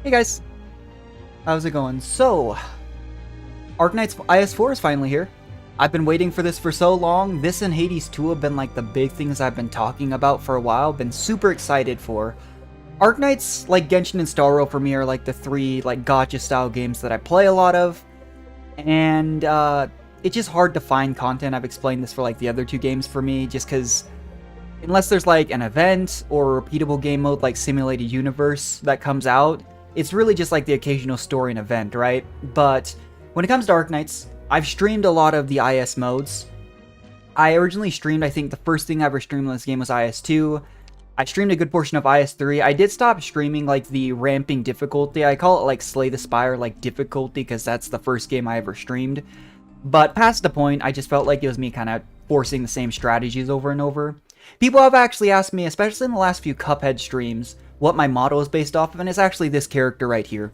Hey guys, how's it going? So, Arknights IS4 is finally here. I've been waiting for this for so long. This and Hades 2 have been like the big things I've been talking about for a while. Been super excited for. Arknights, like Genshin and Starro for me, are like the three like gacha style games that I play a lot of. And it's just hard to find content. I've explained this for like the other two games for me, just because unless there's like an event or a repeatable game mode like Simulated Universe that comes out, it's really just like the occasional story and event, right? But when it comes to Arknights, I've streamed a lot of the IS modes. I originally streamed, I think the first thing I ever streamed in this game was IS2. I streamed a good portion of IS3. I did stop streaming like the ramping difficulty. I call it like Slay the Spire like difficulty because that's the first game I ever streamed. But past the point, I just felt like it was me kind of forcing the same strategies over and over. People have actually asked me, especially in the last few Cuphead streams, what my model is based off of, and it's actually this character right here.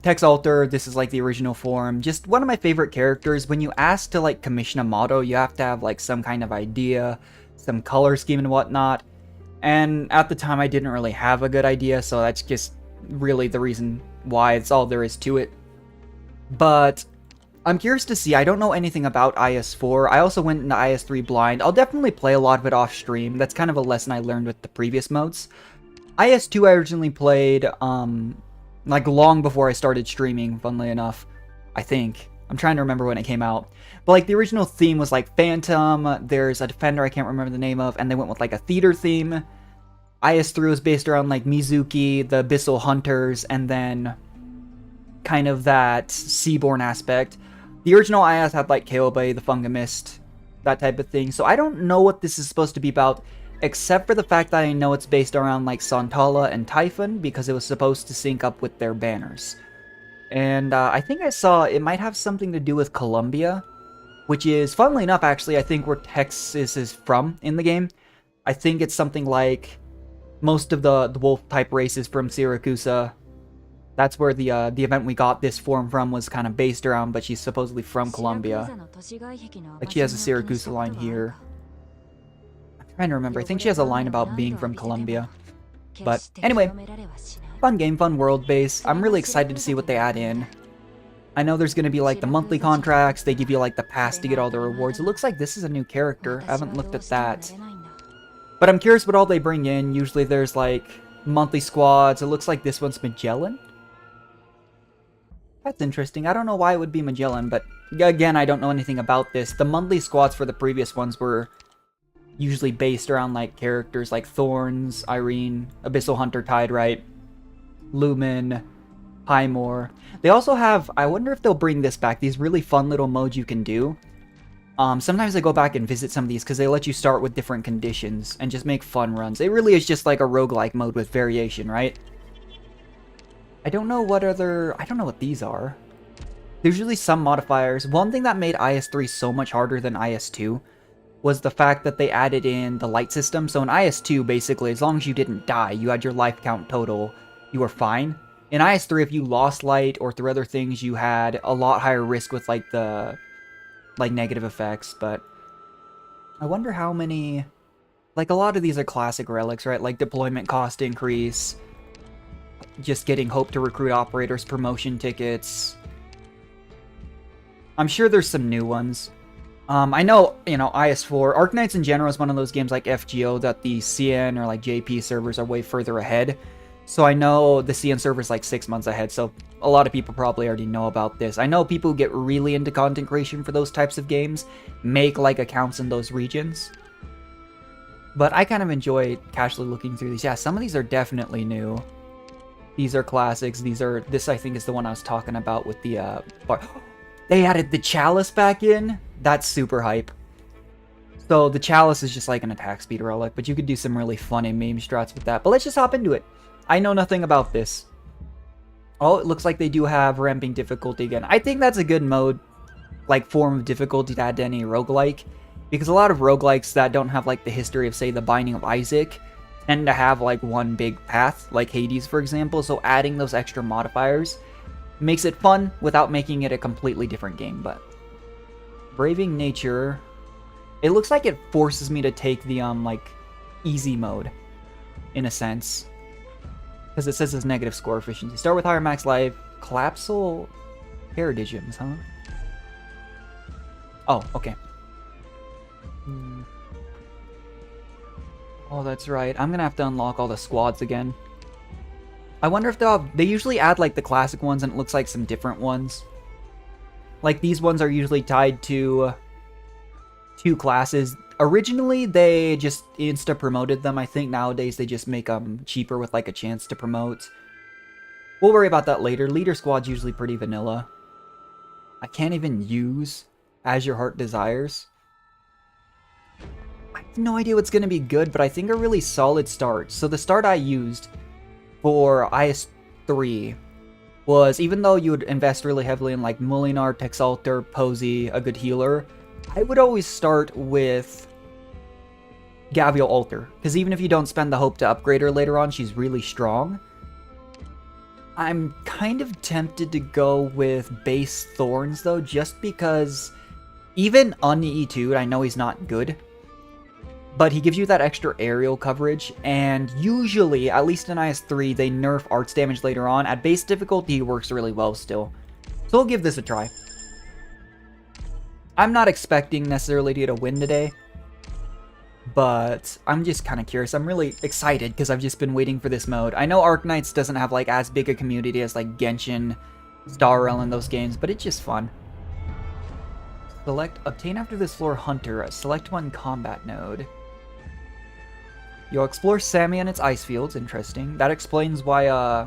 Tex Alter, this is like the original form, just one of my favorite characters. When you ask to like commission a model, you have to have like some kind of idea, some color scheme and whatnot. And at the time I didn't really have a good idea, so that's just really the reason why. It's all there is to it. But I'm curious to see. I don't know anything about IS4. I also went into IS3 blind. I'll definitely play a lot of it off stream. That's kind of a lesson I learned with the previous modes. IS2 I originally played, like long before I started streaming, funnily enough, I think. I'm trying to remember when it came out. But like the original theme was like Phantom, there's a Defender I can't remember the name of, and they went with like a theater theme. IS3 was based around like Mizuki, the Abyssal Hunters, and then kind of that Seaborn aspect. The original IS had like Kaobe, the Fungamist, that type of thing. So I don't know what this is supposed to be about, except for the fact that I know it's based around like Santala and Typhon, because it was supposed to sync up with their banners. And I think I saw it might have something to do with Colombia, which is, funnily enough, actually, I think where Texas is from in the game. I think it's something like most of the wolf-type races from Siracusa. That's where the event we got this form from was kind of based around, but she's supposedly from Colombia. Like, she has a Siracusa line here. I'm trying to remember. I think she has a line about being from Colombia. But anyway, fun game, fun world base. I'm really excited to see what they add in. I know there's going to be like the monthly contracts. They give you like the pass to get all the rewards. It looks like this is a new character. I haven't looked at that. But I'm curious what all they bring in. Usually there's like monthly squads. It looks like this one's Magellan. That's interesting. I don't know why it would be Magellan, but again, I don't know anything about this. The monthly squads for the previous ones were usually based around like characters like Thorns, Irene, Abyssal Hunter Tide, right? Lumen, Highmore. They also have, I wonder if they'll bring this back, these really fun little modes you can do. Sometimes I go back and visit some of these because they let you start with different conditions and just make fun runs. It really is just like a roguelike mode with variation, right? I don't know what these are. There's usually some modifiers. One thing that made IS3 so much harder than IS2 was the fact that they added in the light system. So in IS2, basically, as long as you didn't die, you had your life count total, you were fine. In IS3, if you lost light or through other things, you had a lot higher risk with like the negative effects. But I wonder how many, like a lot of these are classic relics, right? Like deployment cost increase, just getting hope to recruit operators, promotion tickets. I'm sure there's some new ones. I know, you know, IS4, Arknights in general is one of those games like FGO that the CN or like JP servers are way further ahead. So I know the CN server is like 6 months ahead, so a lot of people probably already know about this. I know people who get really into content creation for those types of games make like accounts in those regions. But I kind of enjoy casually looking through these. Yeah, some of these are definitely new. These are classics. This I think is the one I was talking about with the bar. They added the Chalice back in. That's super hype. So the Chalice is just like an attack speed relic, but you could do some really funny meme strats with that. But let's just hop into it. I know nothing about this. Oh, it looks like they do have ramping difficulty again. I think that's a good mode, like form of difficulty to add to any roguelike, because a lot of roguelikes that don't have like the history of, say, the Binding of Isaac tend to have like one big path, like Hades, for example. So adding those extra modifiers makes it fun without making it a completely different game. But Braving Nature, it looks like it forces me to take the like easy mode in a sense. Because it says it's negative score efficiency. Start with higher max life. Collapsal Heredigiums, huh? Oh, okay. Oh, that's right. I'm gonna have to unlock all the squads again. I wonder if they usually add like the classic ones and it looks like some different ones. Like these ones are usually tied to two classes. Originally, they just insta-promoted them. I think nowadays they just make them cheaper with like a chance to promote. We'll worry about that later. Leader squad's usually pretty vanilla. I can't even use As Your Heart Desires. I have no idea what's going to be good, but I think a really solid start. So the start I used for IS3 was, even though you would invest really heavily in like Molinar, Texalter, Posey, a good healer, I would always start with Gavial Alter, because even if you don't spend the hope to upgrade her later on, she's really strong. I'm kind of tempted to go with base Thorns though, just because even on E2, I know he's not good, but he gives you that extra aerial coverage, and usually, at least in IS3, they nerf arts damage later on. At base difficulty, he works really well still. So we'll give this a try. I'm not expecting necessarily to get a win today, but I'm just kind of curious. I'm really excited because I've just been waiting for this mode. I know Arknights doesn't have like as big a community as like Genshin, Star Rail, and those games, but it's just fun. Obtain after this floor Hunter, select one combat node. You'll explore Sammy and its ice fields. Interesting. That explains why,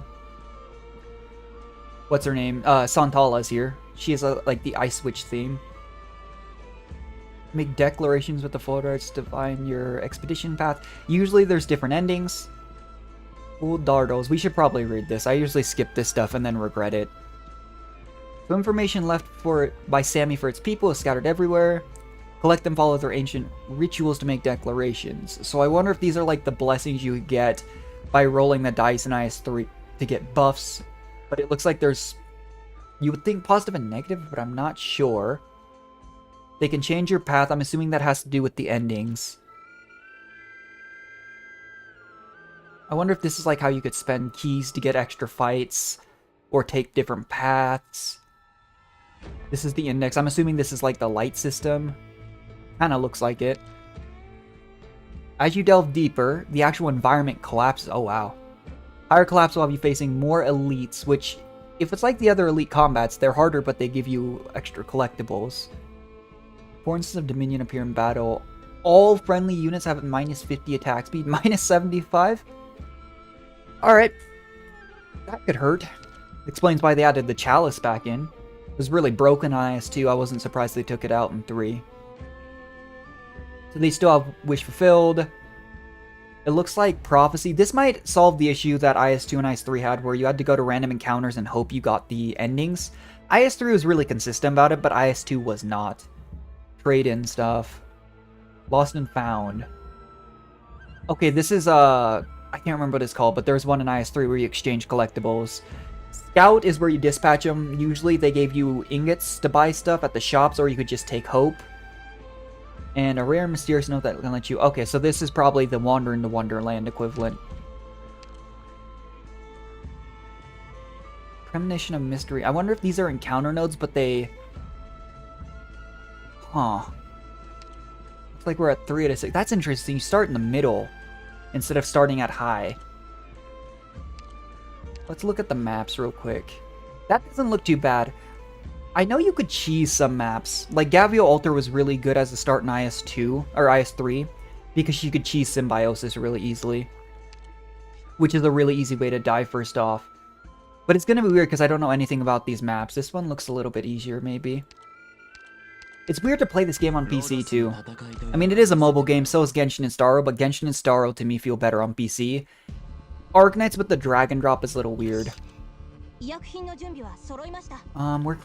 what's her name? Santala's here. She has, like, the Ice Witch theme. Make declarations with the photo arts to define your expedition path. Usually there's different endings. Ooh, Dardos. We should probably read this. I usually skip this stuff and then regret it. So information left by Sammy for its people is scattered everywhere. Collect and follow their ancient rituals to make declarations. So I wonder if these are like the blessings you get by rolling the dice in IS3 to get buffs. But it looks like there's... You would think positive and negative, but I'm not sure. They can change your path. I'm assuming that has to do with the endings. I wonder if this is like how you could spend keys to get extra fights or take different paths. This is the index. I'm assuming this is like the light system. Kinda looks like it. As you delve deeper, the actual environment collapses. Oh, wow. Higher collapse will have you facing more elites, which, if it's like the other elite combats, they're harder, but they give you extra collectibles. 4 instances of Dominion appear in battle. All friendly units have minus 50 attack speed, minus 75? Alright. That could hurt. Explains why they added the Chalice back in. It was really broken on IS2. I wasn't surprised they took it out in 3. So they still have Wish Fulfilled. It looks like Prophecy. This might solve the issue that IS2 and IS3 had, where you had to go to random encounters and hope you got the endings. IS3 was really consistent about it, but IS2 was not. Trade-in stuff. Lost and Found. Okay, this is, I can't remember what it's called, but there's one in IS3 where you exchange collectibles. Scout is where you dispatch them. Usually they gave you ingots to buy stuff at the shops, or you could just take hope. And a rare mysterious note that can let you... Okay, so this is probably the Wander into Wonderland equivalent. Premonition of Mystery. I wonder if these are encounter nodes, but they... Huh. Looks like we're at 3 out of 6. That's interesting. You start in the middle instead of starting at high. Let's look at the maps real quick. That doesn't look too bad. I know you could cheese some maps. Like, Gavial Altar was really good as a start in IS2, or IS3, because you could cheese Symbiosis really easily. Which is a really easy way to die first off. But it's gonna be weird because I don't know anything about these maps. This one looks a little bit easier, maybe. It's weird to play this game on PC, too. I mean, it is a mobile game, so is Genshin and Star Rail, but Genshin and Star Rail, to me, feel better on PC. Arknights with the drag and drop is a little weird. Where can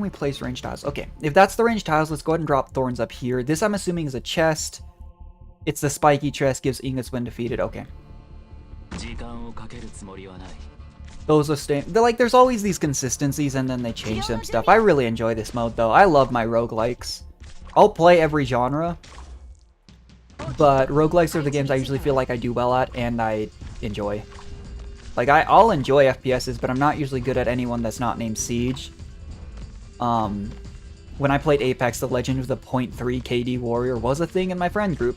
we place range tiles? Okay, if that's the range tiles, let's go ahead and drop thorns up here. This, I'm assuming, is a chest. It's the spiky chest, gives ingots when defeated. Okay. Those are staying. They're like, there's always these consistencies, and then they change some stuff. I really enjoy this mode, though. I love my roguelikes. I'll play every genre, but roguelikes are the games I usually feel like I do well at, and I enjoy. Like, I'll enjoy FPSs, but I'm not usually good at anyone that's not named Siege. When I played Apex, the Legend of the .3 KD Warrior was a thing in my friend group.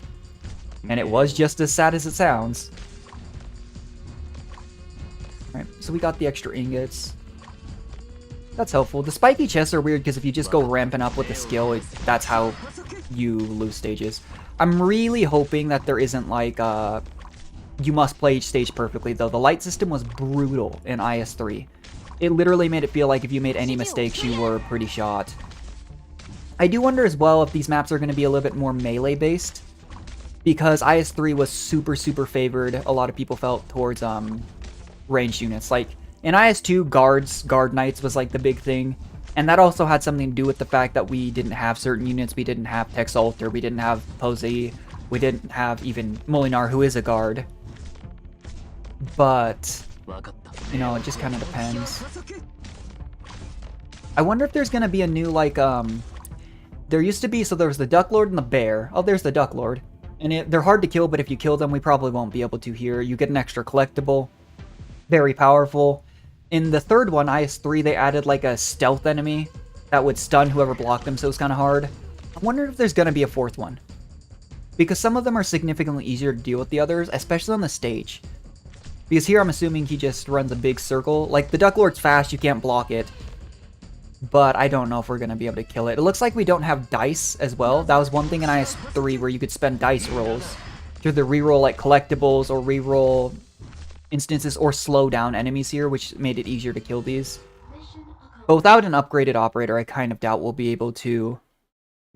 And it was just as sad as it sounds. Alright, so we got the extra ingots. That's helpful. The spiky chests are weird because if you just go ramping up with the skill, that's how you lose stages. I'm really hoping that there isn't like, you must play each stage perfectly though. The light system was brutal in IS3. It literally made it feel like if you made any mistakes, you were pretty shot. I do wonder as well if these maps are going to be a little bit more melee based. Because IS3 was super favored, a lot of people felt, towards ranged units. Like, in IS2, guard knights was like the big thing. And that also had something to do with the fact that we didn't have certain units. We didn't have Texalter, we didn't have Posey, we didn't have even Molinar, who is a guard. But, you know, it just kind of depends. I wonder if there's going to be a new, like, there used to be, so there was the Duck Lord and the Bear. Oh, there's the Duck Lord. And they're hard to kill, but if you kill them, we probably won't be able to here. You get an extra collectible. Very powerful. In the third one, IS3, they added like a stealth enemy that would stun whoever blocked them, so it was kind of hard. I wonder if there's going to be a fourth one. Because some of them are significantly easier to deal with the others, especially on the stage. Because here I'm assuming he just runs a big circle. Like, the Duck Lord's fast, you can't block it. But I don't know if we're going to be able to kill it. It looks like we don't have dice as well. That was one thing in IS3 where you could spend dice rolls to either reroll like collectibles or reroll instances or slow down enemies here, which made it easier to kill these. But without an upgraded operator, I kind of doubt we'll be able to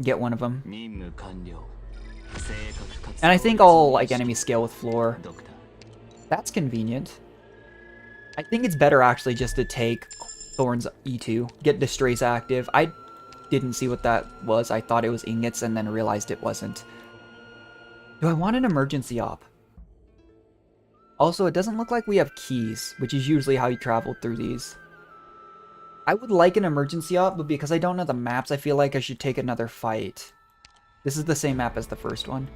get one of them. And I think all like enemies scale with floor. That's convenient. I think it's better actually just to take Thorn's E2, get Distrace active. I didn't see what that was. I thought it was ingots and then realized it wasn't. Do I want an emergency op? Also, it doesn't look like we have keys, which is usually how you travel through these. I would like an emergency op, but because I don't know the maps, I feel like I should take another fight. This is the same map as the first one.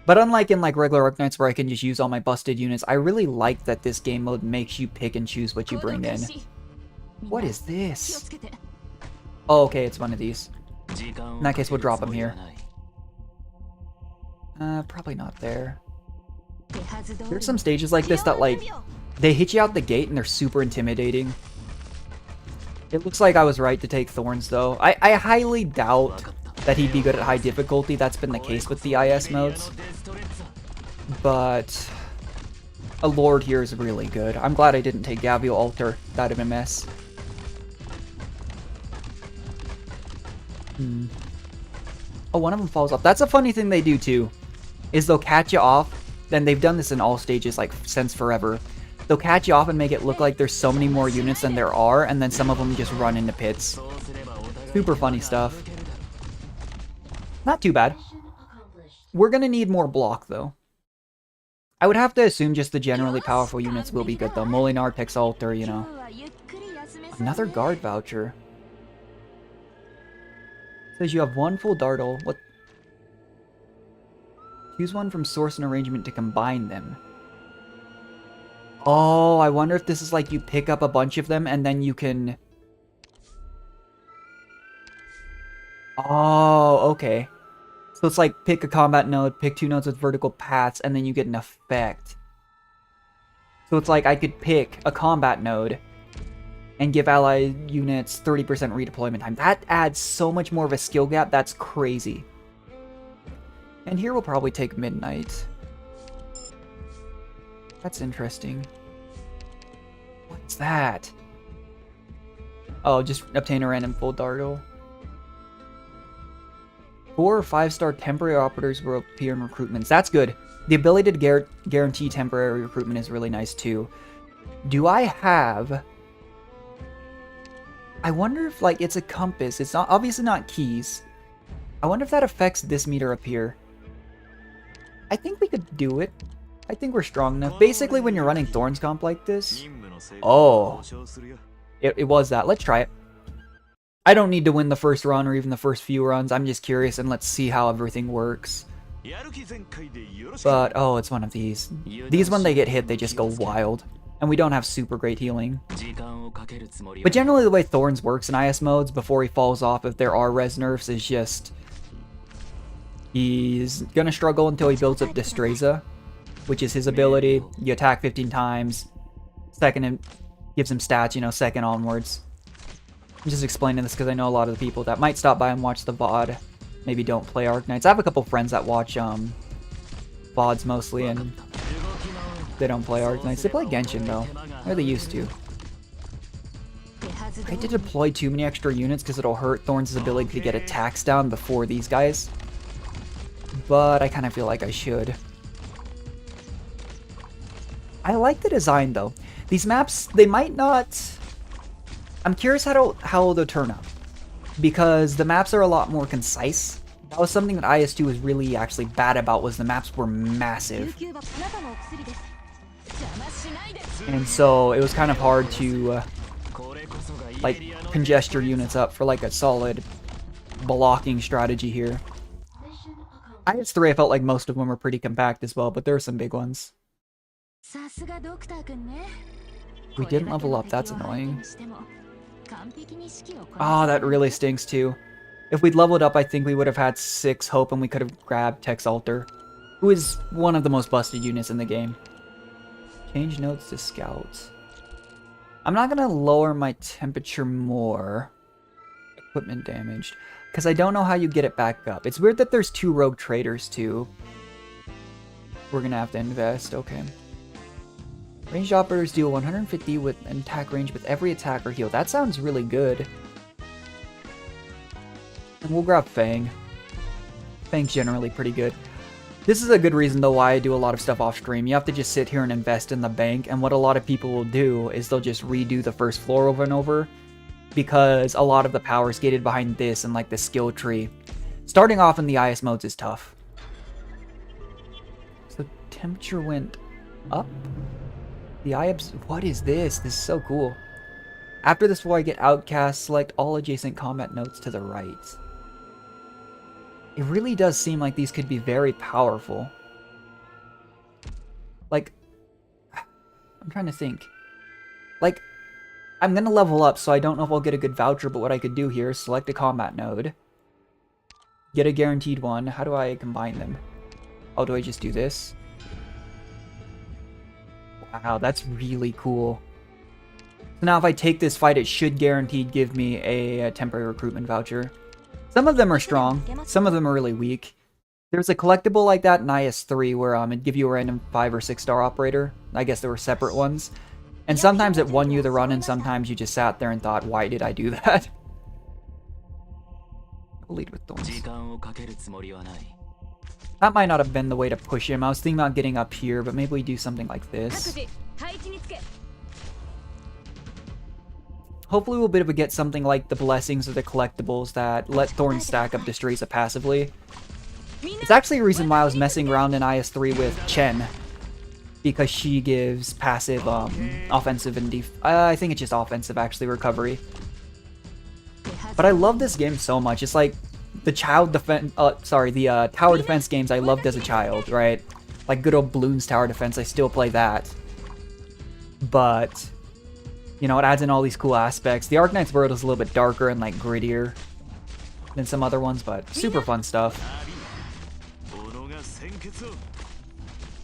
But unlike in like regular Arknights where I can just use all my busted units, I really like that this game mode makes you pick and choose what you bring in. What is this? Oh, okay, it's one of these. In that case, we'll drop them here. Probably not there. There's some stages like this that, like, they hit you out the gate and they're super intimidating. It looks like I was right to take Thorns, though. I highly doubt that he'd be good at high difficulty. That's been the case with the IS modes. But a Lord here is really good. I'm glad I didn't take Gavio Altar. That'd have been a mess. Oh, one of them falls off. That's a funny thing they do too, is they'll catch you off. Then they've done this in all stages like since forever. They'll catch you off and make it look like there's so many more units than there are, and then some of them just run into pits. Super funny stuff. Not too bad. We're gonna need more block though. I would have to assume just the generally powerful units will be good though. Molinar, Texalter, you know. Another guard voucher. Says you have one full Dartle. What? Choose one from source and arrangement to combine them. Oh, I wonder if this is like you pick up a bunch of them and then you can... Oh, okay. So it's like pick a combat node, pick 2 nodes with vertical paths, and then you get an effect. So it's like I could pick a combat node and give ally units 30% redeployment time. That adds so much more of a skill gap, that's crazy. And here we'll probably take Midnight. That's interesting. What's that? Oh, just obtain a random full Dartle. 4 or 5-star temporary operators will appear in recruitments. That's good. The ability to guarantee temporary recruitment is really nice too. Do I have... I wonder if, like, it's a compass. It's not obviously not keys. I wonder if that affects this meter up here. I think we could do it. I think we're strong enough. Basically, when you're running Thorns comp like this... Oh. It was that. Let's try it. I don't need to win the first run or even the first few runs. I'm just curious, and let's see how everything works. But, oh, it's one of these. These, when they get hit, they just go wild. And we don't have super great healing. But generally the way Thorns works in IS modes before he falls off, if there are res nerfs, is just... he's gonna struggle until he builds up Destreza, which is his ability. You attack 15 times. Second, it gives him stats, you know, second onwards. I'm just explaining this because I know a lot of the people that might stop by and watch the VOD maybe don't play Arknights. I have a couple friends that watch VODs mostly, and they don't play Arknights. They play Genshin though, or they used to. I hate to deploy too many extra units because it'll hurt Thorns' ability to get attacks down before these guys. But I kind of feel like I should. I like the design though. These maps, they might not... I'm curious how they'll turn out. Because the maps are a lot more concise. That was something that IS2 was really actually bad about, was the maps were massive. And so it was kind of hard to like congest your units up for like a solid blocking strategy here. IS3 I felt like most of them were pretty compact as well, but there are some big ones. We didn't level up, that's annoying. Oh, that really stinks too. If we'd leveled up, I think we would have had 6 hope and we could have grabbed Tex Alter, who is one of the most busted units in the game. Change notes to scouts. I'm not gonna lower my temperature more. Equipment damaged. Because I don't know how you get it back up. It's weird that there's 2 rogue traders too. We're gonna have to invest, okay. Ranged operators deal 150 with an attack range with every attack or heal. That sounds really good. And we'll grab Fang. Fang's generally pretty good. This is a good reason though why I do a lot of stuff off stream. You have to just sit here and invest in the bank, and what a lot of people will do is they'll just redo the first floor over and over, because a lot of the power is gated behind this and like the skill tree. Starting off in the IS modes is tough. So temperature went up? The IABS, what is this? This is so cool. After this floor I get outcast, select all adjacent combat nodes to the right. It really does seem like these could be very powerful. Like, I'm trying to think. Like, I'm gonna level up, so I don't know if I'll get a good voucher, but what I could do here is select a combat node. Get a guaranteed one. How do I combine them? Oh, do I just do this? Wow, that's really cool. So now if I take this fight, it should guaranteed give me a temporary recruitment voucher. Some of them are strong, some of them are really weak. There's a collectible like that in IS3 where it'd give you a random 5 or 6 star operator. I guess there were separate ones. And sometimes it won you the run, and sometimes you just sat there and thought, why did I do that? We'll lead with Thorns. That might not have been the way to push him. I was thinking about getting up here, but maybe we do something like this. Hopefully we'll be able to get something like the blessings or the collectibles that let Thorns stack up Destreza passively. It's actually a reason why I was messing around in IS3 with Chen, because she gives passive offensive and I think it's just offensive actually recovery. But I love this game so much. It's like the tower defense games I loved as a child, right? Like good old Bloons tower defense, I still play that. But you know, it adds in all these cool aspects. The Arknights world is a little bit darker and like grittier than some other ones, but super fun stuff.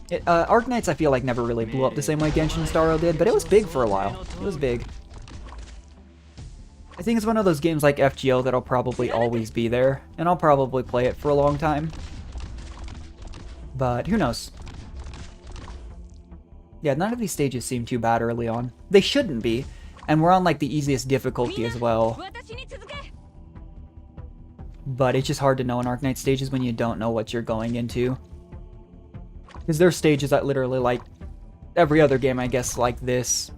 Arknights I feel like never really blew up the same way Genshin Star did, but it was big for a while. It was big. I think it's one of those games like FGO that'll probably always be there, and I'll probably play it for a long time. But who knows? Yeah, none of these stages seem too bad early on. They shouldn't be, and we're on like the easiest difficulty as well. But it's just hard to know in Arknight stages when you don't know what you're going into. Because there's stages that literally, like every other game I guess like this,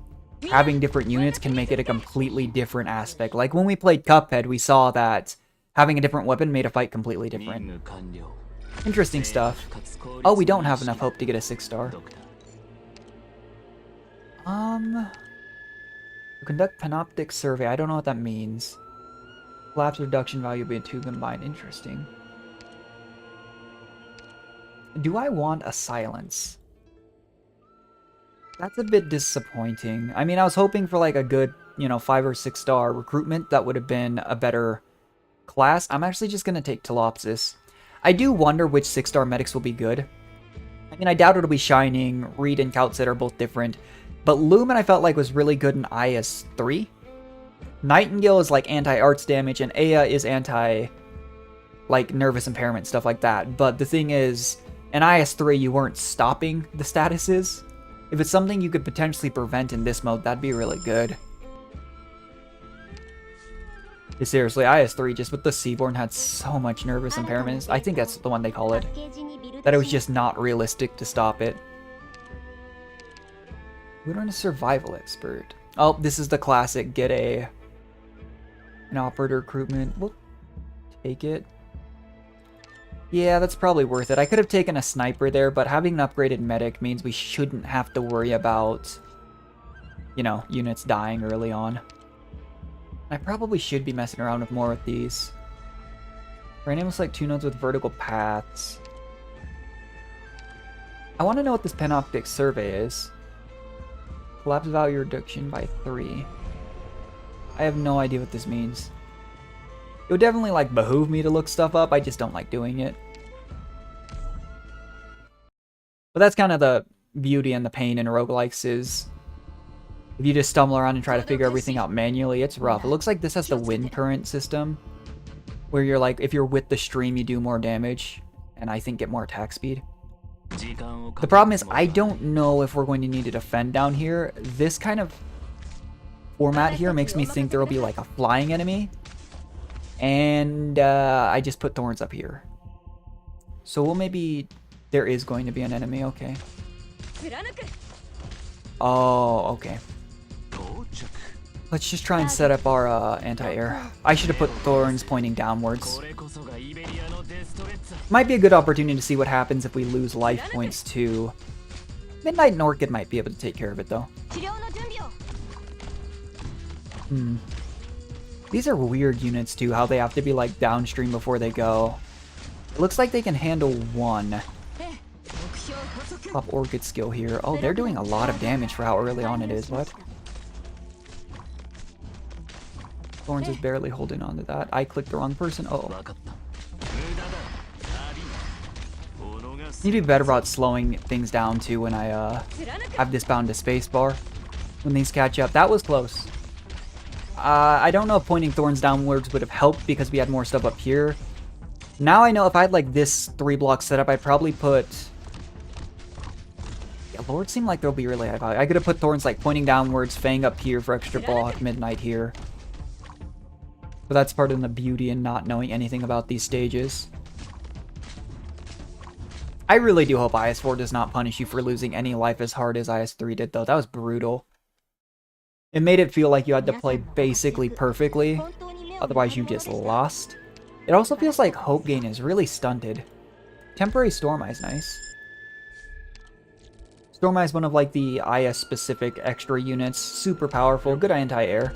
having different units can make it a completely different aspect. Like when we played Cuphead, we saw that having a different weapon made a fight completely different. Interesting stuff. Oh, we don't have enough hope to get a 6 star. Conduct panoptic survey. I don't know what that means. Collapse reduction value being 2 combined. Interesting. Do I want a silence? That's a bit disappointing. I mean, I was hoping for like a good, 5 or 6 star recruitment. That would have been a better class. I'm actually just going to take Telopsis. I do wonder which 6-star medics will be good. I mean, I doubt it'll be Shining. Reed and Kaltsit are both different. But Lumen I felt like was really good in IS3. Nightingale is like anti-arts damage, and Aya is anti, like, nervous impairment, stuff like that. But the thing is, in IS3 you weren't stopping the statuses. If it's something you could potentially prevent in this mode, that'd be really good. Yeah, seriously, IS3 just with the Seaborn had so much nervous impairments. I think that's the one they call it. That it was just not realistic to stop it. We're on a survival expert. Oh, this is the classic get an operator recruitment. We'll take it. Yeah, that's probably worth it. I could have taken a sniper there, but having an upgraded medic means we shouldn't have to worry about, units dying early on. I probably should be messing around with more with these. Random was like 2 nodes with vertical paths. I want to know what this Panoptic Survey is. Collapse value reduction by 3. I have no idea what this means. It would definitely like behoove me to look stuff up, I just don't like doing it. But that's kind of the beauty and the pain in roguelikes is if you just stumble around and try to figure everything out manually, it's rough. It looks like this has the wind current system where you're like, if you're with the stream, you do more damage and I think get more attack speed. The problem is I don't know if we're going to need to defend down here. This kind of format here makes me think there will be like a flying enemy. And I just put thorns up here. So we'll maybe... There is going to be an enemy, okay. Oh, okay. Let's just try and set up our anti-air. I should have put thorns pointing downwards. Might be a good opportunity to see what happens if we lose life points too. Midnight and Orchid might be able to take care of it though. These are weird units too, how they have to be like downstream before they go. It looks like they can handle 1. Pop Orchid skill here. Oh, they're doing a lot of damage for how early on it is. What? Thorns is barely holding on to that. I clicked the wrong person. Oh. Need to be better about slowing things down too when I have this bound to spacebar. When these catch up. That was close. I don't know if pointing thorns downwards would have helped because we had more stuff up here. Now I know if I had like this 3-block setup, I'd probably put... Yeah, Lord seemed like there'll be really high value. I could have put thorns like pointing downwards, Fang up here for extra block, Midnight here. But that's part of the beauty in not knowing anything about these stages. I really do hope IS4 does not punish you for losing any life as hard as IS3 did though. That was brutal. It made it feel like you had to play basically perfectly, otherwise you just lost. It also feels like hope gain is really stunted. Temporary Storm Eye is nice. Storm Eye is one of like the IS specific extra units, super powerful, good anti-air.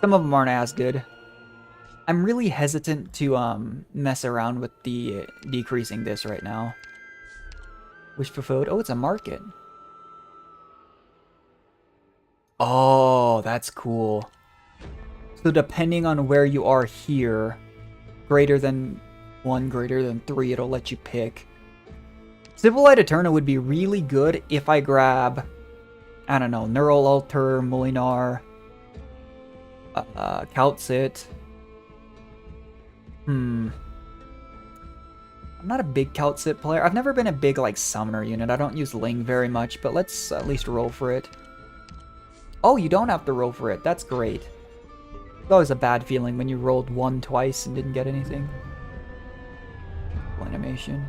Some of them aren't as good. I'm really hesitant to mess around with the decreasing this right now. Wish fulfilled. Oh, it's a market. Oh, that's cool. So depending on where you are here, greater than 1, greater than 3, it'll let you pick. Civil Light Eterna would be really good if I grab, I don't know, Neural Alter, Molinar, Kaltsit. I'm not a big Kaltsit player. I've never been a big, like, summoner unit. I don't use Ling very much, but let's at least roll for it. Oh, you don't have to roll for it. That's great. It's always a bad feeling when you rolled 1 twice and didn't get anything. Animation.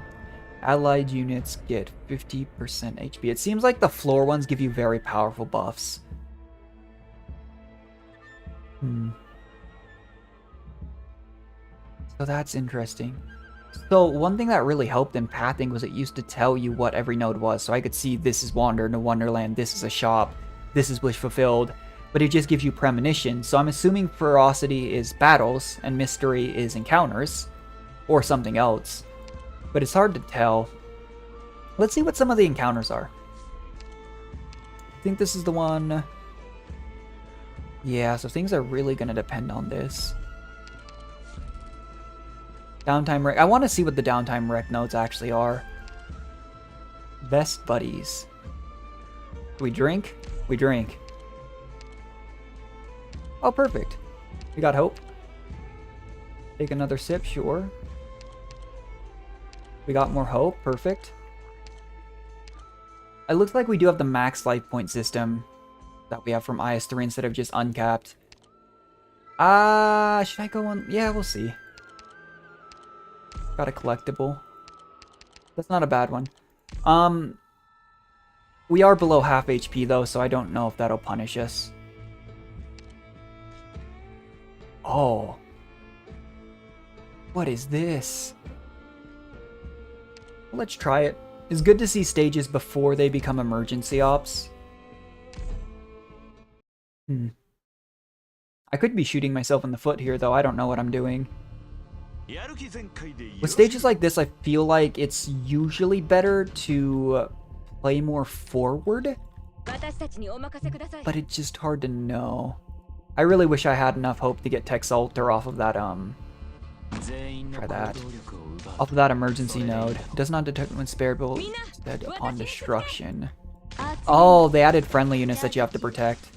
Allied units get 50% HP. It seems like the floor ones give you very powerful buffs. So that's interesting. So one thing that really helped in pathing was it used to tell you what every node was. So I could see this is Wander into Wonderland, this is a shop, this is Wish Fulfilled. But it just gives you premonition. So I'm assuming Ferocity is battles and Mystery is encounters. Or something else. But it's hard to tell. Let's see what some of the encounters are. think this is the one. Yeah, so things are really going to depend on this. Downtime rec. I want to see what the downtime rec notes actually are. Best buddies. Do we drink? We drink. Oh, perfect. We got hope. Take another sip, sure. We got more hope, perfect. It looks like we do have the max life point system that we have from IS3 instead of just uncapped. Should I go on? Yeah, we'll see. Got a collectible. That's not a bad one. We are below half HP though, so I don't know if that'll punish us. Oh. What is this? Well, let's try it. It's good to see stages before they become emergency ops. I could be shooting myself in the foot here though, I don't know what I'm doing. With stages like this, I feel like it's usually better to play more forward, but it's just hard to know. I really wish I had enough hope to get Tex Alter off of that, try that. Off of that emergency node. Does not detect when spared, but instead upon destruction. Oh, they added friendly units that you have to protect.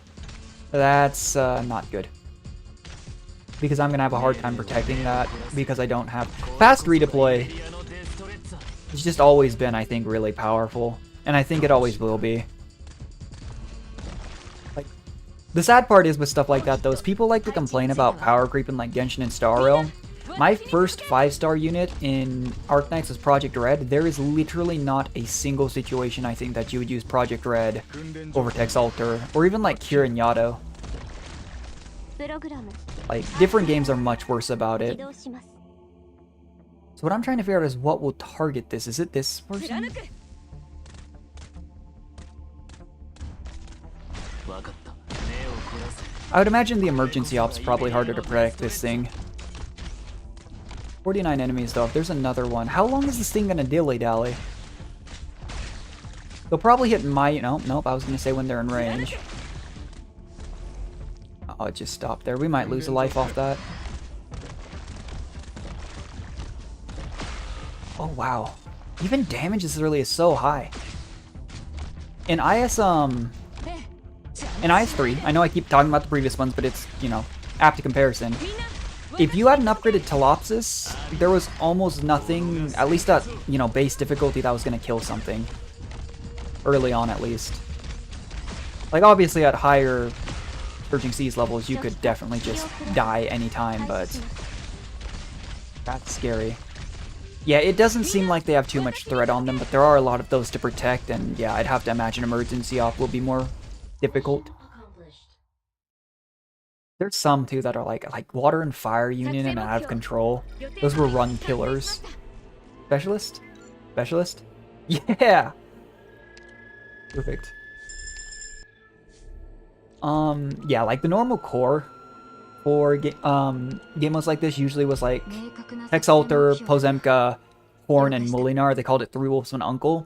That's not good. Because I'm going to have a hard time protecting that because I don't have... Fast redeploy. It's just always been, I think, really powerful. And I think it always will be. Like, the sad part is with stuff like that, though, is people like to complain about power creep in like Genshin and Star Rail. My first 5-star unit in Arknights was Project Red. There is literally not a single situation I think that you would use Project Red over Tex Alter, or even like Kira and Yato. Like, different games are much worse about it. So what I'm trying to figure out is what will target this. Is it this person? I would imagine the emergency op's probably harder to protect this thing. 49 enemies though, if there's another one. How long is this thing gonna dilly-dally? They'll probably hit my... Nope, I was gonna say when they're in range. Oh, it just stopped there. We might lose a life off that. Oh, wow. Even damage is really so high. In IS3, I know I keep talking about the previous ones, but it's, you know, apt to comparison. If you had an upgraded Telopsis, there was almost nothing, at least at, you know, base difficulty, that was going to kill something. Early on, at least. Like, obviously, at higher Purging Seas levels, you could definitely just die anytime, but that's scary. Yeah, it doesn't seem like they have too much threat on them, but there are a lot of those to protect, and yeah, I'd have to imagine emergency op will be more difficult. There's some, too, that are like Water and Fire Union and out of control. Those were run killers. Specialist? Specialist? Yeah! Perfect. Yeah, like the normal core for game modes like this usually was like Tex Alter, Pozemka, Horn, and Molinar. They called it Three Wolves and Uncle.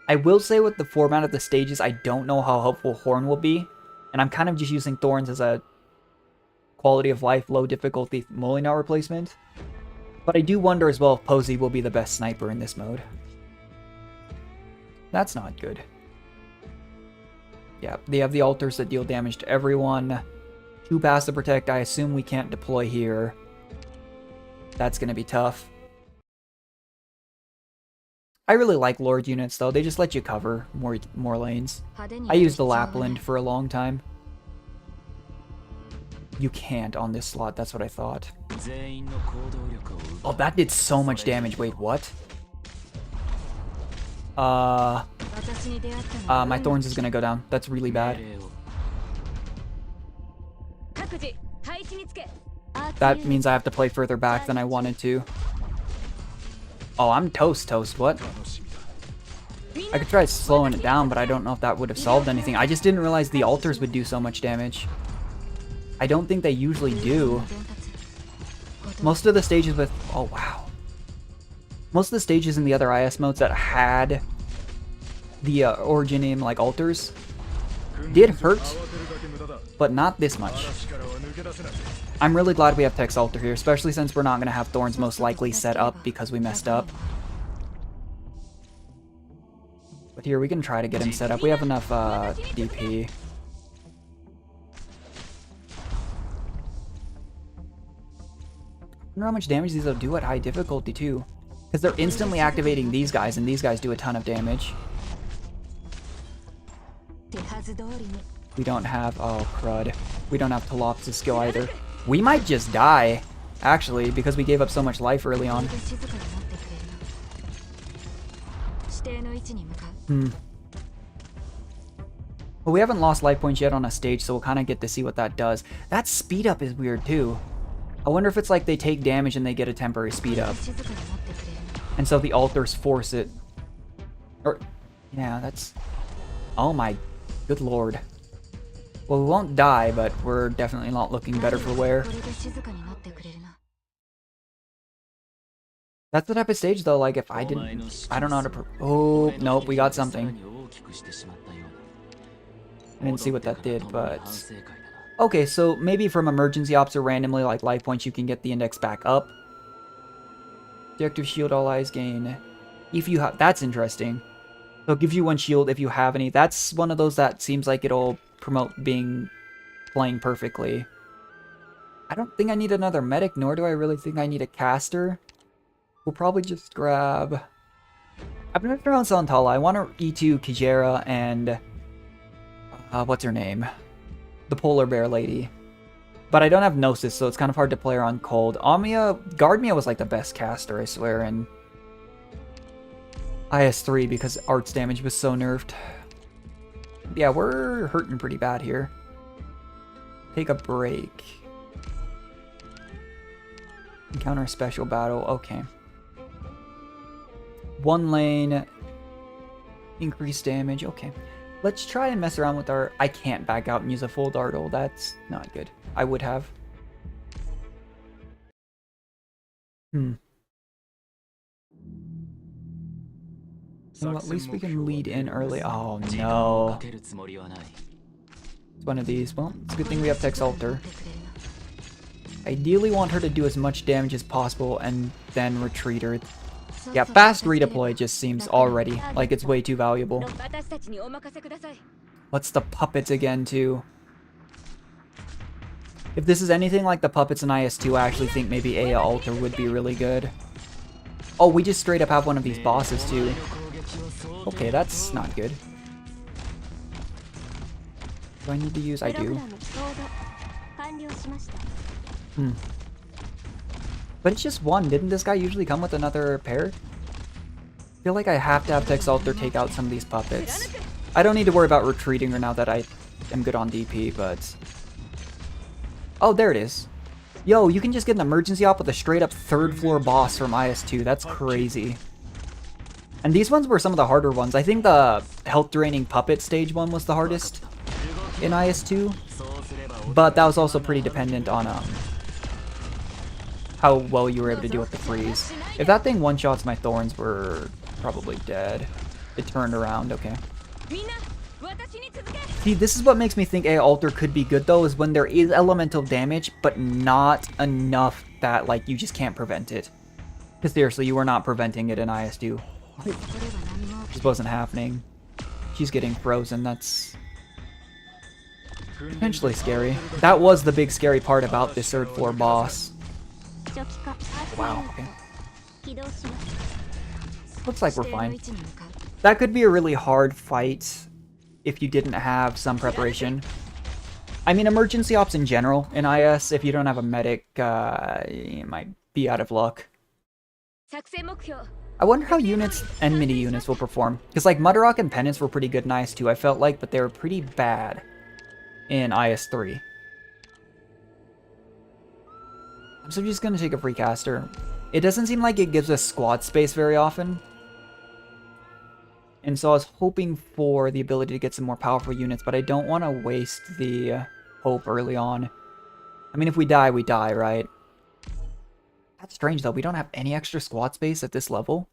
I will say with the format of the stages, I don't know how helpful Horn will be, and I'm kind of just using Thorns as a quality of life, low difficulty Molinar replacement. But I do wonder as well if Posey will be the best sniper in this mode. That's not good. Yeah, they have the altars that deal damage to everyone. 2 passive protect, I assume we can't deploy here. That's going to be tough. I really like Lord units though, they just let you cover more lanes. I used the Lapland for a long time. You can't on this slot, that's what I thought. Oh, that did so much damage, wait, what? My Thorns is gonna go down. That's really bad. That means I have to play further back than I wanted to. Oh, I'm toast, what? I could try slowing it down, but I don't know if that would have solved anything. I just didn't realize the altars would do so much damage. I don't think they usually do. Most of the stages with... Oh, wow. Most of the stages in the other IS modes that had the origin name like altars, did hurt, but not this much. I'm really glad we have Tex Alter here, especially since we're not going to have Thorns most likely set up because we messed up. But here, we can try to get him set up. We have enough DP. I wonder how much damage these will do at high difficulty, too. Because they're instantly activating these guys, and these guys do a ton of damage. We don't have... oh, crud. We don't have Talops' skill either. We might just die, actually, because we gave up so much life early on. Well, we haven't lost life points yet on a stage, so we'll kind of get to see what that does. That speed up is weird, too. I wonder if it's like they take damage and they get a temporary speed up. And so the altars force it. Or, yeah, that's... oh my good lord. Well, we won't die, but we're definitely not looking better for wear. That's the type of stage, though, like, if I didn't... I don't know how to... oh, nope, we got something. I didn't see what that did, but... okay, so maybe from emergency ops or randomly, like, life points, you can get the index back up. Objective shield, all eyes gain. If you have... that's interesting. So it gives you one shield if you have any. That's one of those that seems like it'll promote playing perfectly. I don't think I need another medic, nor do I really think I need a caster. We'll probably just grab... I've been around Salantala. I want to E2 Kijera and... what's her name? The polar bear lady. But I don't have Gnosis, so it's kind of hard to play her on cold. Guardmia was like the best caster, I swear, in IS3 because arts damage was so nerfed. Yeah, we're hurting pretty bad here. Take a break. Encounter a special battle. Okay. One lane. Increase damage. Okay. Let's try and mess around with our... I can't back out and use a full dartle. That's not good. I would have. Well, at least we can lead in early. Oh, no. It's one of these. Well, it's a good thing we have Tex Alter. Ideally want her to do as much damage as possible and then retreat her. Yeah, fast redeploy just seems already like it's way too valuable. What's the puppets again, too? If this is anything like the puppets in IS2, I actually think maybe Aya Alter would be really good. Oh, we just straight up have one of these bosses, too. Okay, that's not good. Do I need to use? I do. But it's just one. Didn't this guy usually come with another pair? I feel like I have to have Tex Alter take out some of these puppets. I don't need to worry about retreating her now that I am good on DP, but... oh, there it is. Yo, you can just get an emergency op with a straight up third floor boss from IS2. That's crazy. And these ones were some of the harder ones. I think the health draining puppet stage one was the hardest in IS2. But that was also pretty dependent on how well you were able to deal with the freeze. If that thing one-shots my Thorns, we're probably dead. It turned around, okay. See, this is what makes me think Aya Alter could be good, though, is when there is elemental damage, but not enough that, like, you just can't prevent it. Because seriously, you were not preventing it in IS2. This wasn't happening. She's getting frozen, that's... potentially scary. That was the big scary part about this third floor boss. Wow, okay. Looks like we're fine. That could be a really hard fight if you didn't have some preparation. I mean, emergency ops in general in IS, if you don't have a medic, you might be out of luck. I wonder how units and mini units will perform. Because, like, Mudrock and Penance were pretty good in IS2, I felt like, but they were pretty bad in IS3. So I'm just going to take a free caster. It doesn't seem like it gives us squad space very often. And so I was hoping for the ability to get some more powerful units, but I don't want to waste the hope early on. I mean, if we die, we die, right? That's strange, though. We don't have any extra squad space at this level.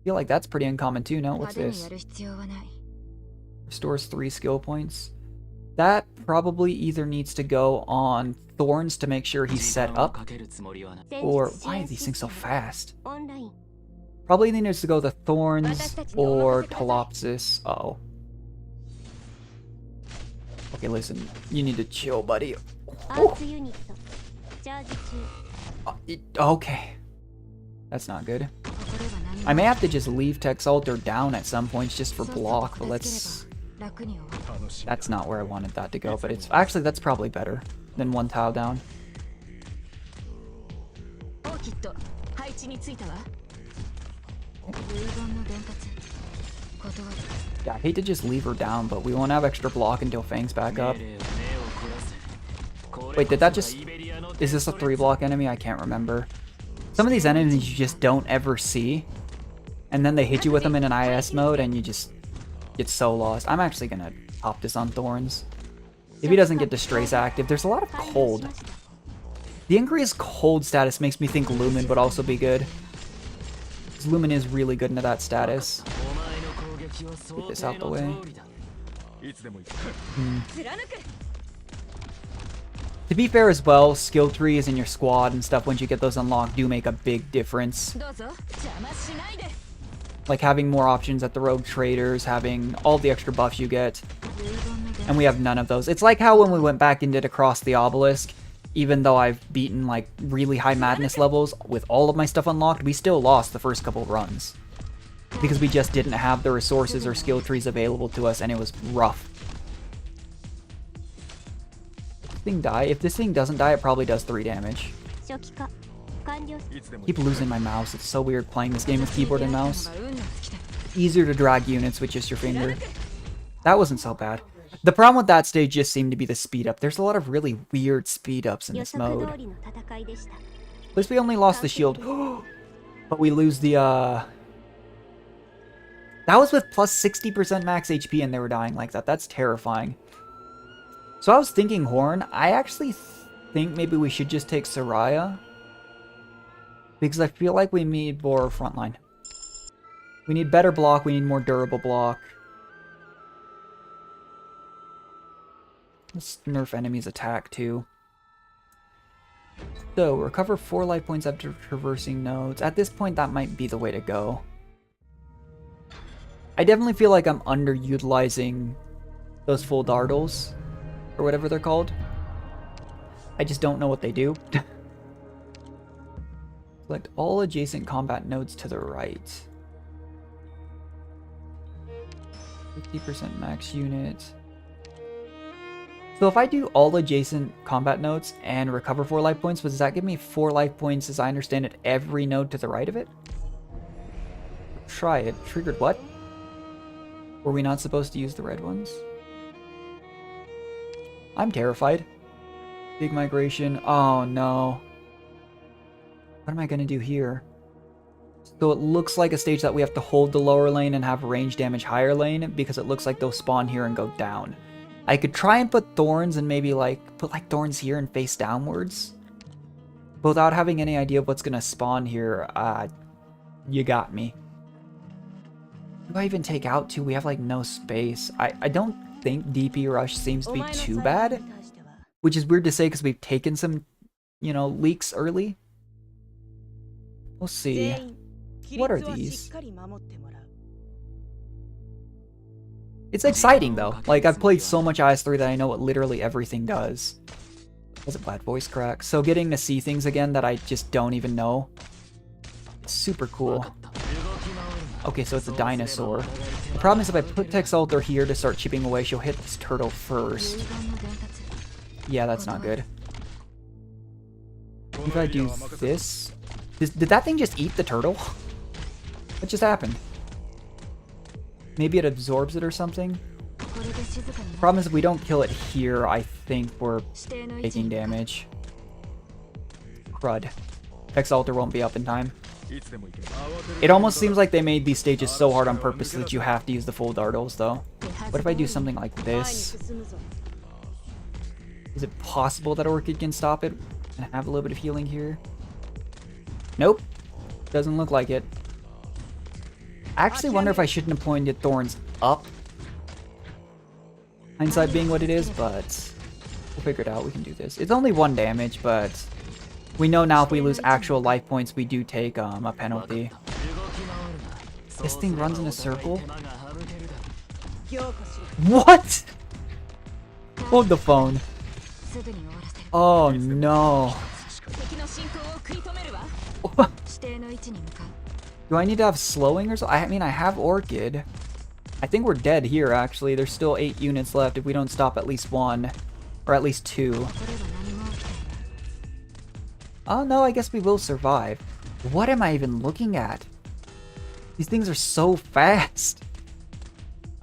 I feel like that's pretty uncommon, too, no? What's this? Restores 3 skill points. That probably either needs to go on Thorns to make sure he's set up, or why are these things so fast? Probably needs to go the Thorns or Telopsis. Uh-oh. Okay, listen, you need to chill, buddy. Oh. Okay. That's not good. I may have to just leave Tex Alter down at some points just for block, but let's... That's not where I wanted that to go, but it's... Actually, that's probably better than 1 tile down. Yeah, I hate to just leave her down, but we won't have extra block until Fang's back up. Wait, did that just... Is this a 3-block enemy? I can't remember. Some of these enemies you just don't ever see, and then they hit you with them in an IS mode, and you just get so lost. I'm actually gonna pop this on Thorns. If he doesn't get Distrace active, there's a lot of cold. The increased cold status makes me think Lumen would also be good. Because Lumen is really good into that status. Get this out the way. To be fair as well, skill trees in your squad and stuff, once you get those unlocked, do make a big difference. Like having more options at the rogue traders, having all the extra buffs you get. And we have none of those. It's like how when we went back and did Across the Obelisk, even though I've beaten like really high madness levels with all of my stuff unlocked, we still lost the first couple runs. Because we just didn't have the resources or skill trees available to us, and it was rough. Thing die. If this thing doesn't die, it probably does 3 damage. Keep losing my mouse. It's so weird playing this game with keyboard and mouse. Easier to drag units with just your finger. That wasn't so bad. The problem with that stage just seemed to be the speed up. There's a lot of really weird speed ups in this mode. At least we only lost the shield. But we lose the That was with plus 60% max HP and they were dying like that. That's terrifying. So I was thinking Horn. I actually think maybe we should just take Soraya. Because I feel like we need more frontline. We need better block. We need more durable block. Let's nerf enemies' attack too. So, recover 4 life points after traversing nodes. At this point, that might be the way to go. I definitely feel like I'm underutilizing those full dardles. Or whatever they're called. I just don't know what they do. Select all adjacent combat nodes to the right. 50% max unit. So if I do all adjacent combat nodes and recover 4 life points, does that give me 4 life points as I understand it every node to the right of it? Try it. Triggered what? Were we not supposed to use the red ones? I'm terrified. Big migration. Oh no. What am I gonna do here? So it looks like a stage that we have to hold the lower lane and have range damage higher lane because it looks like they'll spawn here and go down. I could try and put thorns and maybe like put like thorns here and face downwards. But without having any idea of what's gonna spawn here, you got me. Do I even take out 2? We have like no space. I don't think DP rush seems to be too bad, which is weird to say because we've taken some, you know, leaks early. We'll see. What are these? It's exciting though. Like I've played so much IS3 that I know what literally everything does. Was it bad voice crack? So getting to see things again that I just don't even know. It's super cool. Okay, so it's a dinosaur. The problem is if I put Tex Alter here to start chipping away, she'll hit this turtle first. Yeah, that's not good. If I do this... Did that thing just eat the turtle? What just happened? Maybe it absorbs it or something? The problem is if we don't kill it here, I think we're taking damage. Crud. Tex Alter won't be up in time. It almost seems like they made these stages so hard on purpose that you have to use the full dardles, though. What if I do something like this? Is it possible that Orchid can stop it and have a little bit of healing here? Nope. Doesn't look like it. I actually wonder if I shouldn't have pointed Thorns up Hindsight being what it is, but we'll figure it out. We can do this. It's only 1 damage, but we know now if we lose actual life points, we do take a penalty. This thing runs in a circle? What? Hold the phone. Oh no. Do I need to have slowing or so? I mean, I have Orchid. I think we're dead here, actually. There's still 8 units left if we don't stop at least 1. Or at least 2. Oh no, I guess we will survive. What am I even looking at? These things are so fast.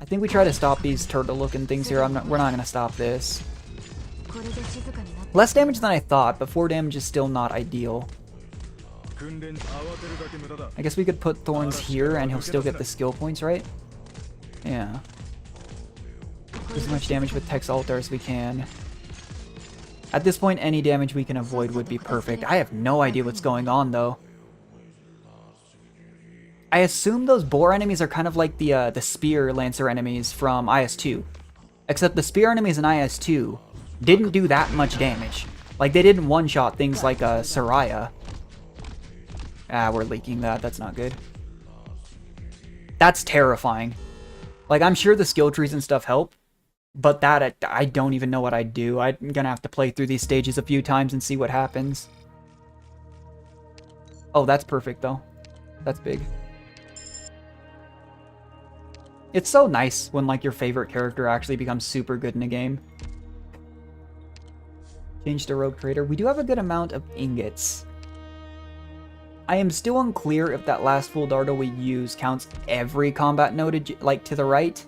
I think we try to stop these turtle-looking things here. We're not gonna stop this. Less damage than I thought, but 4 damage is still not ideal. I guess we could put Thorns here and he'll still get the skill points, right? Yeah. Do as much damage with Tex Altar as we can. At this point, any damage we can avoid would be perfect. I have no idea what's going on, though. I assume those boar enemies are kind of like the spear lancer enemies from IS2. Except the spear enemies in IS2 didn't do that much damage. Like, they didn't one-shot things like Soraya. Ah, we're leaking that. That's not good. That's terrifying. Like, I'm sure the skill trees and stuff help, but that, I don't even know what I'd do. I'm gonna have to play through these stages a few times and see what happens. Oh, that's perfect, though. That's big. It's so nice when, like, your favorite character actually becomes super good in a game. Change to Rogue Trader. We do have a good amount of ingots. I am still unclear if that last full dardo we use counts every combat node, like, to the right.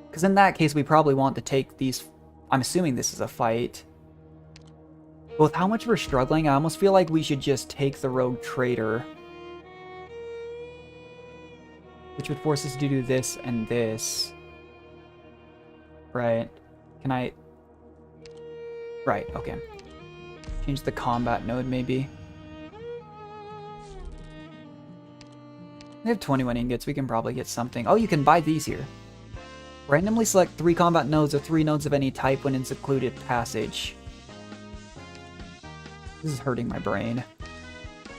Because in that case, we probably want to take these... I'm assuming this is a fight. But with how much we're struggling, I almost feel like we should just take the Rogue Trader. Which would force us to do this and this. Right. Can I... Right, okay. Change the combat node, maybe. We have 21 ingots. We can probably get something. Oh, you can buy these here. Randomly select 3 combat nodes or 3 nodes of any type when in secluded passage. This is hurting my brain.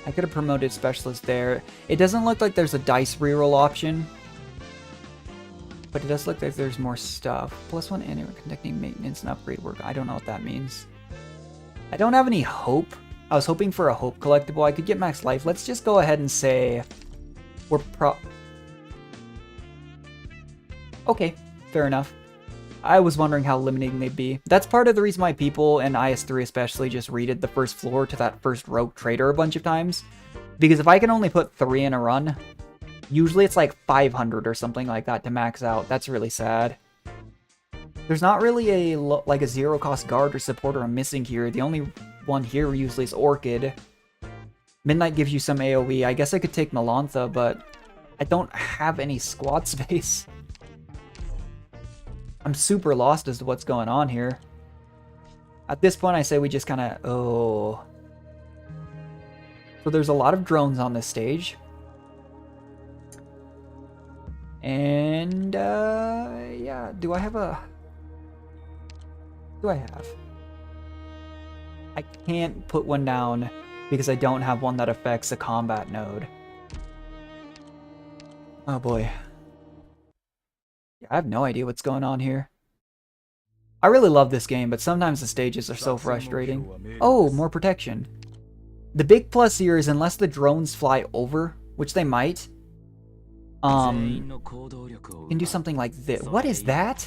I could have promoted specialist there. It doesn't look like there's a dice reroll option. But it does look like there's more stuff. +1 annual conducting maintenance and upgrade work. I don't know what that means. I don't have any hope. I was hoping for a hope collectible. I could get max life. Let's just go ahead and say... We're Okay, fair enough. I was wondering how limiting they'd be. That's part of the reason why people in IS3 especially just raided the first floor to that first Rogue Trader a bunch of times. Because if I can only put 3 in a run, usually it's like 500 or something like that to max out. That's really sad. There's not really a zero cost guard or supporter I'm missing here. The only one here usually is Orchid. Midnight gives you some AoE. I guess I could take Melantha, but I don't have any squad space. I'm super lost as to what's going on here. At this point, I say we just kind of... Oh. So there's a lot of drones on this stage. And, yeah. Do I have a... Do I have? I can't put one down because I don't have one that affects a combat node. Oh boy. I have no idea what's going on here. I really love this game, but sometimes the stages are so frustrating. Oh, more protection. The big plus here is unless the drones fly over, which they might, you can do something like this. What is that?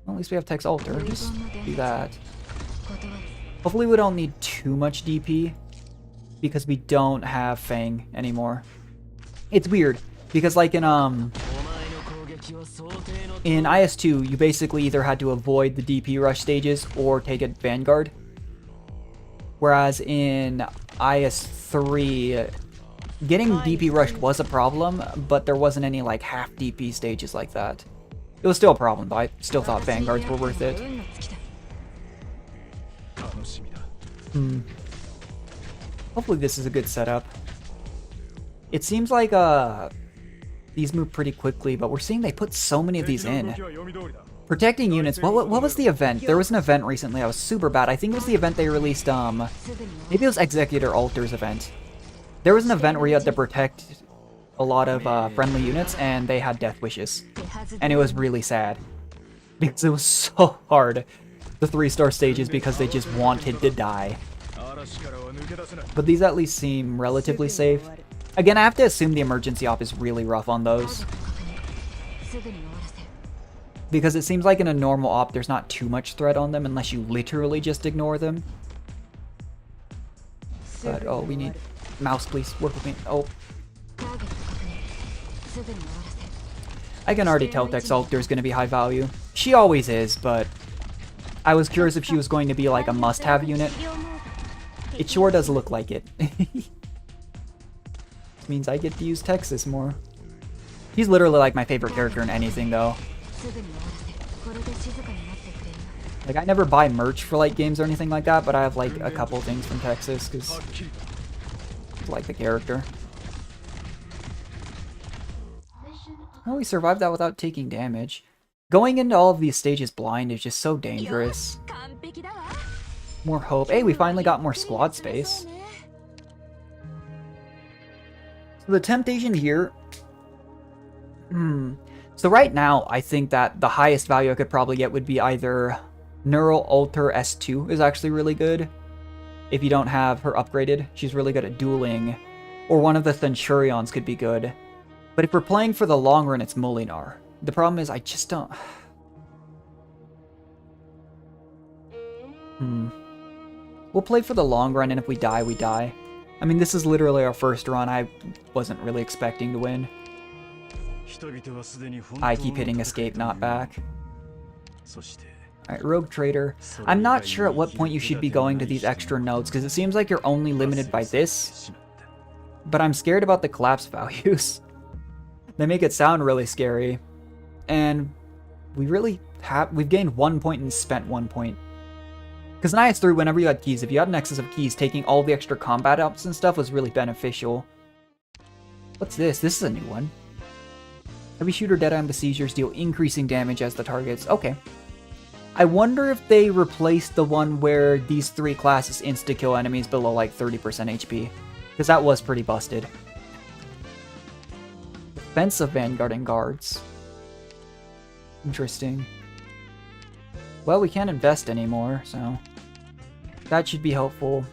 Well, at least we have Tex Altar. Just do that. Hopefully we don't need too much DP, because we don't have Fang anymore. It's weird, because like in IS2, you basically either had to avoid the DP rush stages or take a Vanguard. Whereas in IS3, getting DP rushed was a problem, but there wasn't any like half DP stages like that. It was still a problem, but I still thought Vanguards were worth it. Hopefully this is a good setup. It seems like these move pretty quickly, but we're seeing they put so many of these in. Protecting units, what was the event? There was an event recently that was super bad. I think it was the event they released, maybe it was Executor Alter's event. There was an event where you had to protect a lot of friendly units, and they had death wishes. And it was really sad. Because it was so hard, the 3-star stages, because they just wanted to die. But these at least seem relatively safe. Again, I have to assume the emergency op is really rough on those. Because it seems like in a normal op, there's not too much threat on them unless you literally just ignore them. But, oh, we need... Mouse, please, work with me. Oh. I can already tell Texalter is going to be high value. She always is, but... I was curious if she was going to be like a must-have unit. It sure does look like it. This means I get to use Texas more. He's literally like my favorite character in anything, though. Like, I never buy merch for like games or anything like that, but I have like a couple things from Texas because I like the character. Oh, we survived that without taking damage. Going into all of these stages blind is just so dangerous. More hope. Hey, we finally got more squad space. So the temptation here... So right now, I think that the highest value I could probably get would be either Neural Alter S2 is actually really good. If you don't have her upgraded, she's really good at dueling. Or one of the Centurions could be good. But if we're playing for the long run, it's Molinar. The problem is I just don't... We'll play for the long run, and if we die, we die. I mean, this is literally our first run. I wasn't really expecting to win. I keep hitting escape, not back. Alright, Rogue Trader. I'm not sure at what point you should be going to these extra nodes, because it seems like you're only limited by this. But I'm scared about the collapse values. They make it sound really scary. And we've gained 1 point and spent 1 point. Because in IS3, whenever you had keys, if you had an excess of keys, taking all the extra combat ups and stuff was really beneficial. What's this? This is a new one. Heavy shooter Deadeye and Besiegers deal increasing damage as the targets. Okay. I wonder if they replaced the one where these 3 classes insta-kill enemies below like 30% HP. Because that was pretty busted. Defensive Vanguard and Guards. Interesting. Well, we can't invest anymore, so... that should be helpful.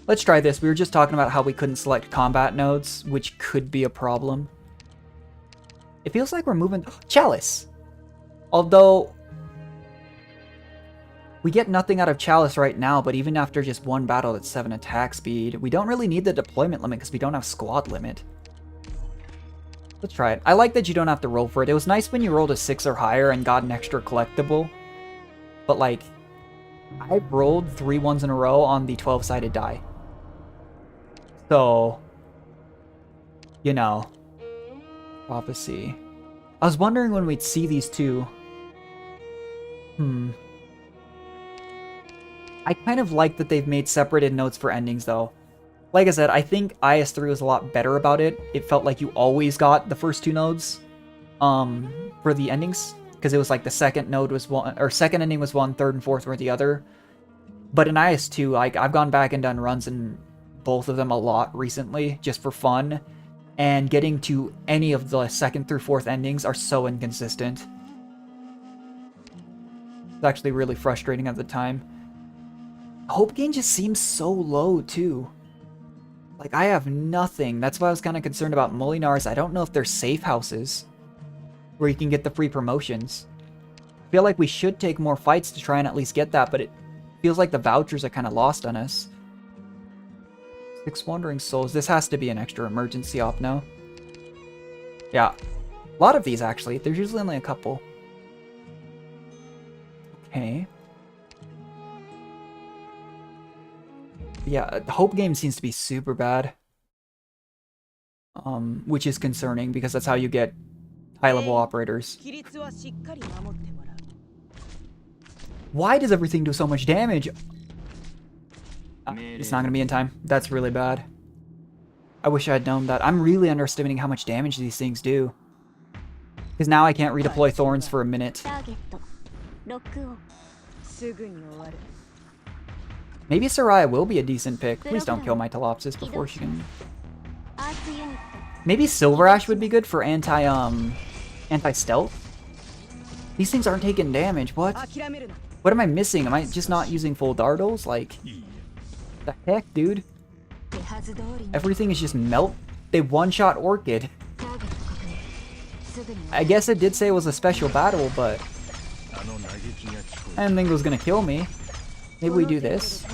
Let's try this. We were just talking about how we couldn't select combat nodes, which could be a problem. It feels like we're moving... Chalice! Although... we get nothing out of Chalice right now, but even after just 1 battle that's 7 attack speed, we don't really need the deployment limit because we don't have squad limit. Let's try it. I like that you don't have to roll for it. It was nice when you rolled a 6 or higher and got an extra collectible. But like, I rolled 3 ones in a row on the 12-sided die. So, you know, Prophecy. I was wondering when we'd see these two. I kind of like that they've made separated notes for endings, though. Like I said, I think IS3 was a lot better about it. It felt like you always got the first 2 nodes for the endings, because it was like the second node was one, or second ending was one, third and fourth were the other. But in IS2, like, I've gone back and done runs in both of them a lot recently, just for fun, and getting to any of the second through fourth endings are so inconsistent. It's actually really frustrating at the time. Hope gain just seems so low, too. Like, I have nothing. That's why I was kind of concerned about Molinars. I don't know if they're safe houses where you can get the free promotions. I feel like we should take more fights to try and at least get that, but it feels like the vouchers are kind of lost on us. 6 Wandering Souls. This has to be an extra emergency op now. Yeah. A lot of these, actually. There's usually only a couple. Okay. Yeah, the Hope game seems to be super bad. Which is concerning, because that's how you get high-level operators. Why does everything do so much damage? It's not going to be in time. That's really bad. I wish I had known that. I'm really underestimating how much damage these things do. Because now I can't redeploy Thorns for a minute. Maybe Soraya will be a decent pick. Please don't kill my Telopsis before she can... Maybe Silver Ash would be good for anti-stealth? These things aren't taking damage. What? What am I missing? Am I just not using full Dartles? Like, the heck, dude? Everything is just melt. They one-shot Orchid. I guess it did say it was a special battle, but I didn't think it was gonna kill me. Maybe we do this.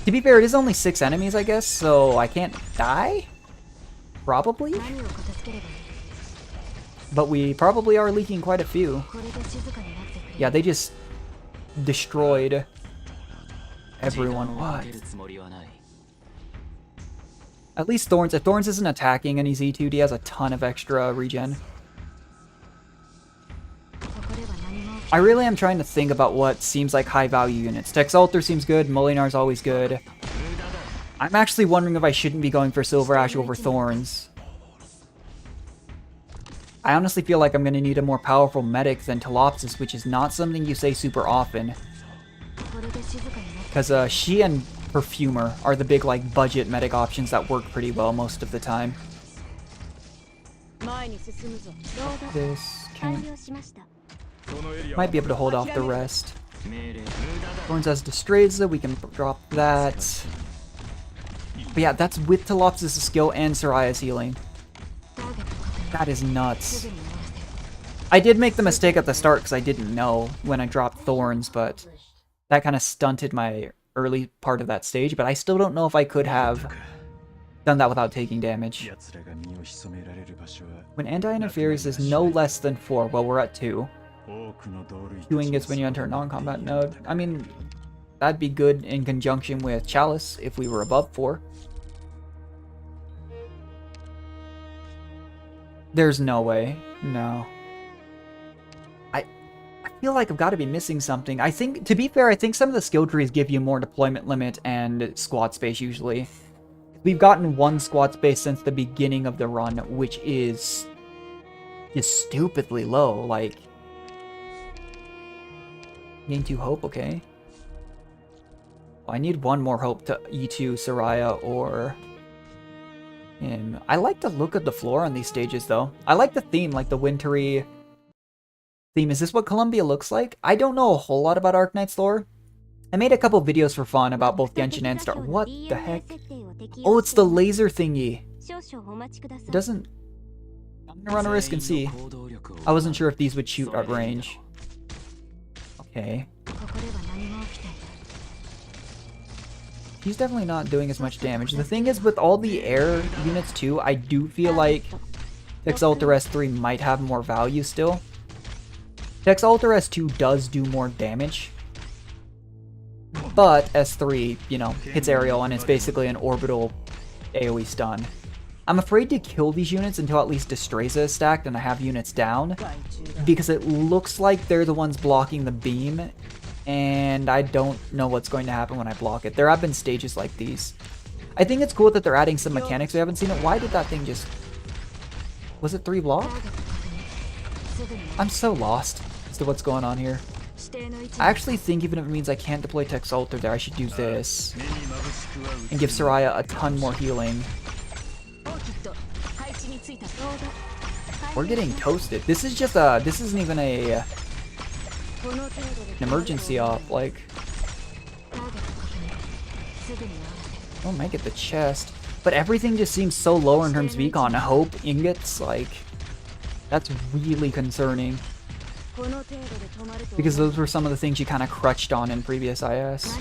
To be fair, it is only 6 enemies, I guess, so I can't die? Probably? But we probably are leaking quite a few. Yeah, they just destroyed everyone. What? At least Thorns. If Thorns isn't attacking and he's E2'd, he has a ton of extra regen. I really am trying to think about what seems like high value units. Texalter seems good, Molinar's always good. I'm actually wondering if I shouldn't be going for Silver Ash over Thorns. I honestly feel like I'm going to need a more powerful medic than Telopsis, which is not something you say super often. Because she and Perfumer are the big, like, budget medic options that work pretty well most of the time. This can't... Might be able to hold off the rest. Thorns has Destreza, we can drop that. But yeah, that's with Telopsis' skill and Soraya's healing. That is nuts. I did make the mistake at the start because I didn't know when I dropped Thorns, but that kind of stunted my early part of that stage, but I still don't know if I could have done that without taking damage. When anti-interference is no less than 4, well, we're at 2. Queuing is when you enter a non-combat node. I mean, that'd be good in conjunction with Chalice if we were above 4. There's no way. No. I feel like I've got to be missing something. I think, to be fair, I think some of the skill trees give you more deployment limit and squad space usually. We've gotten 1 squad space since the beginning of the run, which is just stupidly low. Like, gain 2 hope, okay. Well, I need 1 more hope to E2 Soraya or him. I like the look of the floor on these stages, though. I like the theme, like the wintry theme. Is this what Columbia looks like? I don't know a whole lot about Arknights lore. I made a couple videos for fun about both Genshin and Star. What the heck? Oh, it's the laser thingy. It doesn't... I'm gonna run a risk and see. I wasn't sure if these would shoot at range. Okay. He's definitely not doing as much damage. The thing is, with all the air units too, I do feel like Texalter S3 might have more value still. Texalter S2 does do more damage, but S3, you know, hits aerial and it's basically an orbital AoE stun. I'm afraid to kill these units until at least Destreza is stacked and I have units down, because it looks like they're the ones blocking the beam, and I don't know what's going to happen when I block it. There have been stages like these. I think it's cool that they're adding some mechanics we haven't seen it. Why did that thing just... Was it 3 block? I'm so lost as to what's going on here. I actually think even if it means I can't deploy Texalter there, I should do this. And give Soraya a ton more healing. We're getting toasted. This is just a... This isn't even a... an emergency op, like... Oh, might get the chest. But everything just seems so low in terms of econ. Hope, ingots, like... That's really concerning. Because those were some of the things you kind of crutched on in previous IS.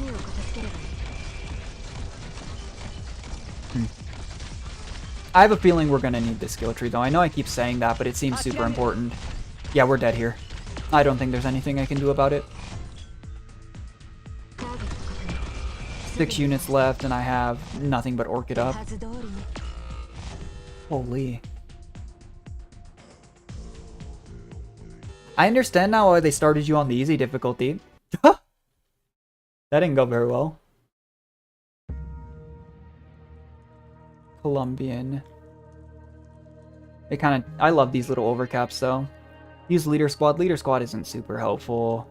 I have a feeling we're gonna need this skill tree, though. I know I keep saying that, but it seems super important. Yeah, we're dead here. I don't think there's anything I can do about it. 6 units left, and I have nothing but Orchid up. Holy. I understand now why they started you on the easy difficulty. That didn't go very well. Colombian. It kind of... I love these little overcaps, though. Use Leader Squad. Leader Squad isn't super helpful.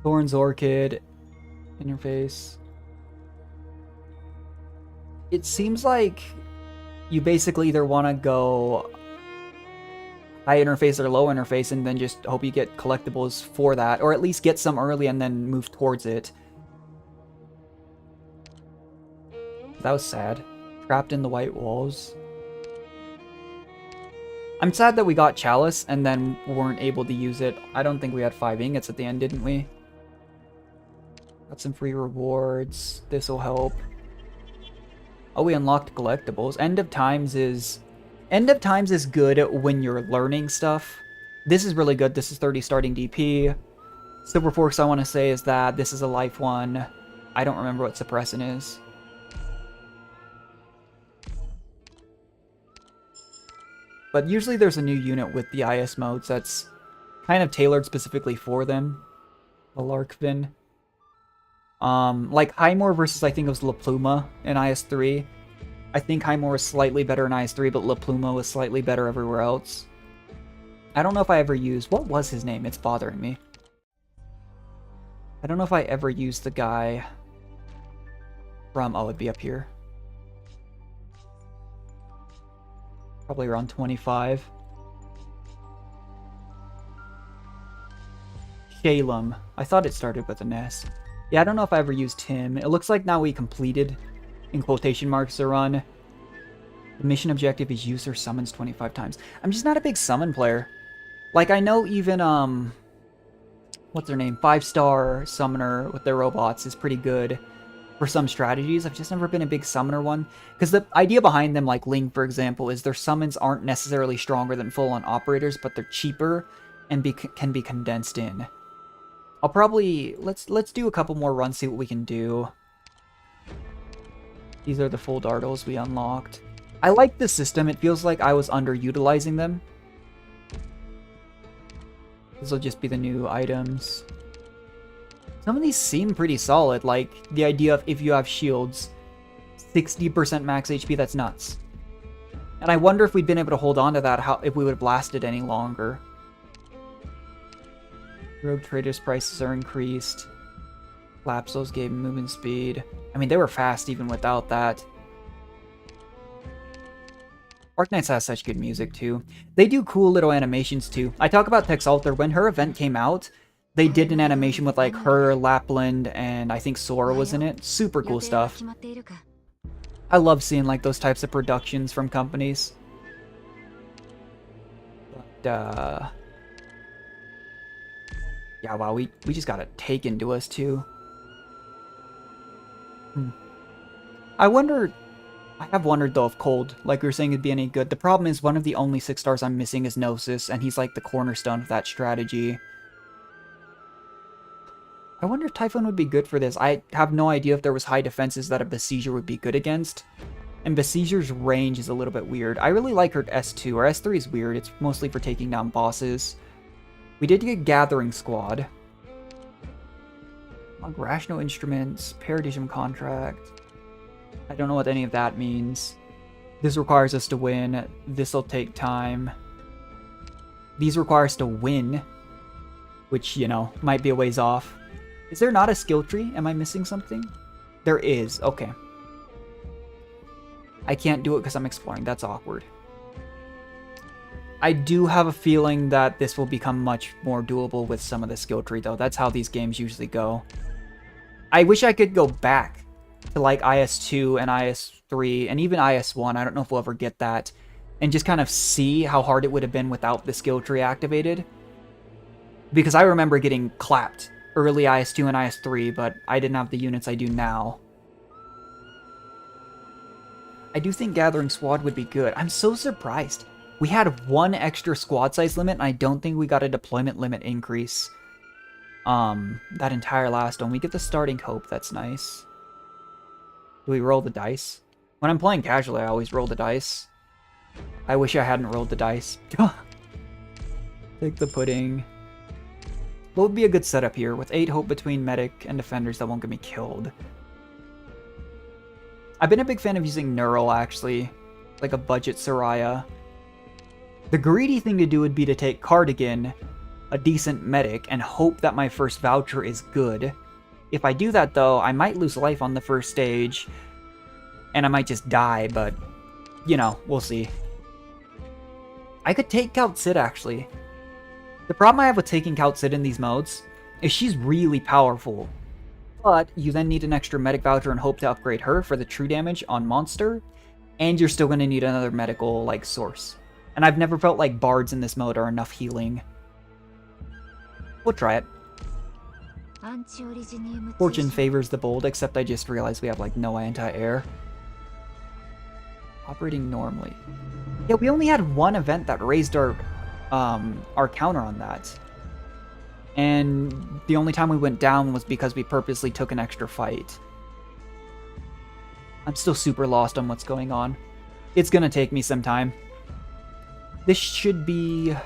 Thorns Orchid. Interface. It seems like you basically either want to go high interface or low interface and then just hope you get collectibles for that, or at least get some early and then move towards it. That was sad. Trapped in the white walls. I'm sad that we got Chalice and then weren't able to use it. I don't think we had 5 ingots at the end, didn't we? Got some free rewards. This'll help. Oh, we unlocked collectibles. End of Times is good when you're learning stuff. This is really good. This is 30 starting DP. Silver Forks, I want to say, is that this is a life one. I don't remember what Suppressant is. But usually there's a new unit with the IS modes that's kind of tailored specifically for them. The Larkvin. Like Highmore versus, I think it was La Pluma in IS3. I think Highmore was slightly better in IS3, but La Pluma was slightly better everywhere else. I don't know if I ever used... What was his name? It's bothering me. I don't know if I ever used the guy from... Oh, it'd be up here. Probably around 25. Shalem. I thought it started with an S. Yeah, I don't know if I ever used him. It looks like now we completed, in quotation marks, the run. The mission objective is user summons 25 times. I'm just not a big summon player. Like, I know even, what's their name? 5-star summoner with their robots is pretty good for some strategies. I've just never been a big summoner one. Because the idea behind them, like Ling, for example, is their summons aren't necessarily stronger than full-on operators, but they're cheaper and can be condensed in. I'll probably... Let's do a couple more runs, see what we can do. These are the full dartles we unlocked. I like this system. It feels like I was underutilizing them. This will just be the new items. Some of these seem pretty solid, like the idea of if you have shields, 60% max HP, that's nuts. And I wonder if we'd been able to hold on to that, if we would have lasted any longer. Rogue traders' prices are increased. Lapsos gave movement speed. I mean, they were fast even without that. Arknights has such good music too. They do cool little animations too. I talk about Texalter. When her event came out, they did an animation with like her, Lapland, and I think Sora was in it. Super cool stuff. I love seeing like those types of productions from companies. But, yeah, wow, we just got it taken to us too. I have wondered though if Cold, like we were saying, would be any good. The problem is one of the only 6 stars I'm missing is Gnosis, and he's like the cornerstone of that strategy. I wonder if Typhoon would be good for this. I have no idea if there was high defenses that a Besieger would be good against. And Besieger's range is a little bit weird. I really like her S2. Or S3 is weird. It's mostly for taking down bosses. We did get Gathering Squad. Rational Instruments. Paradigm Contract. I don't know what any of that means. This requires us to win. This'll take time. These require us to win. Which, you know, might be a ways off. Is there not a skill tree? Am I missing something? There is. Okay. I can't do it because I'm exploring. That's awkward. I do have a feeling that this will become much more doable with some of the skill tree, though. That's how these games usually go. I wish I could go back to, like, IS2 and IS3 and even IS1. I don't know if we'll ever get that. And just kind of see how hard it would have been without the skill tree activated. Because I remember getting clapped early IS2 and IS3, but I didn't have the units I do now. I do think Gathering Squad would be good. I'm so surprised. We had 1 extra squad size limit, and I don't think we got a deployment limit increase. That entire last one. We get the starting hope. That's nice. Do we roll the dice? When I'm playing casually, I always roll the dice. I wish I hadn't rolled the dice. Take the pudding. What would be a good setup here? With 8 hope between medic and defenders that won't get me killed. I've been a big fan of using Neural, actually. Like a budget Soraya. The greedy thing to do would be to take Cardigan, a decent medic, and hope that my first voucher is good. If I do that, though, I might lose life on the first stage, and I might just die, but, you know, we'll see. I could take Kaut Sid, actually. The problem I have with taking Kaut Sid in these modes is she's really powerful. But you then need an extra medic voucher and hope to upgrade her for the true damage on monster, and you're still going to need another medical, like, source. And I've never felt like bards in this mode are enough healing. We'll try it. Fortune favors the bold, except I just realized we have, like, no anti-air. Operating normally. Yeah, we only had one event that raised our counter on that. And the only time we went down was because we purposely took an extra fight. I'm still super lost on what's going on. It's gonna take me some time. This should be... I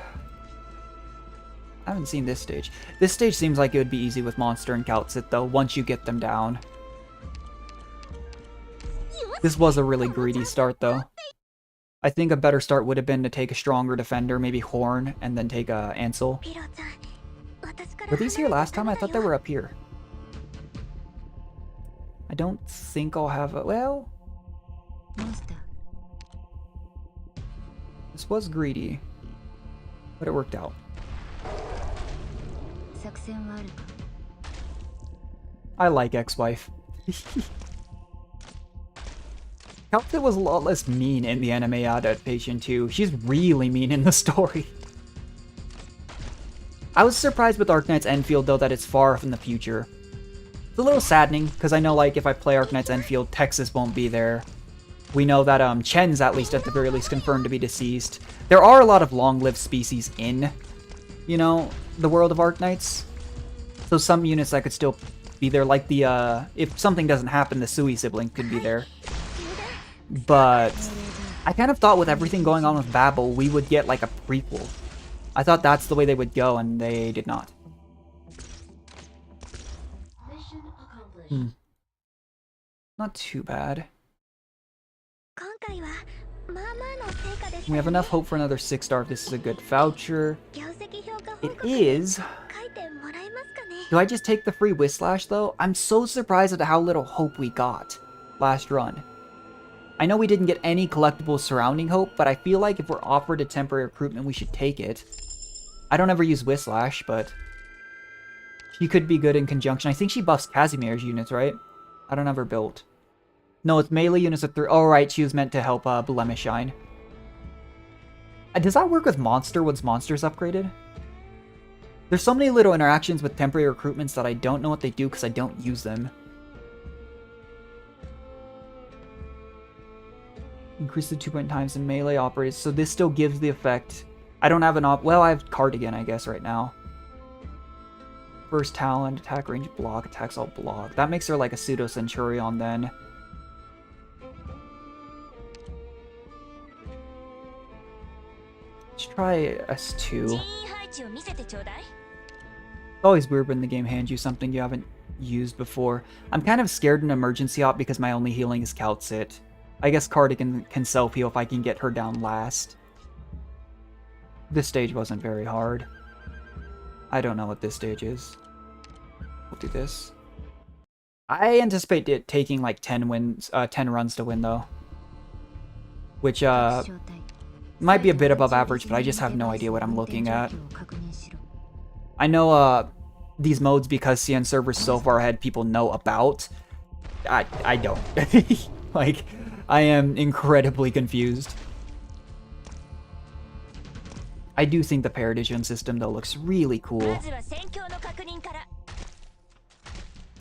haven't seen this stage. This stage seems like it would be easy with Monster and Kautsit, though, once you get them down. This was a really greedy start, though. I think a better start would have been to take a stronger defender, maybe Horn, and then take Ansel. Were these here last time? I thought they were up here. I don't think I'll have a... Well... This was greedy, but it worked out. I like ex-wife. Kautsit was a lot less mean in the anime adaptation too. She's really mean in the story. I was surprised with Arknights Enfield though that it's far from the future. It's a little saddening, because I know like if I play Arknights Enfield, Texas won't be there. We know that Chen's at least at the very least confirmed to be deceased. There are a lot of long-lived species in, you know, the world of Arknights. So some units that could still be there, like the, if something doesn't happen, the Sui sibling could be there. But I kind of thought with everything going on with Babel, we would get like a prequel. I thought that's the way they would go, and they did not. Not too bad. We have enough hope for another 6-star if this is a good voucher. It is. Do I just take the free Whislash though? I'm so surprised at how little hope we got last run. I know we didn't get any collectibles surrounding hope, but I feel like if we're offered a temporary recruitment, we should take it. I don't ever use Whislash, but she could be good in conjunction. I think she buffs Casimir's units, right? I don't have her built. No, it's melee units of 3. Oh, right, she was meant to help Blemish Shine. Does that work with Monster once Monster's upgraded? There's so many little interactions with temporary recruitments that I don't know what they do because I don't use them. Increase the 2 times in melee operators, so this still gives the effect. I don't have an well, I have Cardigan, I guess, right now. First talent, attack range, block, attacks all block. That makes her like a pseudo Centurion then. Let's try S2. It's always weird when the game hands you something you haven't used before. I'm kind of scared in emergency op because my only healing is Kautsit. I guess Cardigan can self-heal if I can get her down last. This stage wasn't very hard. I don't know what this stage is. We'll do this. I anticipate it taking like 10 runs to win though. Which might be a bit above average, but I just have no idea what I'm looking at. I know these modes, because CN servers so far ahead, people know about. I don't. Like, I am incredibly confused. I do think the Paradision system, though, looks really cool.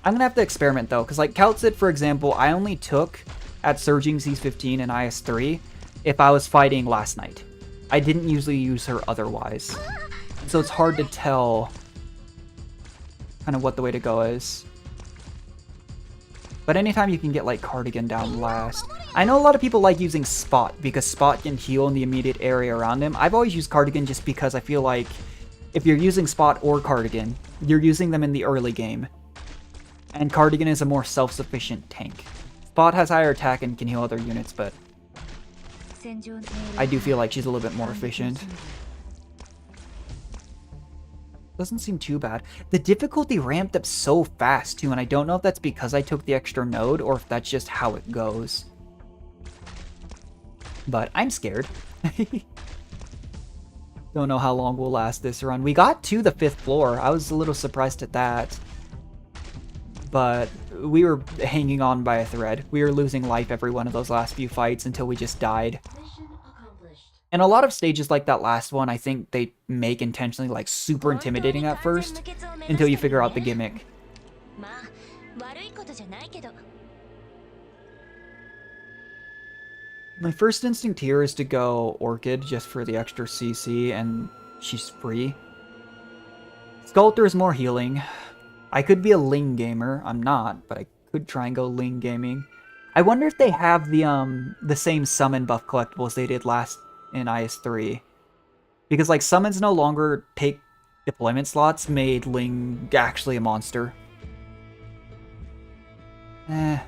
I'm gonna have to experiment, though, because, like, Kautsit, for example, I only took at Surging C15 and IS3 if I was fighting last night. I didn't usually use her otherwise. So it's hard to tell kind of what the way to go is. But anytime you can get, like, Cardigan down last. I know a lot of people like using Spot, because Spot can heal in the immediate area around him. I've always used Cardigan just because I feel like if you're using Spot or Cardigan, you're using them in the early game. And Cardigan is a more self-sufficient tank. Spot has higher attack and can heal other units, but I do feel like she's a little bit more efficient. Doesn't seem too bad. The difficulty ramped up so fast too, and I don't know if that's because I took the extra node or if that's just how it goes. But I'm scared. Don't know how long we'll last this run. We got to the 5th floor. I was a little surprised at that. But we were hanging on by a thread. We were losing life every one of those last few fights until we just died. And a lot of stages like that last one, I think they make intentionally like super intimidating at first until you figure out the gimmick. My first instinct here is to go Orchid just for the extra CC, and she's free. Sculptor is more healing. I could be a Ling gamer. I'm not, but I could try and go Ling gaming. I wonder if they have the same summon buff collectibles they did last in IS3. Because like summons no longer take deployment slots made Ling actually a monster. We'll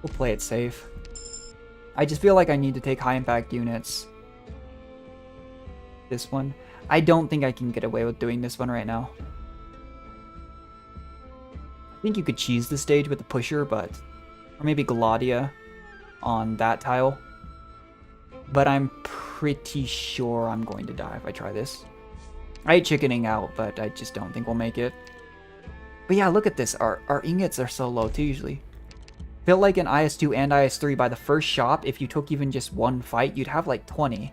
play it safe. I just feel like I need to take high impact units. This one. I don't think I can get away with doing this one right now. I think you could cheese the stage with the pusher, but... Or maybe Gladia on that tile. But I'm pretty sure I'm going to die if I try this. I hate chickening out, but I just don't think we'll make it. But yeah, look at this. Our ingots are so low too usually. Feel like in IS2 and IS3 by the first shop, if you took even just one fight, you'd have like 20.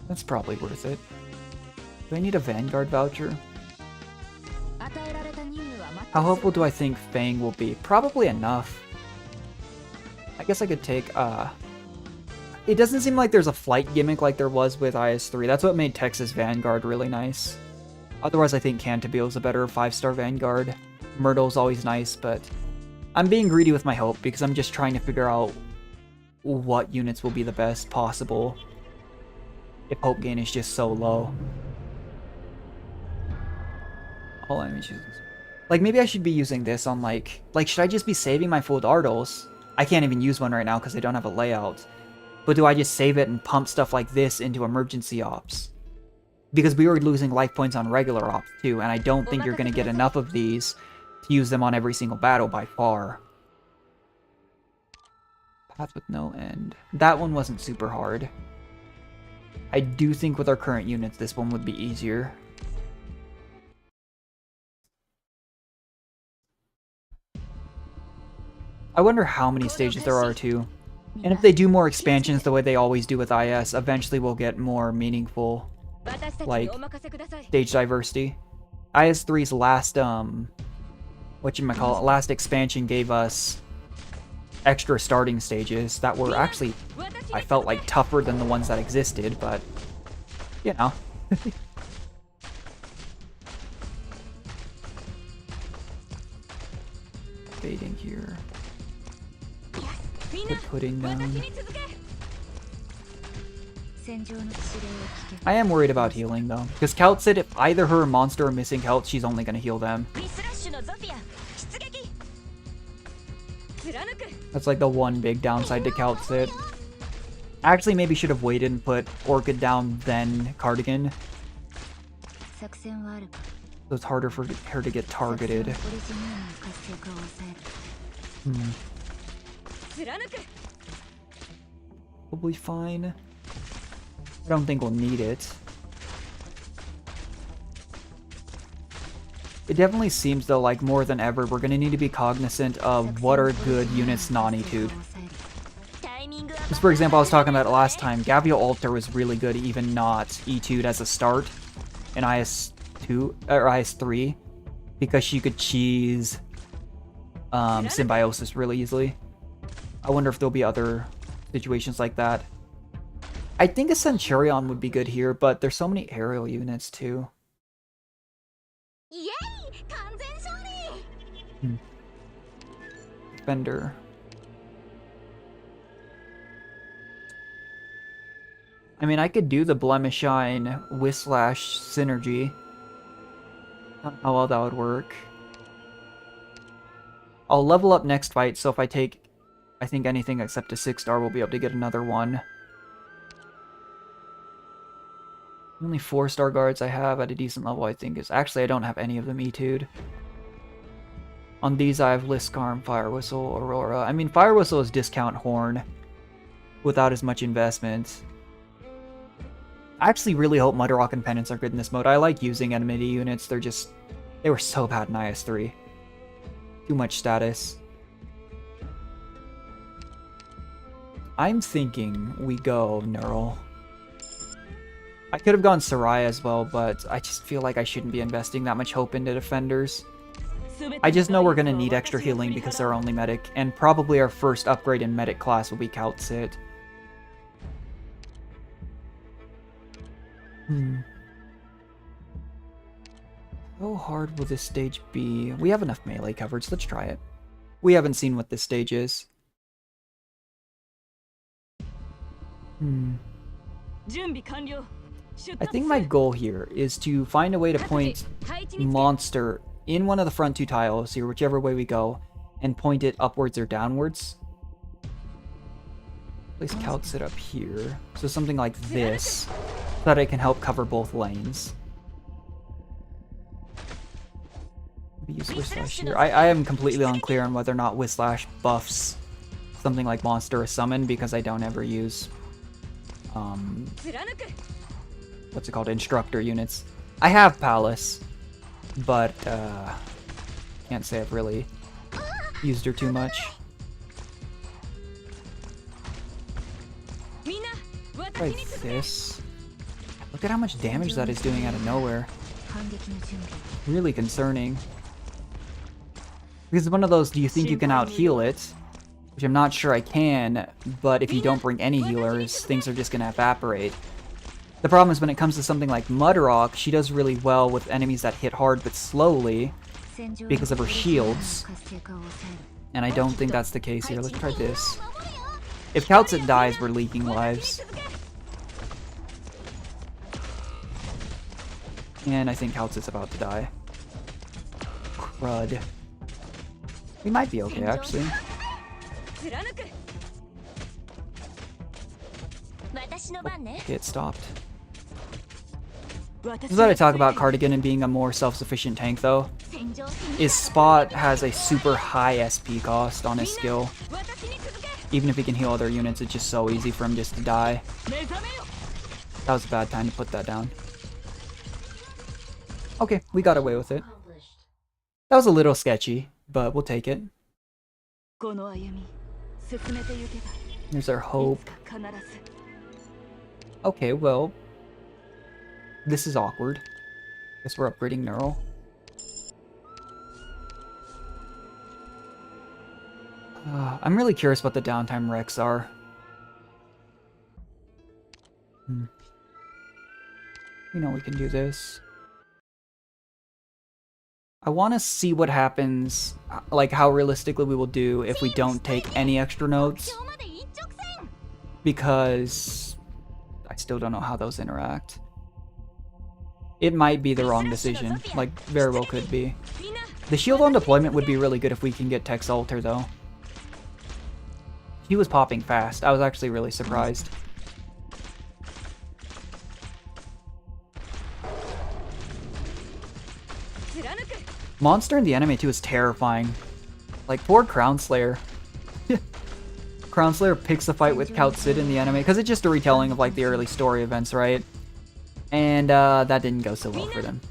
That's probably worth it. Do I need a Vanguard voucher? How helpful do I think Fang will be? Probably enough. I guess I could take, It doesn't seem like there's a flight gimmick like there was with IS3. That's what made Texas Vanguard really nice. Otherwise, I think Cantabile is a better 5-star Vanguard. Myrtle's always nice, but I'm being greedy with my hope because I'm just trying to figure out what units will be the best possible if hope gain is just so low. All enemy chooses. Like, maybe I should be using this on, like, should I just be saving my full Dartles? I can't even use one right now because I don't have a layout. But do I just save it and pump stuff like this into emergency ops? Because we were losing life points on regular ops too, and I don't think you're going to get enough of these to use them on every single battle by far. Path with no end. That one wasn't super hard. I do think with our current units, this one would be easier. I wonder how many stages there are too. And if they do more expansions the way they always do with IS, eventually we'll get more meaningful, like, stage diversity. IS3's last, last expansion gave us extra starting stages that were actually, I felt like, tougher than the ones that existed, but, you know. Fading here. Put pudding down. I am worried about healing though, because Kaut said if either her or Monster are missing health, she's only going to heal them. That's like the one big downside to Kaut sit. Actually, maybe should have waited and put Orchid down, then Cardigan. So it's harder for her to get targeted. Probably fine. I don't think we'll need it. It definitely seems though like more than ever we're gonna need to be cognizant of what are good units non-etude. Because for example, I was talking about it last time, Gavio Alter was really good even not etude as a start in IS2 or IS3 because she could cheese Symbiosis really easily. I wonder if there'll be other situations like that. I think a Centurion would be good here, but there's so many aerial units too. Defender. I mean, I could do the Blemishine Whislash synergy. I don't know how well that would work. I'll level up next fight, so if I take, I think anything except a 6-star, we'll be able to get another one. The only 4-star guards I have at a decent level, I think, is... Actually, I don't have any of them E2'd. On these, I have Liskarm, Fire Whistle, Aurora. I mean, Fire Whistle is discount Horn without as much investment. I actually really hope Mudrock and Penance are good in this mode. I like using enmity units. They're just... They were so bad in IS3. Too much status. I'm thinking we go Neural. I could have gone Soraya as well, but I just feel like I shouldn't be investing that much hope into defenders. I just know we're going to need extra healing because they're only medic, and probably our first upgrade in medic class will be Kaltsit. How hard will this stage be? We have enough melee coverage, let's try it. We haven't seen what this stage is. I think my goal here is to find a way to point Monster in one of the front two tiles here, whichever way we go, and point it upwards or downwards. Place Kaltsit up here, so something like this, so that I can help cover both lanes. Maybe use Whislash here. I am completely unclear on whether or not Whislash buffs something like Monster or Summon, because I don't ever use what's it called, instructor units. I have Palace, but can't say I've really used her too much. Try this. Look at how much damage that is doing out of nowhere. Really concerning. Because it's one of those, do you think you can out-heal it? Which I'm not sure I can, but if you don't bring any healers, things are just going to evaporate. The problem is when it comes to something like Mudrock, she does really well with enemies that hit hard but slowly because of her shields. And I don't think that's the case here. Let's try this. If Kaltsit dies, we're leaking lives. And I think Kaltsit's about to die. Crud. We might be okay, actually. Okay, it stopped. This is what I talk about Cardigan and being a more self-sufficient tank, though. Is Spot has a super high SP cost on his skill. Even if he can heal other units, it's just so easy for him just to die. That was a bad time to put that down. Okay, we got away with it. That was a little sketchy, but we'll take it. Here's our hope. Okay, well, this is awkward. Guess we're upgrading Neural. I'm really curious what the downtime recs are. You know we can do this. I want to see what happens, like how realistically we will do if we don't take any extra nodes. Because I still don't know how those interact. It might be the wrong decision, like very well could be. The shield on deployment would be really good if we can get Tex Alter though. He was popping fast. I was actually really surprised. Monster in the anime too is terrifying. Like poor Crown Slayer. Crown Slayer picks a fight with Kaltsit in the anime because it's just a retelling of like the early story events, right? And that didn't go so well for them.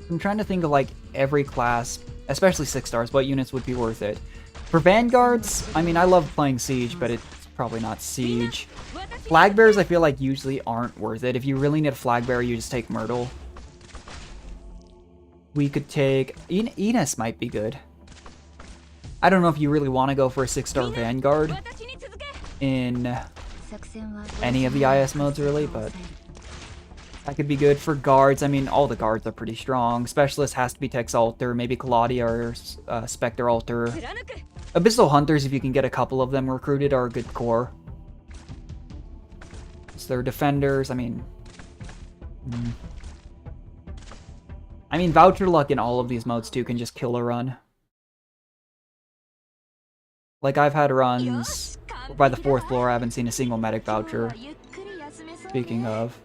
I'm trying to think of like every class, especially 6 stars, what units would be worth it. For Vanguards, I mean, I love playing Siege, but it's probably not Siege. Flag Bearers I feel like usually aren't worth it. If you really need a Flag Bearer, you just take Myrtle. We could take... Enos might be good. I don't know if you really want to go for a 6-star Vanguard in any of the IS modes really, but that could be good. For guards, I mean, all the guards are pretty strong. Specialist has to be Tex Alter, maybe Claudia or Spectre Alter. Abyssal Hunters, if you can get a couple of them recruited, are a good core. So they're defenders, I mean... Voucher luck in all of these modes, too, can just kill a run. Like, I've had runs by the 4th floor, I haven't seen a single medic voucher. Speaking of...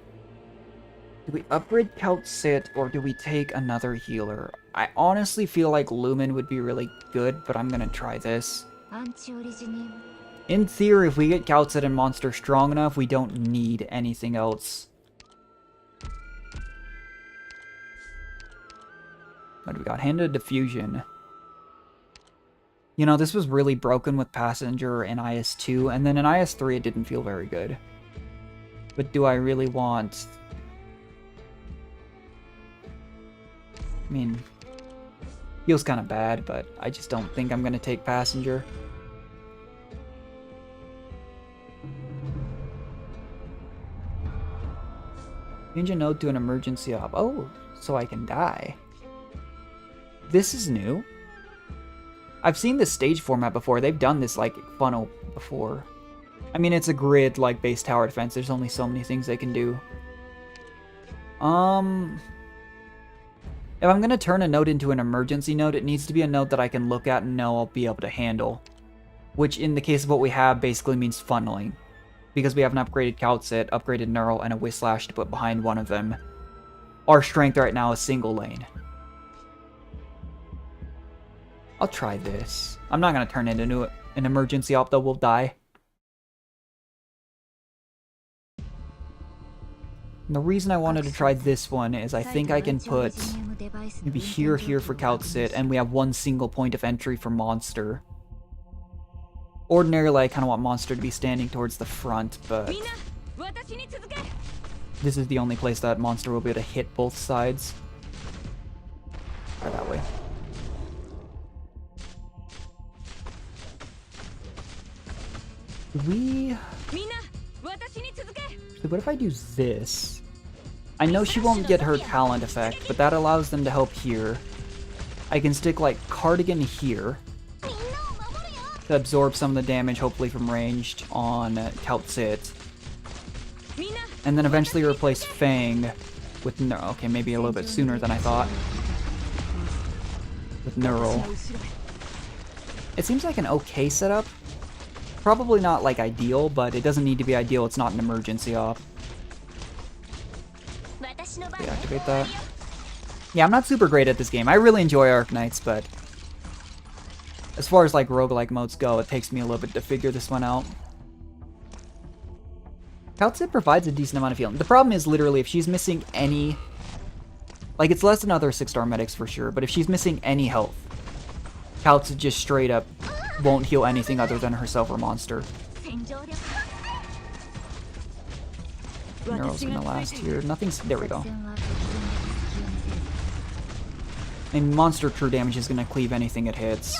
Do we upgrade Calcit, or do we take another healer? I honestly feel like Lumen would be really good, but I'm gonna try this. In theory, if we get Calcit and Monster strong enough, we don't need anything else. What do we got? Hand of Diffusion. You know, this was really broken with Passenger in IS-2, and then in IS-3 it didn't feel very good. But do I really want... I mean, feels kind of bad, but I just don't think I'm going to take Passenger. Change a node to an emergency op. Oh, so I can die. This is new. I've seen this stage format before. They've done this, like, funnel before. I mean, it's a grid, like, base tower defense. There's only so many things they can do. If I'm going to turn a node into an emergency node, it needs to be a node that I can look at and know I'll be able to handle. Which, in the case of what we have, basically means funneling. Because we have an upgraded Calcit, upgraded Neural, and a Whislash to put behind one of them. Our strength right now is single lane. I'll try this. I'm not going to turn it into an emergency op, though. We'll die. And the reason I wanted to try this one is I think I can put maybe here for Calcit, and we have one single point of entry for Monster. Ordinarily, I kind of want Monster to be standing towards the front, but this is the only place that Monster will be able to hit both sides. Try that way. What if I do this? I know she won't get her talent effect, but that allows them to help here. I can stick, like, Cardigan here to absorb some of the damage, hopefully from ranged, on Calcit. And then eventually replace Fang with Neural. Okay, maybe a little bit sooner than I thought. With Neural. It seems like an okay setup. Probably not, like, ideal, but it doesn't need to be ideal. It's not an emergency op. Deactivate that. Yeah, I'm not super great at this game. I really enjoy Arknights, but as far as, like, roguelike modes go, it takes me a little bit to figure this one out. Calcit provides a decent amount of healing. The problem is, literally, if she's missing any... Like, it's less than other 6-star medics for sure, but if she's missing any health, Calcit just straight up won't heal anything other than herself or Monster. Neural's gonna last here. Nothing's... There we go. And Monster true damage is gonna cleave anything it hits.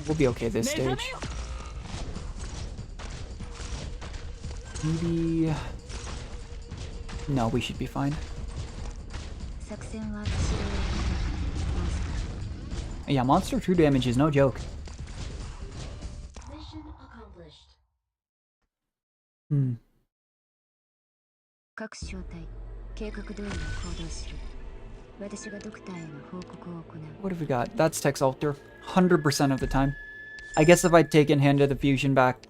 We'll be okay this stage. Maybe... No, we should be fine. Yeah, Monster true damage is no joke. Mission accomplished. What have we got? That's Tex Alter. 100% of the time. I guess if I'd taken Hand of the Fusion back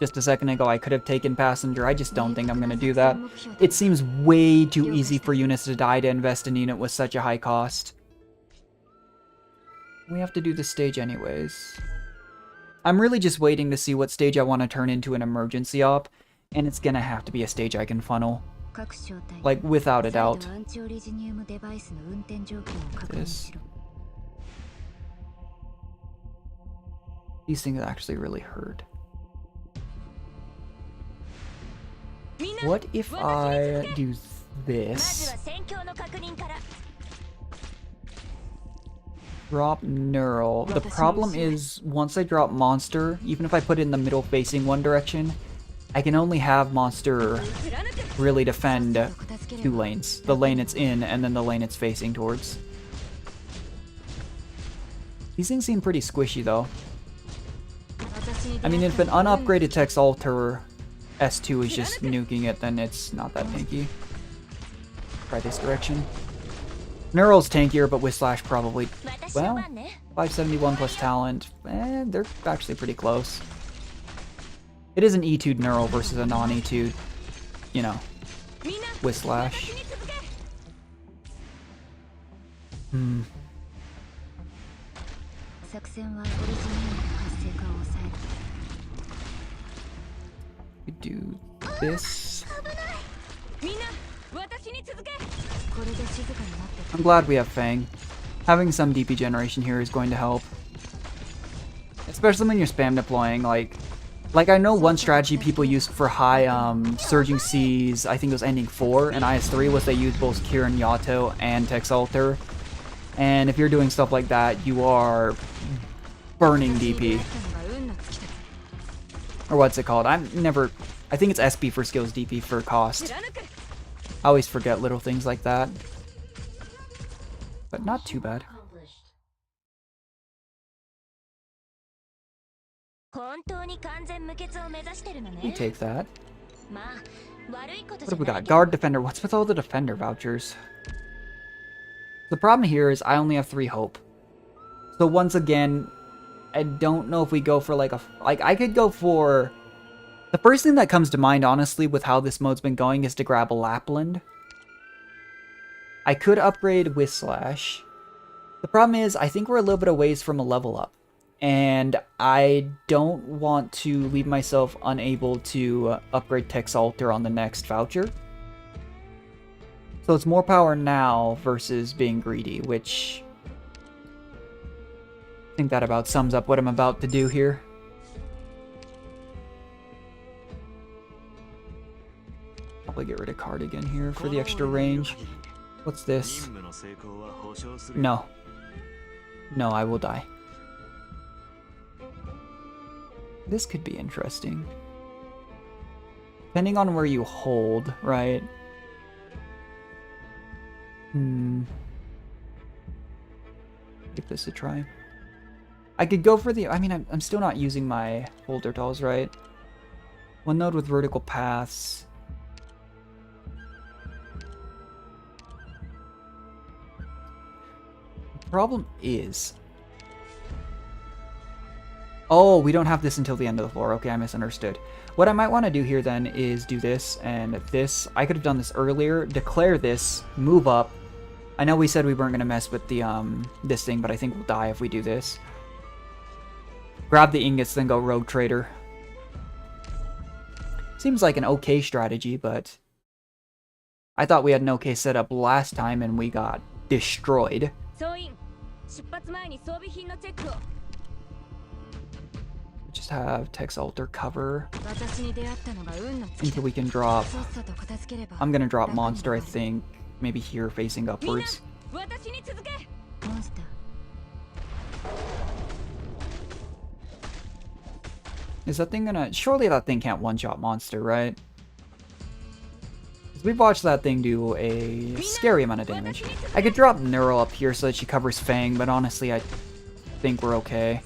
just a second ago, I could have taken Passenger. I just don't think I'm going to do that. It seems way too easy for units to die to invest in a unit with such a high cost. We have to do this stage anyways. I'm really just waiting to see what stage I want to turn into an emergency op, and it's going to have to be a stage I can funnel. Like, without a doubt. This. These things actually really hurt. What if I do this? Drop Neural. The problem is, once I drop Monster, even if I put it in the middle facing one direction, I can only have Monster really defend two lanes. The lane it's in, and then the lane it's facing towards. These things seem pretty squishy, though. I mean, if an unupgraded Tex Alter S2 is just nuking it, then it's not that tanky. Try this direction. Neuro's tankier, but with Slash probably, well, 571 plus talent. They're actually pretty close. It is an E2'd Neuro versus a non-E2'd, you know, with Slash. We do this. I'm glad we have Fang. Having some DP generation here is going to help. Especially when you're spam deploying, like I know one strategy people use for high Surging Seas, I think it was ending 4, and IS3 was they use both Kirin Yato and Tex Alter. And if you're doing stuff like that, you are burning DP. Or what's it called? I think it's SP for skills, DP for cost. I always forget little things like that. But not too bad. We take that. What have we got? Guard, Defender. What's with all the Defender vouchers? The problem here is I only have 3 hope. So once again, I don't know if we go for like I could go for... The first thing that comes to mind, honestly, with how this mode's been going is to grab a Lapland. I could upgrade with Slash. The problem is, I think we're a little bit of ways from a level up. And I don't want to leave myself unable to upgrade Tex Alter on the next voucher. So it's more power now versus being greedy, which... I think that about sums up what I'm about to do here. Probably get rid of Cardigan here for the extra range. What's this? No. No, I will die. This could be interesting. Depending on where you hold, right? Give this a try. I could go for the... I mean, I'm still not using my holder dolls, right? One node with vertical paths. The problem is... Oh, we don't have this until the end of the floor. Okay, I misunderstood. What I might want to do here then is do this and this. I could have done this earlier. Declare this. Move up. I know we said we weren't going to mess with the this thing, but I think we'll die if we do this. Grab the ingots, then go Rogue Trader. Seems like an okay strategy, but... I thought we had an okay setup last time and we got destroyed. Just have Tex Alter cover until we can drop. I'm gonna drop Monster, I think. Maybe here facing upwards. Is that thing gonna... Surely that thing can't one-shot Monster, right? We've watched that thing do a scary amount of damage. I could drop Neuro up here so that she covers Fang, but honestly I think we're okay.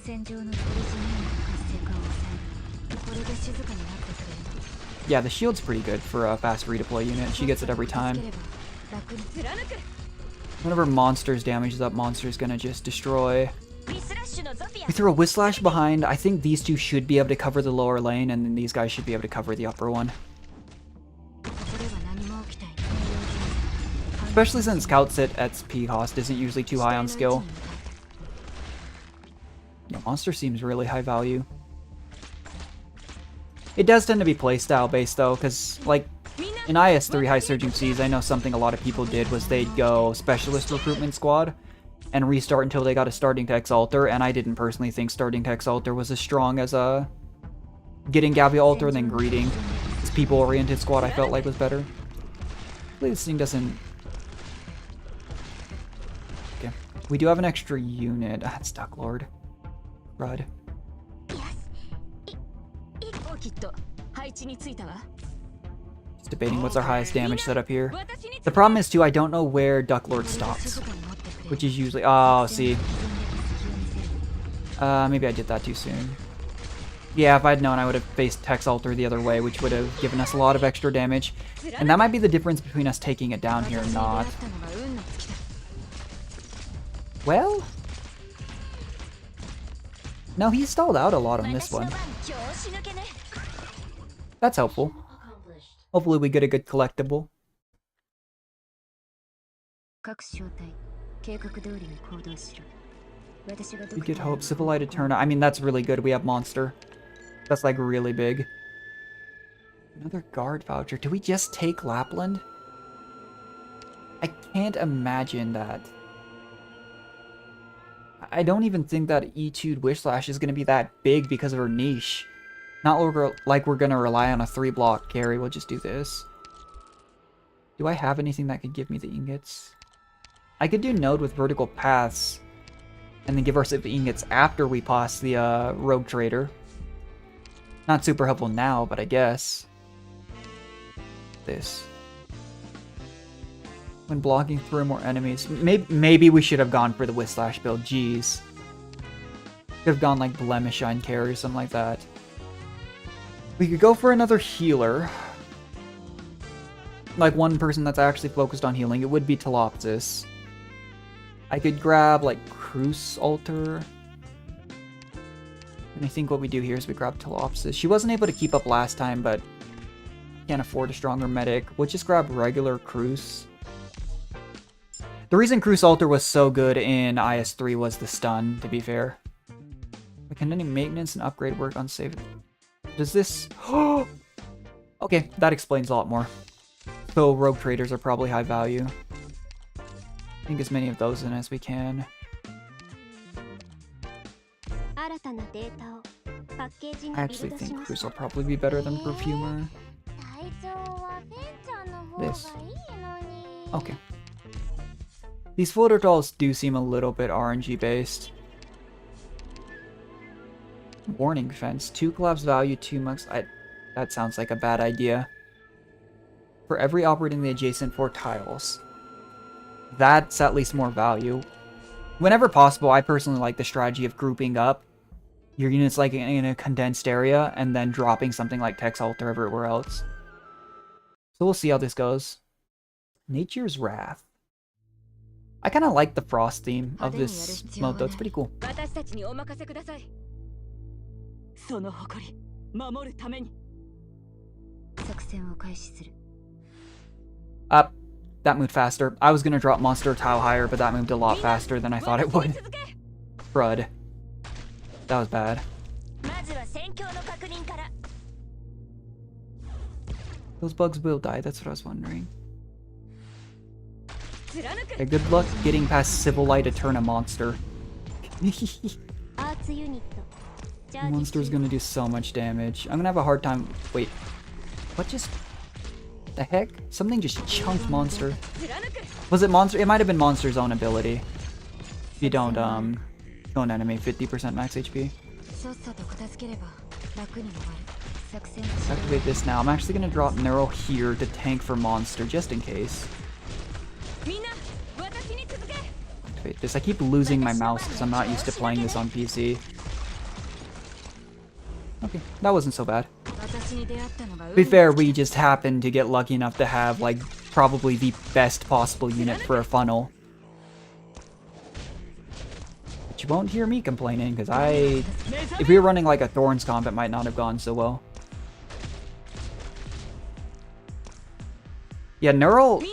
Yeah, the shield's pretty good for a fast redeploy unit. She gets it every time. Whenever Monster's damage is up, Monster's gonna just destroy. We throw a Whislash behind. I think these two should be able to cover the lower lane, and then these guys should be able to cover the upper one. Especially since Scout Sit XP cost isn't usually too high on skill. Yeah, Monster seems really high value. It does tend to be playstyle based though, because like in IS3 High Surging Seas, I know something a lot of people did was they'd go Specialist Recruitment Squad and restart until they got a starting Tex Alter, and I didn't personally think starting Tex Alter was as strong as getting Gavi Alter and then greeting. This people-oriented squad I felt like was better. Hopefully this thing doesn't... Okay. We do have an extra unit. Ah, it's Duck Lord. Rud. Just debating what's our highest damage setup here. The problem is, too, I don't know where Duck Lord stops. Which is usually... Oh, see. Maybe I did that too soon. Yeah, if I'd known, I would have faced Tex Alter the other way, which would have given us a lot of extra damage. And that might be the difference between us taking it down here or not. Well... No, he stalled out a lot on this one. That's helpful. Hopefully we get a good collectible. We get hope. Civilite Eterna. I mean, that's really good. We have monster. That's like really big. Another guard voucher. Do we just take Lapland? I can't imagine that. I don't even think that Etude Wishlash is going to be that big because of her niche. Not like we're going to rely on a 3-block carry. We'll just do this. Do I have anything that could give me the ingots? I could do Node with Vertical Paths. And then give ourselves the ingots after we pass the Rogue Trader. Not super helpful now, but I guess. This. When blocking through more enemies. Maybe we should have gone for the Whistlash build. Jeez. Could have gone like Blemish Shine Carry or something like that. We could go for another healer. Like one person that's actually focused on healing. It would be Telopsis. I could grab like Cruce Altar. And I think what we do here is we grab Telopsis. She wasn't able to keep up last time, but can't afford a stronger medic. We'll just grab regular Cruce. The reason Cruce Altar was so good in IS3 was the stun, to be fair. But can any maintenance and upgrade work on save? Does this... Okay, that explains a lot more. So Rogue Traders are probably high value. I think as many of those in as we can. I actually think Cruise will probably be better than Perfumer. This. Okay. These floater dolls do seem a little bit RNG based. Warning Fence. 2 collapse value, 2 mugs. That sounds like a bad idea. For every operating the adjacent 4 tiles. That's at least more value. Whenever possible, I personally like the strategy of grouping up your units like in a condensed area and then dropping something like Tex Altar everywhere else. So we'll see how this goes. Nature's Wrath. I kind of like the frost theme of this mode though, it's pretty cool. Up. That moved faster. I was gonna drop Monster Tile higher, but that moved a lot faster than I thought it would. Crud. That was bad. Those bugs will die, that's what I was wondering. Okay, good luck getting past Civilite Eterna Monster. Monster's gonna do so much damage. I'm gonna have a hard time... Wait. What just... The heck? Something just chunked Monster. Was it Monster? It might have been Monster's own ability. If you don't animate 50% max HP. Activate this now. I'm actually gonna drop Neural here to tank for Monster, just in case. Activate this. I keep losing my mouse because I'm not used to playing this on PC. Okay, that wasn't so bad. To be fair, we just happened to get lucky enough to have, like, probably the best possible unit for a funnel. But you won't hear me complaining, because if we were running, like, a Thorns comp, it might not have gone so well. Yeah, Neural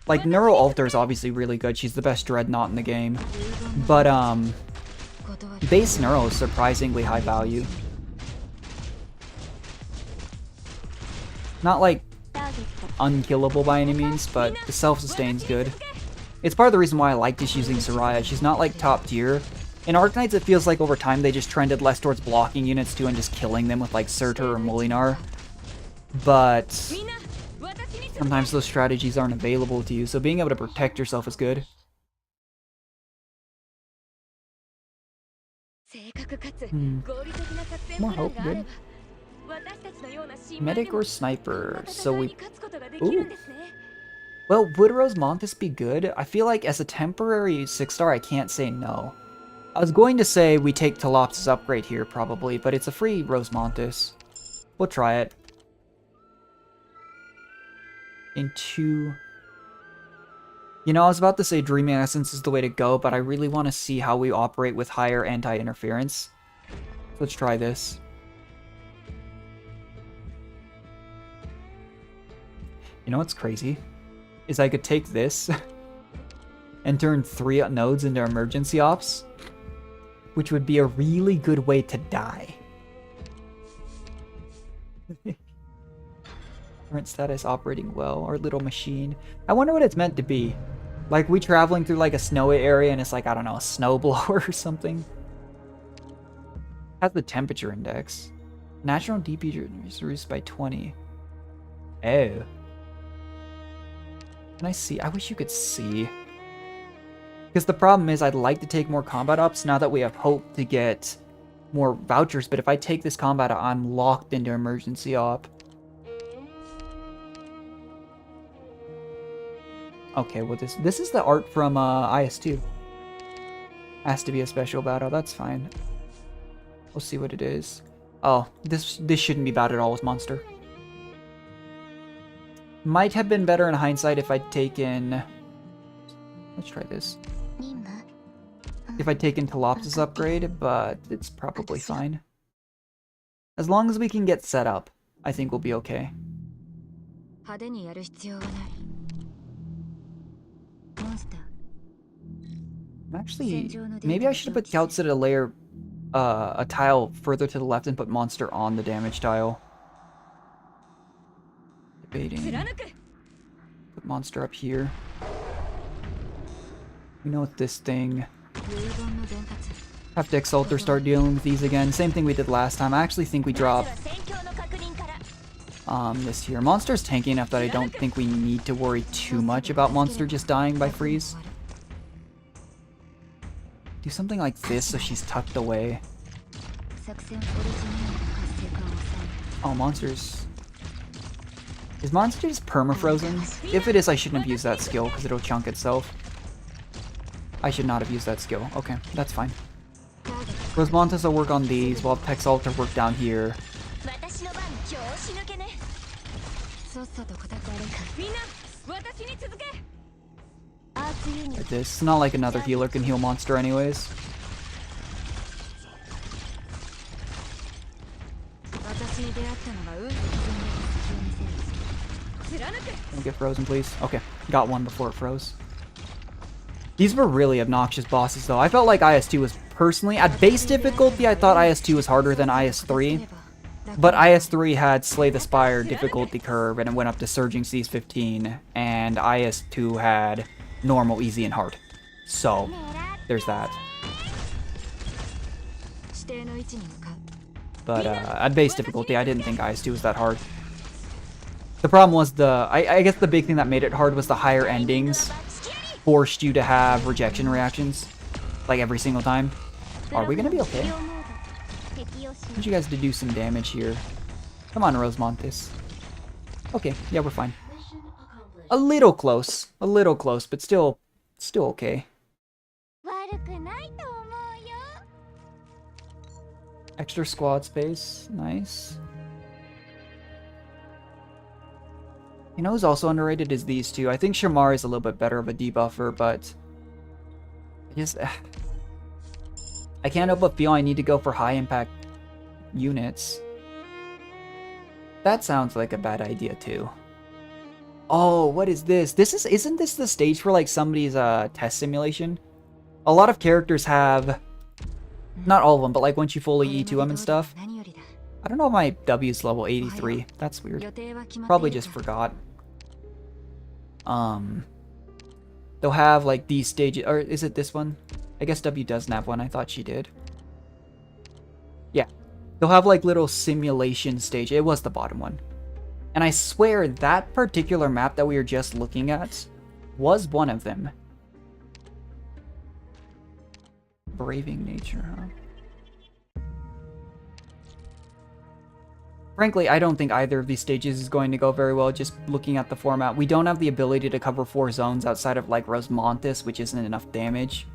Alter is obviously really good. She's the best Dreadnought in the game. But, base Neural is surprisingly high value. Not, like, unkillable by any means, but the self-sustain's good. It's part of the reason why I like just using Soraya. She's not, like, top tier. In Arknights, it feels like over time they just trended less towards blocking units, too, and just killing them with, like, Surtur or Molinar. But sometimes those strategies aren't available to you, so being able to protect yourself is good. More hope, good. Medic or sniper? So we... Ooh. Well, would Rosemontis be good? I feel like as a temporary 6-star, I can't say no. I was going to say we take Talop's upgrade here, probably, but it's a free Rosemontis. We'll try it. Into... You know, I was about to say Dreaming Essence is the way to go, but I really want to see how we operate with higher anti-interference. Let's try this. You know what's crazy? Is I could take this and turn 3 nodes into emergency ops, which would be a really good way to die. Current status operating well. Our little machine. I wonder what it's meant to be. Like we traveling through like a snowy area and it's like, I don't know, a snowblower or something. Has the temperature index. Natural DP is reduced by 20. Oh. Can I see? I wish you could see. Because the problem is I'd like to take more combat ups now that we have hope to get more vouchers. But if I take this combat up, I'm locked into emergency op. Okay, well this is the art from IS2. Has to be a special battle, that's fine. We'll see what it is. Oh, this shouldn't be bad at all with Monster. Might have been better in hindsight if I'd taken... Let's try this. If I'd taken Talop's upgrade, but it's probably fine. As long as we can get set up, I think we'll be okay. Actually, maybe I should have put scouts at a tile further to the left and put Monster on the damage tile. Debating. Put Monster up here. You know what this thing... Have to Exalt or start dealing with these again. Same thing we did last time. I actually think we drop this here. Monster's tanky enough that I don't think we need to worry too much about Monster just dying by freeze. Do something like this so she's tucked away. Oh, Monster's... Is Monster just perma-frozen? If it is, I shouldn't have used that skill because it'll chunk itself. I should not have used that skill. Okay, that's fine. Rosemontis will work on these while Texalter work down here. Like this. It's not like another healer can heal Monster anyways. Don't get frozen, please. Okay, got one before it froze. These were really obnoxious bosses, though. I felt like IS2 was personally... At base difficulty, I thought IS2 was harder than IS3. But IS3 had Slay the Spire difficulty curve, and it went up to Surging Seas 15. And IS2 had normal, easy, and hard. So, there's that. But at base difficulty, I didn't think IS2 was that hard. The problem was I guess the big thing that made it hard was the higher endings forced you to have rejection reactions, like every single time. Are we gonna be okay? I need you guys to do some damage here. Come on, Rosemontis. Okay, yeah, we're fine. A little close, but still okay. Extra squad space, nice. You know who's also underrated is these two. I think Shamar is a little bit better of a debuffer, but I can't help but feel I need to go for high impact units. That sounds like a bad idea too. Oh, what is this? Isn't this the stage for like somebody's test simulation? A lot of characters have, not all of them, but like once you fully E2 them and stuff. I don't know if my W is level 83. That's weird. Probably just forgot. They'll have like these stages, or is it this one? I guess W doesn't have one. I thought she did. Yeah. They'll have like little simulation stage. It was the bottom one. And I swear that particular map that we were just looking at was one of them. Braving nature, huh? Frankly, I don't think either of these stages is going to go very well, just looking at the format. We don't have the ability to cover 4 zones outside of, like, Rosemontis, which isn't enough damage.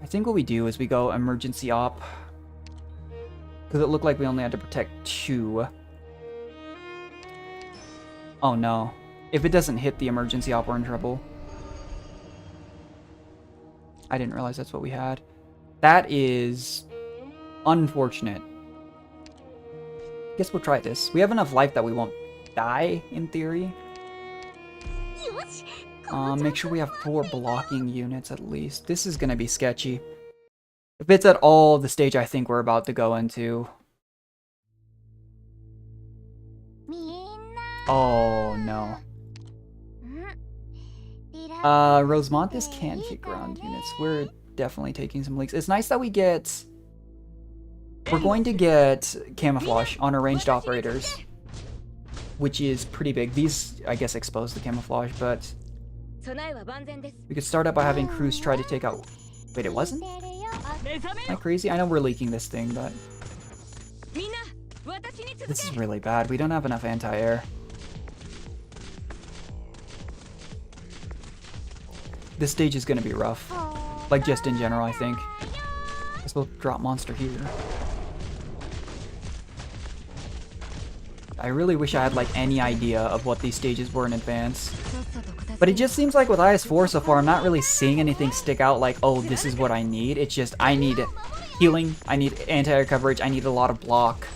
I think what we do is we go emergency op. Because it looked like we only had to protect 2. Oh no. If it doesn't hit the emergency op, we're in trouble. I didn't realize that's what we had. That is unfortunate. Guess we'll try this. We have enough life that we won't die, in theory. Make sure we have 4 blocking units at least. This is gonna be sketchy. If it's at all the stage I think we're about to go into. Oh no. Rosemontis can hit ground units. We're definitely taking some leaks. It's nice that we get... We're going to get camouflage on our ranged operators, which is pretty big. These, I guess, expose the camouflage, but... We could start out by having crews try to take out... Wait, it wasn't? Am I crazy? I know we're leaking this thing, but... This is really bad. We don't have enough anti-air. This stage is going to be rough. Like, just in general, I think. Guess we'll drop monster here. I really wish I had, like, any idea of what these stages were in advance. But it just seems like with IS4 so far, I'm not really seeing anything stick out like, oh, this is what I need. It's just, I need healing, I need anti-air coverage, I need a lot of block,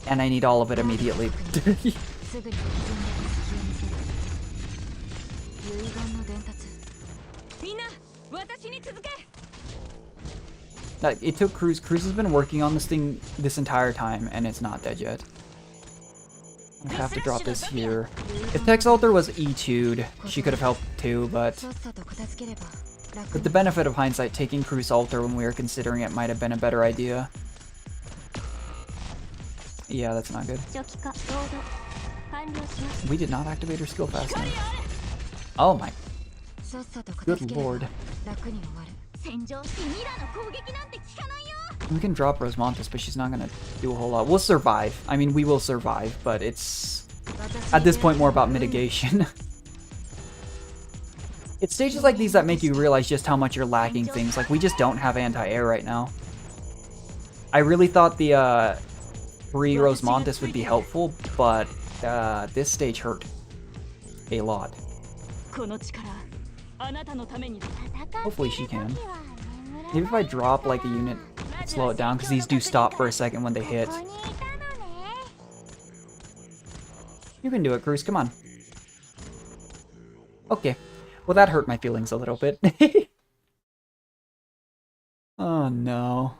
and I need all of it immediately. It took Cruz. Cruz has been working on this thing this entire time, and it's not dead yet. I have to drop this here. If Tex Alter was E2'd, she could have helped too, but with the benefit of hindsight, taking Cruz Alter when we were considering it might have been a better idea. Yeah, that's not good. We did not activate her skill fast enough. Oh my... Good lord. We can drop Rosemontis, but she's not gonna do a whole lot. We'll survive. I mean, we will survive, but it's, at this point, more about mitigation. It's stages like these that make you realize just how much you're lacking things. Like, we just don't have anti-air right now. I really thought the free Rosemontis would be helpful, but this stage hurt a lot. Hopefully she can. Maybe if I drop like a unit, slow it down, because these do stop for a second when they hit. You can do it, Cruz, come on. Okay. Well, that hurt my feelings a little bit. Oh no.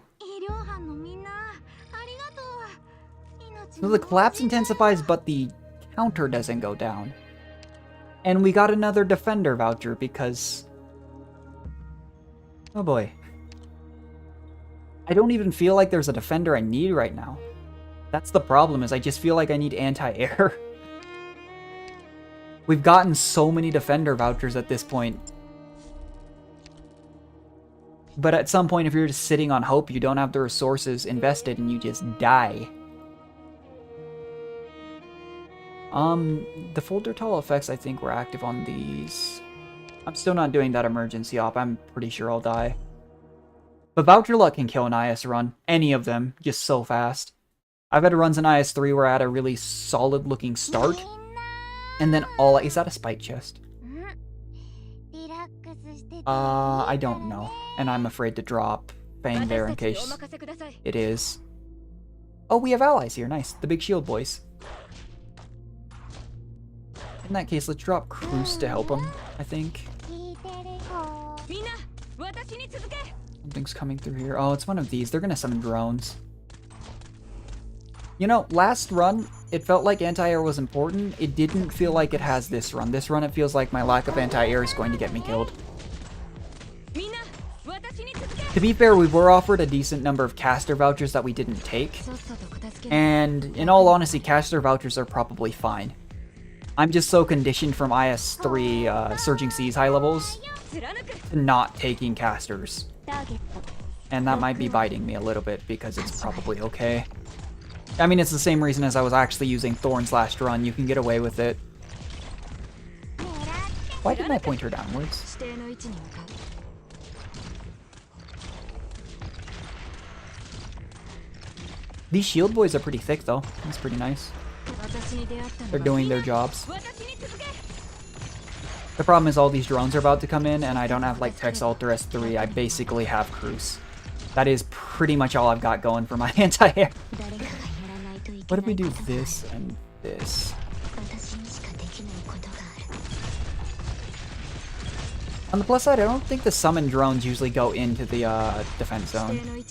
So the collapse intensifies, but the counter doesn't go down. And we got another defender voucher because... Oh boy. I don't even feel like there's a defender I need right now. That's the problem, is I just feel like I need anti-air. We've gotten so many defender vouchers at this point. But at some point, if you're just sitting on hope, you don't have the resources invested and you just die. The Folder Tall effects, I think, were active on these. I'm still not doing that emergency op. I'm pretty sure I'll die. But Voucher Luck can kill an IS run. Any of them, just so fast. I've had runs in IS3 where I had a really solid-looking start. And then all... Is that a spike chest? I don't know. And I'm afraid to drop Fang there in case it is. Oh, we have allies here. Nice. The big shield boys. In that case, let's drop Cruz to help him, I think. Something's coming through here. Oh, it's one of these. They're gonna summon drones. You know, last run, it felt like anti-air was important. It didn't feel like it has this run. This run, it feels like my lack of anti-air is going to get me killed. To be fair, we were offered a decent number of caster vouchers that we didn't take. And in all honesty, caster vouchers are probably fine. I'm just so conditioned from IS3 Surging Seas high levels to not taking casters. And that might be biting me a little bit because it's probably okay. I mean, it's the same reason as I was actually using Thorns last run. You can get away with it. Why didn't I point her downwards? These shield boys are pretty thick, though. That's pretty nice. They're doing their jobs. The problem is all these drones are about to come in, and I don't have, like, Tex Alter S3. I basically have Cruise. That is pretty much all I've got going for my anti-air. What if we do this and this? On the plus side, I don't think the summon drones usually go into the defense zone.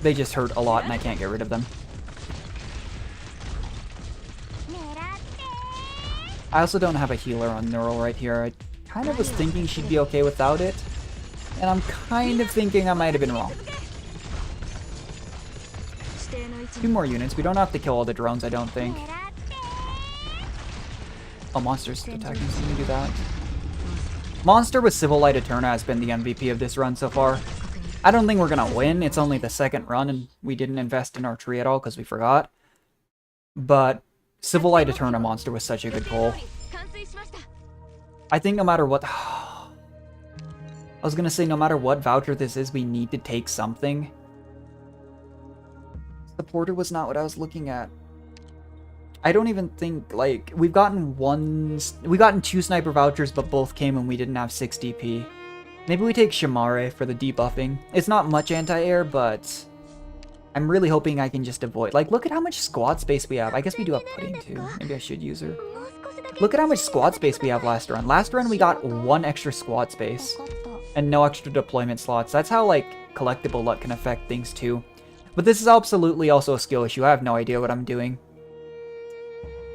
They just hurt a lot and I can't get rid of them. I also don't have a healer on Neural right here. I kind of was thinking she'd be okay without it. And I'm kind of thinking I might have been wrong. 2 more units. We don't have to kill all the drones, I don't think. Oh, Monster's attacking, so let me do that. Monster with Civil Light Eterna has been the MVP of this run so far. I don't think we're gonna win. It's only the second run, and we didn't invest in our tree at all because we forgot. But Civil Light Eterna Monster was such a good pull. I think no matter what... I was gonna say no matter what voucher this is, we need to take something. The Porter was not what I was looking at. I don't even think, like, we've gotten 2 sniper vouchers, but both came when we didn't have 6 DP. Maybe we take Shimare for the debuffing. It's not much anti-air, but I'm really hoping I can just avoid. Like, look at how much squad space we have. I guess we do have Pudding too. Maybe I should use her. Look at how much squad space we have last run. Last run we got 1 extra squad space and no extra deployment slots. That's how, like, collectible luck can affect things too. But this is absolutely also a skill issue. I have no idea what I'm doing.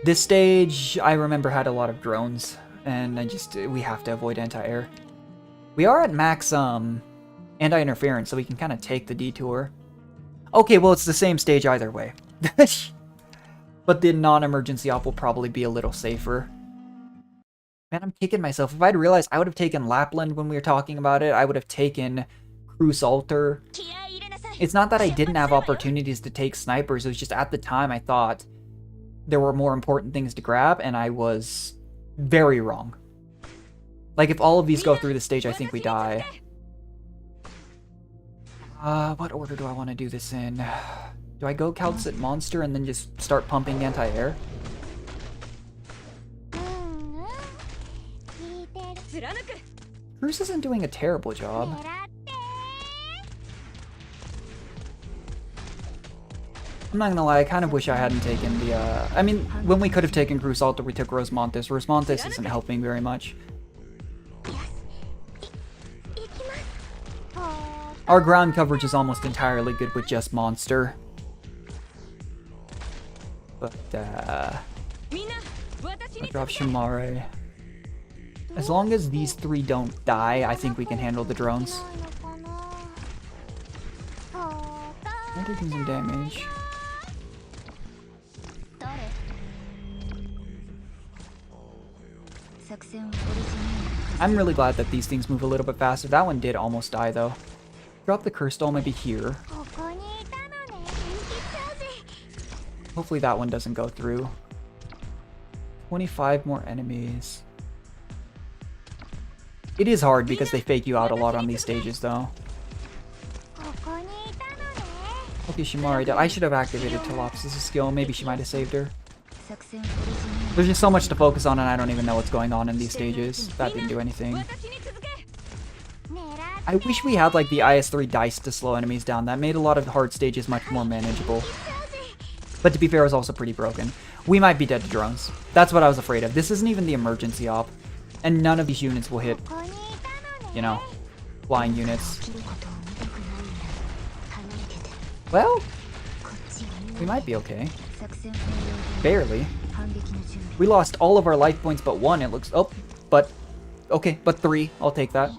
This stage, I remember, had a lot of drones, and we have to avoid anti-air. We are at max anti-interference, so we can kind of take the detour. Okay, well, it's the same stage either way. But the non-emergency op will probably be a little safer. Man, I'm kicking myself. If I'd realized, I would have taken Lapland when we were talking about it. I would have taken Cruise Alter. It's not that I didn't have opportunities to take snipers. It was just at the time I thought there were more important things to grab, and I was very wrong. Like, if all of these go through the stage, I think we die. What order do I want to do this in? Do I go Calcit Monster and then just start pumping anti-air? Cruise isn't doing a terrible job. I'm not gonna lie, I kind of wish I hadn't taken the, I mean, when we could have taken Cruise Alter, we took Rosemontes. Rosemontes isn't helping very much. Our ground coverage is almost entirely good with just Monster. But, I'll drop Shimare. As long as these 3 don't die, I think we can handle the drones. I'm taking some damage. I'm really glad that these things move a little bit faster. That one did almost die, though. Drop the Curse Doll maybe here. Hopefully that one doesn't go through. 25 more enemies. It is hard because they fake you out a lot on these stages, though. Okay, Shimari died. I should have activated Telops' skill. Maybe she might have saved her. There's just so much to focus on, and I don't even know what's going on in these stages. That didn't do anything. I wish we had, like, the IS-3 dice to slow enemies down. That made a lot of hard stages much more manageable. But to be fair, it was also pretty broken. We might be dead to drones. That's what I was afraid of. This isn't even the emergency op. And none of these units will hit, you know, flying units. Well, we might be okay. Barely. We lost all of our life points but 1, it looks. Oh, but okay, but 3. I'll take that.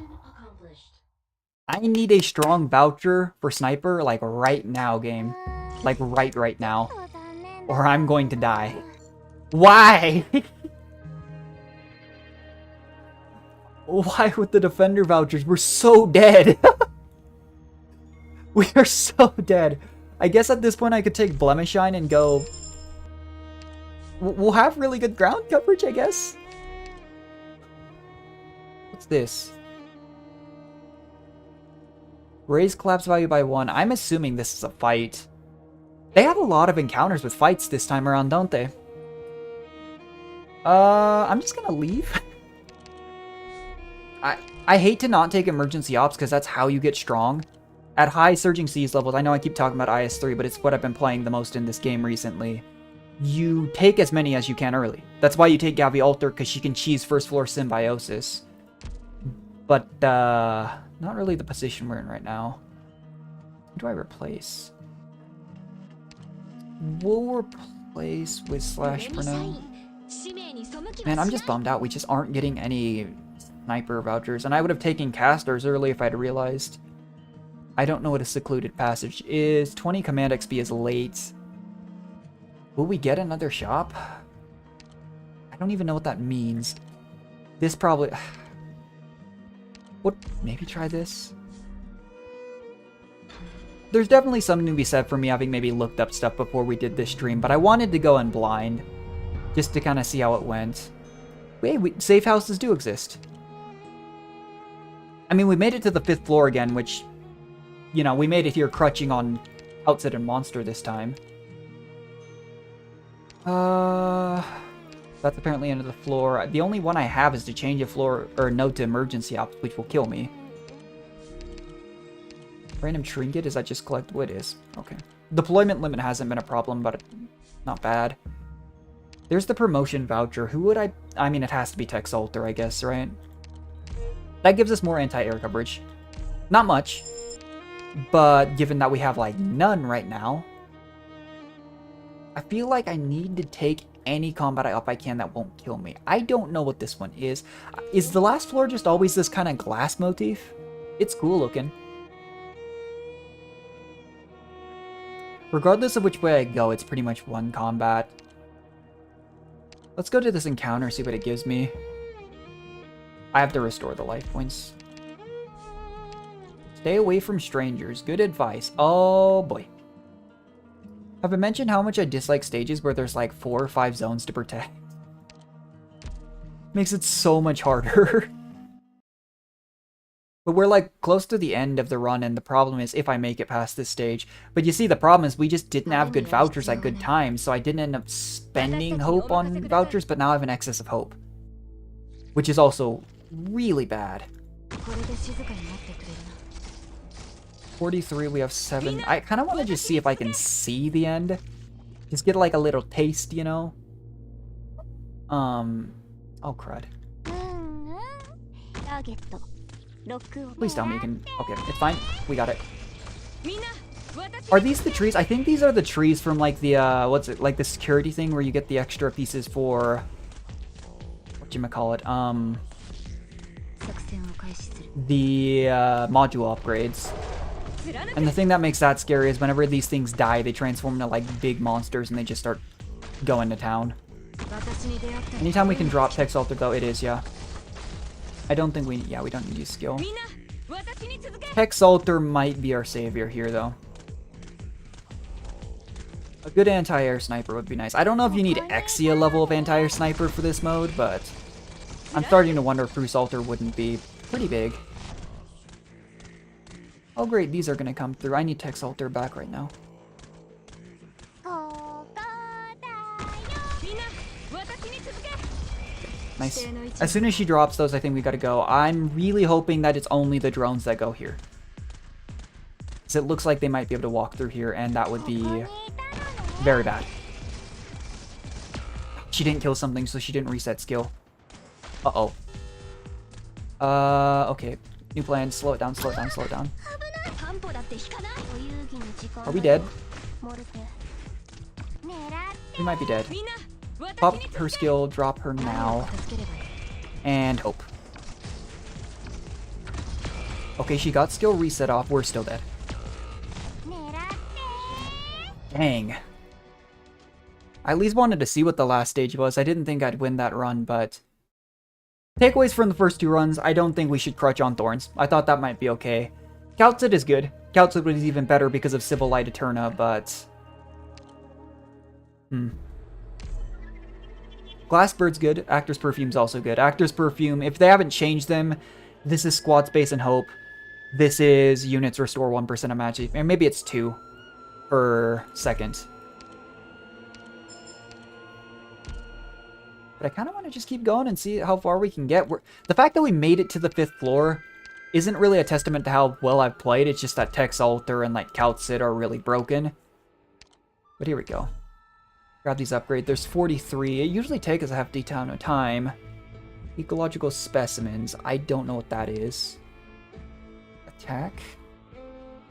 I need a strong voucher for sniper, like, right now, game. Like, right now. Or I'm going to die. Why? Why with the defender vouchers? We're so dead. We are so dead. I guess at this point I could take Blemishine and go... We'll have really good ground coverage, I guess. What's this? Raise collapse value by 1. I'm assuming this is a fight. They have a lot of encounters with fights this time around, don't they? I'm just gonna leave. I hate to not take emergency ops because that's how you get strong. At high surging seas levels, I know I keep talking about IS3, but it's what I've been playing the most in this game recently. You take as many as you can early. That's why you take Gavi Alter, because she can cheese first floor symbiosis. But, not really the position we're in right now. Who do I replace? We'll replace with Slash for now. Man, I'm just bummed out. We just aren't getting any sniper vouchers. And I would have taken casters early if I'd realized. I don't know what a secluded passage is. 20 command XP is late. Will we get another shop? I don't even know what that means. This probably... What? Maybe try this? There's definitely something to be said for me having maybe looked up stuff before we did this stream, but I wanted to go in blind. Just to kind of see how it went. Wait, safe houses do exist. I mean, we made it to the 5th floor again, which... You know, we made it here crutching on Outset and Monster this time. That's apparently end of the floor. The only one I have is to change a floor or a note to emergency ops, which will kill me. Random trinket, is that just collect? What it is? Okay. Deployment limit hasn't been a problem, but not bad. There's the promotion voucher. Who would I mean, it has to be Tex Alter, I guess, right? That gives us more anti-air coverage. Not much. But given that we have, like, none right now, I feel like I need to take any combat up I can that won't kill me. I don't know what this one is. Is the last floor just always this kind of glass motif? It's cool looking. Regardless of which way I go, it's pretty much one combat. Let's go to this encounter, see what it gives me. I have to restore the life points. Stay away from strangers. Good advice. Oh boy. Have I mentioned how much I dislike stages where there's like 4 or 5 zones to protect? Makes it so much harder. But we're like close to the end of the run, and the problem is if I make it past this stage. But you see, the problem is we just didn't have good vouchers at good times, so I didn't end up spending hope on vouchers, but now I have an excess of hope. Which is also really bad. 43, we have 7. I kind of want to just see if I can see the end. Just get like a little taste, you know? Oh, crud. Please tell me you can... Okay, it's fine. We got it. Are these the trees? I think these are the trees from like the, what's it? Like the security thing where you get the extra pieces for... Whatchamacallit? The, module upgrades. And the thing that makes that scary is whenever these things die, they transform into, like, big monsters and they just start going to town. Anytime we can drop Tex Alter, though, it is, yeah. I don't think we... Yeah, we don't need to use skill. Tex Alter might be our savior here, though. A good anti-air sniper would be nice. I don't know if you need Exia level of anti-air sniper for this mode, but... I'm starting to wonder if Bruce Alter wouldn't be pretty big. Oh great, these are gonna come through. I need Tex Alter back right now. Nice. As soon as she drops those, I think we gotta go. I'm really hoping that it's only the drones that go here. Because it looks like they might be able to walk through here, and that would be very bad. She didn't kill something, so she didn't reset skill. Uh-oh. Okay. New plan. Slow it down, slow it down, slow it down. Are we dead? We might be dead. Pop her skill, drop her now. And hope. Okay, she got skill reset off. We're still dead. Dang. I at least wanted to see what the last stage was. I didn't think I'd win that run, but... Takeaways from the first 2 runs, I don't think we should crutch on Thorns. I thought that might be okay. Calcid is good. Calcid was even better because of Civil Light Eterna, but... Glassbird's good. Actor's Perfume's also good. Actor's Perfume, if they haven't changed them, this is Squad Space and Hope. This is units restore 1% of match. Or maybe it's 2 per second. But I kind of want to just keep going and see how far we can get. The fact that we made it to the 5th floor isn't really a testament to how well I've played. It's just that Tex Alter and like Calcid are really broken. But here we go. Grab these upgrades. There's 43. It usually takes us a half D-town of time. Ecological specimens. I don't know what that is. Attack. I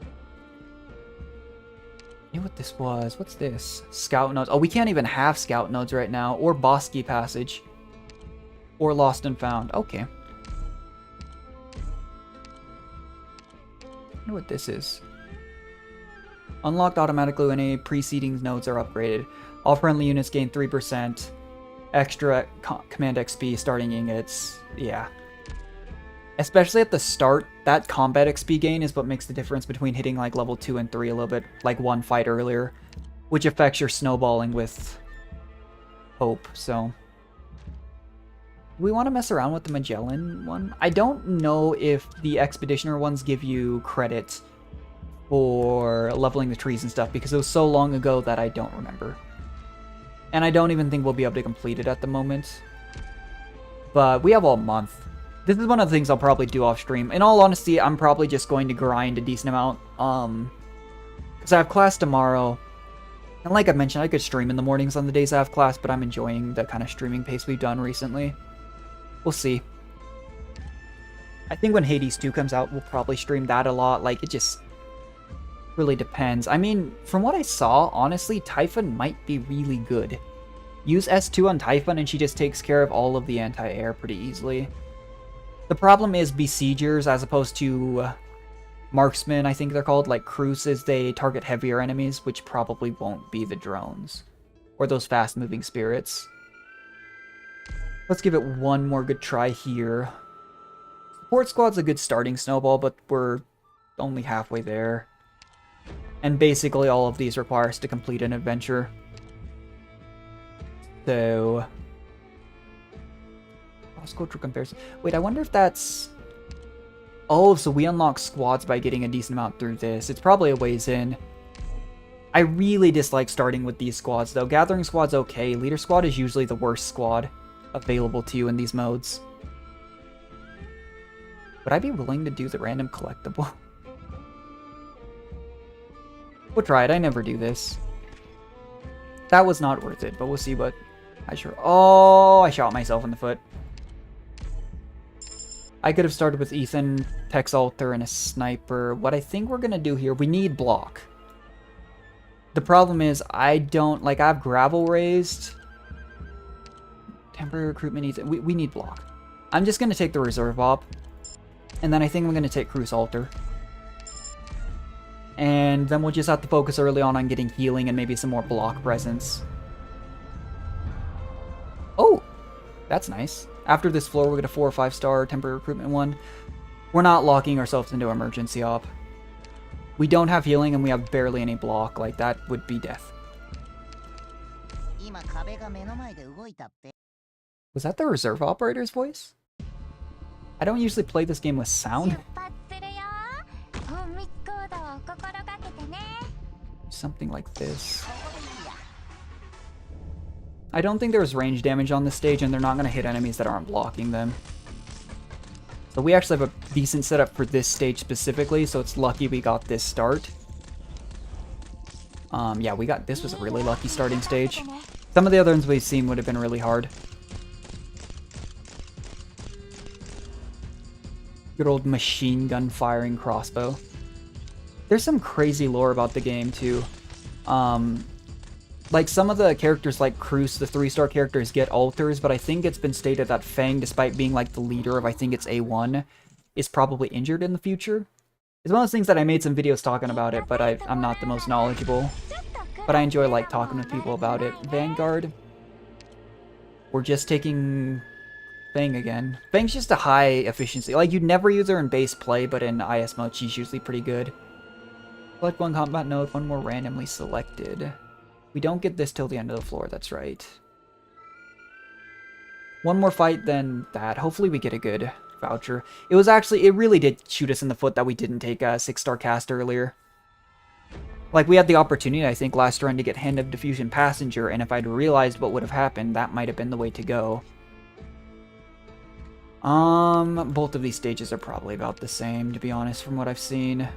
knew what this was. What's this? Scout nodes. Oh, we can't even have scout nodes right now. Or Bosky Passage. Or Lost and Found. Okay. I know what this is. Unlocked automatically when any preceding nodes are upgraded. All friendly units gain 3% extra command XP starting ingots. Yeah. Especially at the start, that combat XP gain is what makes the difference between hitting like level 2 and 3 a little bit, like one fight earlier, which affects your snowballing with hope, so. We want to mess around with the Magellan one. I don't know if the Expeditioner ones give you credit for leveling the trees and stuff, because it was so long ago that I don't remember. And I don't even think we'll be able to complete it at the moment. But we have all month. This is one of the things I'll probably do off stream. In all honesty, I'm probably just going to grind a decent amount. Because I have class tomorrow. And like I mentioned, I could stream in the mornings on the days I have class, but I'm enjoying the kind of streaming pace we've done recently. We'll see. I think when Hades 2 comes out, we'll probably stream that a lot. Like, it just really depends. I mean, from what I saw, honestly, Typhon might be really good. Use S2 on Typhon and she just takes care of all of the anti-air pretty easily. The problem is Besiegers, as opposed to Marksmen, I think they're called, like Cruises, they target heavier enemies, which probably won't be the drones. Or those fast-moving spirits. Let's give it one more good try here. Support Squad's a good starting snowball, but we're only halfway there. And basically all of these require us to complete an adventure. So... cross-cultural comparison. Wait, I wonder if that's... Oh, so we unlock squads by getting a decent amount through this. It's probably a ways in. I really dislike starting with these squads, though. Gathering Squad's okay. Leader Squad is usually the worst squad available to you in these modes. Would I be willing to do the random collectible? We'll try it. I never do this. That was not worth it, but we'll see what I sure... Oh, I shot myself in the foot. I could have started with Ethan, Tex Alter, and a sniper. What I think we're going to do here, we need block. The problem is, I don't... Like, I have gravel raised. Temporary recruitment needs... We need block. I'm just going to take the reserve op. And then I think I'm going to take Cruise Alter. And then we'll just have to focus early on getting healing and maybe some more block presence. Oh! That's nice. After this floor, we'll get a 4 or 5 star temporary recruitment one. We're not locking ourselves into emergency op. We don't have healing and we have barely any block. Like, that would be death. Was that the reserve operator's voice? I don't usually play this game with sound. Something like this. I don't think there's range damage on this stage, and they're not going to hit enemies that aren't blocking them. So we actually have a decent setup for this stage specifically, so it's lucky we got this start. Yeah, we got... This was a really lucky starting stage. Some of the other ones we've seen would have been really hard. Good old machine gun firing crossbow. There's some crazy lore about the game, too. Like, some of the characters, like Cruz, the 3-star characters, get alters, but I think it's been stated that Fang, despite being, like, the leader of, I think it's A1, is probably injured in the future. It's one of those things that I made some videos talking about it, but I'm not the most knowledgeable. But I enjoy, like, talking with people about it. Vanguard. We're just taking Fang again. Fang's just a high efficiency. Like, you'd never use her in base play, but in IS mode, she's usually pretty good. Select one combat node, one more randomly selected. We don't get this till the end of the floor, that's right. One more fight than that. Hopefully we get a good voucher. It really did shoot us in the foot that we didn't take a 6-star cast earlier. Like, we had the opportunity, I think, last run to get Hand of Diffusion Passenger, and if I'd realized what would have happened, that might have been the way to go. Both of these stages are probably about the same, to be honest, from what I've seen.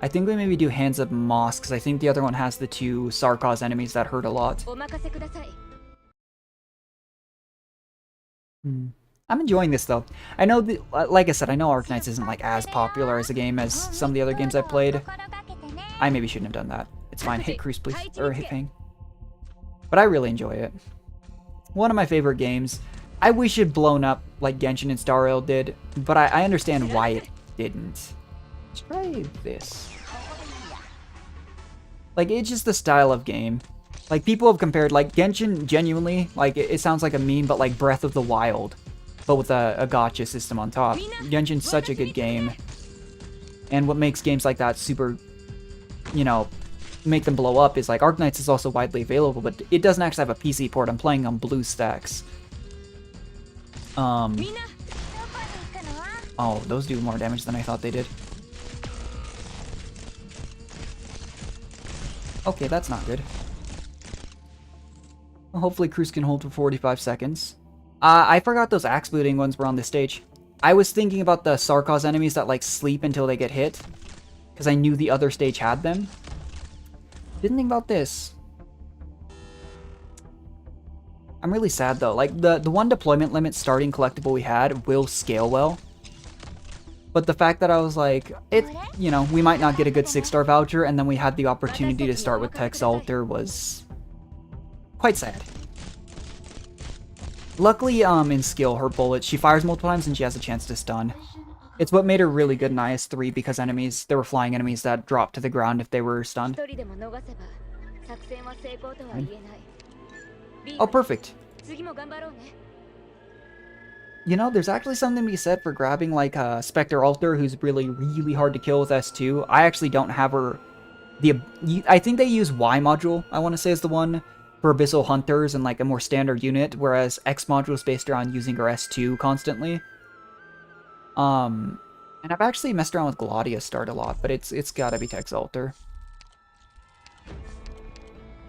I think we maybe do Hands of Moss, because I think the other one has the 2 Sarkaz enemies that hurt a lot. I'm enjoying this, though. I know, like I said, I know Arknights isn't, like, as popular as a game as some of the other games I've played. I maybe shouldn't have done that. It's fine. Hit Cruise, please. Or hit Fang. But I really enjoy it. One of my favorite games. I wish it blown up like Genshin and Star Rail did, but I understand why it didn't. Let's try this. Like, it's just the style of game. Like, people have compared, like, Genshin genuinely, like, it sounds like a meme, but like Breath of the Wild, but with a gacha system on top. Genshin's such a good game. And what makes games like that super, you know, make them blow up is, like, Arknights is also widely available, but it doesn't actually have a PC port. I'm playing on BlueStacks. Oh, those do more damage than I thought they did. Okay, that's not good. Well, hopefully Cruise can hold for 45 seconds. I forgot those axe booting ones were on this stage. I was thinking about the Sarkaz enemies that, like, sleep until they get hit, because I knew the other stage had them. Didn't think about this. I'm really sad, though. Like, the one deployment limit starting collectible we had will scale well. But the fact that I was like, you know, we might not get a good 6-star voucher, and then we had the opportunity to start with Tex Alter was quite sad. Luckily, in skill, her bullet, she fires multiple times and she has a chance to stun. It's what made her really good in IS3 because there were flying enemies that dropped to the ground if they were stunned. Oh, perfect. You know, there's actually something to be said for grabbing, like, Spectre Alter, who's really, really hard to kill with S2. I actually don't have her... I think they use Y module, I want to say, is the one for Abyssal Hunters and, like, a more standard unit, whereas X module is based around using her S2 constantly. And I've actually messed around with Gladius start a lot, but it's gotta be Tex Alter.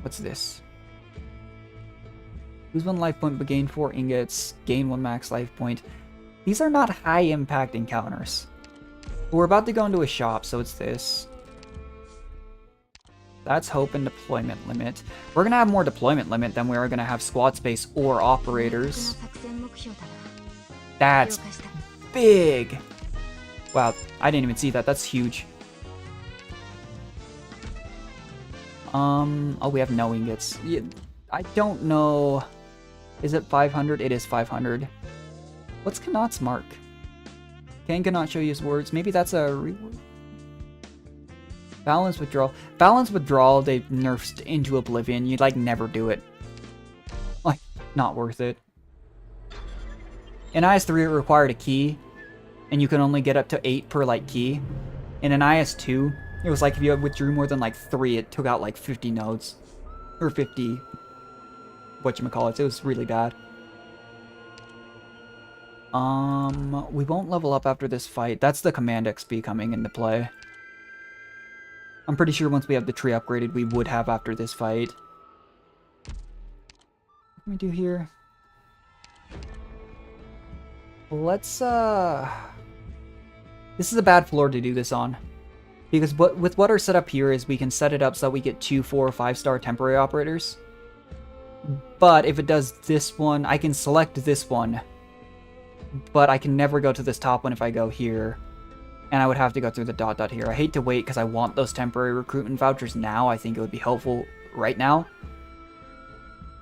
What's this? Lose 1 life point but gain 4 ingots, gain 1 max life point. These are not high impact encounters. But we're about to go into a shop, so it's this. That's hope and deployment limit. We're gonna have more deployment limit than we are gonna have squad space or operators. That's big! Wow, I didn't even see that. That's huge. Oh, we have no ingots. Yeah, I don't know. Is it 500? It is 500. What's Kanat's mark? Cannot show you his words. Maybe that's a reward. Balance withdrawal. Balance withdrawal, they nerfed into oblivion. You'd, like, never do it. Like, not worth it. In IS3, it required a key, and you can only get up to 8 per, like, key. And in IS2, it was like if you withdrew more than, like, 3, it took out, like, 50 nodes. Or 50... whatchamacallits. It was really bad. We won't level up after this fight. That's the command XP coming into play. I'm pretty sure once we have the tree upgraded, we would have after this fight. What can we do here? Let's, this is a bad floor to do this on. Because with what our setup here is, we can set it up so that we get 2, 4, or 5-star temporary operators. But if it does this one, I can select this one. But I can never go to this top one if I go here. And I would have to go through the dot here. I hate to wait because I want those temporary recruitment vouchers now. I think it would be helpful right now.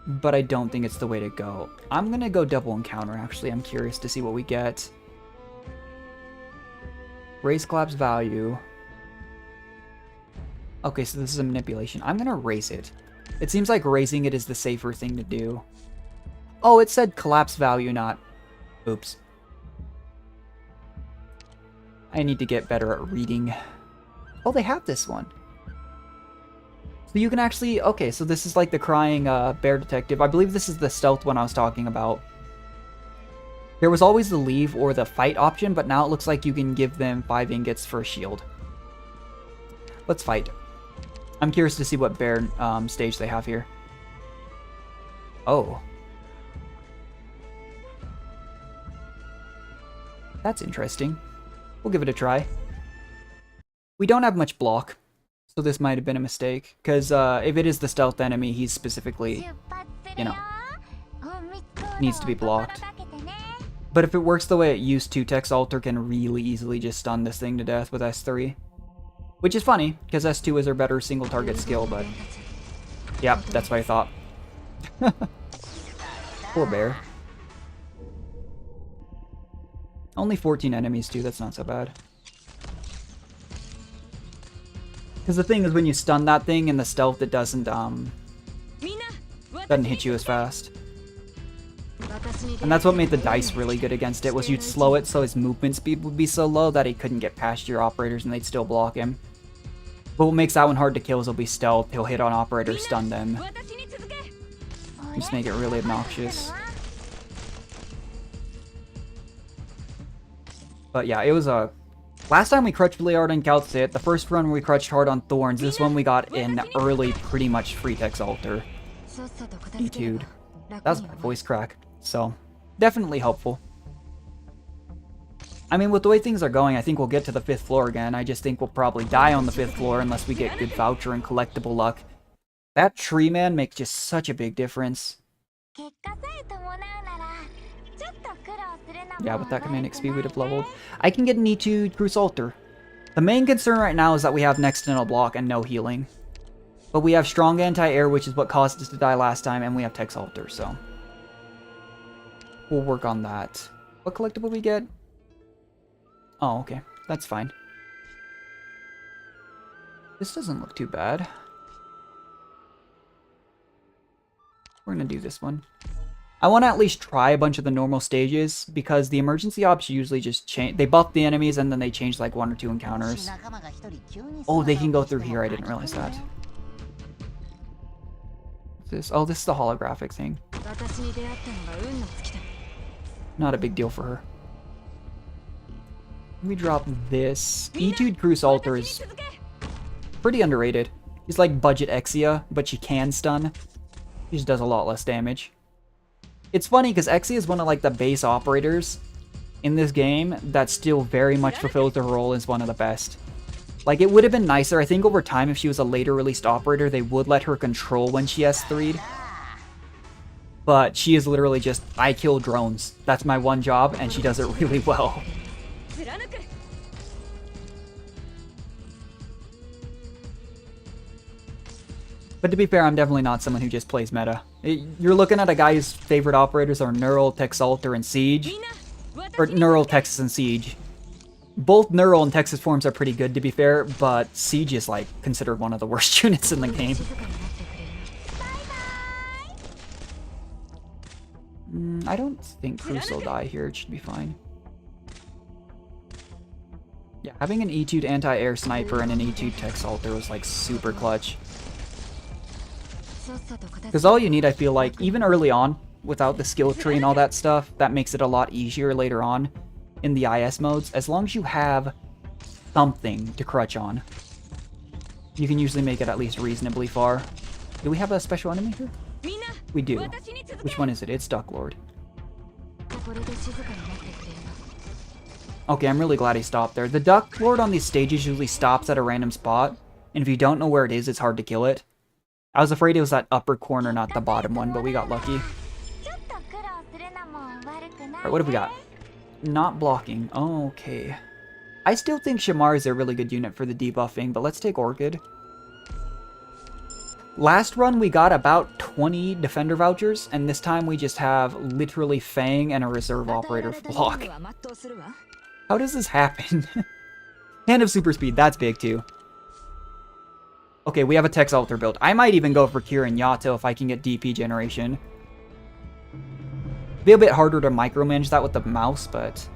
But I don't think it's the way to go. I'm going to go double encounter, actually. I'm curious to see what we get. Raise collapse value. Okay, so this is a manipulation. I'm going to raise it. It seems like raising it is the safer thing to do. Oh, it said collapse value, not Oops. I need to get better at reading. Oh, they have this one. So you can actually... Okay, so this is like the crying bear detective. I believe this is the stealth one I was talking about. There was always the leave or the fight option, but now it looks like you can give them 5 ingots for a shield. Let's fight. I'm curious to see what bear stage they have here. Oh. That's interesting. We'll give it a try. We don't have much block, so this might have been a mistake. Because if it is the stealth enemy, he's specifically, you know, needs to be blocked. But if it works the way it used to, Tex Alter can really easily just stun this thing to death with S3. Which is funny, because S2 is her better single target skill, but... yeah, that's what I thought. Poor bear. Only 14 enemies too, that's not so bad. Because the thing is, when you stun that thing in the stealth, it doesn't hit you as fast. And that's what made the dice really good against it, was you'd slow it so his movement speed would be so low that he couldn't get past your operators and they'd still block him. But what makes that one hard to kill is he'll be stealth, he'll hit on operators, stun them. Just make it really obnoxious. But yeah, it was a... last time we crutched really hard on Calcit, the first run we crutched hard on Thorns, this one we got in early, pretty much free Tex Alter. Etude. That was my voice crack, so definitely helpful. I mean, with the way things are going, I think we'll get to the 5th floor again. I just think we'll probably die on the 5th floor unless we get good voucher and collectible luck. That tree man makes just such a big difference. Yeah, with that command XP we'd have leveled. I can get an E2 Cruise Alter. The main concern right now is that we have next in a block and no healing. But we have strong anti-air, which is what caused us to die last time, and we have Tex Alter, so... we'll work on that. What collectible we get? Oh, okay. That's fine. This doesn't look too bad. We're gonna do this one. I want to at least try a bunch of the normal stages, because the emergency ops usually just change. They buff the enemies, and then they change like 1 or 2 encounters. Oh, they can go through here. I didn't realize that. This? Oh, this is the holographic thing. Not a big deal for her. Let me drop this. Etude Cruise Alter is pretty underrated. He's like budget Exia, but she can stun. He just does a lot less damage. It's funny because Exia is one of like the base operators in this game that still very much fulfills the role as one of the best. Like, it would have been nicer, I think, over time, if she was a later released operator, they would let her control when she S3'd. But she is literally just, I kill drones. That's my one job, and she does it really well. But to be fair, I'm definitely not someone who just plays meta. You're looking at a guy whose favorite operators are Neural, Tex Alter, and Siege. Or Neural, Texas, and Siege. Both Neural and Texas forms are pretty good, to be fair, but Siege is, like, considered one of the worst units in the game. I don't think Cruz will die here. It should be fine. Yeah, having an Etude anti-air sniper and an Etude Tex Alter was, like, super clutch. Because all you need, I feel like, even early on, without the skill tree and all that stuff, that makes it a lot easier later on in the IS modes. As long as you have something to crutch on, you can usually make it at least reasonably far. Do we have a special enemy here? We do. Which one is it? It's Duck Lord. Okay, I'm really glad he stopped there. The Duck Lord on these stages usually stops at a random spot, and if you don't know where it is, it's hard to kill it. I was afraid it was that upper corner, not the bottom one, but we got lucky. Alright, what have we got? Not blocking. Oh, okay. I still think Shamar is a really good unit for the debuffing, but let's take Orchid. Last run, we got about 20 Defender vouchers, and this time we just have literally Fang and a Reserve Operator block. How does this happen? Hand of Super Speed, that's big too. Okay, we have a Tex Alter build. I might even go for Kira and Yato if I can get DP generation. Be a bit harder to micromanage that with the mouse, but...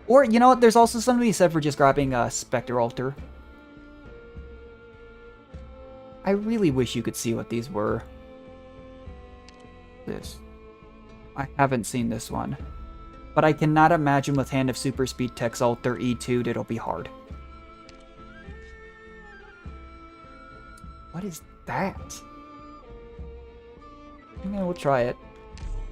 Or, you know what, there's also something to be said for just grabbing a Spectre Altar. I really wish you could see what these were. This. I haven't seen this one. But I cannot imagine with Hand of Super Speed Tex Altar E2'd it'll be hard. What is that? Yeah, we'll try it.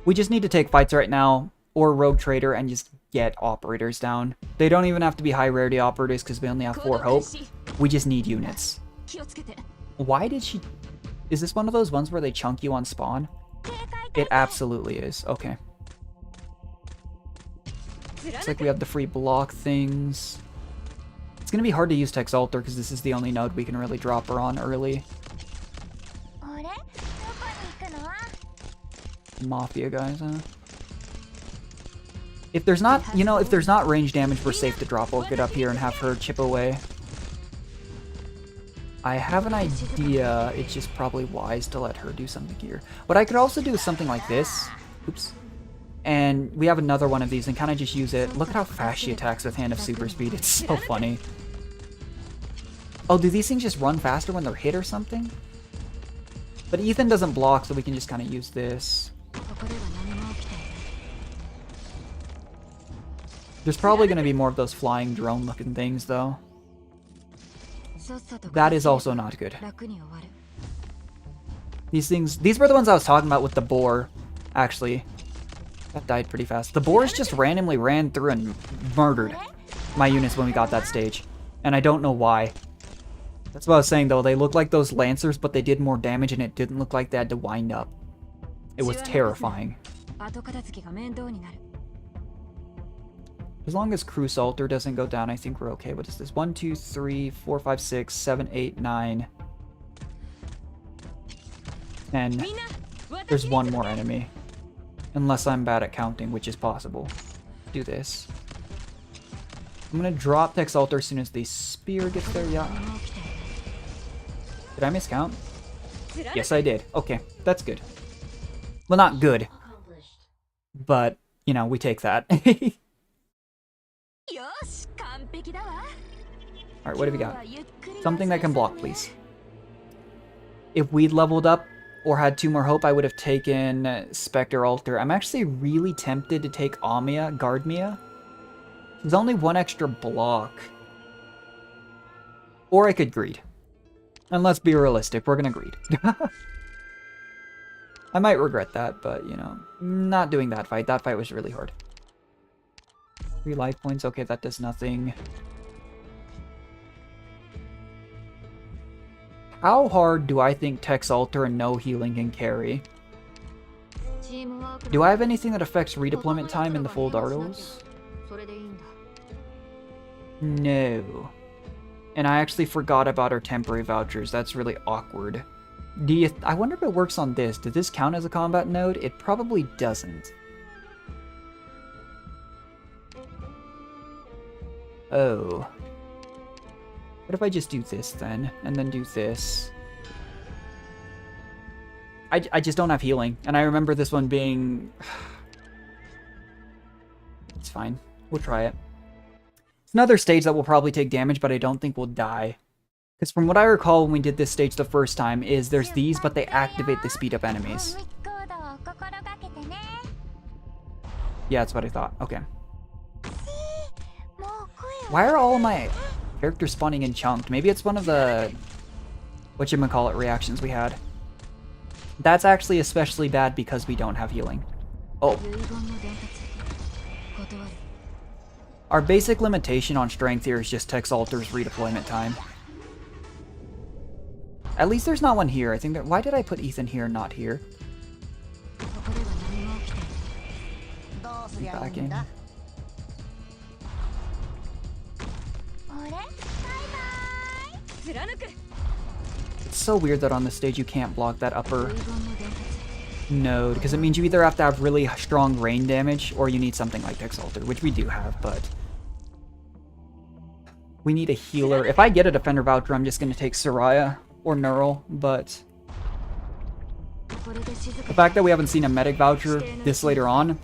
We just need to take fights right now, or Rogue Trader, and just get operators down. They don't even have to be high rarity operators because we only have 4 hope. We just need units. Why did she... Is this one of those ones where they chunk you on spawn? It absolutely is. Okay. Looks like we have the free block things. It's going to be hard to use Tex Altar because this is the only node we can really drop her on early. Mafia guys, huh? If there's not, you know, if there's not range damage, we're safe to drop Orchid up here and have her chip away. I have an idea. It's just probably wise to let her do something here. What I could also do is something like this. Oops. And we have another one of these and kind of just use it. Look at how fast she attacks with Hand of Super Speed. It's so funny. Oh, do these things just run faster when they're hit or something? But Ethan doesn't block, so we can just kind of use this. There's probably going to be more of those flying drone looking things though. That is also not good. These things, these were the ones I was talking about with the boar, actually. That died pretty fast. The boars just randomly ran through and murdered my units when we got that stage. And I don't know why. That's what I was saying though, they look like those lancers, but they did more damage and it didn't look like they had to wind up. It was terrifying. As long as Cruise Altar doesn't go down, I think we're okay. What is this? 1, 2, 3, 4, 5, 6, 7, 8, 9, 10. There's one more enemy. Unless I'm bad at counting, which is possible. Do this. I'm gonna drop Tex Altar as soon as the spear gets there. Yeah. Did I miscount? Yes, I did. Okay, that's good. Well, not good. But, you know, we take that. Alright, what do we got? Something that can block, please. If we'd leveled up or had 2 more hope, I would have taken Spectre Altar. I'm actually really tempted to take Amia, Guardmia. There's only 1 extra block. Or I could greed. And let's be realistic, we're gonna greed. I might regret that, but, you know, not doing that fight. That fight was really hard. 3 life points. Okay, that does nothing. How hard do I think Tex Altar and no healing can carry? Do I have anything that affects redeployment time in the full Dartles? No. And I actually forgot about our temporary vouchers. That's really awkward. I wonder if it works on this. Does this count as a combat node? It probably doesn't. Oh. What if I just do this then? And then do this? I just don't have healing. And I remember this one being... It's fine. We'll try it. It's another stage that will probably take damage, but I don't think we'll die. Because from what I recall when we did this stage the first time is there's these, but they activate the speed up enemies. Yeah, that's what I thought. Okay. Why are all of my characters spawning in chunked? Maybe it's one of the whatchamacallit reactions we had. That's actually especially bad because we don't have healing. Oh. Our basic limitation on strength here is just Tex Altar's redeployment time. At least there's not one here. I think that... Why did I put Ethan here, not here? Back in. It's so weird that on this stage you can't block that upper node, because it means you either have to have really strong rain damage or you need something like Tex Altar, which we do have, but we need a healer. If I get a defender voucher, I'm just going to take Soraya or Neural, but The fact that we haven't seen a medic voucher this later on.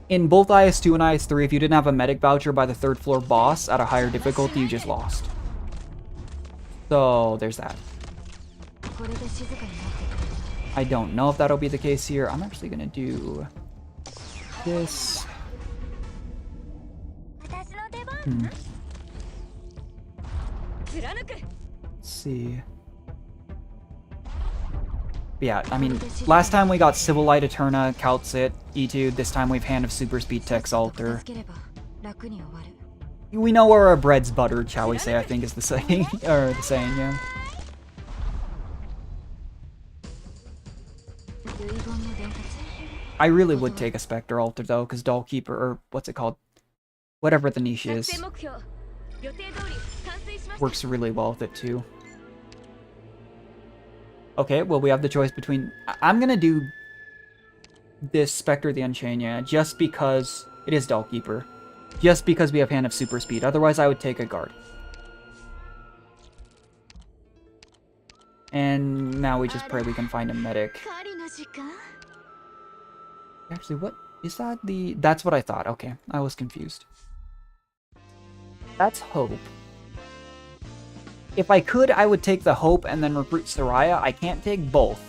In both IS2 and IS3, if you didn't have a medic voucher by the 3rd floor boss at a higher difficulty, you just lost. So, there's that. I don't know if that'll be the case here. I'm actually gonna do this. Let's see. Yeah, I mean, last time we got Civil Light Eterna, Calcit, E2. This time we have Hand of Super Speed, Tex Alter. We know where our bread's buttered, shall we say, I think is the saying. Or the saying, yeah. I really would take a Spectre Alter, though, because Dollkeeper, or what's it called? Whatever the niche is. Works really well with it, too. Okay, well, we have the choice between... I'm gonna do this Spectre the Unchained, yeah, just because it is Dollkeeper. Just because we have Hand of Super Speed. Otherwise, I would take a Guard. And now we just pray we can find a medic. Actually, what is that? That's what I thought. Okay, I was confused. That's Hope. If I could, I would take the Hope and then recruit Soraya. I can't take both.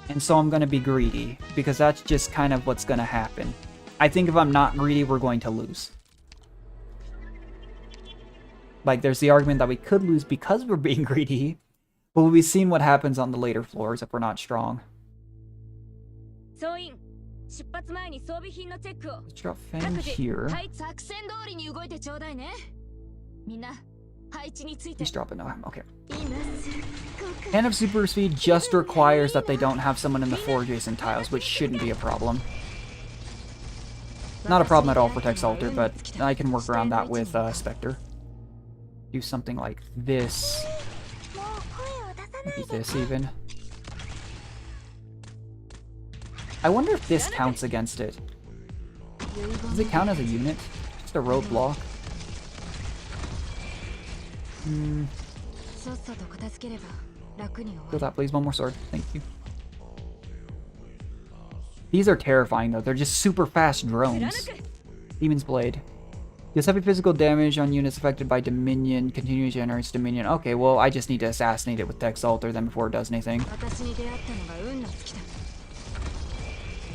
And so I'm going to be greedy, because that's just kind of what's going to happen. I think if I'm not greedy, we're going to lose. Like, there's the argument that we could lose because we're being greedy, but we've seen what happens on the later floors if we're not strong. Let's drop Fang here. He's dropping no. Okay. Hand of Super Speed just requires that they don't have someone in the 4 adjacent tiles, which shouldn't be a problem. Not a problem at all for Tex Alter, but I can work around that with Spectre. Do something like this. Maybe this even. I wonder if this counts against it. Does it count as a unit? Just a roadblock? Kill that, please. One more sword. Thank you. These are terrifying, though. They're just super fast drones. Demon's Blade. Deals heavy physical damage on units affected by Dominion. Continually generates Dominion. Okay, well, I just need to assassinate it with Tex Alter then before it does anything.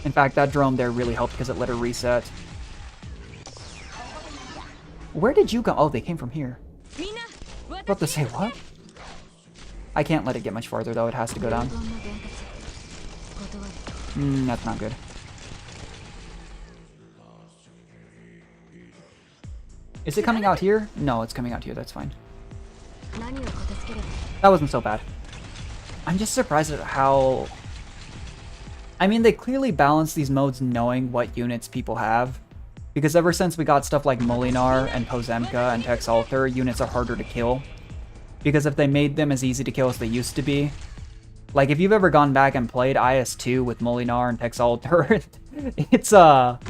In fact, that drone there really helped because it let her reset. Where did you go? Oh, they came from here. About to say what? I can't let it get much farther, though. It has to go down. That's not good. Is it coming out here? No, it's coming out here. That's fine. That wasn't so bad. I'm just surprised at how... I mean, they clearly balance these modes knowing what units people have. Because ever since we got stuff like Molinar and Pozemka and Tex Alter, units are harder to kill. Because if they made them as easy to kill as they used to be... Like, if you've ever gone back and played IS2 with Molinar and Tex Alter, it's not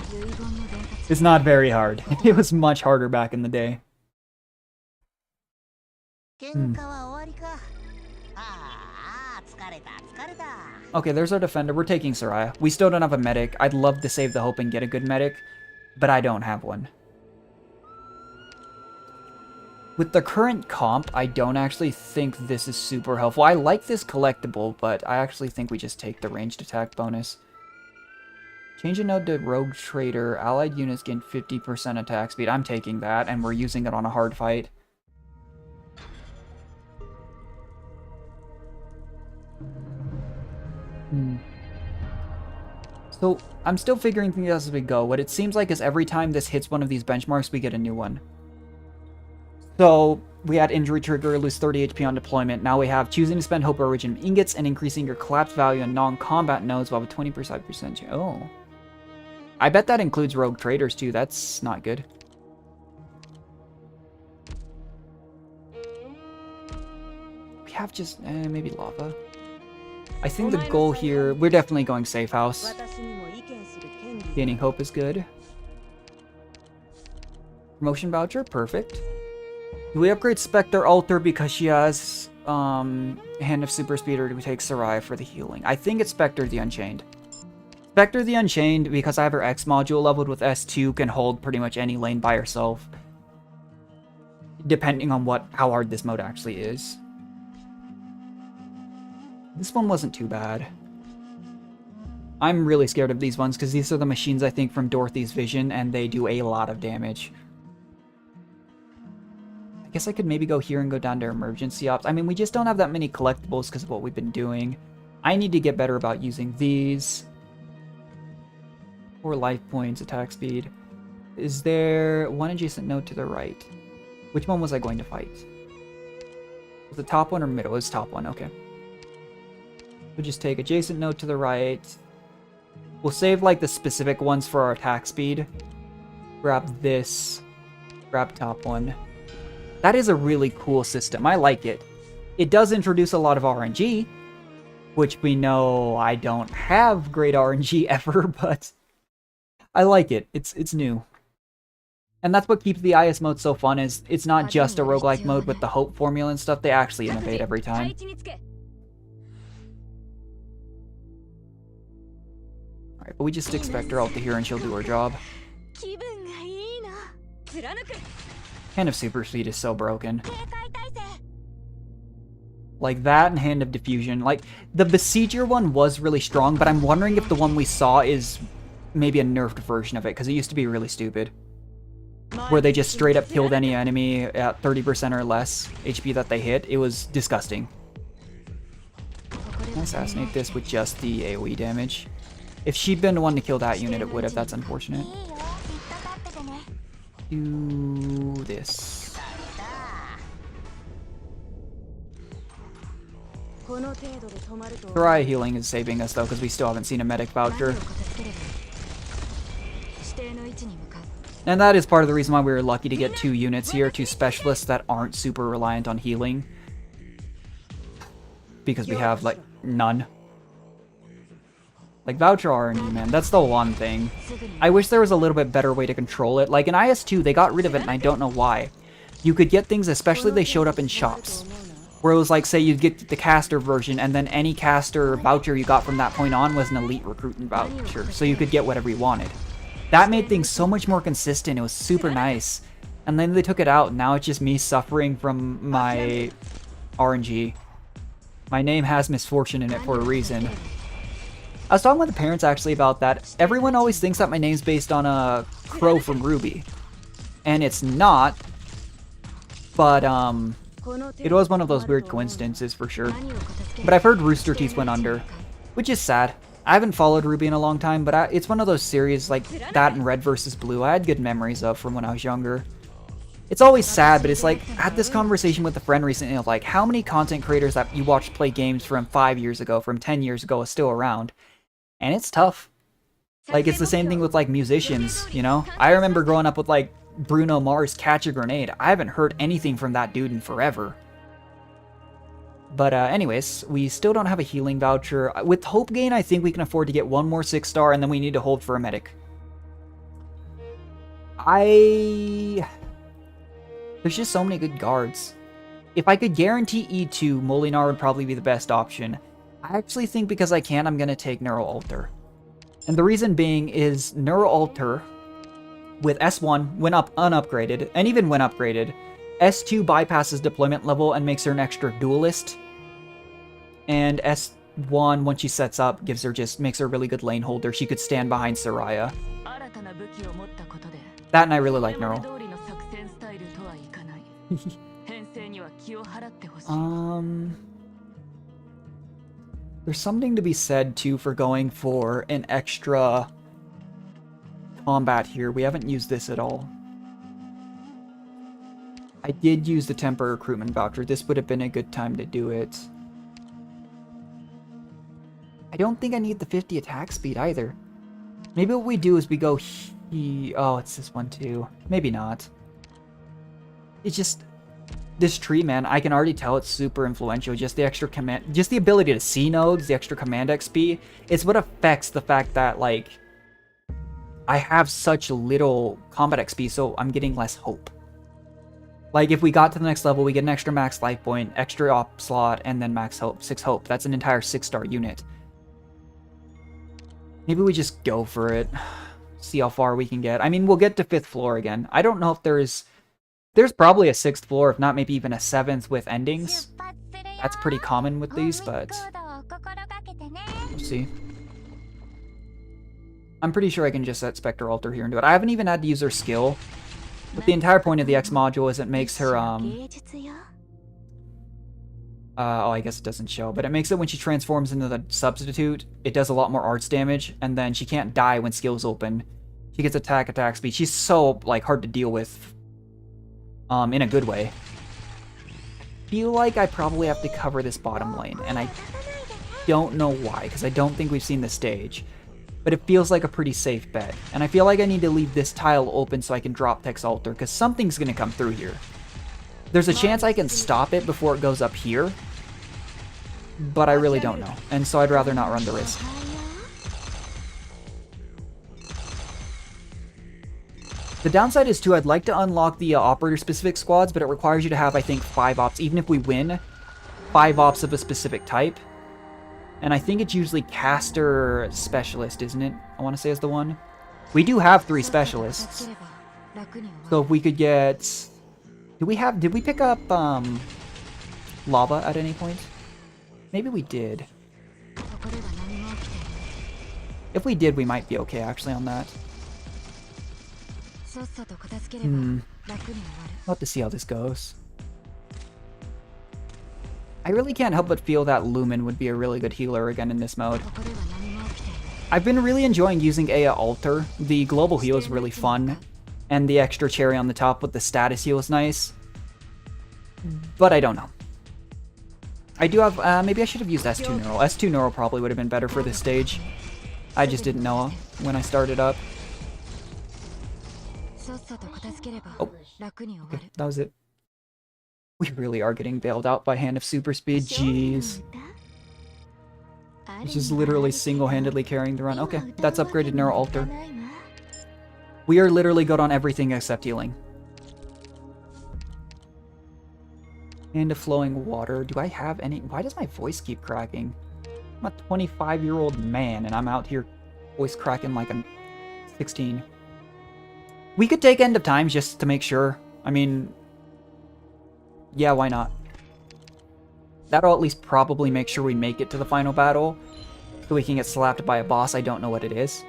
very hard. It was much harder back in the day. Okay, there's our defender. We're taking Soraya. We still don't have a medic. I'd love to save the hope and get a good medic, but I don't have one. With the current comp, I don't actually think this is super helpful. I like this collectible, but I actually think we just take the ranged attack bonus. Change a node to Rogue Trader. Allied units gain 50% attack speed. I'm taking that, and we're using it on a hard fight. So, I'm still figuring things out as we go. What it seems like is every time this hits one of these benchmarks, we get a new one. So, we had Injury Trigger, lose 30 HP on deployment. Now we have choosing to spend Hope Origin Ingots and increasing your collapse value on non-combat nodes while with 25%. Oh. I bet that includes Rogue Traders too. That's not good. We have just, maybe Lava. I think the goal here, we're definitely going Safe House. Gaining Hope is good. Promotion voucher, perfect. Do we upgrade Spectre Alter because she has Hand of Super Speed, or do we take Sarai for the healing? I think it's Spectre the Unchained. Spectre the Unchained, because I have her X module leveled with S2, can hold pretty much any lane by herself. Depending on how hard this mode actually is. This one wasn't too bad. I'm really scared of these ones because these are the machines, I think, from Dorothy's Vision, and they do a lot of damage. I guess I could maybe go here and go down to emergency ops. I mean, we just don't have that many collectibles because of what we've been doing. I need to get better about using these. 4 life points, attack speed. Is there one adjacent node to the right? Which one was I going to fight? Was the top one or middle? It was top one, okay. We'll just take adjacent node to the right. We'll save like the specific ones for our attack speed. Grab this. Grab top one. That is a really cool system. I like it. It does introduce a lot of RNG, which we know I don't have great RNG ever, but I like it. It's new. And that's what keeps the IS mode so fun, is it's not just a roguelike mode with the hope formula and stuff. They actually innovate every time. Alright, but we just expect her out to here and she'll do her job. Hand of Super Speed is so broken. Like that and Hand of Diffusion. Like, the Besieger one was really strong, but I'm wondering if the one we saw is maybe a nerfed version of it, because it used to be really stupid. Where they just straight up killed any enemy at 30% or less HP that they hit. It was disgusting. Can I assassinate this with just the AoE damage? If she'd been the one to kill that unit, it would have. That's unfortunate. Do this. Sarai healing is saving us, though, because we still haven't seen a medic voucher. And that is part of the reason why we were lucky to get 2 units here, 2 specialists that aren't super reliant on healing. Because we have, like, none. Like, voucher RNG, man, that's the one thing. I wish there was a little bit better way to control it. Like, in IS2, they got rid of it, and I don't know why. You could get things, especially they showed up in shops. Where it was like, say, you'd get the caster version, and then any caster voucher you got from that point on was an elite recruiting voucher. So you could get whatever you wanted. That made things so much more consistent. It was super nice. And then they took it out, and now it's just me suffering from my RNG. My name has misfortune in it for a reason. I was talking with the parents actually about that. Everyone always thinks that my name's based on a crow from Ruby. And it's not. But, it was one of those weird coincidences for sure. But I've heard Rooster Teeth went under, which is sad. I haven't followed Ruby in a long time, but it's one of those series like that and Red vs. Blue I had good memories of from when I was younger. It's always sad, but it's like, I had this conversation with a friend recently of like, how many content creators that you watched play games from 5 years ago, from 10 years ago is still around? And it's tough. Like, it's the same thing with like musicians, you know? I remember growing up with like Bruno Mars' Catch a Grenade. I haven't heard anything from that dude in forever. But anyways, we still don't have a healing voucher. With Hope Gain, I think we can afford to get 1 more 6-star, and then we need to hold for a medic. There's just so many good guards. If I could guarantee E2, Molinar would probably be the best option. I actually think because I can, I'm going to take Neural Alter. And the reason being is Neural Alter, with S1, when unupgraded, and even when upgraded, S2 bypasses deployment level and makes her an extra duelist. And S1, once she sets up, makes her a really good lane holder. She could stand behind Soraya. That, and I really like Neural. There's something to be said, too, for going for an extra combat here. We haven't used this at all. I did use the temporary recruitment voucher. This would have been a good time to do it. I don't think I need the 50 attack speed either. Maybe what we do is we go oh, it's this one too. Maybe not. It's just... This tree, man, I can already tell it's super influential. Just the extra command... Just the ability to see nodes, the extra command XP. It's what affects the fact that, like... I have such little combat XP, so I'm getting less hope. Like, if we got to the next level, we get an extra max life point, extra op slot, and then max hope, 6 hope. That's an entire 6-star unit. Maybe we just go for it. See how far we can get. I mean, we'll get to 5th floor again. I don't know if there's probably a 6th floor, if not maybe even a 7th with endings. That's pretty common with these, but we'll see. I'm pretty sure I can just set Spectre Altar here and do it. I haven't even had to use her skill. But the entire point of the X module is it makes her, oh, I guess it doesn't show, but it makes it when she transforms into the substitute, it does a lot more arts damage, and then she can't die when skills open. She gets attack speed. She's so, like, hard to deal with, in a good way. Feel like I probably have to cover this bottom lane, and I don't know why, because I don't think we've seen the stage. But it feels like a pretty safe bet. And I feel like I need to leave this tile open so I can drop Tex Altar, because something's going to come through here. There's a chance I can stop it before it goes up here, but I really don't know. And so I'd rather not run the risk. The downside is, too, I'd like to unlock the operator-specific squads, but it requires you to have, I think, 5 ops. Even if we win, 5 ops of a specific type. And I think it's usually caster specialist, isn't it? I want to say is the one. We do have 3 specialists. So if we could get... Did we pick up lava at any point? Maybe we did. If we did, we might be okay actually on that. We'll have to see how this goes. I really can't help but feel that Lumen would be a really good healer again in this mode. I've been really enjoying using Aya Altar. The global heal is really fun, and the extra cherry on the top with the status heal is nice. But I don't know. I do have, maybe I should have used S2 Neural. S2 Neural probably would have been better for this stage. I just didn't know when I started up. Oh, okay, that was it. We really are getting bailed out by Hand of Super Speed, jeez. It's just literally single-handedly carrying the run. Okay, that's upgraded Neural Altar. We are literally good on everything except healing. Hand of Flowing Water. Do I have any... Why does my voice keep cracking? I'm a 25-year-old man, and I'm out here voice cracking like I'm 16. We could take End of Times just to make sure. I mean... Yeah, why not? That'll at least probably make sure we make it to the final battle. So we can get slapped by a boss. I don't know what it is.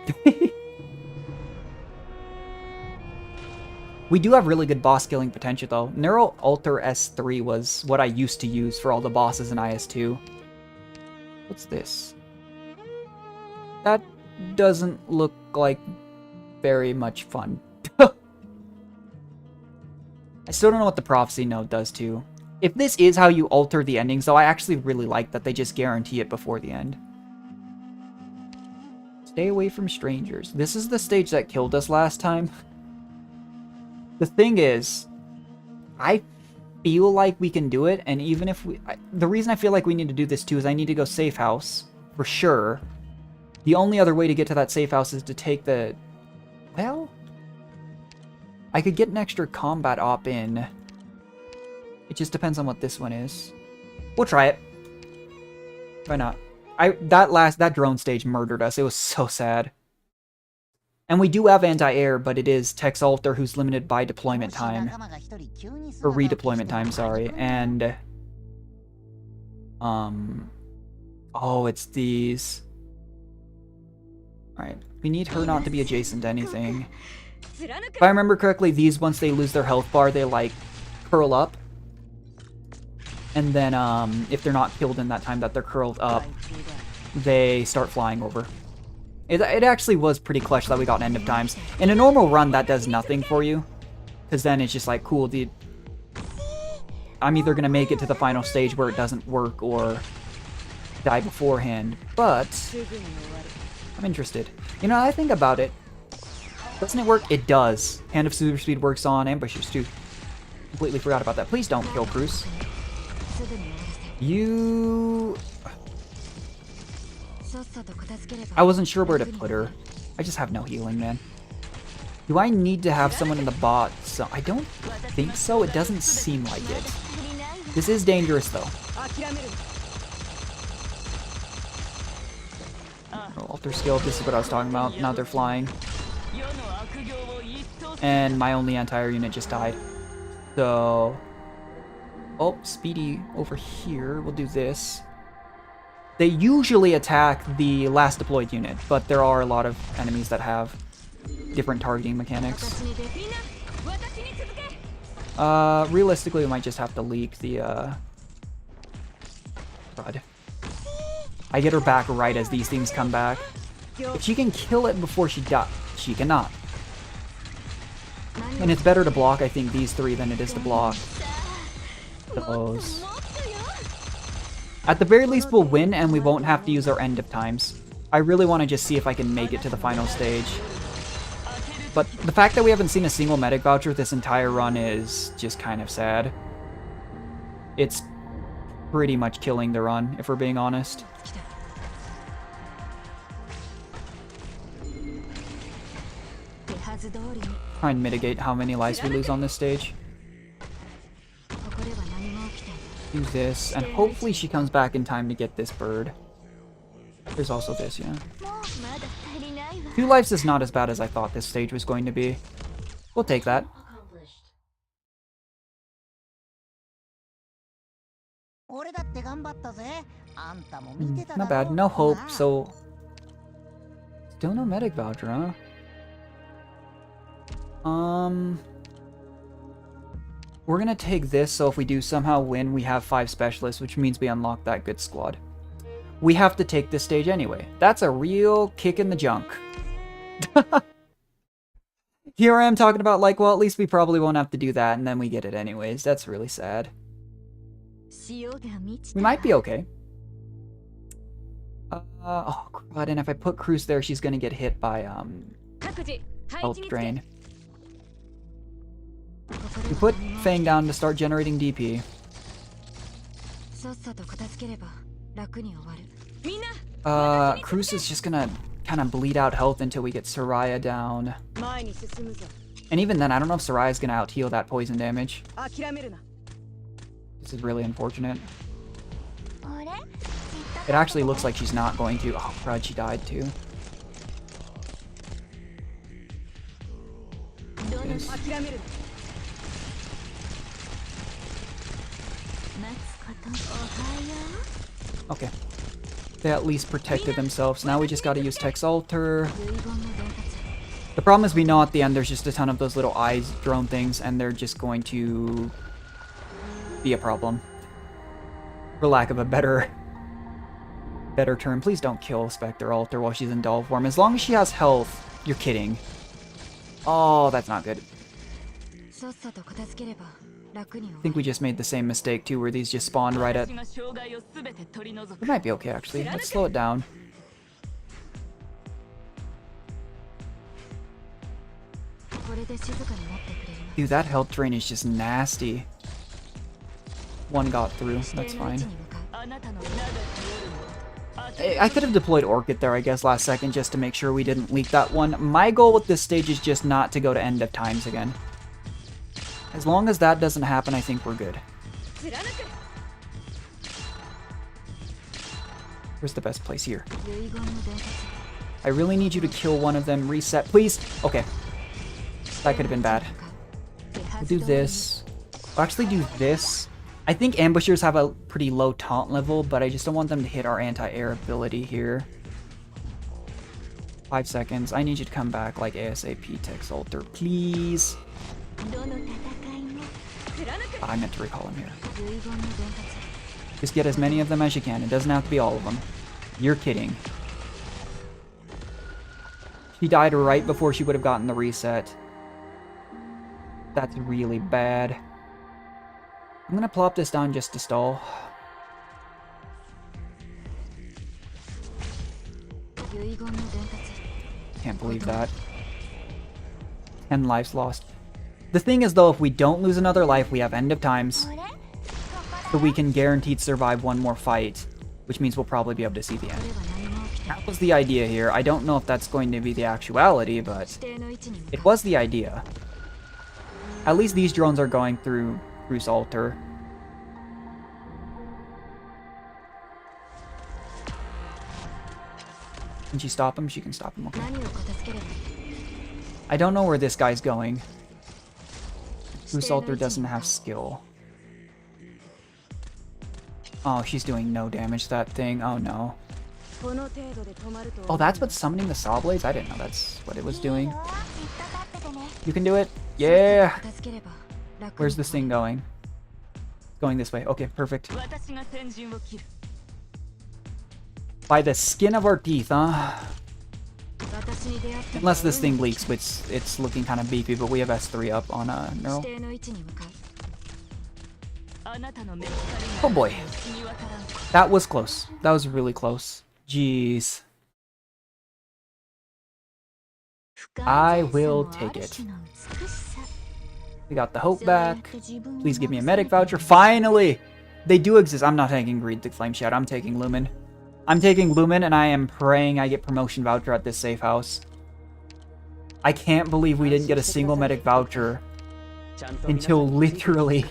We do have really good boss killing potential though. Neural Altar S3 was what I used to use for all the bosses in IS2. What's this? That doesn't look like very much fun. I still don't know what the prophecy node does too. If this is how you alter the endings though, I actually really like that they just guarantee it before the end. Stay away from strangers. This is the stage that killed us last time. The thing is, I feel like we can do it, and even if we... the reason I feel like we need to do this too is I need to go safe house, for sure. The only other way to get to that safe house is to take the... Well... I could get an extra combat op in. It just depends on what this one is. We'll try it. Why not? That drone stage murdered us. It was so sad. And we do have anti-air, but it is Tex Altar who's limited by deployment time. Or redeployment time, sorry. And... Oh, it's these. Alright. We need her not to be adjacent to anything. If I remember correctly, these, once they lose their health bar, they, like, curl up. And then, if they're not killed in that time that they're curled up, they start flying over. It actually was pretty clutch that we got End of Times. In a normal run, that does nothing for you. Because then it's just like, cool, dude. I'm either going to make it to the final stage where it doesn't work or die beforehand. But I'm interested. You know, I think about it. Doesn't it work? It does. Hand of Super Speed works on ambushers too. Completely forgot about that. Please don't kill Cruz. You... I wasn't sure where to put her. I just have no healing, man. Do I need to have someone in the bot? So I don't think so. It doesn't seem like it. This is dangerous though. Alter skill, this is what I was talking about. Now they're flying. And my only anti-air unit just died. So... oh, Speedy over here. We'll do this. They usually attack the last deployed unit, but there are a lot of enemies that have different targeting mechanics. Realistically, we might just have to leak the, God. I get her back right as these things come back. If she can kill it before she dies, she cannot. And it's better to block, I think, these three than it is to block those. At the very least, we'll win and we won't have to use our end of times. I really want to just see if I can make it to the final stage. But the fact that we haven't seen a single medic voucher this entire run is just kind of sad. It's pretty much killing the run, if we're being honest. Try and mitigate how many lives we lose on this stage. Do this, and hopefully she comes back in time to get this bird. There's also this, yeah. 2 lives is not as bad as I thought this stage was going to be. We'll take that. Not bad. No hope, so... still no medic voucher, huh? We're gonna take this, so if we do somehow win, we have 5 specialists, which means we unlock that good squad. We have to take this stage anyway. That's a real kick in the junk. Here I am talking about, like, well, at least we probably won't have to do that, and then we get it anyways. That's really sad. We might be okay. Oh, God, and if I put Cruz there, she's gonna get hit by, health drain. We put Fang down to start generating DP. Cruz is just gonna kind of bleed out health until we get Soraya down. And even then, I don't know if Soraya's gonna out-heal that poison damage. This is really unfortunate. It actually looks like she's not going to. Oh, crud, she died too. Okay. They at least protected themselves. Now we just gotta use Tex Alter. The problem is we know at the end there's just a ton of those little eyes drone things, and they're just going to be a problem. For lack of a better term. Please don't kill Spectre Alter while she's in doll form. As long as she has health, you're kidding. Oh, that's not good. I think we just made the same mistake too, where these just spawned right at... It might be okay, actually. Let's slow it down. Dude, that health drain is just nasty. One got through. That's fine. I could have deployed Orchid there, I guess, last second just to make sure we didn't leak that one. My goal with this stage is just not to go to end of times again. As long as that doesn't happen, I think we're good. Where's the best place here? I really need you to kill one of them. Reset, please. Okay. That could have been bad. We'll do this. We'll actually do this. I think ambushers have a pretty low taunt level, but I just don't want them to hit our anti-air ability here. 5 seconds. I need you to come back like ASAP, Tex Alter, please. I meant to recall him here. Just get as many of them as you can. It doesn't have to be all of them. You're kidding. She died right before she would have gotten the reset. That's really bad. I'm gonna plop this down just to stall. Can't believe that. 10 lives lost. The thing is, though, if we don't lose another life, we have end of times. So we can guaranteed survive one more fight, which means we'll probably be able to see the end. That was the idea here. I don't know if that's going to be the actuality, but it was the idea. At least these drones are going through Bruce Alter. Can she stop him? She can stop him, okay. I don't know where this guy's going. Bruce Alter doesn't have skill. Oh, she's doing no damage to that thing. Oh no. Oh, that's what's summoning the Saw Blades? I didn't know that's what it was doing. You can do it. Yeah! Where's this thing going? Going this way. Okay, perfect. By the skin of our teeth, huh? Unless this thing leaks, which it's looking kind of beefy, but we have S3 up on Neural. Oh boy. That was close. That was really close. Jeez. I will take it. We got the hope back. Please give me a medic voucher. Finally! They do exist. I'm not taking Greed to Flame Shadow. I'm taking Lumen. I'm taking Lumen, and I am praying I get promotion voucher at this safe house. I can't believe we didn't get a single medic voucher until literally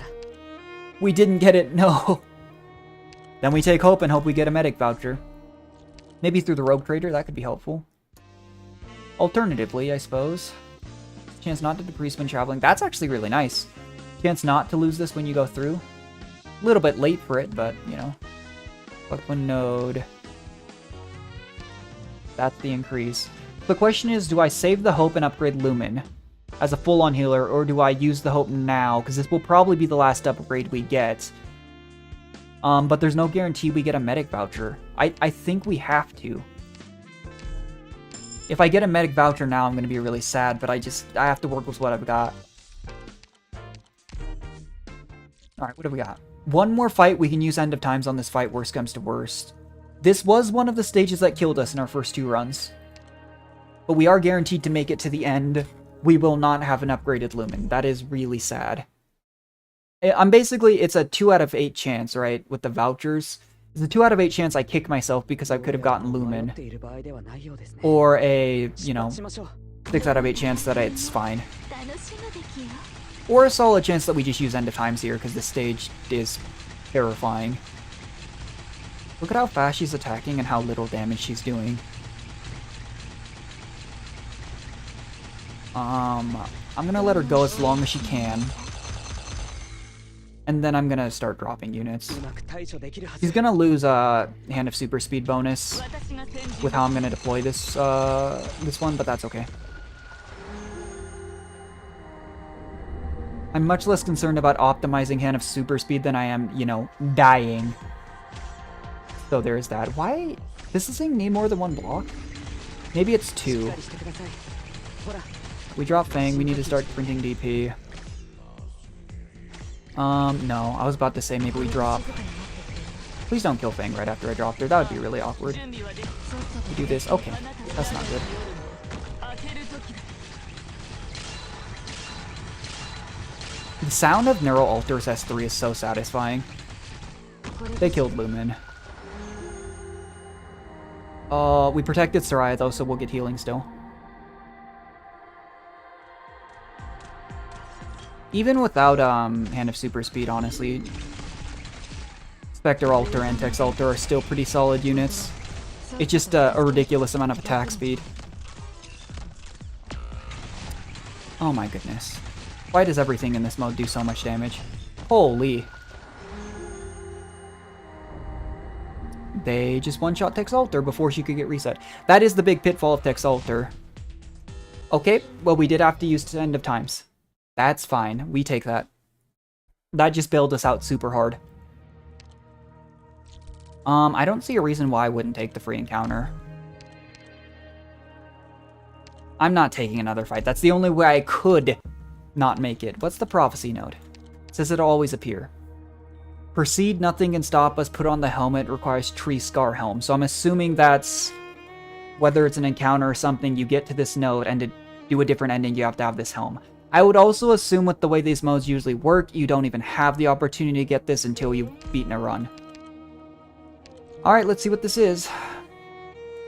we didn't get it. No. Then we take hope and hope we get a medic voucher. Maybe through the Rogue Trader, that could be helpful. Alternatively, I suppose. Chance not to decrease when traveling. That's actually really nice. Chance not to lose this when you go through. A little bit late for it, but, you know. One node. That's the increase. The question is, do I save the hope and upgrade Lumen as a full-on healer, or do I use the hope now? Because this will probably be the last upgrade we get. But there's no guarantee we get a medic voucher. I think we have to. If I get a medic voucher now, I'm going to be really sad, but I have to work with what I've got. Alright, what do we got? One more fight, we can use End of Times on this fight, worst comes to worst. This was one of the stages that killed us in our first 2 runs. But we are guaranteed to make it to the end. We will not have an upgraded Lumen. That is really sad. I'm basically, it's a 2 out of 8 chance, right, with the vouchers. It's a 2 out of 8 chance I kick myself because I could have gotten Lumen. Or a, you know, 6 out of 8 chance that it's fine. Or a solid chance that we just use End of Times here because this stage is terrifying. Look at how fast she's attacking and how little damage she's doing. I'm gonna let her go as long as she can. And then I'm gonna start dropping units. He's gonna lose a Hand of Super Speed bonus with how I'm gonna deploy this this one, but that's okay. I'm much less concerned about optimizing Hand of Super Speed than I am, you know, dying. So there's that. Why? Does this thing need more than 1 block? Maybe it's 2. We drop Fang. We need to start printing DP. No. I was about to say maybe we drop. Please don't kill Fang right after I dropped her. That would be really awkward. We do this. Okay. That's not good. The sound of Neural Alter's S3 is so satisfying. They killed Lumen. We protected Soraya though, so we'll get healing still. Even without Hand of Super Speed, honestly, Spectre Alter and Tex Alter are still pretty solid units. It's just a ridiculous amount of attack speed. Oh my goodness. Why does everything in this mode do so much damage? Holy. They just one-shot Tex Alter before she could get reset. That is the big pitfall of Tex Alter. Okay, well we did have to use End of Times. That's fine. We take that. That just bailed us out super hard. I don't see a reason why I wouldn't take the free encounter. I'm not taking another fight. That's the only way I could not make it. What's the prophecy node? It says it'll always appear. Proceed, nothing can stop us. Put on the helmet, requires tree scar helm. So I'm assuming that's whether it's an encounter or something, you get to this node and to do a different ending, you have to have this helm. I would also assume with the way these modes usually work, you don't even have the opportunity to get this until you've beaten a run. Alright, let's see what this is.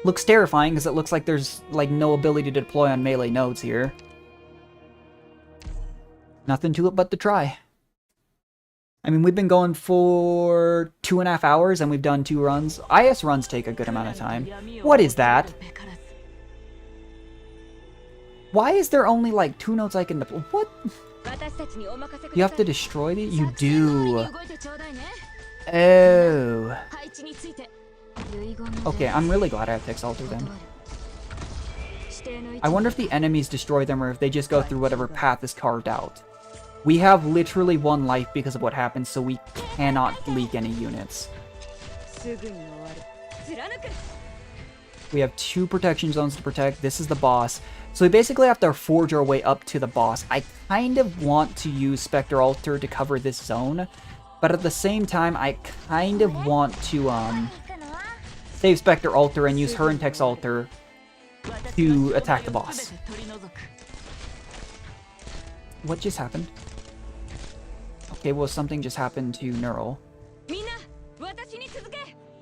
Looks terrifying because it looks like there's like no ability to deploy on melee nodes here. Nothing to it but to try. I mean, we've been going for 2.5 hours and we've done 2 runs. IS runs take a good amount of time. What is that? Why is there only like 2 nodes I can deploy? What? You have to destroy it? You do. Oh. Okay, I'm really glad I have Tex Alter then. I wonder if the enemies destroy them or if they just go through whatever path is carved out. We have literally 1 life because of what happened, so we cannot leak any units. We have 2 protection zones to protect. This is the boss. So we basically have to forge our way up to the boss. I kind of want to use Spectre Alter to cover this zone, but at the same time, I kind of want to save Spectre Alter and use her and Tex Alter to attack the boss. What just happened? Okay, well, something just happened to Neural.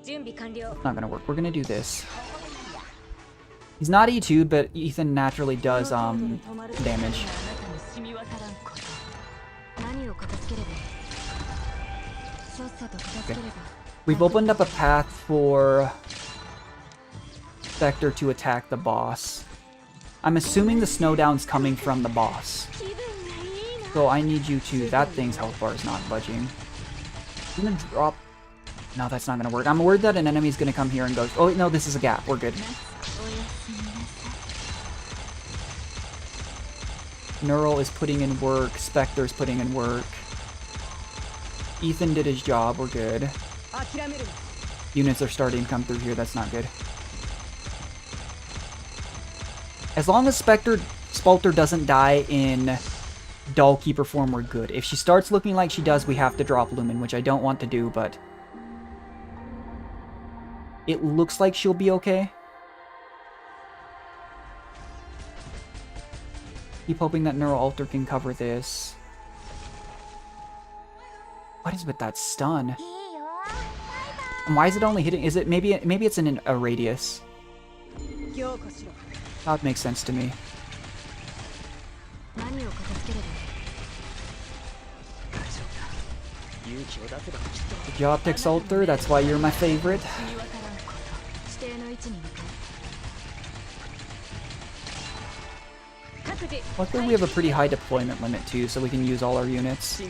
Not gonna work. We're gonna do this. He's not E2, but Ethan naturally does damage. Okay. We've opened up a path for Spectre to attack the boss. I'm assuming the snowdown's coming from the boss. So I need you to... That thing's health bar is not budging. I'm gonna drop... No, that's not gonna work. I'm worried that an enemy's gonna come here and go... Oh, no, this is a gap. We're good. Neural is putting in work. Spectre's putting in work. Ethan did his job. We're good. Units are starting to come through here. That's not good. As long as Spectre doesn't die in Doll Keeper form, we're good. If she starts looking like she does, we have to drop Lumen, which I don't want to do, but... It looks like she'll be okay. Keep hoping that Neural Alter can cover this. What is with that stun? And why is it only hitting? Is it maybe it's in a radius? That makes sense to me. Good job, Tex Alter. That's why you're my favorite. Luckily we have a pretty high deployment limit too, so we can use all our units.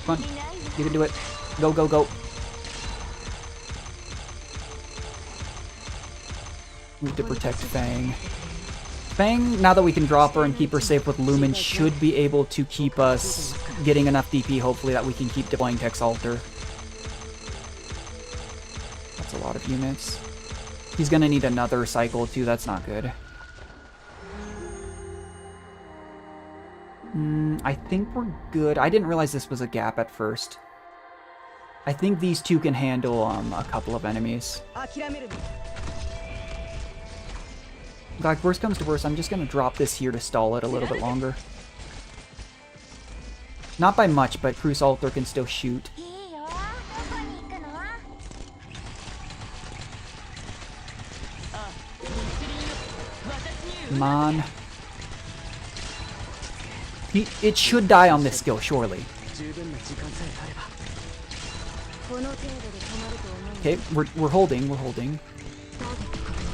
Come on, you can do it. Go, go, go. Need to protect Fang. Fang, now that we can drop her and keep her safe with Lumen, should be able to keep us getting enough DP, hopefully, that we can keep deploying Tex Alter. That's a lot of units. He's gonna need another cycle too, that's not good. I think we're good. I didn't realize this was a gap at first. I think these 2 can handle a couple of enemies. Like, worst comes to worst, I'm just gonna drop this here to stall it a little bit longer. Not by much, but Cruise Alter can still shoot. Come on. It should die on this skill, surely. Okay, we're holding, we're holding.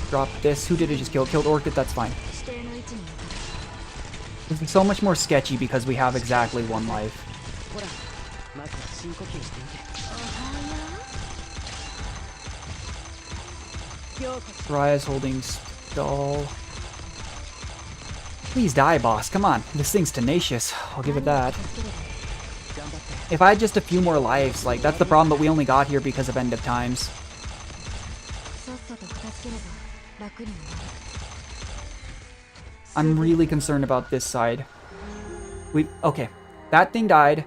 Drop this. Who did it just kill? Killed Orchid, that's fine. This is so much more sketchy because we have exactly 1 life. Raya's holding stall. Please die, boss. Come on. This thing's tenacious. I'll give it that. If I had just a few more lives, like, that's the problem, but we only got here because of End of Times. I'm really concerned about this side. Okay. That thing died.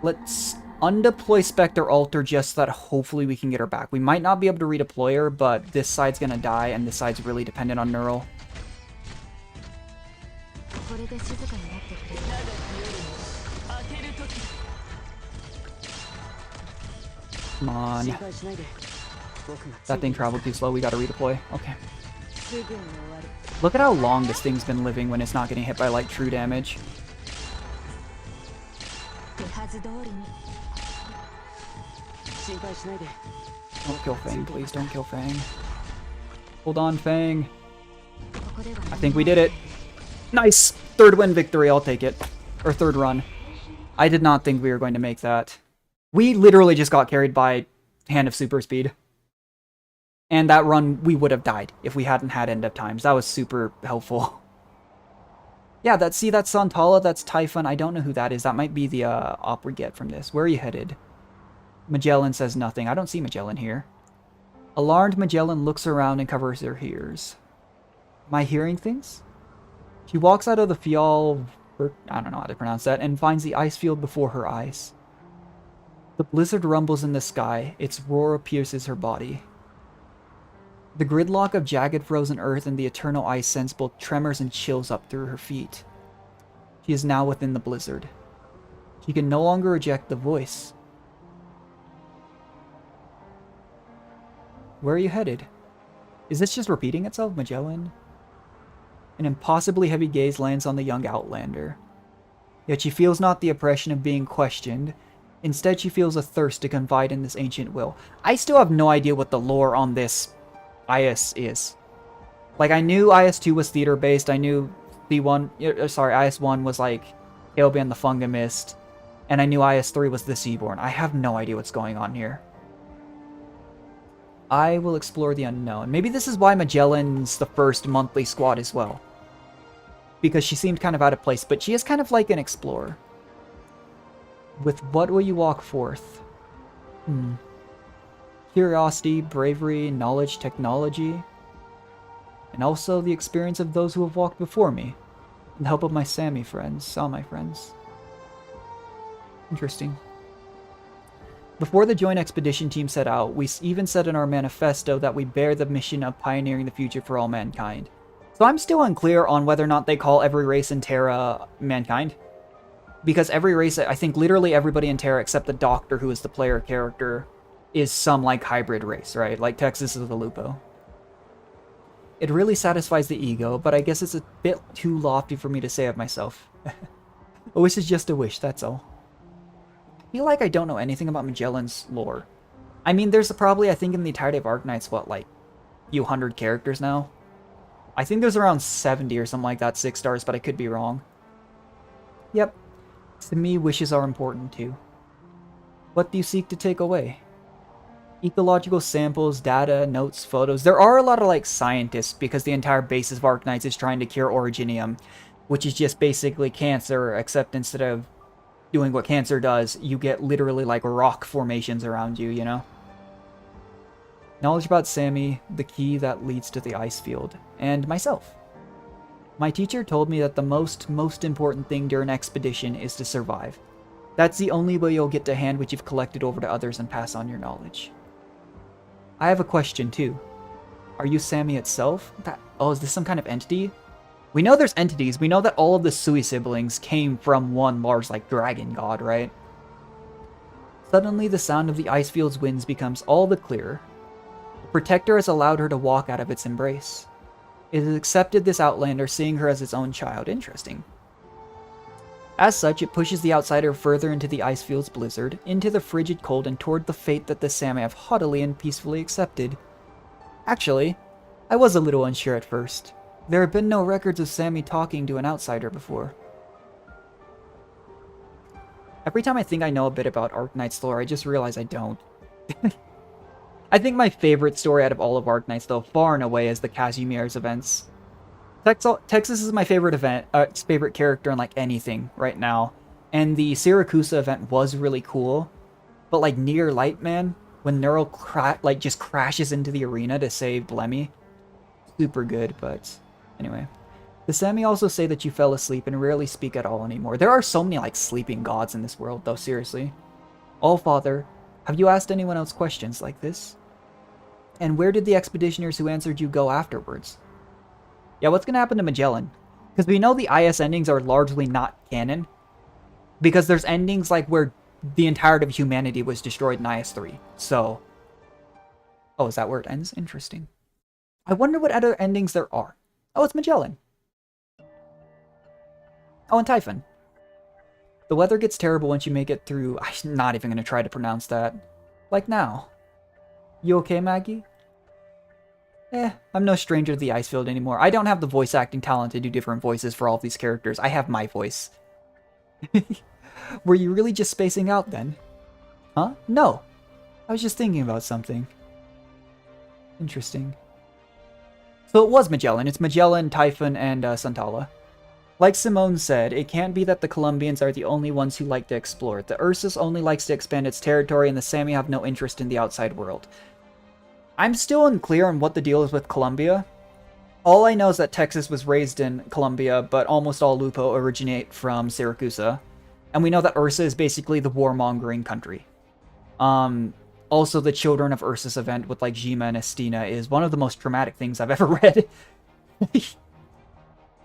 Let's undeploy Spectre Alter just so that hopefully we can get her back. We might not be able to redeploy her, but this side's gonna die, and this side's really dependent on Neural. Come on. That thing traveled too slow. We gotta redeploy. Okay. Look at how long this thing's been living when it's not getting hit by, like, true damage. Don't kill Fang, please. Don't kill Fang. Hold on, Fang. I think we did it. Nice! Third win victory. I'll take it. Or third run. I did not think we were going to make that. We literally just got carried by Hand of Super Speed. And that run, we would have died if we hadn't had end of times. That was super helpful. Yeah, that's Santala, that's Typhon. I don't know who that is. That might be the op we get from this. Where are you headed? Magellan says nothing. I don't see Magellan here. Alarmed, Magellan looks around and covers her ears. Am I hearing things? She walks out of the Fial, I don't know how to pronounce that, and finds the ice field before her eyes. The blizzard rumbles in the sky. Its roar pierces her body. The gridlock of jagged frozen earth and the eternal ice sends both tremors and chills up through her feet. She is now within the blizzard. She can no longer reject the voice. Where are you headed? Is this just repeating itself, Magellan? An impossibly heavy gaze lands on the young outlander. Yet she feels not the oppression of being questioned. Instead, she feels a thirst to confide in this ancient will. I still have no idea what the lore on this IS is. Like, I knew IS-2 was theater-based. I knew IS-1 was like Hailband the Fungamist. And I knew IS-3 was the Seaborn. I have no idea what's going on here. I will explore the unknown. Maybe this is why Magellan's the first monthly squad as well. Because she seemed kind of out of place, but she is kind of like an explorer. With what will you walk forth? Curiosity, bravery, knowledge, technology, and also the experience of those who have walked before me, and the help of my Sami friends, all my friends. Interesting. Before the joint expedition team set out, we even said in our manifesto that we bear the mission of pioneering the future for all mankind. So I'm still unclear on whether or not they call every race in Terra mankind. Because every race, I think literally everybody in Terra except the Doctor, who is the player character, is some, like, hybrid race, right? Like Texas is the Lupo. It really satisfies the ego, but I guess it's a bit too lofty for me to say of myself. A wish is just a wish, that's all. I feel like I don't know anything about Magellan's lore. I mean, there's probably, I think in the entirety of Arknights, what, like, few hundred characters now? I think there's around 70 or something like that, 6 stars, but I could be wrong. Yep. To me, wishes are important too. What do you seek to take away? Ecological samples, data, notes, photos. There are a lot of, like, scientists, because the entire basis of Arknights is trying to cure Originium, which is just basically cancer, except instead of doing what cancer does, you get literally, like, rock formations around you, you know? Knowledge about Sami, the key that leads to the ice field, and myself. My teacher told me that the most important thing during an expedition is to survive. That's the only way you'll get to hand what you've collected over to others and pass on your knowledge. I have a question too. Are you Sami itself? Is this some kind of entity? We know there's entities. We know that all of the Sui siblings came from one large, like, dragon god, right? Suddenly, the sound of the ice field's winds becomes all the clearer. The protector has allowed her to walk out of its embrace. It has accepted this outlander, seeing her as its own child. Interesting. As such, it pushes the outsider further into the ice field's blizzard, into the frigid cold, and toward the fate that the Sami have haughtily and peacefully accepted. Actually, I was a little unsure at first. There have been no records of Sami talking to an outsider before. Every time I think I know a bit about Arknights lore, I just realize I don't. I think my favorite story out of all of Arknights, though, far and away, is the Casimir's events. Texas is my favorite favorite character in, like, anything right now. And the Siracusa event was really cool. But, like, Near Light, man, when Neural just crashes into the arena to save Blemmy. Super good, but anyway. The Sami also say that you fell asleep and rarely speak at all anymore. There are so many, like, sleeping gods in this world, though, seriously. All-Father, have you asked anyone else questions like this? And where did the expeditioners who answered you go afterwards? Yeah, what's gonna happen to Magellan? Because we know the IS endings are largely not canon. Because there's endings like where the entirety of humanity was destroyed in IS-3. So, oh, is that where it ends? Interesting. I wonder what other endings there are. Oh, it's Magellan. Oh, and Typhon. The weather gets terrible once you make it through... I'm not even going to try to pronounce that. Like now. You okay, Maggie? I'm no stranger to the ice field anymore. I don't have the voice acting talent to do different voices for all of these characters. I have my voice. Were you really just spacing out then? Huh? No. I was just thinking about something. Interesting. So it was Magellan. It's Magellan, Typhon, and Santala. Like Simone said, it can't be that the Colombians are the only ones who like to explore. The Ursus only likes to expand its territory, and the Sami have no interest in the outside world. I'm still unclear on what the deal is with Colombia. All I know is that Texas was raised in Colombia, but almost all Lupo originate from Siracusa. And we know that Ursa is basically the warmongering country. Also, the Children of Ursus event with, like, Jima and Estina is one of the most dramatic things I've ever read.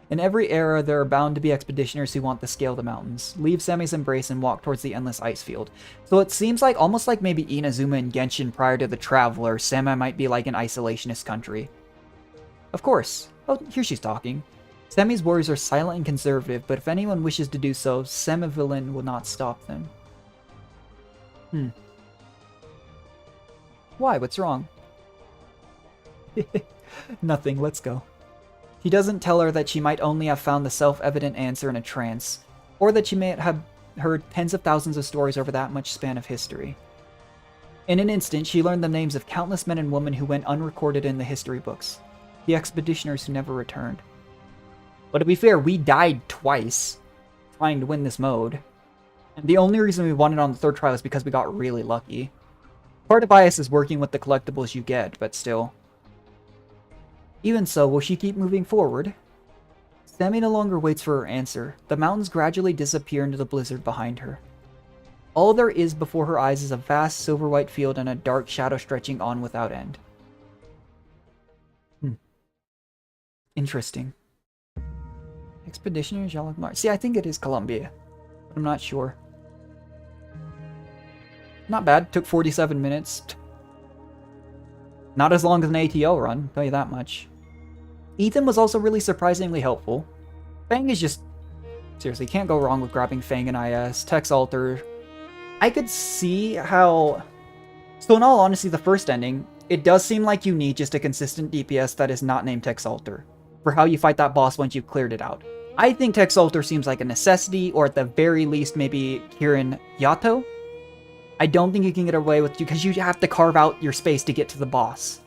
In every era, there are bound to be expeditioners who want to scale the mountains, leave Sami's embrace, and walk towards the endless ice field. So it seems like, almost like maybe Inazuma and Genshin prior to the Traveler, Sami might be like an isolationist country. Of course. Oh, here she's talking. Sami's warriors are silent and conservative, but if anyone wishes to do so, Semivillain will not stop them. Why? What's wrong? Nothing, let's go. He doesn't tell her that she might only have found the self-evident answer in a trance, or that she may have heard tens of thousands of stories over that much span of history. In an instant, she learned the names of countless men and women who went unrecorded in the history books, the expeditioners who never returned. But to be fair, we died twice trying to win this mode, and the only reason we won it on the third try was because we got really lucky. Part of bias is working with the collectibles you get, but still. Even so, will she keep moving forward? Sami no longer waits for her answer. The mountains gradually disappear into the blizzard behind her. All there is before her eyes is a vast silver-white field and a dark shadow stretching on without end. Interesting. Expeditioner Jalagmar. See, I think it is Colombia, but I'm not sure. Not bad. Took 47 minutes. Not as long as an ATO run, tell you that much. Ethan was also really surprisingly helpful. Fang is just... Seriously, can't go wrong with grabbing Fang and IS. Tex Alter. I could see how... So in all honesty, the first ending, it does seem like you need just a consistent DPS that is not named Tex Alter for how you fight that boss once you've cleared it out. I think Tex Alter seems like a necessity, or at the very least, maybe Kirin Yato. I don't think you can get away with it because you have to carve out your space to get to the boss.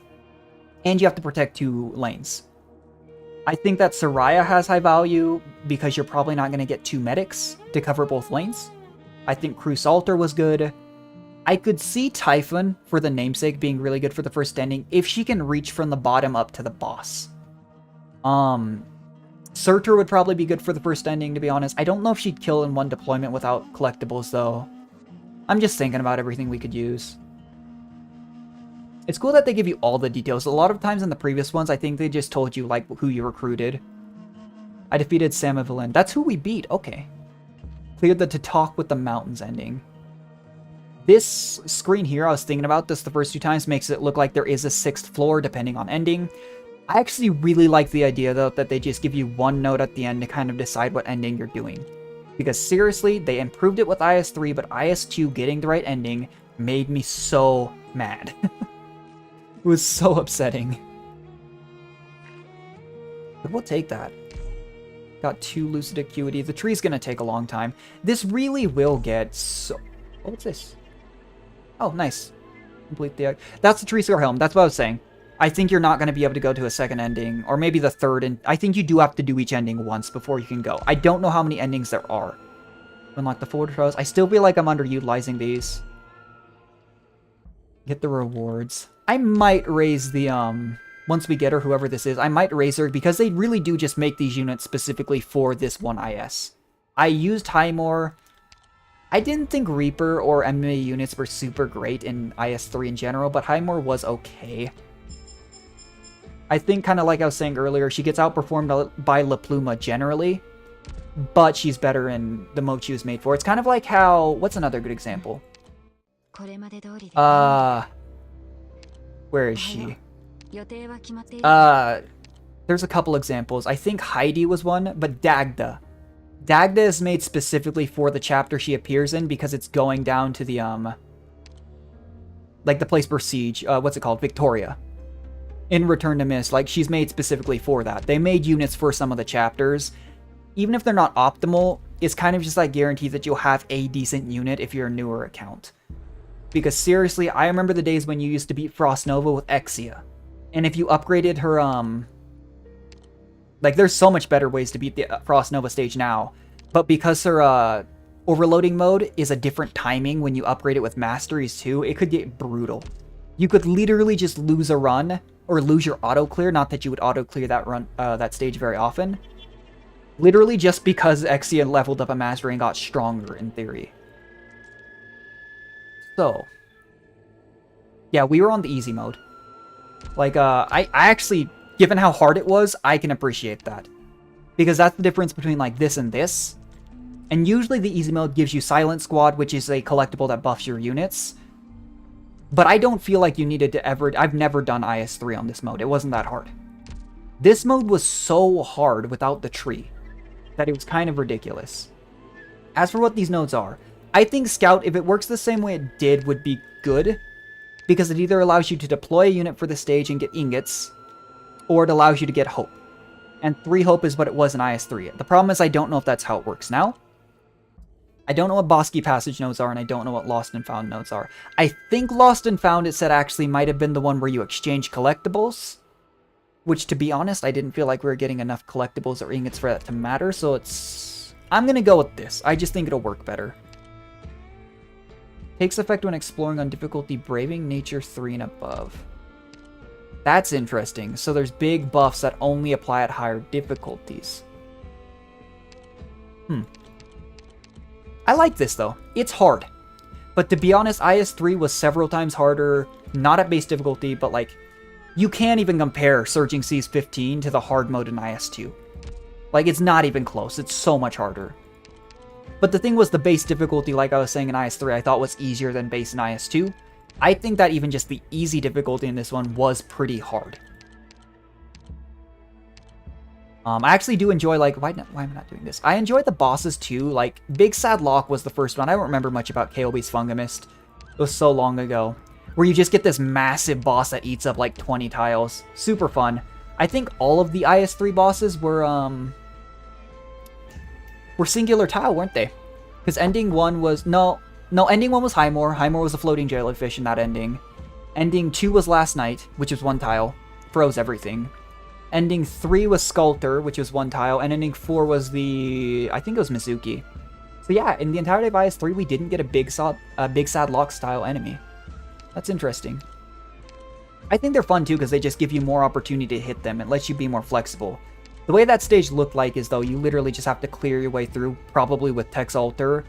And you have to protect 2 lanes. I think that Soraya has high value because you're probably not going to get 2 medics to cover both lanes. I think Cruz Alter was good. I could see Typhon, for the namesake, being really good for the first ending if she can reach from the bottom up to the boss. Surtur would probably be good for the first ending, to be honest. I don't know if she'd kill in one deployment without collectibles, though. I'm just thinking about everything we could use. It's cool that they give you all the details. A lot of times in the previous ones, I think they just told you, like, who you recruited. I defeated Samivillain. That's who we beat. Okay. Cleared the To Talk with the Mountains ending. This screen here, I was thinking about this the first 2 times, makes it look like there is a 6th floor, depending on ending. I actually really like the idea, though, that they just give you 1 note at the end to kind of decide what ending you're doing. Because seriously, they improved it with IS-3, but IS-2 getting the right ending made me so mad. It was so upsetting. But we'll take that. Got 2 Lucid Acuity. The tree's gonna take a long time. This really will get so... Oh, what's this? Oh, nice. Complete the... That's the Tree Scar Helm. That's what I was saying. I think you're not going to be able to go to a second ending, or maybe the third, and I think you do have to do each ending once before you can go. I don't know how many endings there are. Unlock the forward throws. I still feel like I'm underutilizing these. Get the rewards. I might raise the, once we get her, whoever this is, I might raise her because they really do just make these units specifically for this one IS. I used Highmore. I didn't think Reaper or MMA units were super great in IS-3 in general, but Highmore was okay. I think, kind of like I was saying earlier, she gets outperformed by La Pluma generally. but she's better in the mode she was made for. It's kind of like how... What's another good example? Where is she? There's a couple examples. I think Heidi was one, but Dagda. Dagda is made specifically for the chapter she appears in because it's going down to the, like the place where Siege, what's it called? Victoria. In Return to Mist, like she's made specifically for that. They made units for some of the chapters. Even if they're not optimal, it's kind of just like guaranteed that you'll have a decent unit if you're a newer account. Because seriously, I remember the days when you used to beat Frost Nova with Exia. And if you upgraded her, like, there's so much better ways to beat the Frost Nova stage now. But because her, overloading mode is a different timing when you upgrade it with Masteries too, it could get brutal. You could literally just lose a run, or lose your auto-clear, not that you would auto-clear that run, that stage very often. Literally just because Exia leveled up a Mastery and got stronger, in theory. So, yeah, we were on the easy mode. Like, I actually, given how hard it was, I can appreciate that. Because that's the difference between, like, this and this. And usually the easy mode gives you Silent Squad, which is a collectible that buffs your units. But I don't feel like you needed to ever... I've never done IS3 on this mode. It wasn't that hard. This mode was so hard without the tree that it was kind of ridiculous. As for what these nodes are, I think Scout, if it works the same way it did, would be good. Because it either allows you to deploy a unit for the stage and get ingots, or it allows you to get hope. And 3 hope is what it was in IS3. The problem is I don't know if that's how it works now. I don't know what Bosky Passage nodes are, and I don't know what Lost and Found nodes are. I think Lost and Found, it said, actually might have been the one where you exchange collectibles. Which, to be honest, I didn't feel like we were getting enough collectibles or ingots for that to matter, so it's... I'm gonna go with this. I just think it'll work better. Takes effect when exploring on difficulty Braving Nature 3 and above. That's interesting. So there's big buffs that only apply at higher difficulties. I like this, though. It's hard. But to be honest, IS3 was several times harder, not at base difficulty, but like, you can't even compare Surging Seas 15 to the hard mode in IS2. Like, it's not even close. It's so much harder. But the thing was, the base difficulty, like I was saying in IS3, I thought was easier than base in IS2. I think that even just the easy difficulty in this one was pretty hard. I actually do enjoy, like, why am I not doing this? I enjoy the bosses too. Like, Big Sad Lock was the first one. I don't remember much about KOB's Fungamist. It was so long ago. Where you just get this massive boss that eats up like 20 tiles. Super fun. I think all of the IS3 bosses were singular tile, weren't they? Because ending 1 was... No, ending 1 was Highmore. Highmore was a floating jellyfish in that ending. Ending 2 was Last Night, which was 1 tile. Froze everything. Ending 3 was Sculptor, which was 1 tile. And ending 4 was the... I think it was Mizuki. So yeah, in the entirety of IS3, we didn't get a Big Sad Lock style enemy. That's interesting. I think they're fun too because they just give you more opportunity to hit them. It lets you be more flexible. The way that stage looked like is though you literally just have to clear your way through, probably with Tex Alter,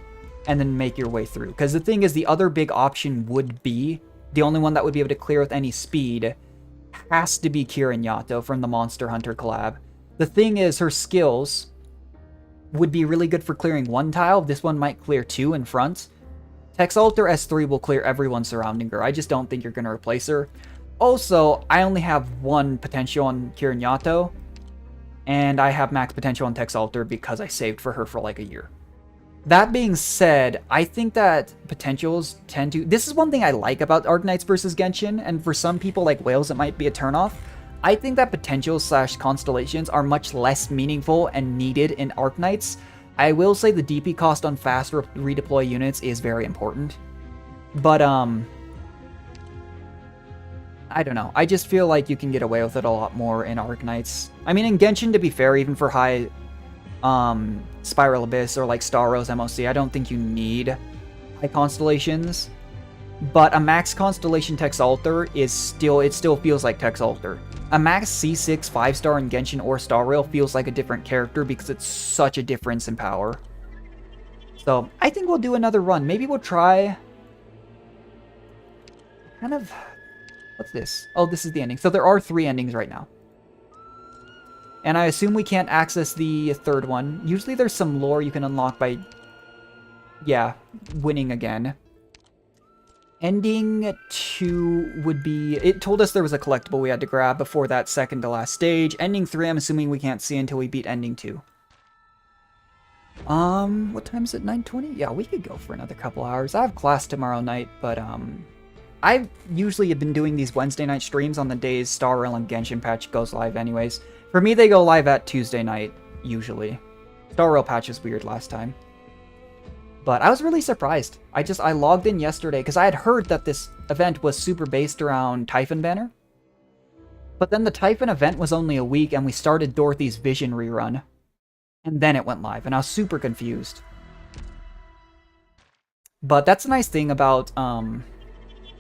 and then make your way through. Because the thing is, the other big option would be, the only one that would be able to clear with any speed, has to be Kirin Yato from the Monster Hunter collab. The thing is, her skills would be really good for clearing 1 tile. This one might clear 2 in front. Tex Alter S3 will clear everyone surrounding her. I just don't think you're going to replace her. Also, I only have 1 potential on Kirin Yato, and I have max potential on Tex Alter because I saved for her for like a year. That being said, I think that potentials tend to... This is one thing I like about Arknights vs. Genshin, and for some people like Whales it might be a turnoff. I think that potentials / constellations are much less meaningful and needed in Arknights. I will say the DP cost on fast redeploy units is very important. But, I don't know. I just feel like you can get away with it a lot more in Arknights. I mean, in Genshin, to be fair, even for high Spiral Abyss or like Star Rose MOC, I don't think you need high constellations. But a max constellation Tex Alter is still... It still feels like Tex Alter. A max C6 5-star in Genshin or Star Rail feels like a different character because it's such a difference in power. So, I think we'll do another run. Maybe we'll try... Kind of... What's this? Oh, this is the ending. So there are 3 endings right now. And I assume we can't access the third one. Usually there's some lore you can unlock by, yeah, winning again. Ending 2 would be... It told us there was a collectible we had to grab before that second to last stage. Ending 3, I'm assuming we can't see until we beat Ending 2. What time is it? 9:20? Yeah, we could go for another couple hours. I have class tomorrow night, but, I usually have been doing these Wednesday night streams on the days Star Rail and Genshin Patch goes live anyways. For me, they go live at Tuesday night, usually. Star Rail Patch was weird last time. But I was really surprised. I logged in yesterday because I had heard that this event was super based around Typhon Banner. But then the Typhon event was only a week and we started Dorothy's Vision rerun. And then it went live and I was super confused. But that's a nice thing about,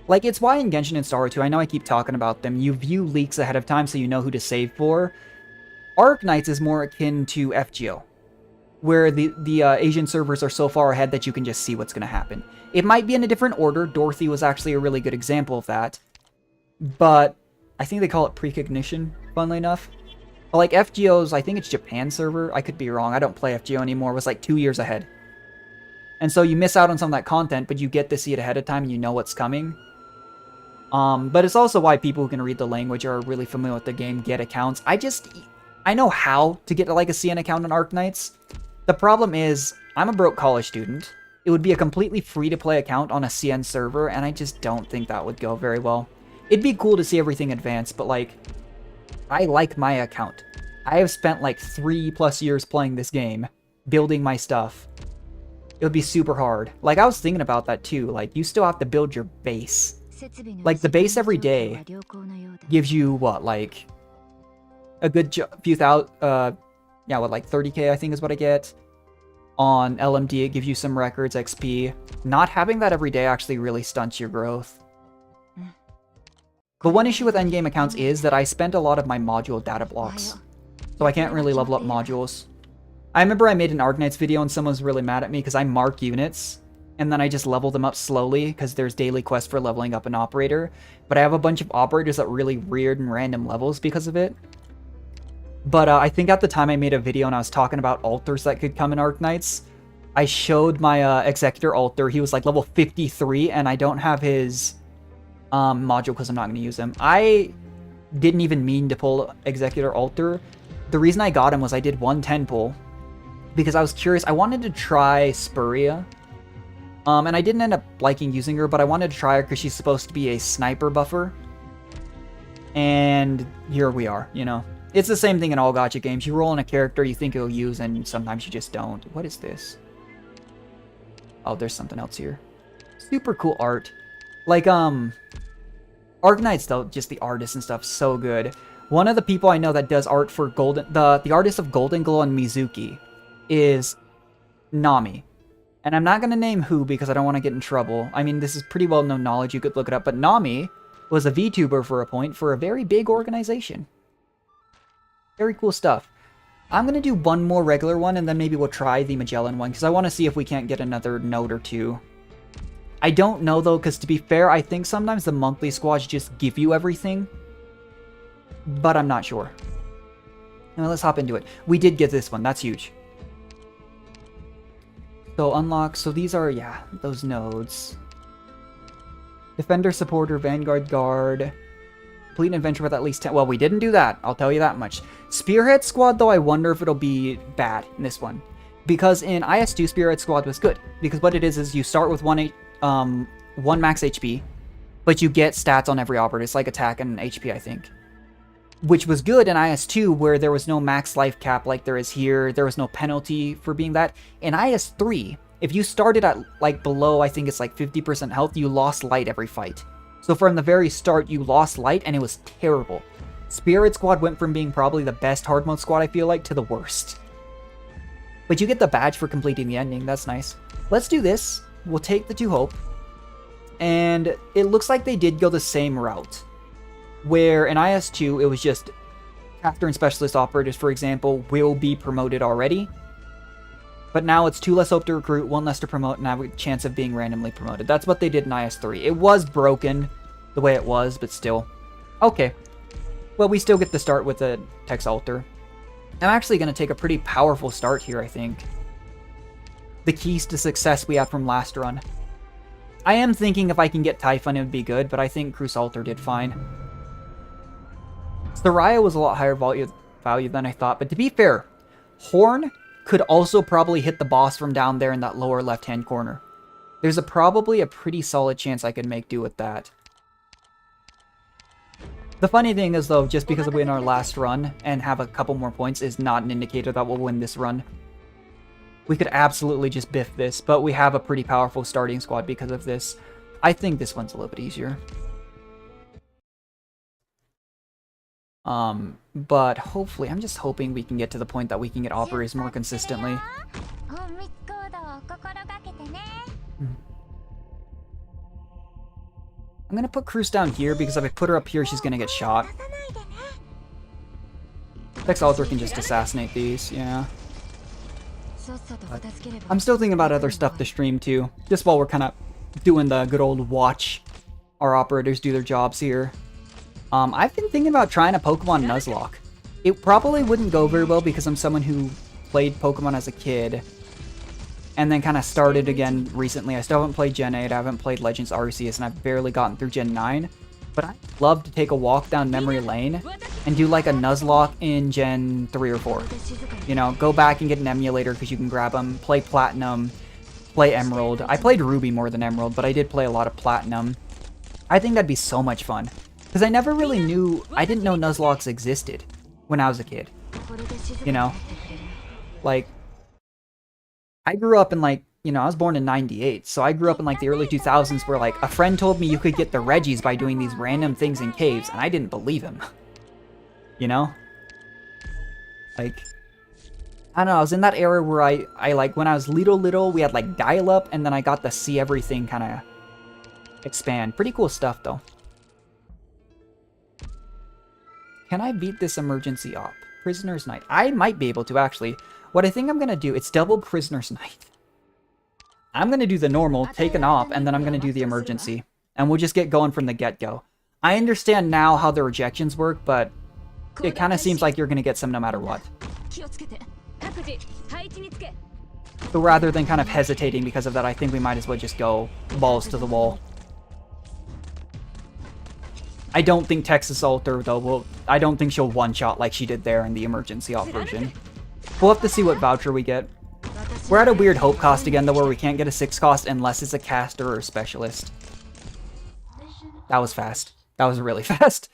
like, it's why in Genshin and Star Rail 2, I know I keep talking about them, you view leaks ahead of time so you know who to save for. Arknights is more akin to FGO, where the Asian servers are so far ahead that you can just see what's going to happen. It might be in a different order. Dorothy was actually a really good example of that. But I think they call it precognition, funnily enough. Like FGO's, I think it's Japan server, I could be wrong, I don't play FGO anymore, was like 2 years ahead. And so you miss out on some of that content, but you get to see it ahead of time and you know what's coming. But it's also why people who can read the language or are really familiar with the game get accounts. I know how to get like a CN account on Arknights. The problem is, I'm a broke college student. It would be a completely free-to-play account on a CN server, and I just don't think that would go very well. It'd be cool to see everything advance, but like, I like my account. I have spent like 3+ years playing this game, building my stuff. It would be super hard. Like, I was thinking about that too. Like, you still have to build your base. Like, the base every day gives you, what, like, a good few thousand, yeah, what, like 30k I think is what I get. On LMD, it gives you some records, XP. Not having that every day actually really stunts your growth. But one issue with endgame accounts is that I spent a lot of my module data blocks. So I can't really level up modules. I remember I made an Arknights video and someone was really mad at me because I mark units. And then I just level them up slowly because there's daily quests for leveling up an operator. But I have a bunch of operators at really weird and random levels because of it. But I think at the time I made a video and I was talking about altars that could come in Arknights. I showed my Executor altar. He was like level 53 and I don't have his module because I'm not going to use him. I didn't even mean to pull Executor altar. The reason I got him was I did 110 pull because I was curious. I wanted to try Spuria. And I didn't end up liking using her, but I wanted to try her because she's supposed to be a sniper buffer. And here we are, you know. It's the same thing in all gacha games. You roll in a character you think you'll use, and sometimes you just don't. What is this? Oh, there's something else here. Super cool art. Like, Arknights, though, just the artists and stuff, so good. One of the people I know that does art for Golden... The artist of Golden Glow and Mizuki is Nami. And I'm not going to name who because I don't want to get in trouble. I mean, this is pretty well-known knowledge. You could look it up. But Nami was a VTuber for a point for a very big organization. Very cool stuff. I'm going to do one more regular one, and then maybe we'll try the Magellan one, because I want to see if we can't get another note or two. I don't know, though, because to be fair, I think sometimes the monthly squads just give you everything. But I'm not sure. Now, let's hop into it. We did get this one. That's huge. So, unlock. So, these are, yeah, those nodes. Defender, Supporter, Vanguard, Guard. Complete an adventure with at least 10. Well, we didn't do that. I'll tell you that much. Spearhead Squad, though, I wonder if it'll be bad in this one. Because in IS2, Spearhead Squad was good. Because what it is you start with one max HP, but you get stats on every operator. It's like attack and HP, I think. Which was good in IS2, where there was no max life cap like there is here. There was no penalty for being that. In IS3, if you started at, like, below, I think it's like 50% health, you lost light every fight. So from the very start, you lost light, and it was terrible. Spirit Squad went from being probably the best hard mode squad, I feel like, to the worst. But you get the badge for completing the ending. That's nice. Let's do this. We'll take the 2 hope. And it looks like they did go the same route. Where in IS2, it was just Captain and Specialist Operators, for example, will be promoted already. But now it's 2 less hope to recruit, 1 less to promote, and have a chance of being randomly promoted. That's what they did in IS3. It was broken the way it was, but still. Okay. Well, we still get to start with a Text Altar. I'm actually going to take a pretty powerful start here, I think. The keys to success we have from last run. I am thinking if I can get Typhon, it would be good, but I think Crusalter did fine. Soraya was a lot higher value than I thought, but to be fair, Horn could also probably hit the boss from down there in that lower left-hand corner. There's probably a pretty solid chance I could make do with that. The funny thing is, though, just because we win our last run and have a couple more points is not an indicator that we'll win this run. We could absolutely just biff this, but we have a pretty powerful starting squad because of this. I think this one's a little bit easier. But hopefully, I'm just hoping we can get to the point that we can get operators more consistently. I'm gonna put Cruz down here because if I put her up here, she's gonna get shot. Texalter can just assassinate these, yeah. But I'm still thinking about other stuff to stream too, just while we're kind of doing the good old watch our operators do their jobs here. I've been thinking about trying a Pokemon Nuzlocke. It probably wouldn't go very well because I'm someone who played Pokemon as a kid and then kind of started again recently. I still haven't played Gen 8, I haven't played Legends Arceus, and I've barely gotten through Gen 9. But I'd love to take a walk down memory lane and do like a Nuzlocke in Gen 3 or 4. You know, go back and get an emulator because you can grab them, play Platinum, play Emerald. I played Ruby more than Emerald, but I did play a lot of Platinum. I think that'd be so much fun. Because I never really knew, I didn't know Nuzlockes existed when I was a kid. You know? Like, I grew up in like, you know, I was born in 98, so I grew up in like the early 2000s where like a friend told me you could get the Reggies by doing these random things in caves, and I didn't believe him. You know? Like, I don't know, I was in that era where I like, when I was little, we had like dial-up, and then I got to see everything kind of expand. Pretty cool stuff, though. Can I beat this emergency op? Prisoner's Night. I might be able to, actually. What I think I'm going to do, it's double Prisoner's Night. I'm going to do the normal, take an op, and then I'm going to do the emergency. And we'll just get going from the get-go. I understand now how the rejections work, but it kind of seems like you're going to get some no matter what. So rather than kind of hesitating because of that, I think we might as well just go balls to the wall. I don't think Texas Alter, though, I don't think she'll one-shot like she did there in the emergency op version. We'll have to see what voucher we get. We're at a weird hope cost again, though, where we can't get a 6 cost unless it's a caster or a specialist. That was fast. That was really fast.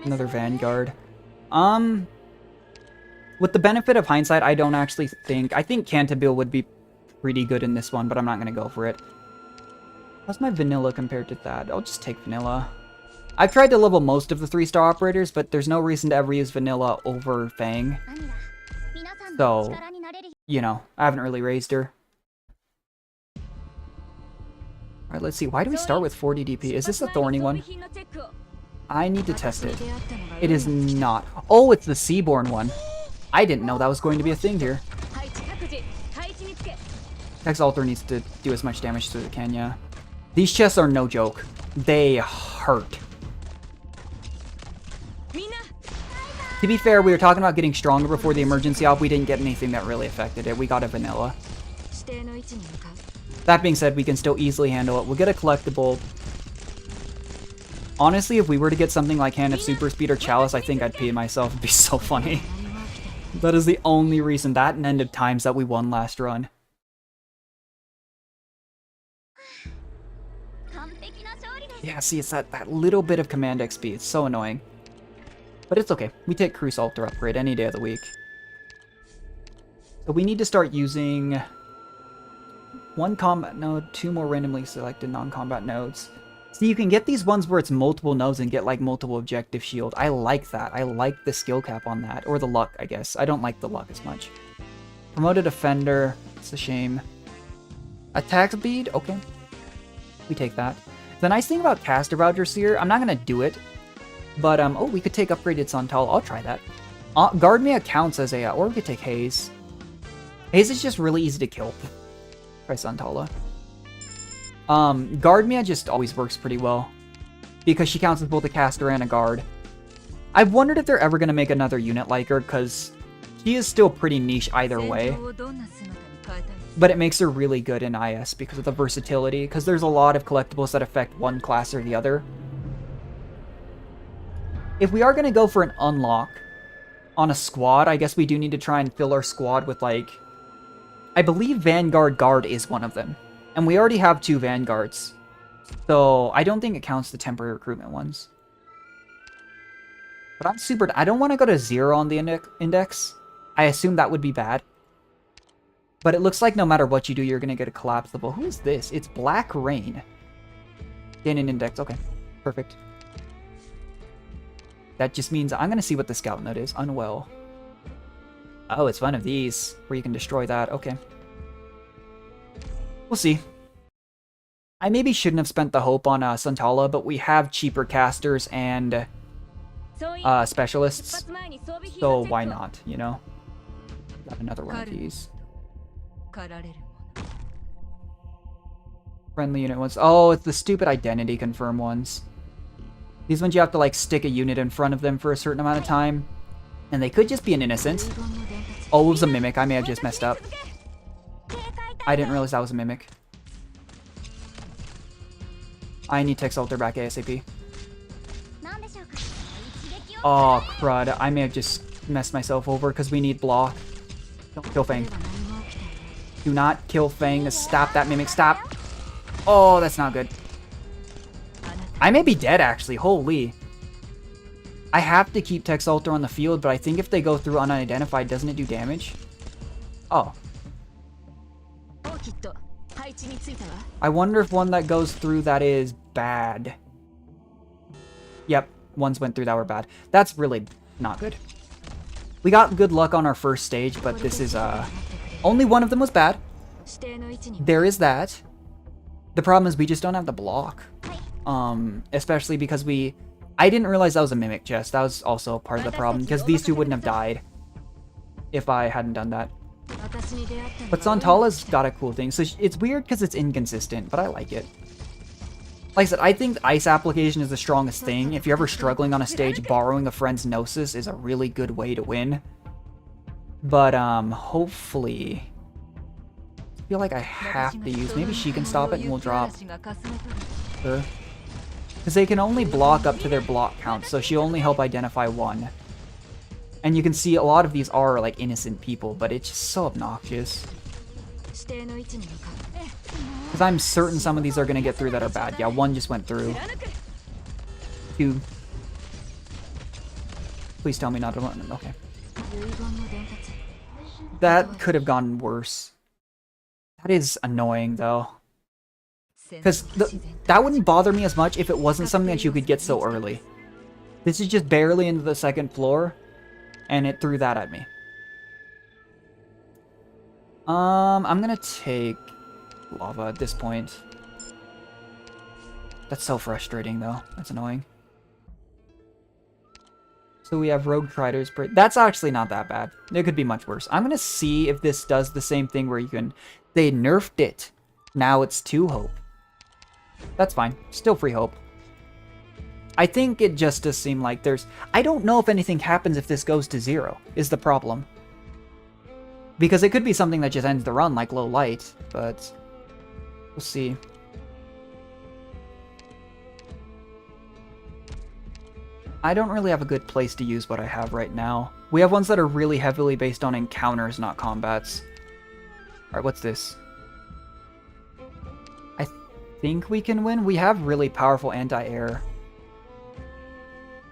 Another Vanguard. With the benefit of hindsight, I don't actually think... I think Cantabile would be pretty good in this one, but I'm not going to go for it. How's my Vanilla compared to that? I'll just take Vanilla. I've tried to level most of the 3-star operators, but there's no reason to ever use Vanilla over Fang. So, you know, I haven't really raised her. Alright, let's see. Why do we start with 40 DP? Is this a thorny one? I need to test it. It is not. Oh, it's the Seaborn one. I didn't know that was going to be a thing here. Exalter needs to do as much damage as it can, yeah. These chests are no joke. They hurt. To be fair, we were talking about getting stronger before the emergency op. We didn't get anything that really affected it. We got a Vanilla. That being said, we can still easily handle it. We'll get a collectible. Honestly, if we were to get something like Hand of Super Speed or Chalice, I think I'd pee myself. It'd be so funny. That is the only reason, that and End of Times, that we won last run. Yeah, see, it's that little bit of command XP. It's so annoying. But it's okay. We take Crusalter upgrade any day of the week. So we need to start using 1 combat node, 2 more randomly selected non-combat nodes. See, you can get these ones where it's multiple nodes and get like multiple objective shield. I like that. I like the skill cap on that. Or the luck, I guess. I don't like the luck as much. Promoted Offender. It's a shame. Attack speed? Okay. We take that. The nice thing about caster vouchers here, I'm not going to do it. But, oh, we could take upgraded Santala. I'll try that. Guard Mia counts as a, or we could take Haze. Haze is just really easy to kill. Try Santala. Guard Mia just always works pretty well. Because she counts as both a caster and a guard. I've wondered if they're ever going to make another unit like her, because she is still pretty niche either way. But it makes her really good in IS because of the versatility, because there's a lot of collectibles that affect one class or the other. If we are going to go for an unlock on a squad, I guess we do need to try and fill our squad with, like... I believe Vanguard Guard is one of them. And we already have 2 Vanguards. So I don't think it counts the temporary recruitment ones. But I'm super... I don't want to go to 0 on the index. I assume that would be bad. But it looks like no matter what you do, you're going to get a collapsible. Who is this? It's Black Rain. Gain an index. Okay. Perfect. That just means I'm going to see what the scout note is. Unwell. Oh, it's one of these where you can destroy that. Okay. We'll see. I maybe shouldn't have spent the hope on Santala, but we have cheaper casters and specialists. So why not, you know? Got another one of these. Friendly unit ones. Oh, it's the stupid identity confirm ones. These ones you have to like stick a unit in front of them for a certain amount of time. And they could just be an innocent. Oh, it was a mimic. I may have just messed up. I didn't realize that was a mimic. I need to Exalter back ASAP. Oh, crud. I may have just messed myself over because we need block. Don't kill Fang. Do not kill Fang. Stop that mimic. Stop. Oh, that's not good. I may be dead, actually. Holy. I have to keep Texalter on the field, but I think if they go through unidentified, doesn't it do damage? Oh. I wonder if one that goes through that is bad. Yep, ones went through that were bad. That's really not good. We got good luck on our first stage, but this is, only one of them was bad. There is that. The problem is we just don't have the block. Especially because I didn't realize that was a mimic chest. That was also part of the problem, because these two wouldn't have died if I hadn't done that. But Santala's got a cool thing. So it's weird because it's inconsistent, but I like it. Like I said, I think the ice application is the strongest thing. If you're ever struggling on a stage, borrowing a friend's Gnosis is a really good way to win. But, hopefully... I feel like I have to use... Maybe she can stop it and we'll drop her. Because they can only block up to their block count, so she'll only help identify one. And you can see a lot of these are, like, innocent people, but it's just so obnoxious. Because I'm certain some of these are going to get through that are bad. Yeah, one just went through. 2. Please tell me not to run. Okay. That could have gone worse. That is annoying, though. Because that wouldn't bother me as much if it wasn't something that you could get so early. This is just barely into the second floor, and it threw that at me. I'm gonna take lava at this point. That's so frustrating, though. That's annoying. So we have Rogue Triders. That's actually not that bad. It could be much worse. I'm gonna see if this does the same thing where you can... They nerfed it. Now it's 2 hope. That's fine. Still free hope. I think it just does seem like there's... I don't know if anything happens if this goes to 0, is the problem. Because it could be something that just ends the run, like low light, but... We'll see. I don't really have a good place to use what I have right now. We have ones that are really heavily based on encounters, not combats. Alright, what's this? I think we can win. We have really powerful anti-air.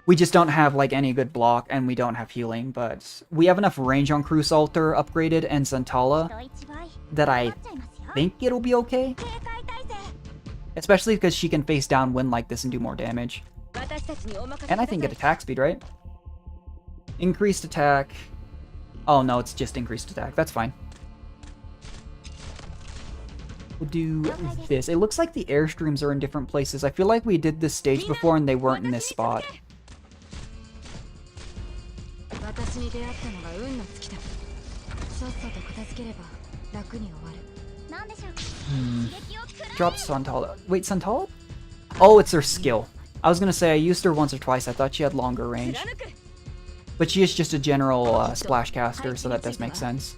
We just don't have, like, any good block, and we don't have healing, but we have enough range on Crusalter upgraded and Santala that I think it'll be okay. Especially because she can face down win like this and do more damage. And I think get attack speed, right? Increased attack. Oh, no, it's just increased attack. That's fine. We'll do this. It looks like the airstreams are in different places. I feel like we did this stage before and they weren't in this spot. Drop Santala. Wait, Santala? Oh, it's her skill. I was gonna say I used her once or twice. I thought she had longer range. But she is just a general splash caster, so that does make sense.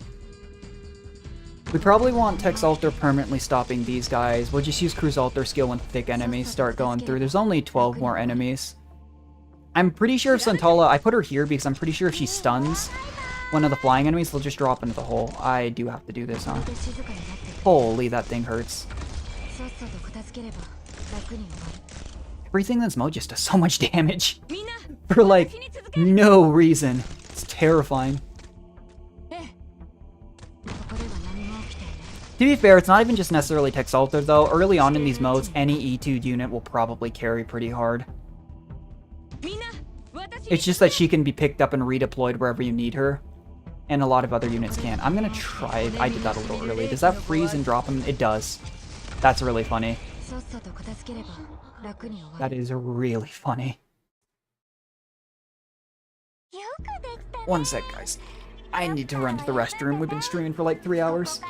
We probably want Tex Alter permanently stopping these guys. We'll just use Cruise Alter skill when thick enemies start going through. There's only 12 more enemies. I'm pretty sure if Santala... I put her here because I'm pretty sure if she stuns one of the flying enemies, they'll just drop into the hole. I do have to do this, huh? Holy, that thing hurts. Everything in this mode just does so much damage. For, like, no reason. It's terrifying. To be fair, it's not even just necessarily Tex Alter, though. Early on in these modes, any E2 unit will probably carry pretty hard. It's just that she can be picked up and redeployed wherever you need her. And a lot of other units can. I'm gonna try it. I did that a little early. Does that freeze and drop him? It does. That's really funny. That is really funny. One sec, guys. I need to run to the restroom. We've been streaming for like 3 hours.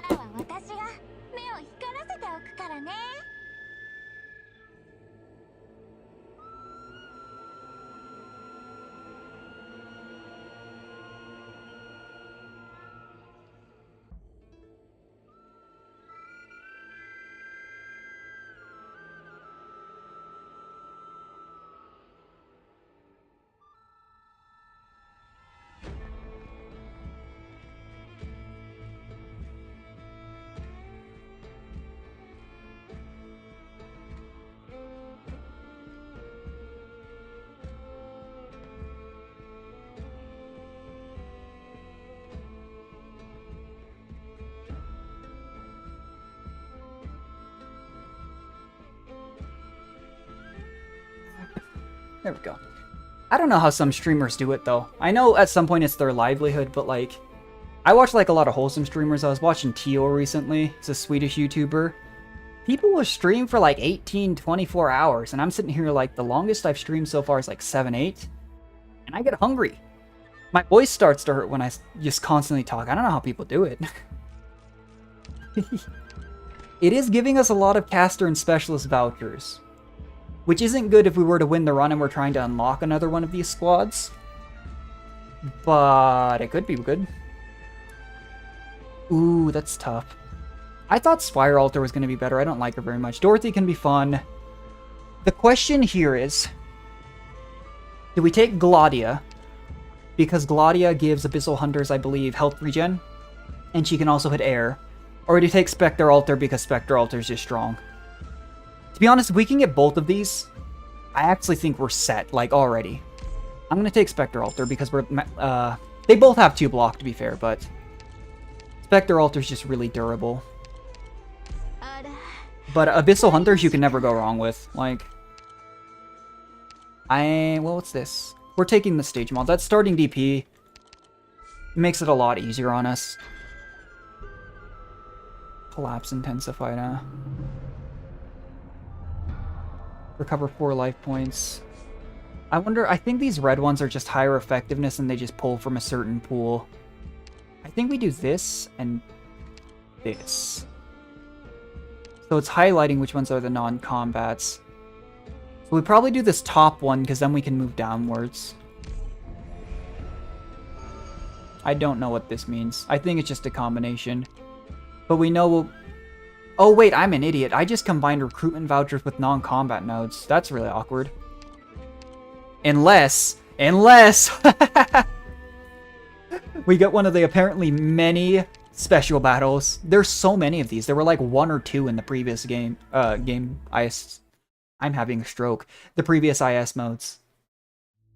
There we go. I don't know how some streamers do it, though. I know at some point it's their livelihood, but, like... I watch, like, a lot of wholesome streamers. I was watching Tio recently. He's a Swedish YouTuber. People will stream for, like, 18, 24 hours, and I'm sitting here, like, the longest I've streamed so far is, like, 7, 8. And I get hungry. My voice starts to hurt when I just constantly talk. I don't know how people do it. It is giving us a lot of caster and specialist vouchers. Which isn't good if we were to win the run and we're trying to unlock another one of these squads. But it could be good. Ooh, that's tough. I thought Spire Alter was going to be better. I don't like her very much. Dorothy can be fun. The question here is... do we take Gladia? Because Gladia gives Abyssal Hunters, I believe, health regen. And she can also hit air. Or do you take Spectre Alter because Spectre Alter is just strong? To be honest, if we can get both of these, I actually think we're set, like, already. I'm gonna take Spectre Alter because we're, they both have 2 block, to be fair, but Spectre Alter's just really durable. But Abyssal Hunters you can never go wrong with, like... well, what's this? We're taking the stage mod. That's starting DP. It makes it a lot easier on us. Collapse intensified, huh? Recover 4 life points. I wonder, I think these red ones are just higher effectiveness and they just pull from a certain pool. I think we do this and this. So it's highlighting which ones are the non-combats. So we probably do this top one because then we can move downwards. I don't know what this means. I think it's just a combination. But we know we'll... Oh wait, I'm an idiot. I just combined recruitment vouchers with non-combat nodes. That's really awkward. Unless... we get one of the apparently many special battles. There's so many of these. There were like 1 or 2 in the previous game. I'm having a stroke. The previous IS modes.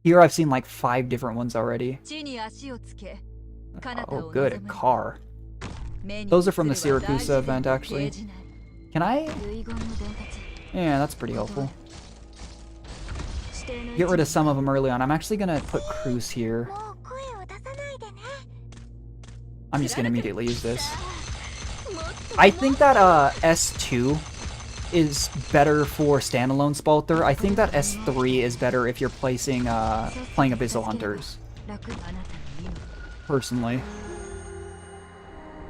Here I've seen like 5 different ones already. Oh good, a car. Those are from the Syracuse event, actually. Can I? Yeah, that's pretty helpful. Get rid of some of them early on. I'm actually going to put Cruz here. I'm just going to immediately use this. I think that S2 is better for standalone Spalter. I think that S3 is better if you're playing Abyssal Hunters. Personally.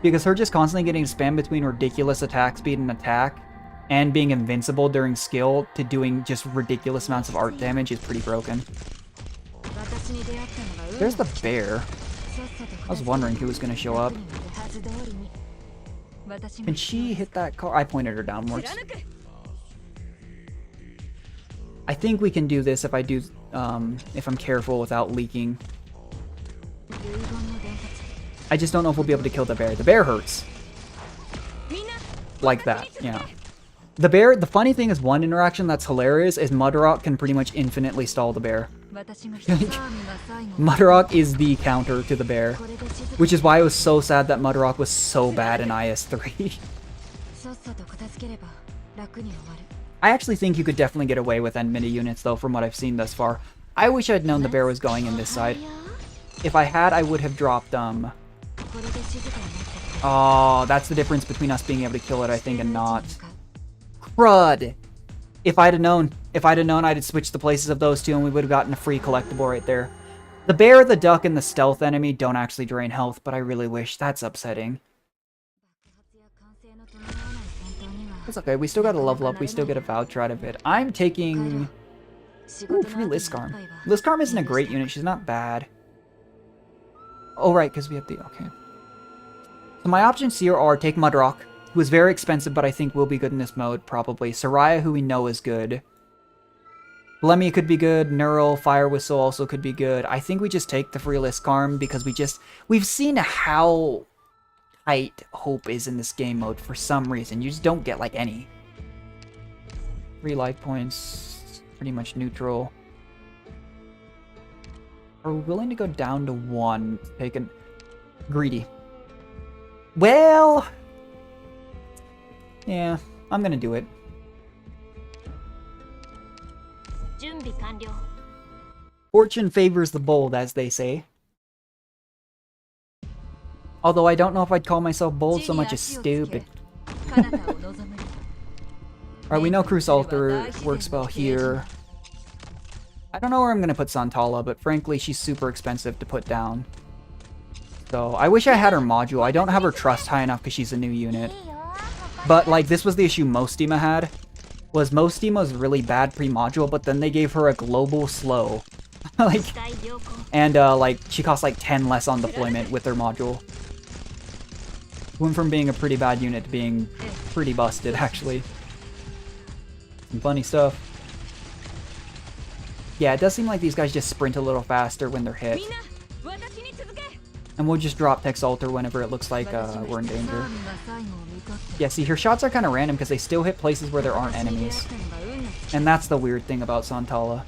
Because her just constantly getting spammed between ridiculous attack speed and attack, and being invincible during skill to doing just ridiculous amounts of art damage is pretty broken. There's the bear. I was wondering who was going to show up. Can she hit that car? I pointed her downwards. I think we can do this if I do, if I'm careful without leaking. I just don't know if we'll be able to kill the bear. The bear hurts. Like that, yeah. The bear, the funny thing is, one interaction that's hilarious is Mudrock can pretty much infinitely stall the bear. Mudrock is the counter to the bear, which is why it was so sad that Mudrock was so bad in IS3. I actually think you could definitely get away with enmity units, though, from what I've seen thus far. I wish I'd known the bear was going in this side. If I had, I would have dropped, Oh, that's the difference between us being able to kill it, I think, and not. Crud! If I'd have known, I'd have switched the places of those two and we would have gotten a free collectible right there. The bear, the duck, and the stealth enemy don't actually drain health, but I really wish. That's upsetting. It's okay, we still got a level up, we still get a voucher out of it. I'm taking... Ooh, free Liskarm. Liskarm isn't a great unit, she's not bad. Oh, right, because we have the... Okay. So my options here are take Mudrock, who is very expensive, but I think will be good in this mode, probably. Soraya, who we know is good. Lemmy could be good. Neural, Fire Whistle also could be good. I think we just take the free Liskarm because we've seen how tight Hope is in this game mode for some reason. You just don't get, like, any. 3 life points, pretty much neutral. Are we willing to go down to 1? Take a... Greedy. Well... Yeah, I'm gonna do it. Fortune favors the bold, as they say. Although I don't know if I'd call myself bold so much as stupid. Alright, we know Cruise Alter works well here. I don't know where I'm gonna put Santala, but frankly, she's super expensive to put down. So, I wish I had her module. I don't have her trust high enough because she's a new unit. But, like, this was the issue Mostima had. Was Mostima's really bad pre-module, but then they gave her a global slow. Like, and, like, she cost, like, 10 less on deployment with her module. Went from being a pretty bad unit to being pretty busted, actually. Some funny stuff. Yeah, it does seem like these guys just sprint a little faster when they're hit. And we'll just drop Tex Alter whenever it looks like we're in danger. Yeah, see, her shots are kind of random because they still hit places where there aren't enemies. And that's the weird thing about Santala.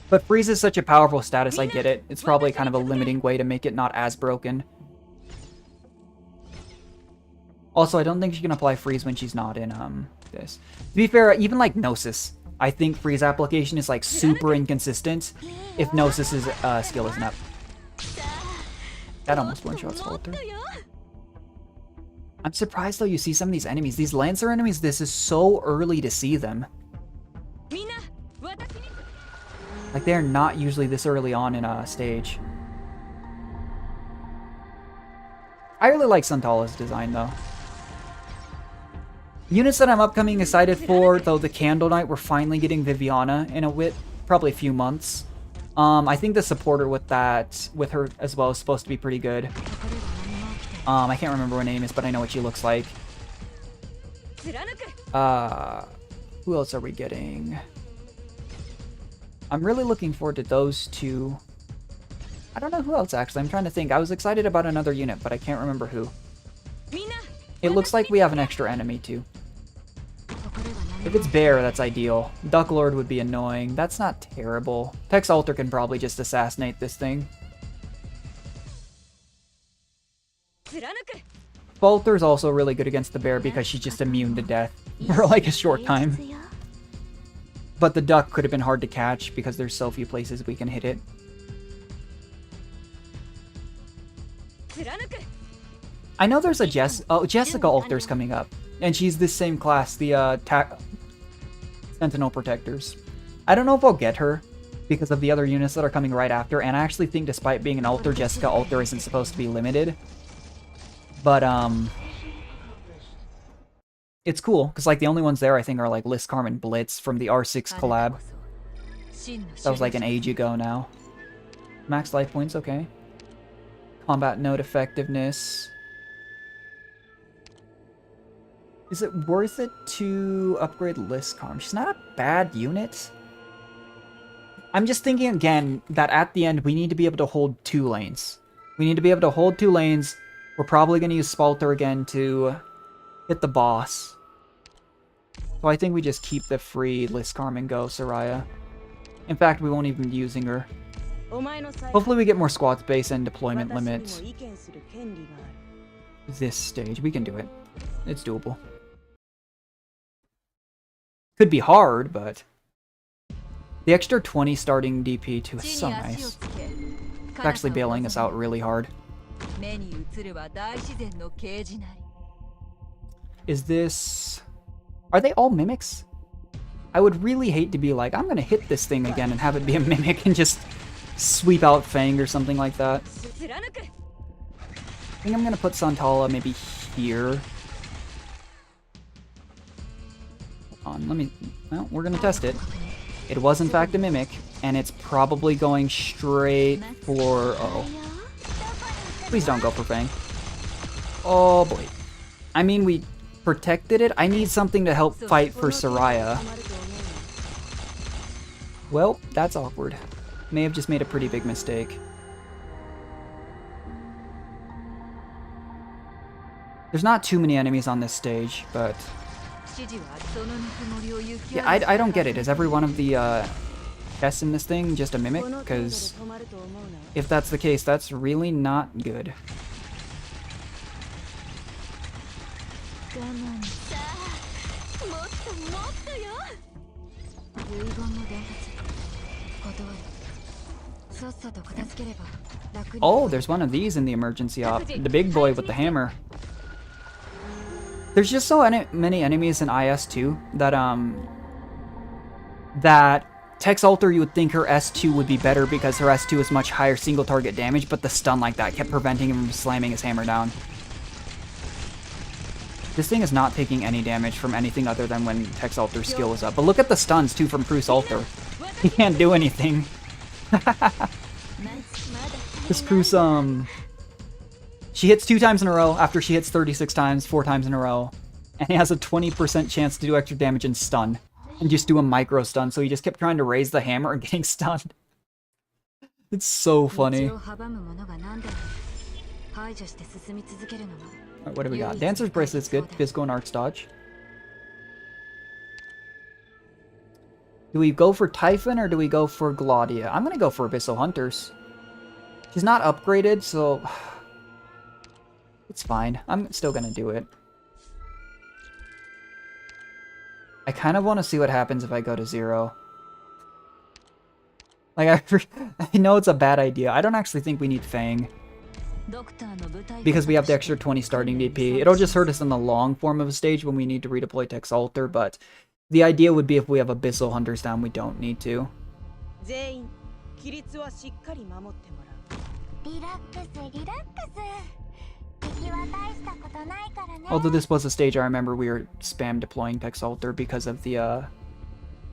But Freeze is such a powerful status, I get it. It's probably kind of a limiting way to make it not as broken. Also, I don't think she can apply Freeze when she's not in this. To be fair, even like Gnosis, I think Freeze application is like super inconsistent if Gnosis' skill isn't up. That almost one-shots Alter. I'm surprised though you see some of these enemies. These Lancer enemies, this is so early to see them. Like, they're not usually this early on in a stage. I really like Santala's design though. Units that I'm upcoming excited for, though, the Candle Knight, we're finally getting Viviana in probably a few months. I think the supporter with her as well is supposed to be pretty good. I can't remember what her name is, but I know what she looks like. Who else are we getting? I'm really looking forward to those two. I don't know who else, actually. I'm trying to think. I was excited about another unit, but I can't remember who. It looks like we have an extra enemy, too. If it's Bear, that's ideal. Duck Lord would be annoying. That's not terrible. Tex Alter can probably just assassinate this thing. Falter's also really good against the Bear because she's just immune to death for like a short time. But the Duck could have been hard to catch because there's so few places we can hit it. I know there's a Jessica Alter's coming up. And she's this same class, the Sentinel Protectors. I don't know if I'll get her because of the other units that are coming right after, and I actually think despite being an Alter, Jessica Alter isn't supposed to be limited. But, it's cool, because, like, the only ones there, I think, are, like, Liskarm and Blitz from the R6 collab. That was, like, an age ago now. Max life points, okay. Combat node effectiveness. Is it worth it to upgrade Liskarm? She's not a bad unit. I'm just thinking again that at the end we need to be able to hold 2 lanes. We need to be able to hold 2 lanes. We're probably going to use Spalter again to hit the boss. So I think we just keep the free Liskarm and go Soraya. In fact, we won't even be using her. Hopefully we get more squad space and deployment limits. This stage, we can do it. It's doable. Could be hard, but... The extra 20 starting DP too is so nice. It's actually bailing us out really hard. Is this... Are they all mimics? I would really hate to be like, I'm gonna hit this thing again and have it be a mimic and just sweep out Fang or something like that. I think I'm gonna put Santala maybe here. Hold on, let me... Well, we're gonna test it. It was in fact a mimic, and it's probably going straight for... Uh-oh. Please don't go for Fang. Oh boy. I mean, we protected it. I need something to help fight for Soraya. Well, that's awkward. May have just made a pretty big mistake. There's not too many enemies on this stage, but... Yeah, I don't get it. Is every one of the chests in this thing just a mimic? Because if that's the case, that's really not good. Oh, there's one of these in the emergency op. The big boy with the hammer. There's just so many enemies in IS2 that, that Tex Alter, you would think her S2 would be better because her S2 is much higher single target damage, but the stun like that kept preventing him from slamming his hammer down. This thing is not taking any damage from anything other than when Tex Alter's skill is up. But look at the stuns, too, from Cruz Alter. He can't do anything. This Cruz, she hits 2 times in a row after she hits 36 times, 4 times in a row. And he has a 20% chance to do extra damage and stun. And just do a micro stun, so he just kept trying to raise the hammer and getting stunned. It's so funny. Alright, what do we got? Dancer's Bracelet's good. Physical and Arts Dodge. Do we go for Typhon or do we go for Glaudia? I'm gonna go for Abyssal Hunters. She's not upgraded, so... It's fine. I'm still gonna do it. I kind of want to see what happens if I go to 0. Like, I know it's a bad idea. I don't actually think we need Fang. Because we have the extra 20 starting DP. It'll just hurt us in the long form of a stage when we need to redeploy Tex Alter, but the idea would be if we have Abyssal Hunters down, we don't need to. Although this was a stage I remember we were spam deploying Tex Alter because of the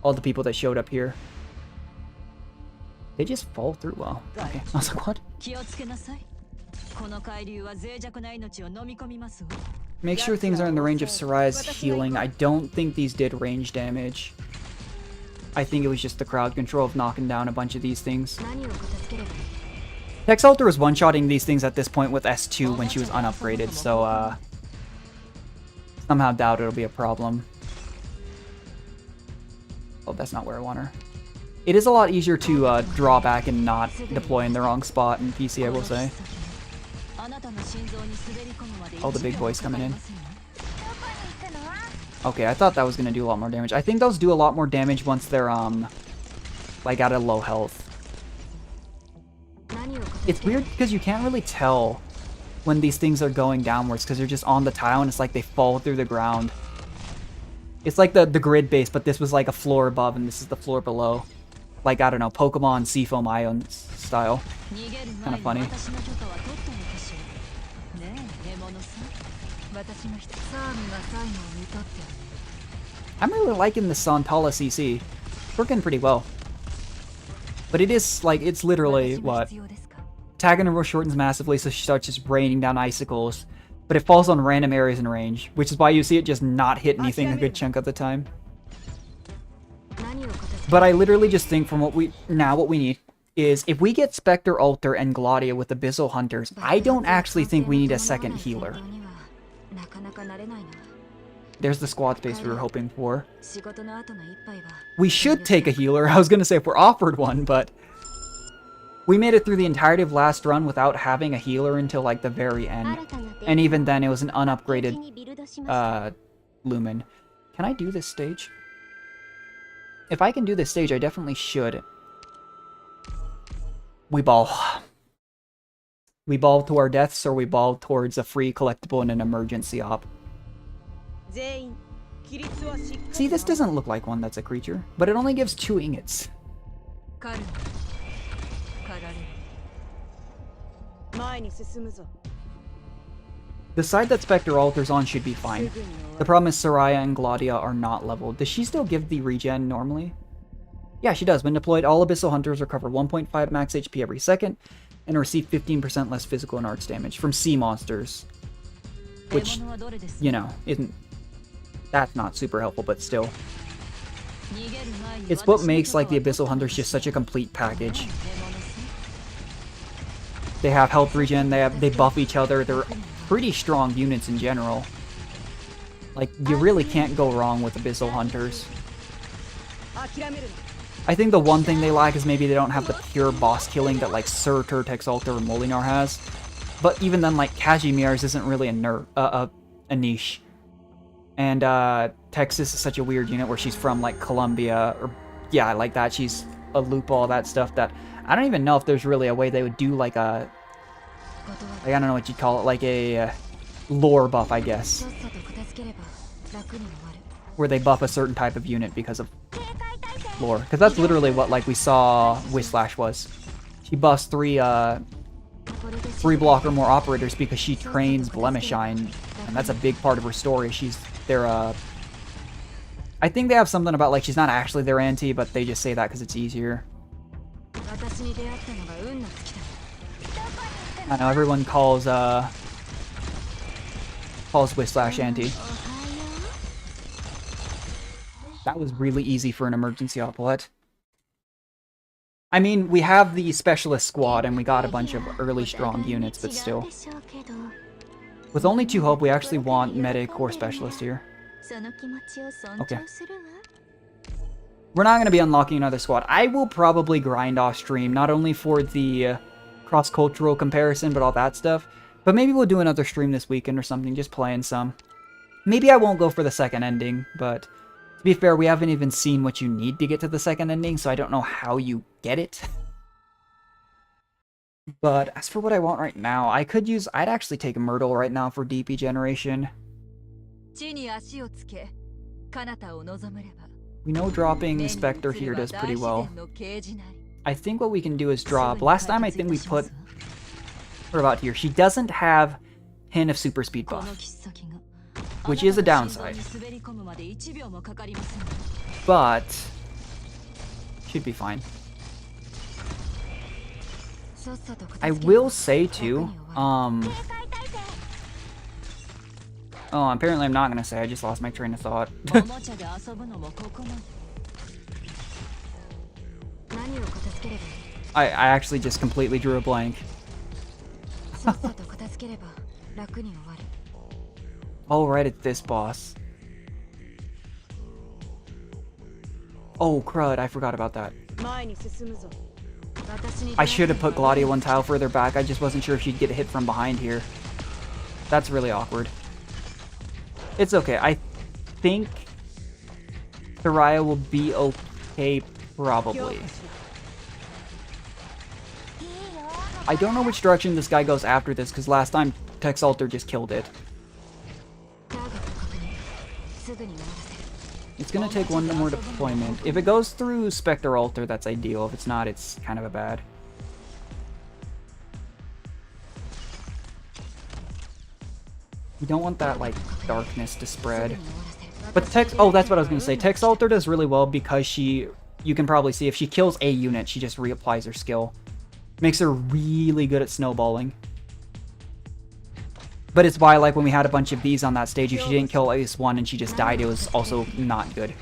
all the people that showed up here. They just fall through. Well, okay. I was like, what? Make sure things are in the range of Soraya's healing. I don't think these did range damage. I think it was just the crowd control of knocking down a bunch of these things. Tex Alter was one-shotting these things at this point with S2 when she was unupgraded, so somehow doubt it'll be a problem. Oh, that's not where I want her. It is a lot easier to draw back and not deploy in the wrong spot in PC, I will say. Oh, the big boy's coming in. Okay, I thought that was going to do a lot more damage. I think those do a lot more damage once they're, like, at a low health. It's weird because you can't really tell when these things are going downwards because they're just on the tile and it's like they fall through the ground. It's like the grid base, but this was like a floor above and this is the floor below. Like, I don't know, Pokemon Seafoam Ion style. Kind of funny. I'm really liking the Santala CC. It's working pretty well. But it is, like, it's literally, what? Attack interval shortens massively, so she starts just raining down icicles. But it falls on random areas in range, which is why you see it just not hit anything a good chunk of the time. But I literally just think from what we need is if we get Spectre Alter and Gladia with Abyssal Hunters, I don't actually think we need a second healer. There's the squad space we were hoping for. We should take a healer. I was going to say if we're offered one, but we made it through the entirety of last run without having a healer until like the very end. And even then it was an unupgraded Lumen. Can I do this stage? If I can do this stage, I definitely should. We ball. We ball to our deaths, or we ball towards a free collectible and an emergency op. See, this doesn't look like one that's a creature, but it only gives 2 ingots. The side that Spectre Alters on should be fine. The problem is Soraya and Gladia are not leveled. Does she still give the regen normally? Yeah, she does. When deployed, all Abyssal Hunters recover 1.5 max HP every second and receive 15% less physical and arts damage from sea monsters. Which, you know, isn't... That's not super helpful, but still. It's what makes, like, the Abyssal Hunters just such a complete package. They have health regen, they buff each other, they're pretty strong units in general. Like, you really can't go wrong with Abyssal Hunters. I think the one thing they lack is maybe they don't have the pure boss killing that, like, Sir Turtex Alter or Molinar has. But even then, like, Kajimir's isn't really a niche. And, Texas is such a weird unit where she's from, like, Colombia, or, yeah, like that. She's a loop, all that stuff that... I don't even know if there's really a way they would do, like, a... Like, I don't know what you'd call it, like a lore buff, I guess. Where they buff a certain type of unit because of lore. Because that's literally what, like, we saw Whislash was. She buffs 3 block or more operators because she trains Blemishine. And that's a big part of her story. She's their, I think they have something about, like, she's not actually their auntie, but they just say that because it's easier. I know, everyone calls Whislash auntie. That was really easy for an emergency op. What? I mean, we have the specialist squad, and we got a bunch of early strong units, but still. With only 2 hope, we actually want medic or specialist here. Okay. We're not going to be unlocking another squad. I will probably grind off stream, not only for the cross-cultural comparison, but all that stuff. But maybe we'll do another stream this weekend or something, just playing some. Maybe I won't go for the second ending, but to be fair, we haven't even seen what you need to get to the second ending, so I don't know how you get it. But as for what I want right now, I'd actually take Myrtle right now for DP generation. We know dropping Spectre here does pretty well. I think what we can do is drop... Last time I think we put her about here. She doesn't have Hint of Super Speed buff, which is a downside. But should be fine. I will say too, oh, apparently I'm not gonna say, I just lost my train of thought. I actually just completely drew a blank. Oh, right at this boss. Oh, crud, I forgot about that. I should have put Gladia 1 tile further back, I just wasn't sure if she'd get hit from behind here. That's really awkward. It's okay, I think Soraya will be okay, probably. I don't know which direction this guy goes after this, because last time Tex Alter just killed it. It's gonna take 1 more deployment. If it goes through Spectre Alter, that's ideal. If it's not, it's kind of a bad. We don't want that, like, darkness to spread. But text... Oh, that's what I was going to say. Text Alter does really well because she... You can probably see if she kills a unit, she just reapplies her skill. Makes her really good at snowballing. But it's why, like, when we had a bunch of these on that stage, if she didn't kill at least one and she just died, it was also not good.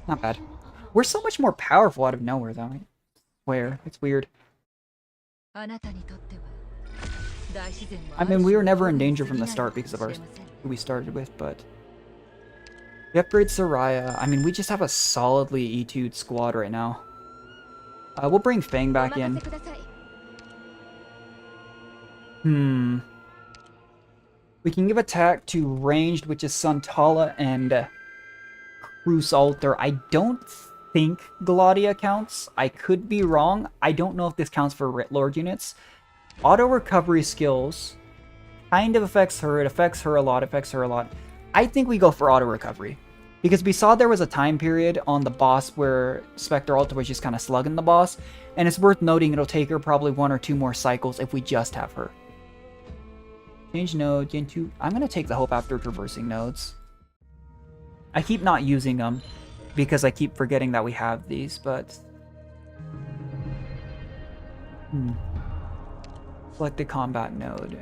Not bad. We're so much more powerful out of nowhere, though. I swear. It's weird. I mean, we were never in danger from the start because of our who we started with, but... We upgrade Soraya. I mean, we just have a solidly E2'd squad right now. We'll bring Fang back in. We can give attack to ranged, which is Santala and Cruce Alter. I don't think Gladia counts. I could be wrong. I don't know if this counts for Writ Lord units. Auto recovery skills kind of affects her. It affects her a lot. I think we go for auto recovery. Because we saw there was a time period on the boss where Spectre Alter was just kind of slugging the boss. And it's worth noting it'll take her probably 1 or 2 more cycles if we just have her. Change node into... I'm going to take the Hope after traversing nodes. I keep not using them because I keep forgetting that we have these, but... Select the combat node.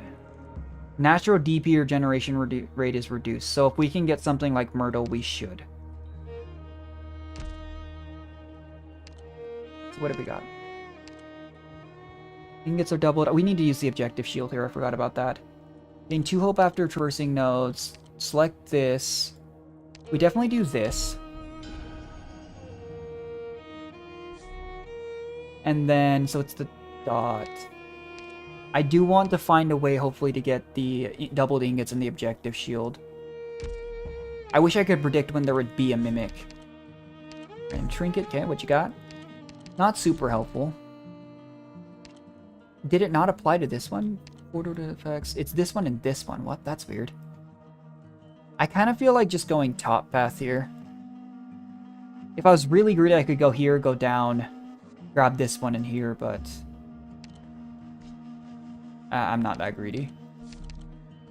Natural DP regeneration rate is reduced, so if we can get something like Myrtle, we should. So what have we got? Ingots are doubled. We need to use the objective shield here, I forgot about that. Gain 2 hope after traversing nodes. Select this. We definitely do this. And then, so it's the dot. I do want to find a way, hopefully, to get the doubled ingots and the objective shield. I wish I could predict when there would be a mimic. And trinket, okay, what you got? Not super helpful. Did it not apply to this one? Order to effects. It's this one and this one. What? That's weird. I kind of feel like just going top path here. If I was really greedy, I could go here, go down, grab this one in here, but... I'm not that greedy.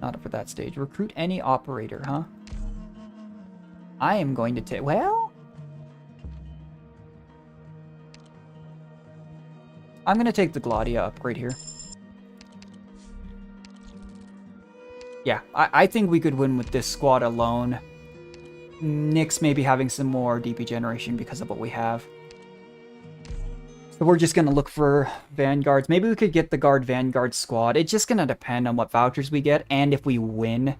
Not for that stage. Recruit any operator, huh? I am going to take... Well... I'm going to take the Gladia upgrade here. Yeah, I think we could win with this squad alone. Nyx maybe having some more DP generation because of what we have. So we're just going to look for Vanguards. Maybe we could get the Guard Vanguard squad. It's just going to depend on what vouchers we get and if we win.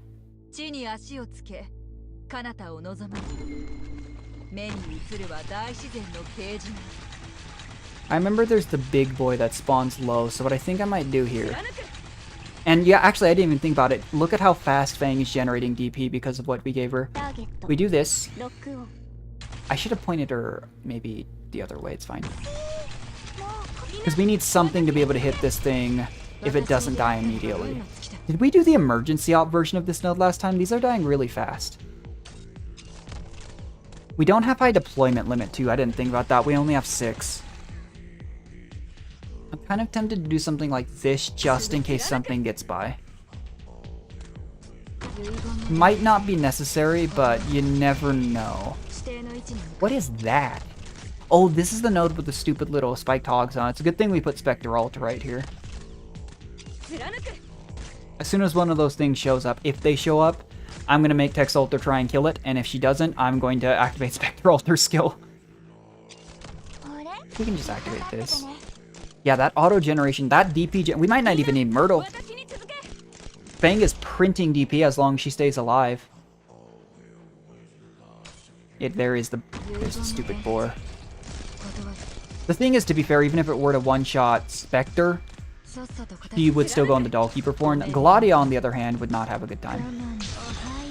I remember there's the big boy that spawns low, so what I think I might do here... And yeah, actually, I didn't even think about it. Look at how fast Fang is generating DP because of what we gave her. We do this. I should have pointed her maybe the other way. It's fine. Because we need something to be able to hit this thing if it doesn't die immediately. Did we do the emergency op version of this node last time? These are dying really fast. We don't have high deployment limit too. I didn't think about that. We only have 6. I'm kind of tempted to do something like this just in case something gets by. Might not be necessary, but you never know. What is that? Oh, this is the node with the stupid little spiked hogs on it. It's a good thing we put Spectre Alt right here. As soon as one of those things shows up, if they show up, I'm going to make Tex Alter try and kill it, and if she doesn't, I'm going to activate Spectre Alter's skill. We can just activate this. Yeah, that auto generation, that DP we might not even need Myrtle. Fang is printing DP as long as she stays alive. There's the stupid boar. The thing is, to be fair, even if it were to one-shot Spectre, he would still go on the Dollkeeper form. Gladia, on the other hand, would not have a good time.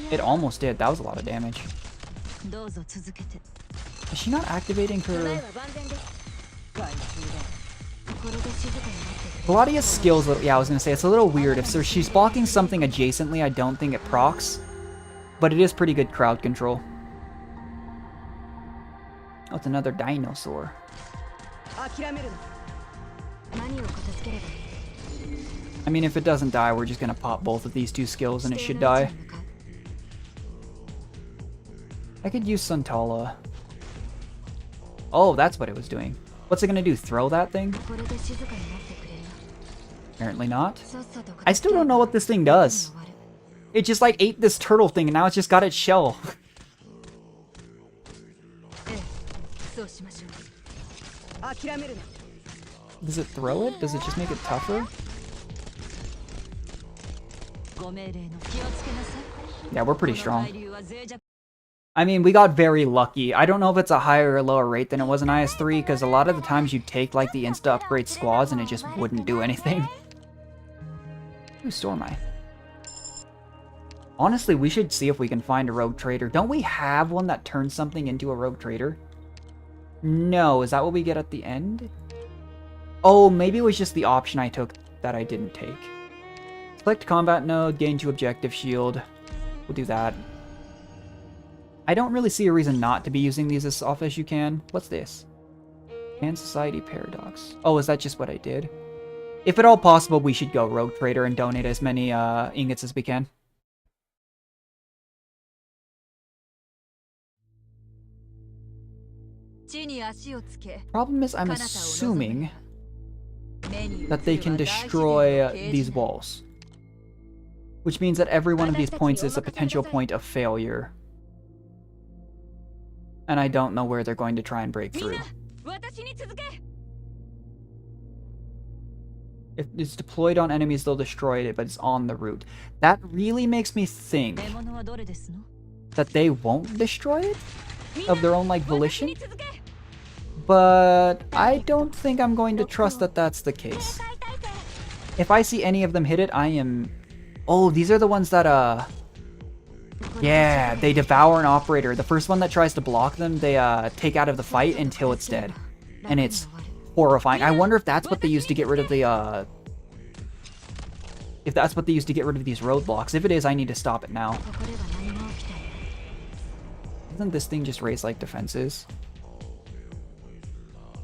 It almost did. That was a lot of damage. Is she not activating her... Gladia's skills, yeah, I was going to say, it's a little weird. If she's blocking something adjacently, I don't think it procs. But it is pretty good crowd control. Oh, it's another dinosaur. I mean, if it doesn't die, we're just gonna pop both of these two skills and it should die. I could use Suntala. Oh, that's what it was doing. What's it gonna do? Throw that thing? Apparently not. I still don't know what this thing does. It just like ate this turtle thing and now it's just got its shell. Does it throw it? Does it just make it tougher? Yeah, we're pretty strong. I mean, we got very lucky. I don't know if it's a higher or lower rate than it was in IS3, because a lot of the times you'd take, like, the insta-upgrade squads and it just wouldn't do anything. Whose store am I? Honestly, we should see if we can find a rogue trader. Don't we have one that turns something into a rogue trader? No, is that what we get at the end? Oh, maybe it was just the option I took that I didn't take. Select combat node, gain 2 objective shield. We'll do that. I don't really see a reason not to be using these as often as you can. What's this? Pan Society Paradox. Oh, is that just what I did? If at all possible, we should go Rogue Trader and donate as many ingots as we can. Problem is, I'm assuming that they can destroy these walls. Which means that every one of these points is a potential point of failure. And I don't know where they're going to try and break through. If it's deployed on enemies, they'll destroy it, but it's on the route. That really makes me think that they won't destroy it of their own, like, volition. But I don't think I'm going to trust that that's the case. If I see any of them hit it, I am... Oh, these are the ones that, yeah, they devour an operator. The first one that tries to block them, they take out of the fight until it's dead. And it's horrifying. I wonder if that's what they use to get rid of the, if that's what they use to get rid of these roadblocks. If it is, I need to stop it now. Doesn't this thing just raise, like, defenses?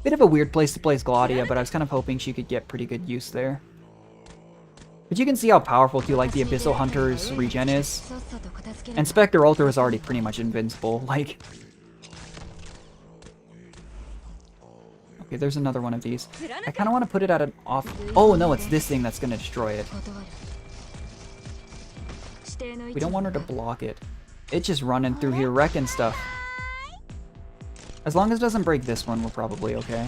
Bit of a weird place to place Gladia, but I was kind of hoping she could get pretty good use there. But you can see how powerful, too, like, the Abyssal Hunter's regen is. And Spectre Ultra is already pretty much invincible, like... Okay, there's another one of these. I kind of want to put it at an off... Oh, no, it's this thing that's going to destroy it. We don't want her to block it. It's just running through here, wrecking stuff. As long as it doesn't break this one, we're probably okay.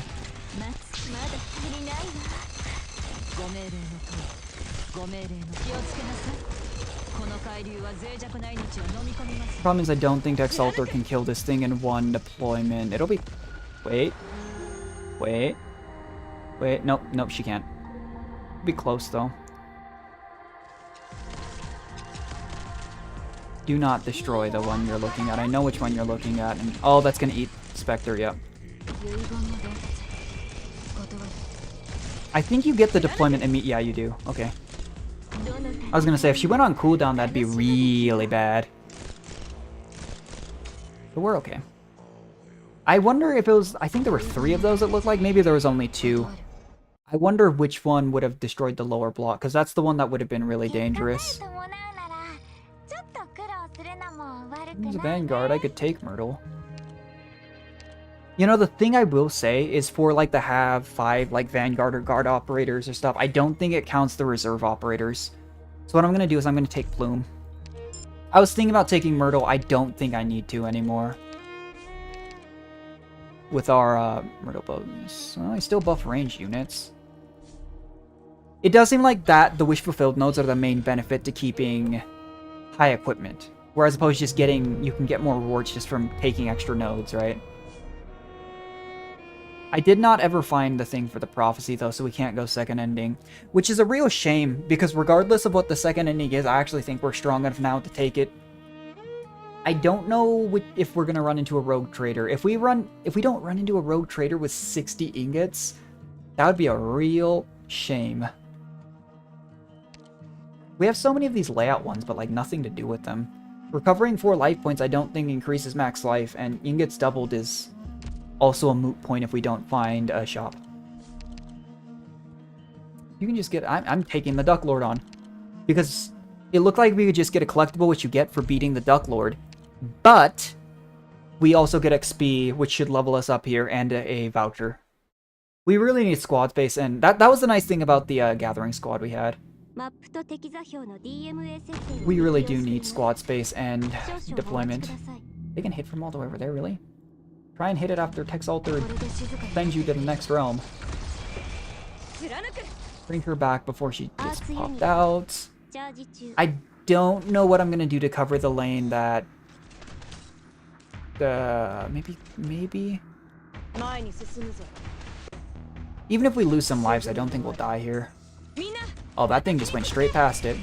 Problem is, I don't think Exalter can kill this thing in one deployment. It'll be... Wait. Wait. Wait. Nope. Nope, she can't. It'll be close, though. Do not destroy the one you're looking at. I know which one you're looking at. And oh, that's gonna eat Spectre, yep. I think you get the deployment immediately. Yeah, you do. Okay. I was gonna say, if she went on cooldown, that'd be really bad. But we're okay. I wonder if it was... I think there were 3 of those, it looked like. Maybe there was only 2. I wonder which one would have destroyed the lower block, because that's the one that would have been really dangerous. There's a Vanguard. I could take Myrtle. You know, the thing I will say is for, like, the have 5, like, Vanguard or Guard operators or stuff, I don't think it counts the reserve operators. So what I'm going to do is I'm going to take Plume. I was thinking about taking Myrtle. I don't think I need to anymore. With our Myrtle bonus. Well, I still buff range units. It does seem like that the Wish Fulfilled nodes are the main benefit to keeping high equipment. Whereas opposed to just getting... You can get more rewards just from taking extra nodes, right? I did not ever find the thing for the prophecy, though, so we can't go second ending. Which is a real shame, because regardless of what the second ending is, I actually think we're strong enough now to take it. I don't know if we're going to run into a rogue trader. If we don't run into a rogue trader with 60 ingots, that would be a real shame. We have so many of these layout ones, but, like, nothing to do with them. Recovering 4 life points I don't think increases max life, and ingots doubled is... also a moot point if we don't find a shop. You can just get... I'm taking the Duck Lord on. Because it looked like we could just get a collectible, which you get for beating the Duck Lord. But we also get XP, which should level us up here, and a voucher. We really need squad space, and that was the nice thing about the gathering squad we had. We really do need squad space and deployment. They can hit from all the way over there, really? Try and hit it after Tex Alter sends you to the next realm. Bring her back before she gets popped out. I don't know what I'm gonna do to cover the lane that... maybe? Even if we lose some lives, I don't think we'll die here. Oh, that thing just went straight past it.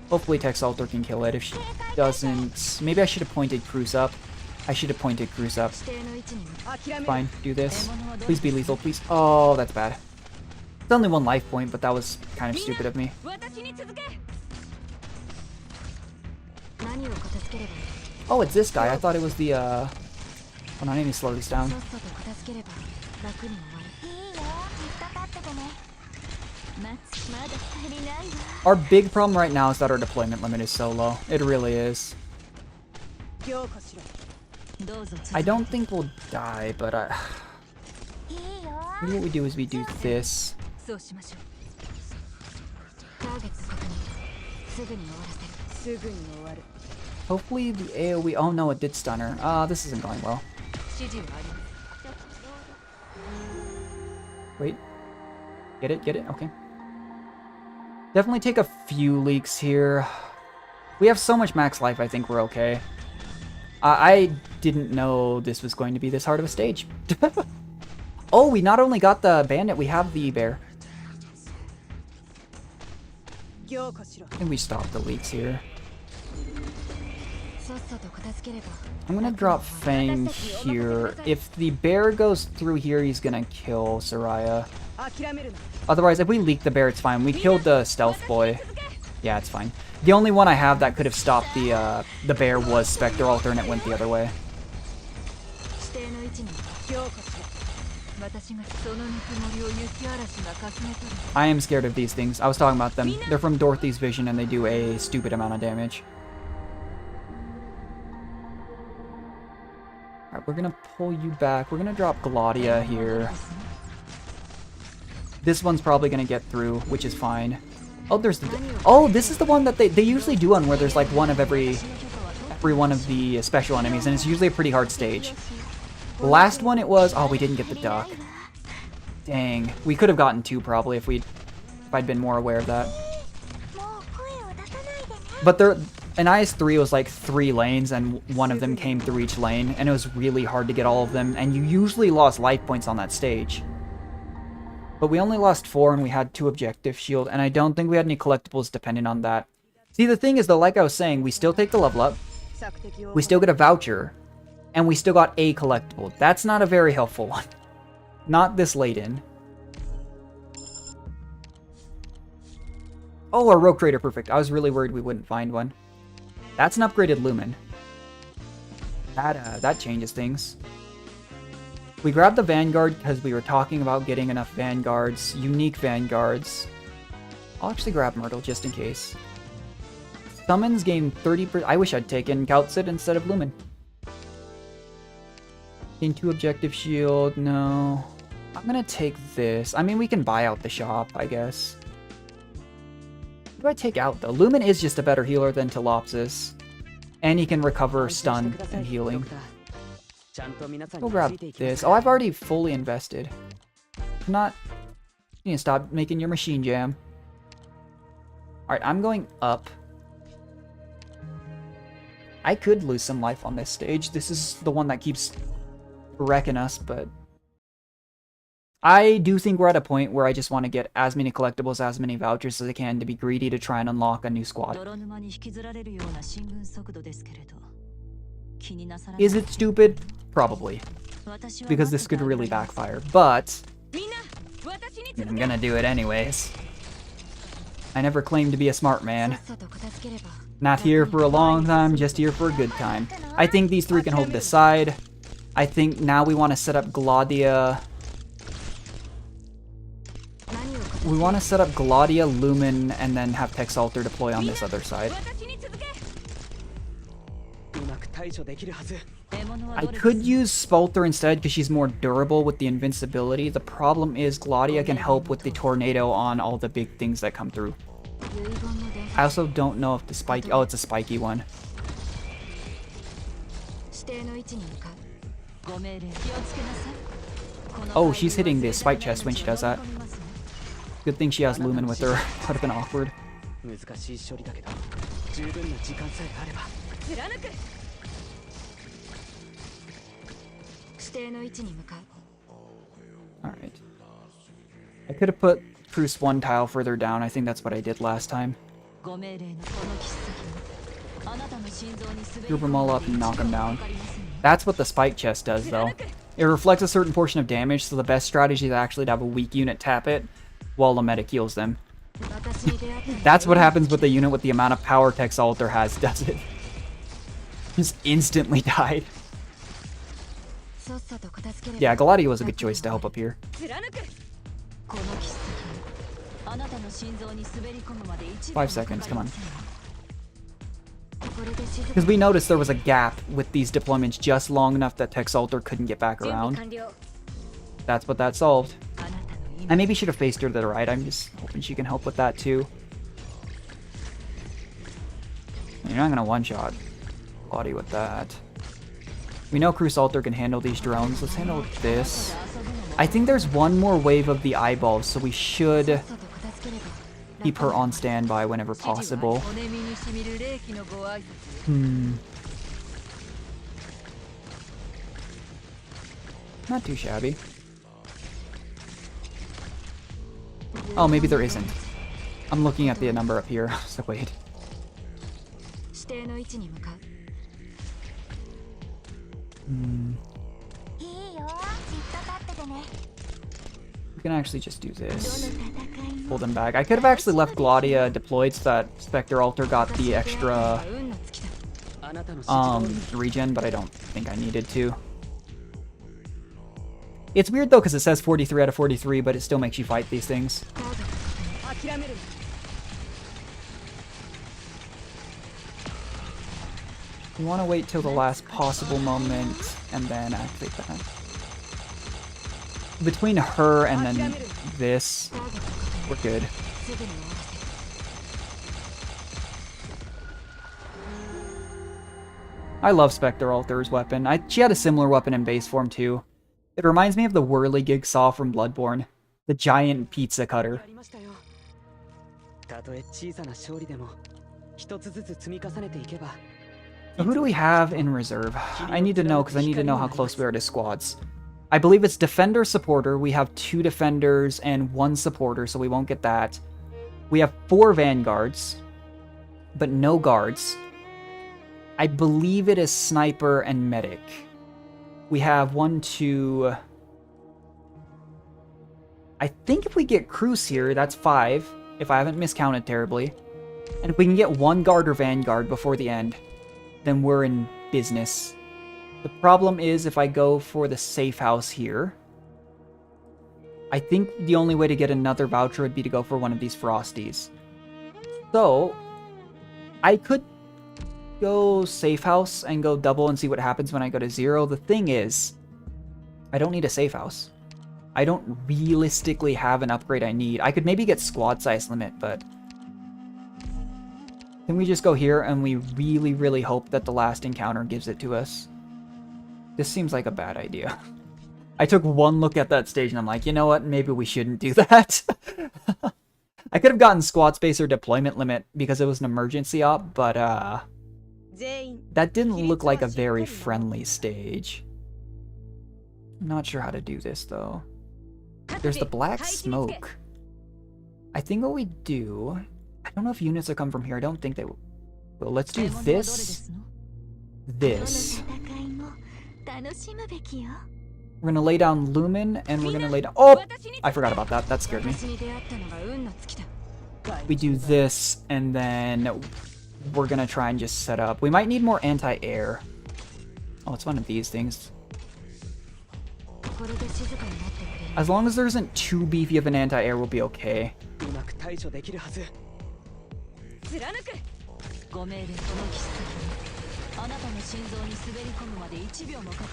Hopefully Tex Alter can kill it. If she doesn't... Maybe I should have pointed Cruz up. I should have pointed Cruz up. Fine, do this. Please be lethal, please. Oh, that's bad. It's only 1 life point, but that was kind of stupid of me. Oh, it's this guy. I thought it was the, Hold on, I need to slow this down. Our big problem right now is that our deployment limit is so low. It really is. I don't think we'll die, but maybe what we do is we do this. Hopefully the AoE... Oh no, it did stun her. This isn't going well. Wait. Get it? Get it? Okay. Definitely take a few leaks here. We have so much max life, I think we're okay. I didn't know this was going to be this hard of a stage. Oh, we not only got the bandit, we have the bear. I think we stopped the leaks here. I'm gonna drop Fang here. If the bear goes through here, he's gonna kill Soraya. Otherwise, if we leak the bear, it's fine. We killed the stealth boy. Yeah, it's fine. The only one I have that could have stopped the bear was Spectre Alter, and it went the other way. I am scared of these things. I was talking about them. They're from Dorothy's Vision, and they do a stupid amount of damage. Alright, we're gonna pull you back. We're gonna drop Gladia here. This one's probably gonna get through, which is fine. Oh, there's the... Oh, this is the one that they usually do on where there's like one of every one of the special enemies, and it's usually a pretty hard stage. The last one it was... Oh, we didn't get the duck. Dang. We could have gotten 2 probably if I'd been more aware of that. But there... In IS3 it was like 3 lanes, and one of them came through each lane, and it was really hard to get all of them, and you usually lost life points on that stage. But we only lost 4, and we had 2 objective shield, and I don't think we had any collectibles depending on that. See, the thing is though, like I was saying, we still take the level up, we still get a voucher, and we still got a collectible. That's not a very helpful one. Not this late in. Oh, our Rogue Trader, perfect. I was really worried we wouldn't find one. That's an upgraded Lumen. That changes things. We grabbed the Vanguard because we were talking about getting enough Vanguards, unique Vanguards. I'll actually grab Myrtle just in case. Summons gain 30%. I wish I'd taken Kaltsid instead of Lumen. Gain 2 objective shield. No. I'm gonna take this. I mean, we can buy out the shop, I guess. What do I take out, though? Lumen is just a better healer than Telopsis. And he can recover stun and healing. We'll grab this. Oh, I've already fully invested. You need to stop making your machine jam. Alright, I'm going up. I could lose some life on this stage. This is the one that keeps wrecking us, but... I do think we're at a point where I just want to get as many collectibles, as many vouchers as I can to be greedy to try and unlock a new squad. Is it stupid? Probably. Because this could really backfire, but... I'm gonna do it anyways. I never claimed to be a smart man. Not here for a long time, just here for a good time. I think these 3 can hold this side. I think now we want to set up Gladia... We want to set up Gladia, Lumen, and then have Texalter deploy on this other side. I could use Spalter instead because she's more durable with the invincibility. The problem is Gladia can help with the tornado on all the big things that come through. I also don't know if the spike... Oh, it's a spiky one. Oh, she's hitting the spike chest when she does that. Good thing she has Lumen with her. That would have been awkward. Alright. I could have put Proust one tile further down. I think that's what I did last time. Group them all up and knock them down. That's what the spike chest does, though. It reflects a certain portion of damage, so the best strategy is actually to have a weak unit tap it while the medic heals them. That's what happens with the unit with the amount of power Texalter has, does it? Just instantly died. Yeah, Gladia was a good choice to help up here. 5 seconds, come on. Because we noticed there was a gap with these deployments just long enough that Texalter couldn't get back around. That's what that solved. I maybe should have faced her to the right. I'm just hoping she can help with that too. You're not gonna one-shot Gladia with that. We know Crusalter can handle these drones. Let's handle this. I think there's one more wave of the eyeballs, so we should keep her on standby whenever possible. Not too shabby. Oh, maybe there isn't. I'm looking at the number up here, so wait. We can actually just do this. Pull them back. I could have actually left Gladia deployed so that Spectre Altar got the extra regen, but I don't think I needed to. It's weird though because it says 43 out of 43, but it still makes you fight these things. You want to wait till the last possible moment and then activate that. Between her and then this, we're good. I love Spectre Altar's weapon. She had a similar weapon in base form too. It reminds me of the whirligig saw from Bloodborne, the giant pizza cutter. So who do we have in reserve? I need to know because I need to know how close we are to squads. I believe it's defender, supporter. We have 2 defenders and 1 supporter, so we won't get that. We have 4 vanguards, but no guards. I believe it is sniper and medic. We have 1, 2... I think if we get Cruz here, that's 5, if I haven't miscounted terribly. And if we can get 1 guard or vanguard before the end, then we're in business. The problem is if I go for the safe house here, I think the only way to get another voucher would be to go for one of these Frosties. So, I could go safe house and go double and see what happens when I go to 0. The thing is, I don't need a safe house. I don't realistically have an upgrade I need. I could maybe get squad size limit, but can we just go here and we really, really hope that the last encounter gives it to us? This seems like a bad idea. I took one look at that stage and I'm like, you know what? Maybe we shouldn't do that. I could have gotten squad space or deployment limit because it was an emergency op, but that didn't look like a very friendly stage. I'm not sure how to do this though. There's the black smoke. I think what we do... I don't know if units will come from here. I don't think they will. Well, let's do this. This. We're gonna lay down Lumen, and we're gonna lay down... Oh! I forgot about that. That scared me. We do this, and then we're gonna try and just set up. We might need more anti-air. Oh, it's one of these things. As long as there isn't too beefy of an anti-air, we'll be okay.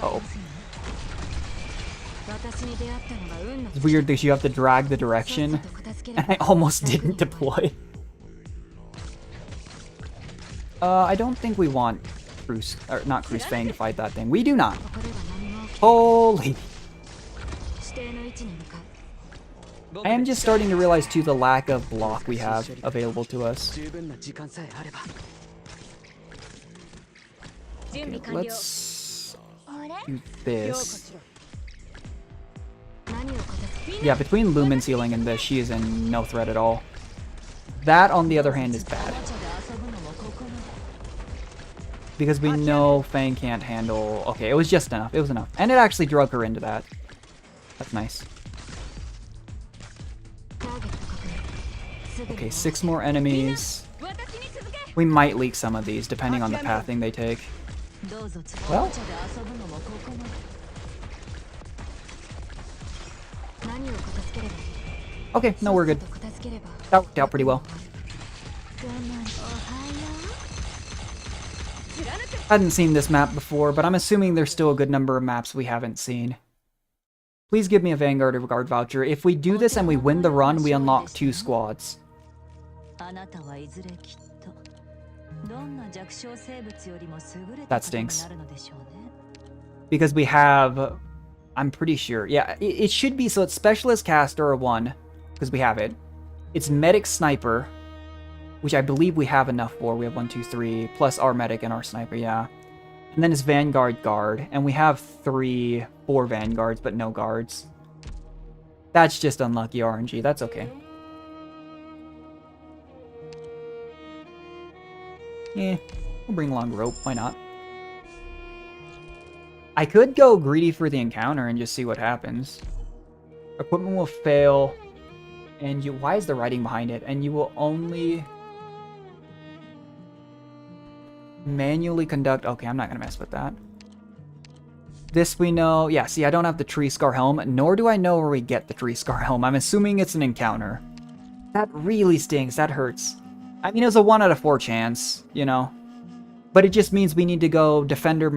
Oh. It's weird that you have to drag the direction, and I almost didn't deploy. I don't think we want Cruz, or not Cruz Fang to fight that thing. We do not. Holy. I am just starting to realize too the lack of block we have available to us. Okay, let's do this. Yeah, between Lumen's healing and this, she is in no threat at all. That, on the other hand, is bad. Because we know Fang can't handle... Okay, it was just enough. It was enough. And it actually drug her into that. That's nice. Okay, 6 more enemies. We might leak some of these, depending on the pathing they take. Well... Okay, no, we're good. That worked out pretty well. Hadn't seen this map before, but I'm assuming there's still a good number of maps we haven't seen. Please give me a Vanguard or Guard voucher. If we do this and we win the run, we unlock 2 squads. That stinks. Because we have... I'm pretty sure. Yeah, it should be... So it's Specialist Caster 1, because we have it. It's Medic Sniper, which I believe we have enough for. We have 1, 2, 3, plus our Medic and our Sniper, yeah. And then it's Vanguard Guard, and we have 4 Vanguards, but no Guards. That's just unlucky RNG. That's okay. Yeah, we'll bring along Rope. Why not? I could go greedy for the encounter and just see what happens. Equipment will fail, and you... Why is the writing behind it? And you will only... manually conduct... Okay, I'm not going to mess with that. This we know... Yeah, see, I don't have the Tree Scar Helm, nor do I know where we get the Tree Scar Helm. I'm assuming it's an encounter. That really stings. That hurts. I mean, it was a 1 out of 4 chance, you know? But it just means we need to go Defender...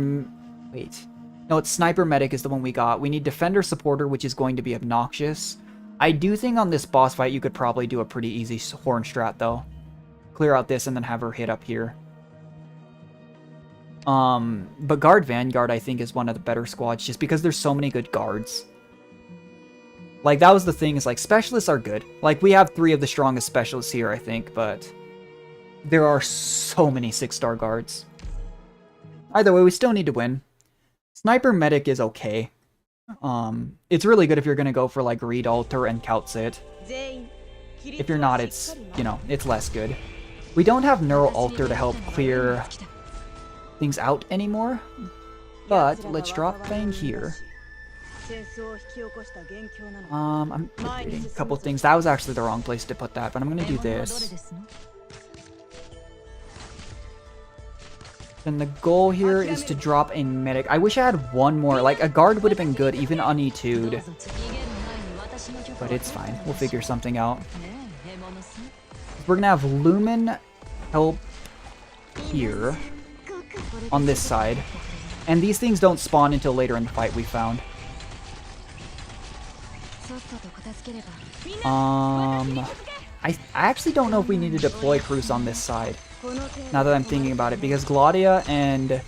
Wait... No, it's Sniper Medic is the one we got. We need Defender Supporter, which is going to be obnoxious. I do think on this boss fight you could probably do a pretty easy horn strat, though. Clear out this and then have her hit up here. But Guard Vanguard, I think, is one of the better squads, just because there's so many good guards. Like, that was the thing, is, like, Specialists are good. Like, we have 3 of the strongest Specialists here, I think, but... there are so many 6-star guards. Either way, we still need to win. Sniper Medic is okay. It's really good if you're gonna go for like Reed Alter and Kautsit. If you're not, it's, you know, it's less good. We don't have Neural Alter to help clear things out anymore, but let's drop Fang here. I'm debating a couple things. That was actually the wrong place to put that, but I'm gonna do this. And the goal here is to drop a Medic. I wish I had one more. Like, a Guard would have been good, even on E2'd. But it's fine. We'll figure something out. We're gonna have Lumen help here. On this side. And these things don't spawn until later in the fight, we found. I actually don't know if we need to deploy Cruz on this side. Now that I'm thinking about it, because Gladia and...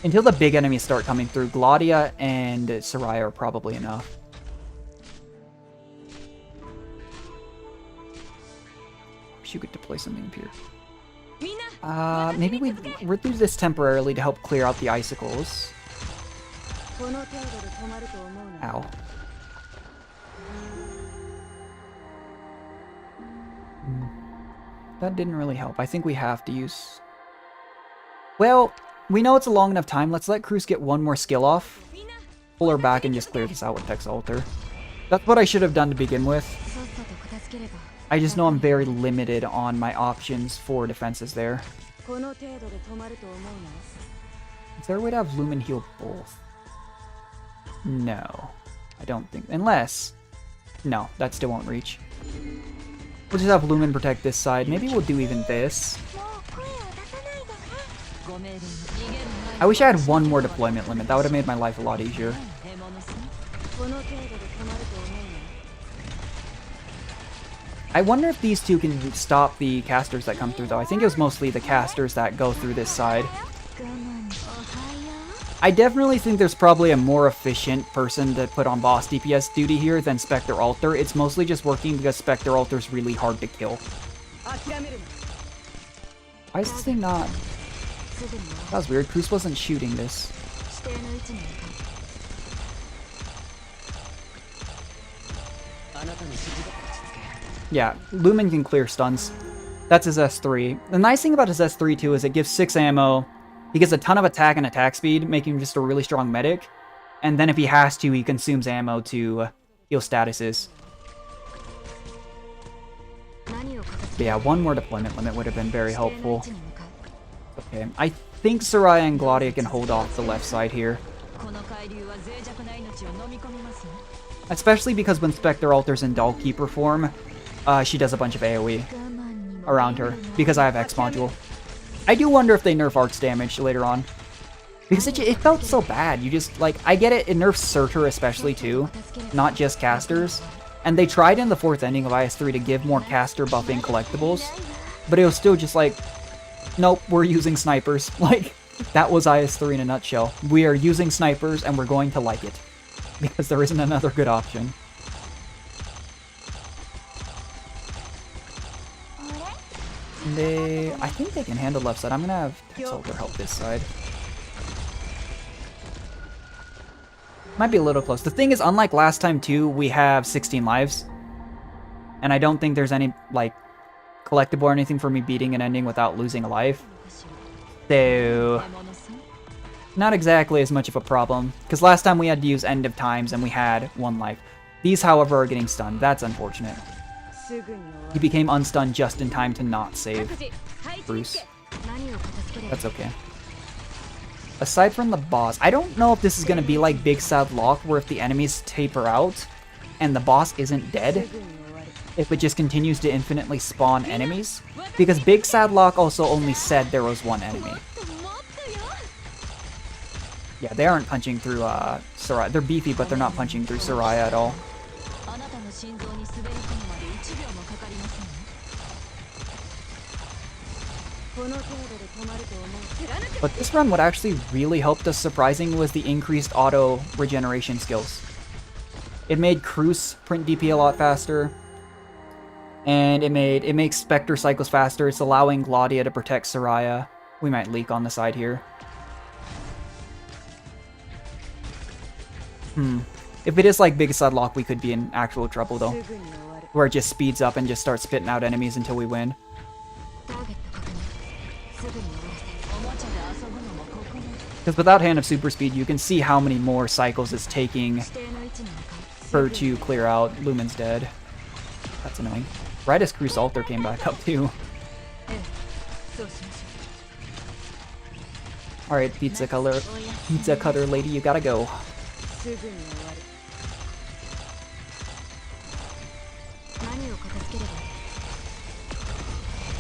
until the big enemies start coming through, Gladia and Soraya are probably enough. Wish you could deploy something up here. Maybe we reduce this temporarily to help clear out the icicles. Ow. That didn't really help. I think we have to use... Well, we know it's a long enough time. Let's let Cruz get one more skill off. Pull her back and just clear this out with Tex Alter. That's what I should have done to begin with. I just know I'm very limited on my options for defenses there. Is there a way to have Lumen heal both? No. I don't think. Unless... No, that still won't reach. We'll just have Lumen protect this side. Maybe we'll do even this. I wish I had one more deployment limit. That would have made my life a lot easier. I wonder if these two can stop the casters that come through, though. I think it was mostly the casters that go through this side. I definitely think there's probably a more efficient person to put on boss DPS duty here than Spectre Alter. It's mostly just working because Spectre Alter is really hard to kill. Why is this thing not... That was weird. Cruz wasn't shooting this. Yeah, Lumen can clear stuns. That's his S3. The nice thing about his S3 too is it gives 6 ammo. He gets a ton of attack and attack speed, making him just a really strong medic. And then if he has to, he consumes ammo to heal statuses. But yeah, one more deployment limit would have been very helpful. Okay, I think Soraya and Gladia can hold off the left side here. Especially because when Spectre Alter's in Dollkeeper form, she does a bunch of AoE around her, because I have X module. I do wonder if they nerf arts damage later on. Because it felt so bad. You just, like, I get it, it nerfs Surtur especially too, not just casters. And they tried in the 4th ending of IS3 to give more caster buffing collectibles, but it was still just like, nope, we're using snipers. Like, that was IS3 in a nutshell. We are using snipers and we're going to like it, because there isn't another good option. I think they can handle left side. I'm gonna have Soldier help this side. Might be a little close. The thing is, unlike last time too, we have 16 lives. And I don't think there's any, like, collectible or anything for me beating an ending without losing a life. So... not exactly as much of a problem. Because last time we had to use End of Times and we had 1 life. These, however, are getting stunned. That's unfortunate. He became unstunned just in time to not save Bruce. That's okay. Aside from the boss, I don't know if this is going to be like Big Sad Lock, where if the enemies taper out and the boss isn't dead, if it just continues to infinitely spawn enemies. Because Big Sad Lock also only said there was 1 enemy. Yeah, they aren't punching through Soraya. They're beefy, but they're not punching through Soraya at all. But this run, what actually really helped us surprising was the increased auto regeneration skills. It made Cruz print DP a lot faster, and it makes Spectre cycles faster. It's allowing Gladia to protect Soraya. We might leak on the side here. If it is like Big Sad Lock, we could be in actual trouble though, where it just speeds up and just starts spitting out enemies until we win. Because without Hand of Super Speed, you can see how many more cycles it's taking for to clear out. Lumen's dead. That's annoying. Right as Cruz Alter came back up too. Alright, pizza cutter lady, you gotta go.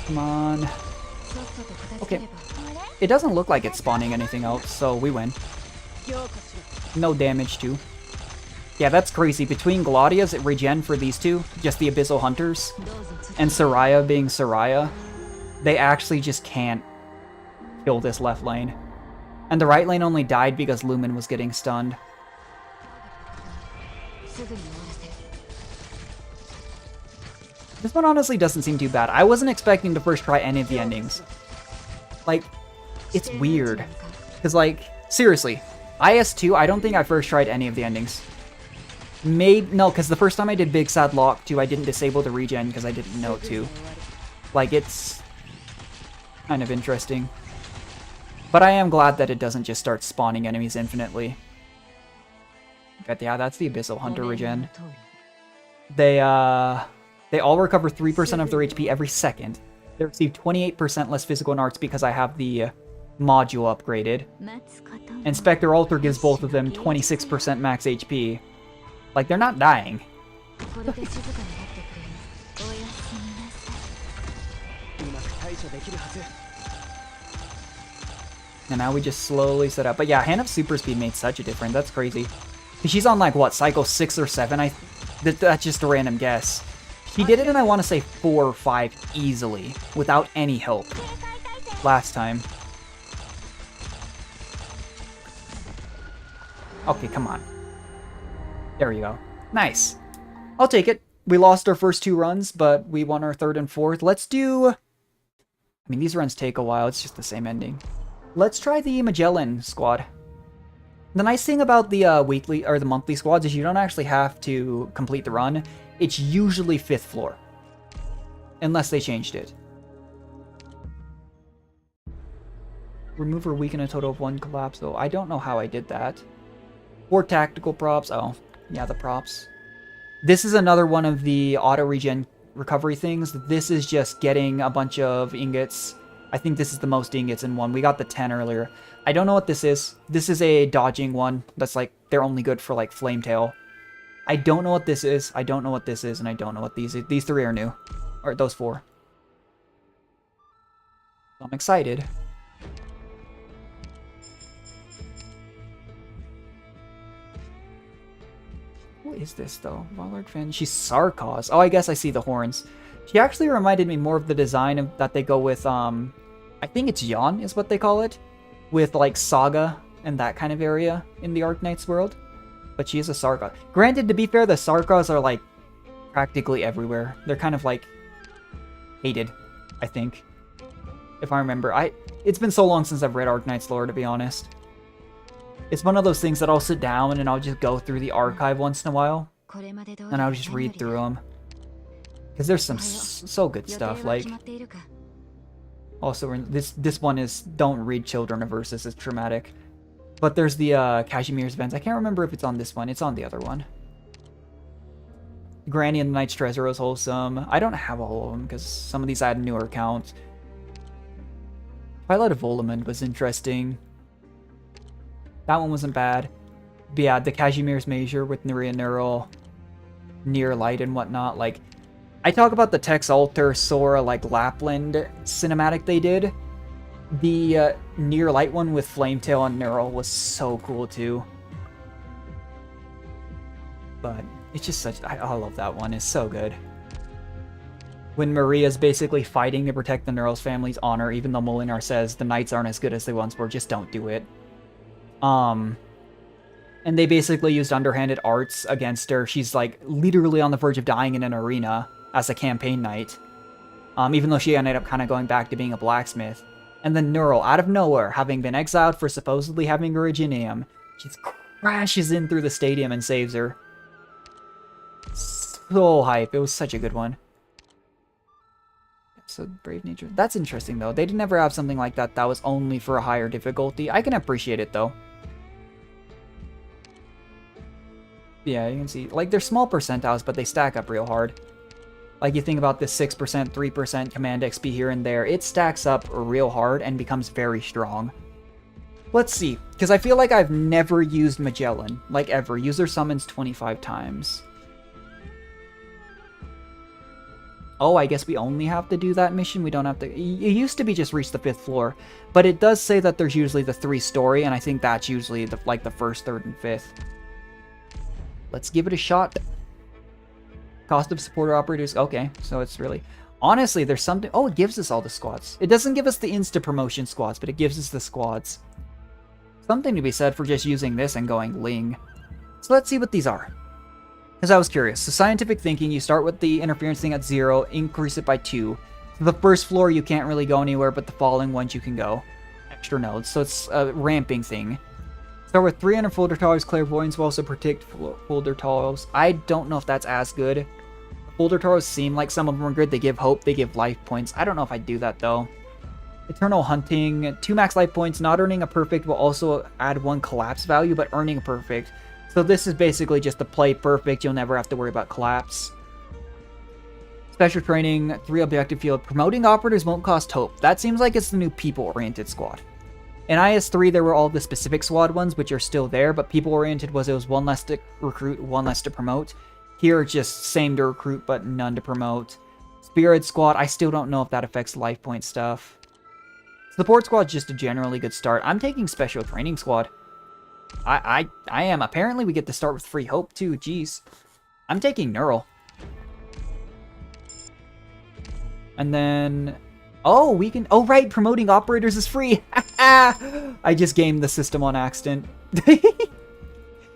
Come on. Okay. It doesn't look like it's spawning anything else, so we win. No damage too. Yeah, that's crazy. Between Gladia's regen for these two, just the Abyssal Hunters, and Soraya being Soraya, they actually just can't kill this left lane. And the right lane only died because Lumen was getting stunned. This one honestly doesn't seem too bad. I wasn't expecting to first try any of the endings. Like, it's weird. Because, like, seriously, IS2, I don't think I first tried any of the endings. No, because the first time I did Big Sad Lock 2, I didn't disable the regen because I didn't know to. Like, it's kind of interesting. But I am glad that it doesn't just start spawning enemies infinitely. But yeah, that's the Abyssal Hunter regen. They all recover 3% of their HP every second. They receive 28% less physical and arts because I have the module upgraded. And Spectre Alter gives both of them 26% max HP. Like, they're not dying. And now we just slowly set up. But yeah, Hand of Super Speed made such a difference. That's crazy. She's on like, what, cycle 6 or 7? That's just a random guess. She did it in, I want to say, 4 or 5 easily, without any help. Last time. Okay, come on. There you go. Nice. I'll take it. We lost our first 2 runs, but we won our 3rd and 4th. Let's do... I mean, these runs take a while. It's just the same ending. Let's try the Magellan squad. The nice thing about the weekly or the monthly squads is you don't actually have to complete the run. It's usually 5th floor. Unless they changed it. Remove or weaken a total of 1 collapse, though. I don't know how I did that. 4 tactical props. Oh, yeah, the props. This is another one of the auto-regen recovery things. This is just getting a bunch of ingots. I think this is the most ingots in one. We got the 10 earlier. I don't know what this is. This is a dodging one. That's like, they're only good for like Flametail. I don't know what this is. I don't know what this is, and I don't know what these 3 are new. Or those 4. I'm excited. What is this, though? Valard Fan. She's Sarkos. Oh, I guess I see the horns. She actually reminded me more of the design of, that they go with, I think it's Yon is what they call it. With, like, Saga and that kind of area in the Arknights world. But she is a Sarkos. Granted, to be fair, the Sarkos are, like, practically everywhere. They're kind of, like, hated, I think. If I remember. It's been so long since I've read Arknights lore, to be honest. It's one of those things that I'll sit down and I'll just go through the archive once in a while. And I'll just read through them. Because there's some so good stuff, like... Also, this one is don't read Children of Versus, it's traumatic. But there's the Cashmere's Vents. I can't remember if it's on this one. It's on the other one. Granny and the Knight's Treasure is wholesome. I don't have all of them because some of these I had a newer account. Twilight of Volamund was interesting. That one wasn't bad. But yeah, the Cashmere's Measure with Nuria Neural, Near Light and whatnot. Like, I talk about the Tex Alter, Sora, like Lapland cinematic they did. The Near Light one with Flametail and Neural was so cool too. But it's just such... I love that one. It's so good. When Maria's basically fighting to protect the Neural's family's honor, even though Molinar says the Knights aren't as good as they once were, just don't do it. And they basically used underhanded arts against her. She's like literally on the verge of dying in an arena as a campaign knight. Even though she ended up kind of going back to being a blacksmith. And then Neural, out of nowhere, having been exiled for supposedly having Originium, just crashes in through the stadium and saves her. So hype. It was such a good one. So Brave Nature. That's interesting, though. They did never have something like that that was only for a higher difficulty. I can appreciate it, though. Yeah, you can see. Like, they're small percentiles, but they stack up real hard. Like, you think about this 6%, 3% command XP here and there. It stacks up real hard and becomes very strong. Let's see. Because I feel like I've never used Magellan. Like, ever. User summons 25 times. Oh, I guess we only have to do that mission? We don't have to... It used to be just reach the 5th floor. But it does say that there's usually the 3 story, and I think that's usually the 1st, 3rd, and 5th. Let's give it a shot. Cost of supporter operators. Okay, so it's really... Honestly, there's something... Oh, it gives us all the squads. It doesn't give us the insta-promotion squads, but it gives us the squads. Something to be said for just using this and going Ling. So let's see what these are. Because I was curious. So scientific thinking, you start with the interference thing at 0, increase it by 2. So the first floor, you can't really go anywhere, but the following ones you can go. Extra nodes. So it's a ramping thing. Start with 300 folder tiles. Clairvoyance will also protect folder tiles. I don't know if that's as good. Folder tiles seem like some of them are good. They give hope. They give life points. I don't know if I'd do that, though. Eternal Hunting. 2 max life points. Not earning a perfect will also add 1 collapse value, but earning a perfect. So this is basically just to play perfect. You'll never have to worry about collapse. Special training. 3 objective field. Promoting operators won't cost hope. That seems like it's the new people-oriented squad. In IS3, there were all the specific squad ones, which are still there, but people-oriented was it was one less to recruit, one less to promote. Here, just same to recruit, but none to promote. Spirit Squad, I still don't know if that affects life point stuff. Support Squad's just a generally good start. I'm taking Special Training Squad. I am. Apparently, we get to start with Free Hope, too. Jeez. I'm taking Neural. And then... Oh, we can... Oh, right. Promoting operators is free. I just gamed the system on accident.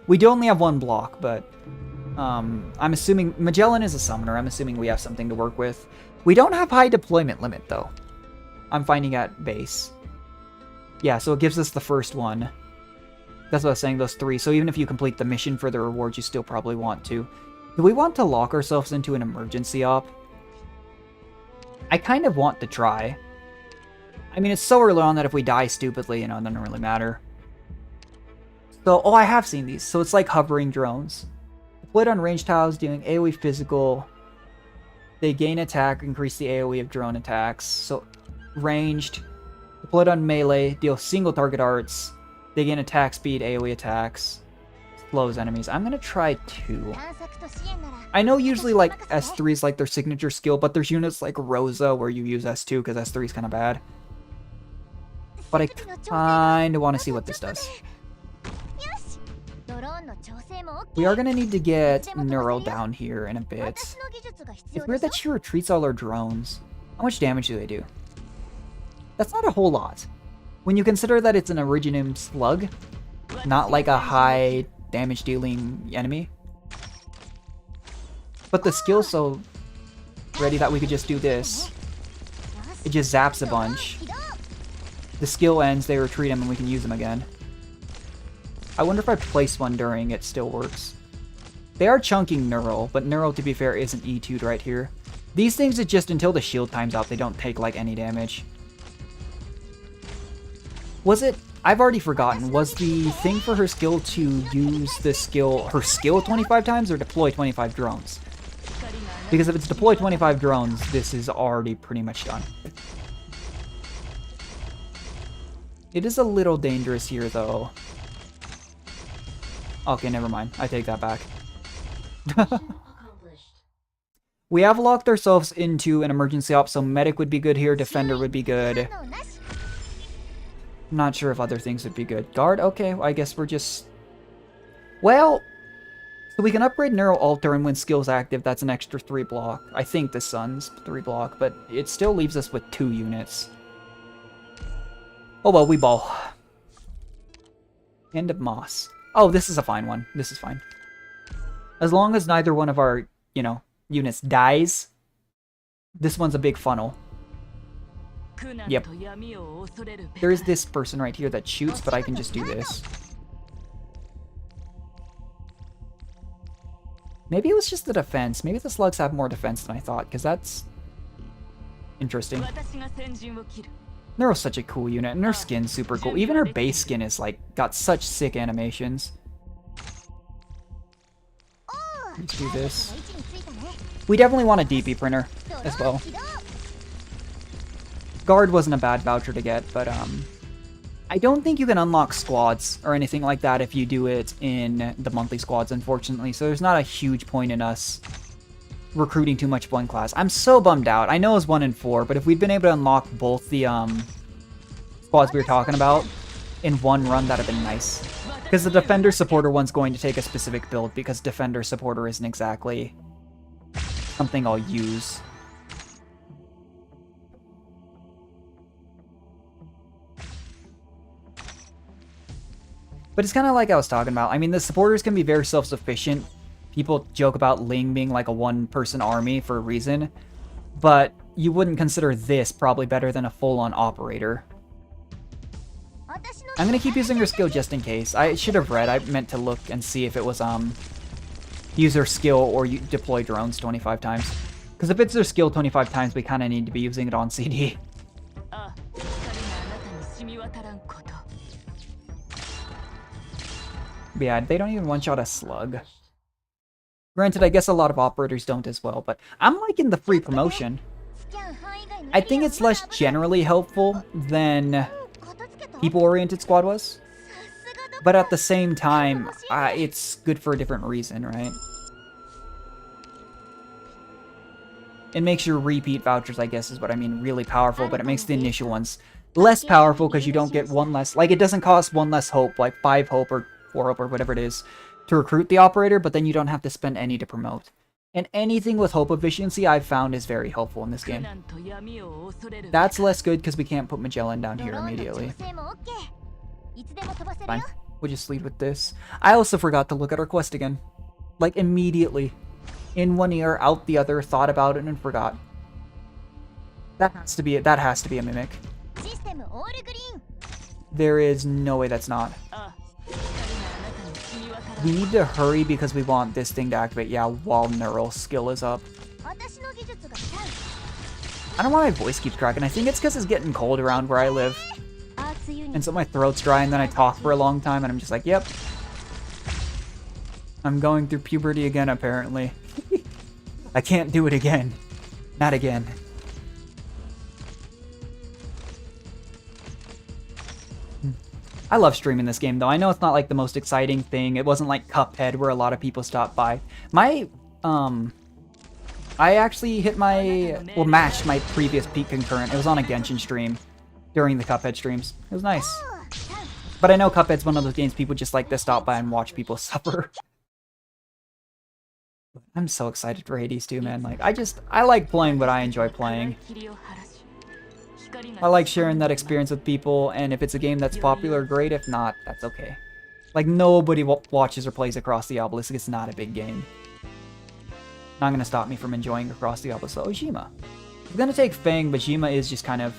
We do only have one block, but... I'm assuming... Magellan is a summoner. I'm assuming we have something to work with. We don't have high deployment limit, though. I'm finding at base. Yeah, so it gives us the first one. That's what I was saying, those 3. So even if you complete the mission for the rewards, you still probably want to. Do we want to lock ourselves into an emergency op? I kind of want to try. I mean, it's so early on that if we die stupidly, you know, it doesn't really matter. So, oh, I have seen these. So it's like hovering drones. Deployed on range tiles, doing AoE physical. They gain attack, increase the AoE of drone attacks. So, ranged. Deployed on melee, deal single target arts. They gain attack speed, AoE attacks. Slows enemies. I'm gonna try 2. I know usually like S3 is like their signature skill, but there's units like Rosa where you use S2 because S3 is kind of bad. But I kind of want to see what this does. We are going to need to get Neural down here in a bit. It's weird that she retreats all her drones. How much damage do they do? That's not a whole lot. When you consider that it's an Originium slug, not like a high damage dealing enemy. But the skill's so ready that we could just do this. It just zaps a bunch. The skill ends, they retreat him, and we can use them again. I wonder if I place one during it still works. They are chunking Neural, but Neural, to be fair, isn't E2'd right here. These things, it's just until the shield time's out, they don't take, like, any damage. Was it... I've already forgotten. Was the thing for her skill to use this skill... her skill 25 times or deploy 25 drones? Because if it's deploy 25 drones, this is already pretty much done. It is a little dangerous here, though. Okay, never mind. I take that back. We have locked ourselves into an emergency op, so medic would be good here, defender would be good. I'm not sure if other things would be good. Guard? Okay, I guess we're just... Well, so we can upgrade Neural Alter, and when skill's active, that's an extra 3 block. I think the Sun's 3 block, but it still leaves us with 2 units. Oh well, we ball. End of Moss. Oh, this is a fine one. This is fine. As long as neither one of our, you know, units dies, this one's a big funnel. Yep. There is this person right here that shoots, but I can just do this. Maybe it was just the defense. Maybe the slugs have more defense than I thought, because that's interesting. Neural's such a cool unit, and her skin's super cool. Even her base skin is, like, got such sick animations. Let's do this. We definitely want a DP printer as well. Guard wasn't a bad voucher to get, but, I don't think you can unlock squads or anything like that if you do it in the monthly squads, unfortunately, so there's not a huge point in us recruiting too much one class. I'm so bummed out. I know it was 1 in 4, but if we'd been able to unlock both the squads we were talking about in one run, that'd have been nice. Because the Defender Supporter one's going to take a specific build, because Defender Supporter isn't exactly something I'll use. But it's kind of like I was talking about. I mean, the supporters can be very self-sufficient. People joke about Ling being like a one-person army for a reason, but you wouldn't consider this probably better than a full-on operator. I'm gonna keep using her skill just in case. I should have read. I meant to look and see if it was use her skill or you deploy drones 25 times. Because if it's their skill 25 times, we kind of need to be using it on CD. But yeah, they don't even one-shot a slug. Granted, I guess a lot of operators don't as well, but I'm liking the free promotion. I think it's less generally helpful than people-oriented squad was. But at the same time, it's good for a different reason, right? It makes your repeat vouchers, I guess is what I mean, really powerful, but it makes the initial ones less powerful because you don't get one less, like it doesn't cost one less hope, like 5 hope or 4 hope or whatever it is to recruit the operator, but then you don't have to spend any to promote. And anything with hope efficiency I've found is very helpful in this game. That's less good because we can't put Magellan down here immediately. Fine, we'll just lead with this. I also forgot to look at our quest again. Like immediately. In one ear, out the other, thought about it and forgot. That has to be a mimic. There is no way that's not. We need to hurry because we want this thing to activate, yeah, while neural skill is up. I don't know why my voice keeps cracking. I think it's because it's getting cold around where I live. And so my throat's dry and then I talk for a long time and I'm just like, yep. I'm going through puberty again, apparently. I can't do it again. Not again. I love streaming this game, though. I know it's not like the most exciting thing. It wasn't like Cuphead, where a lot of people stopped by. I actually hit matched my previous peak concurrent. It was on a Genshin stream during the Cuphead streams. It was nice. But I know Cuphead's one of those games people just like to stop by and watch people suffer. I'm so excited for Hades 2, man. Like, I like playing what I enjoy playing. I like sharing that experience with people, and if it's a game that's popular, great. If not, that's okay. Like, nobody watches or plays Across the Obelisk. It's not a big game. Not gonna stop me from enjoying Across the Obelisk. So, Ojima. I'm gonna take Fang, but Jima is just kind of...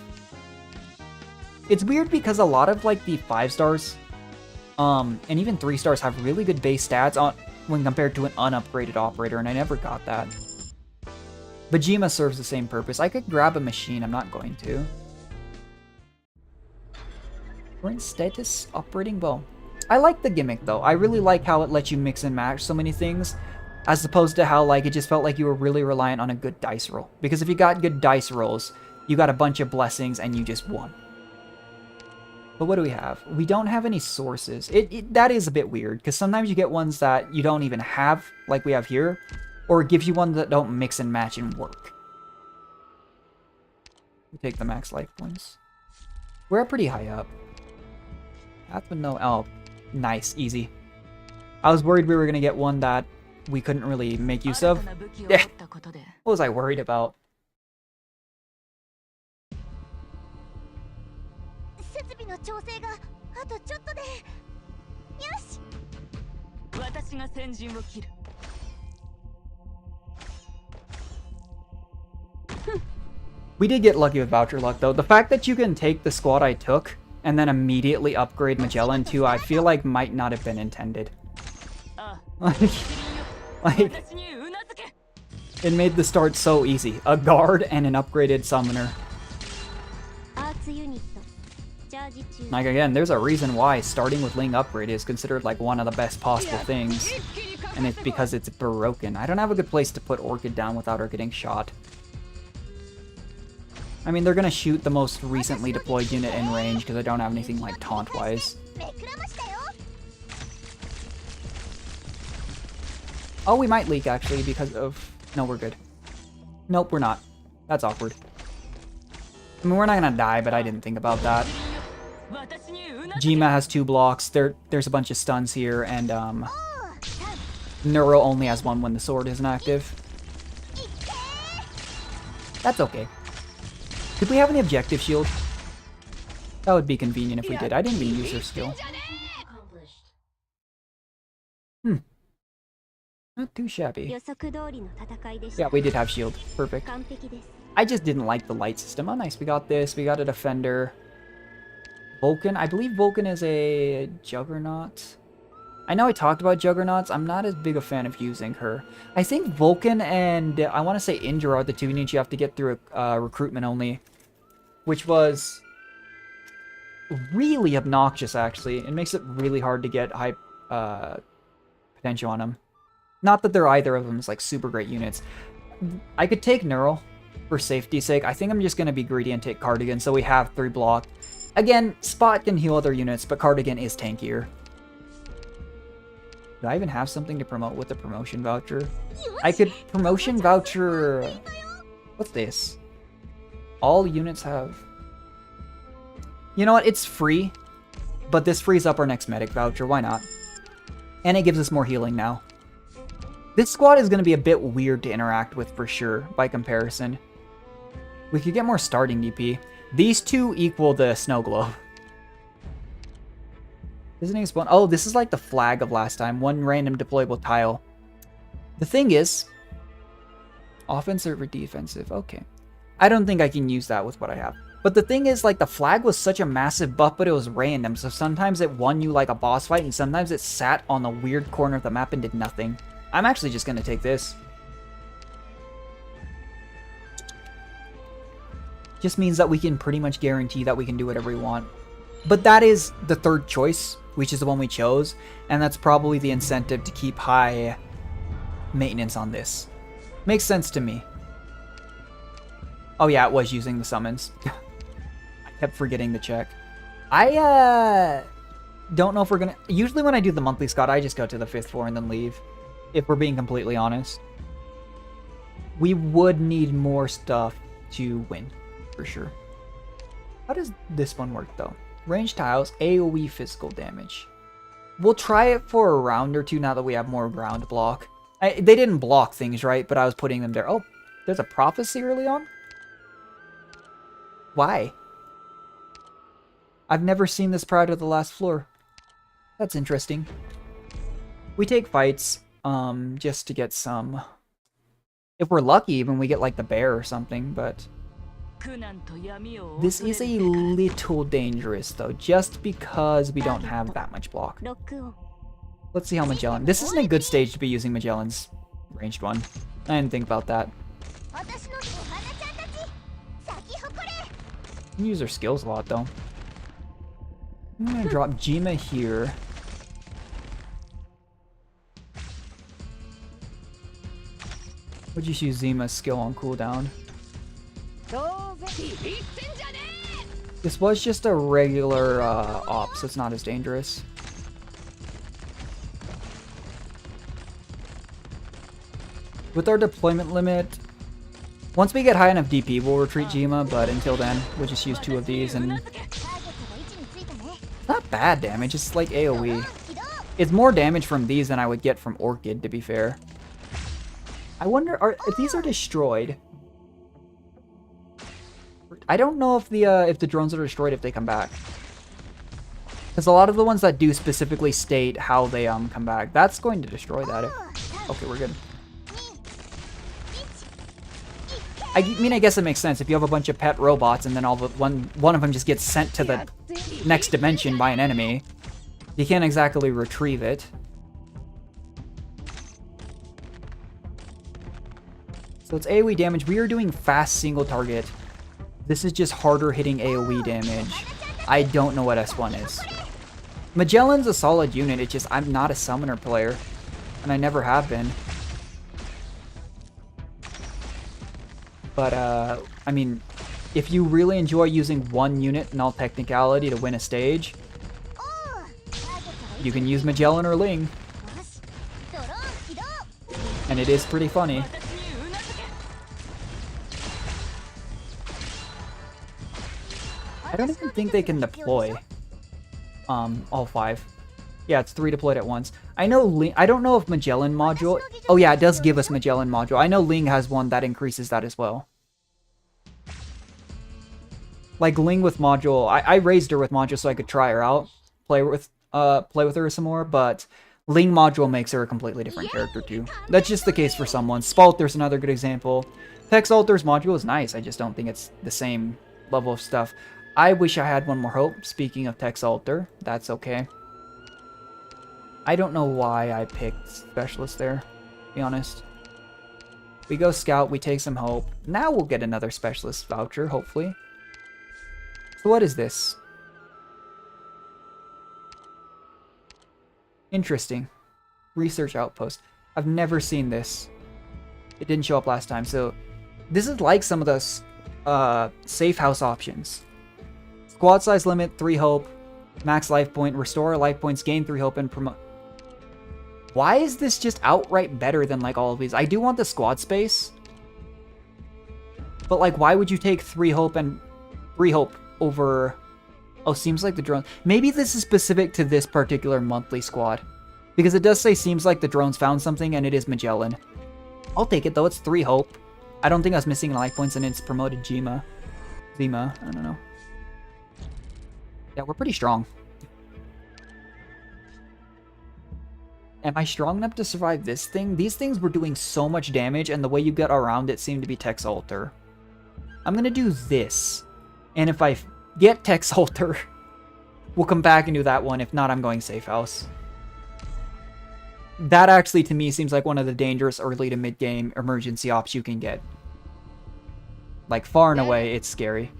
It's weird because a lot of, like, the 5 stars, and even 3 stars have really good base stats when compared to an unupgraded operator, and I never got that. But Jima serves the same purpose. I could grab a machine, I'm not going to. Current status, operating bow. I like the gimmick, though. I really like how it lets you mix and match so many things, as opposed to how, like, it just felt like you were really reliant on a good dice roll. Because if you got good dice rolls, you got a bunch of blessings and you just won. But what do we have? We don't have any sources. That is a bit weird, because sometimes you get ones that you don't even have, like we have here, or it gives you ones that don't mix and match and work. We take the max life points. We're pretty high up. That's with no... Oh, nice, easy. I was worried we were going to get one that we couldn't really make use of. Yeah. What was I worried about? We did get lucky with voucher luck, though. The fact that you can take the squad I took and then immediately upgrade Magellan too, I feel like might not have been intended. Like, it made the start so easy. A guard and an upgraded summoner. Like, again, there's a reason why starting with Ling upgrade is considered like one of the best possible things. And it's because it's broken. I don't have a good place to put Orchid down without her getting shot. I mean, they're gonna shoot the most recently deployed unit in range because I don't have anything like taunt-wise. Oh, we might leak actually because of... No, we're good. Nope, we're not. That's awkward. I mean, we're not gonna die, but I didn't think about that. Jima has 2 blocks. There's a bunch of stuns here, and Neuro only has 1 when the sword isn't active. That's okay. Did we have any objective shield? That would be convenient if we did. I didn't even use her skill. Not too shabby. Yeah, we did have shield. Perfect. I just didn't like the light system. Oh, nice. We got this. We got a defender. Vulcan. I believe Vulcan is a Juggernaut. I know I talked about Juggernauts. I'm not as big a fan of using her. I think Vulcan and I want to say Indra are the 2 units you have to get through recruitment only. Which was really obnoxious, actually. It makes it really hard to get high potential on them. Not that they're either of them is like super great units. I could take Neural for safety's sake. I think I'm just going to be greedy and take Cardigan so we have 3 block. Again, Spot can heal other units, but Cardigan is tankier. Do I even have something to promote with the promotion voucher? I could promotion voucher... What's this? All units have... You know what? It's free, but this frees up our next medic voucher. Why not? And it gives us more healing now. This squad is going to be a bit weird to interact with for sure, by comparison. We could get more starting DP. These two equal the snow globe. Isn't it one? Oh, this is like the flag of last time. One random deployable tile. The thing is, offensive or defensive? Okay. I don't think I can use that with what I have. But the thing is, like, the flag was such a massive buff, but it was random. So sometimes it won you like a boss fight, and sometimes it sat on the weird corner of the map and did nothing. I'm actually just going to take this. Just means that we can pretty much guarantee that we can do whatever we want. But that is the third choice, which is the one we chose. And that's probably the incentive to keep high maintenance on this. Makes sense to me. Oh yeah, it was using the summons. I kept forgetting to check. I don't know if we're gonna... Usually when I do the monthly squad, I just go to the 5th floor and then leave. If we're being completely honest. We would need more stuff to win, for sure. How does this one work though? Range tiles, AoE physical damage. We'll try it for a round or two now that we have more ground block. They didn't block things, right? But I was putting them there. Oh, there's a prophecy early on? Why? I've never seen this prior to the last floor. That's interesting. We take fights, just to get some... If we're lucky, even we get like the bear or something, but... This is a little dangerous though, just because we don't have that much block. Let's see how Magellan... This isn't a good stage to be using Magellan's ranged one. I didn't think about that. We use our skills a lot though. I'm gonna drop Jima here. Would just use Zima's skill on cooldown. This was just a regular op, so it's not as dangerous. With our deployment limit, once we get high enough DP, we'll retreat Jima, but until then, we'll just use 2 of these, and... Not bad damage, it's like AoE. It's more damage from these than I would get from Orchid, to be fair. I wonder, if these are destroyed... I don't know if the drones are destroyed if they come back. Because a lot of the ones that do specifically state how they come back. That's going to destroy that. Okay, we're good. I mean, I guess it makes sense. If you have a bunch of pet robots and then one of them just gets sent to the next dimension by an enemy, you can't exactly retrieve it. So it's AoE damage. We are doing fast single target. This is just harder hitting AoE damage. I don't know what S1 is. Magellan's a solid unit. It's just I'm not a summoner player. And I never have been. But, I mean, if you really enjoy using one unit in all technicality to win a stage, you can use Magellan or Ling. And it is pretty funny. I don't even think they can deploy all 5. Yeah, it's 3 deployed at once. I know Ling, I don't know if Magellan module... Oh yeah, it does give us Magellan module. I know Ling has one that increases that as well. Like Ling with module, I raised her with module so I could try her out, play with her some more, but Ling module makes her a completely different character too. That's just the case for someone. Spalter's another good example. Tex Alter's module is nice, I just don't think it's the same level of stuff. I wish I had one more hope. Speaking of Tex Alter, that's okay. I don't know why I picked Specialist there, to be honest. We go Scout, we take some hope. Now we'll get another Specialist voucher, hopefully. So what is this? Interesting. Research Outpost. I've never seen this. It didn't show up last time, so... This is like some of those safe house options. Squad size limit, 3 hope. Max life point, restore life points, gain 3 hope, and promote. Why is this just outright better than like all of these? I do want the squad space. But like, why would you take 3 hope and 3 hope over... Oh, seems like the drone... Maybe this is specific to this particular monthly squad. Because it does say seems like the drones found something, and it is Magellan. I'll take it, though. It's 3 hope. I don't think I was missing life points, and it's promoted Zima. I don't know. Yeah, we're pretty strong. Am I strong enough to survive this thing? These things were doing so much damage, and the way you get around it seemed to be Tex Alter. I'm gonna do this. And if I get Tex Alter, we'll come back and do that one. If not, I'm going Safe House. That actually, to me, seems like one of the dangerous early to mid-game emergency ops you can get. Like, far and away, it's scary.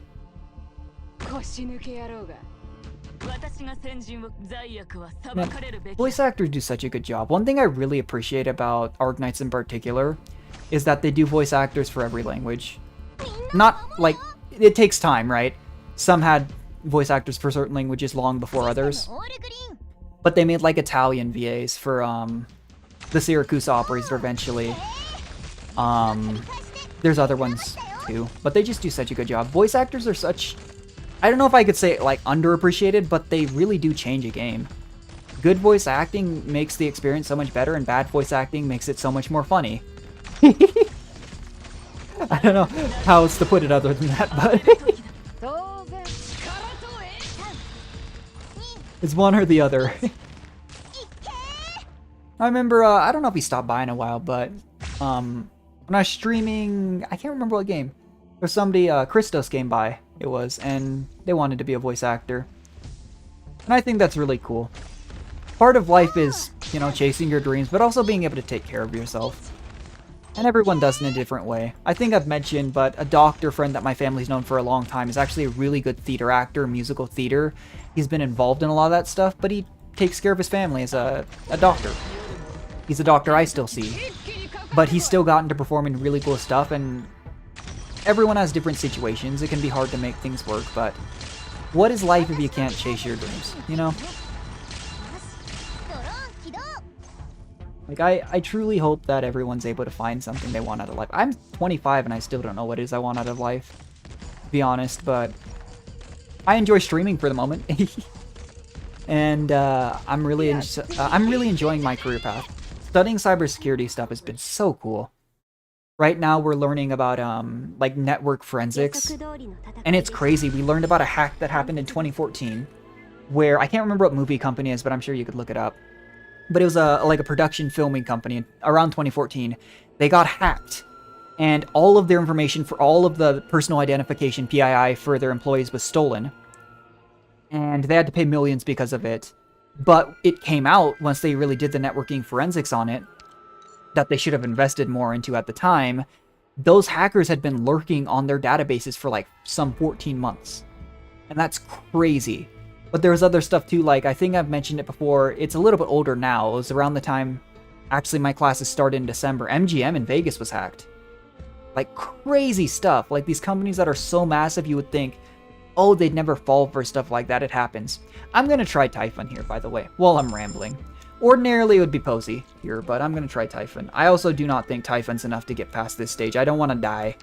Man, voice actors do such a good job. One thing I really appreciate about Arknights in particular is that they do voice actors for every language. Not, like, it takes time, right? Some had voice actors for certain languages long before others. But they made, like, Italian VAs for, the Syracuse Operator eventually. There's other ones, too. But they just do such a good job. Voice actors are such... I don't know if I could say, like, underappreciated, but they really do change a game. Good voice acting makes the experience so much better, and bad voice acting makes it so much more funny. I don't know how else to put it other than that, but... it's one or the other. I remember, I don't know if he stopped by in a while, but when I was streaming, I can't remember what game. There's somebody, Christos came by, it was, and they wanted to be a voice actor. And I think that's really cool. Part of life is, you know, chasing your dreams, but also being able to take care of yourself. And everyone does in a different way. I think I've mentioned, but a doctor friend that my family's known for a long time is actually a really good theater actor, musical theater. He's been involved in a lot of that stuff, but he takes care of his family as a doctor. He's a doctor I still see. But he's still gotten to perform in really cool stuff, and everyone has different situations. It can be hard to make things work, but what is life if you can't chase your dreams, you know? Like, I truly hope that everyone's able to find something they want out of life. I'm 25 and I still don't know what it is I want out of life, to be honest, but I enjoy streaming for the moment. And I'm really enjoying my career path. Studying cybersecurity stuff has been so cool. Right now we're learning about like network forensics, and it's crazy. We learned about a hack that happened in 2014 where I can't remember what movie company it is, but I'm sure you could look it up. But it was like a production filming company around 2014. They got hacked, and all of their information for all of the personal identification PII for their employees was stolen. And they had to pay millions because of it. But it came out once they really did the networking forensics on it that they should have invested more into at the time. Those hackers had been lurking on their databases for like some 14 months. And that's crazy. But there was other stuff too, like I think I've mentioned it before. It's a little bit older now. It was around the time, actually my classes started in December. MGM in Vegas was hacked. Like crazy stuff. Like these companies that are so massive you would think, oh, they'd never fall for stuff like that. It happens. I'm going to try Typhon here, by the way, while I'm rambling. Ordinarily, it would be Posey here, but I'm going to try Typhon. I also do not think Typhon's enough to get past this stage. I don't want to die.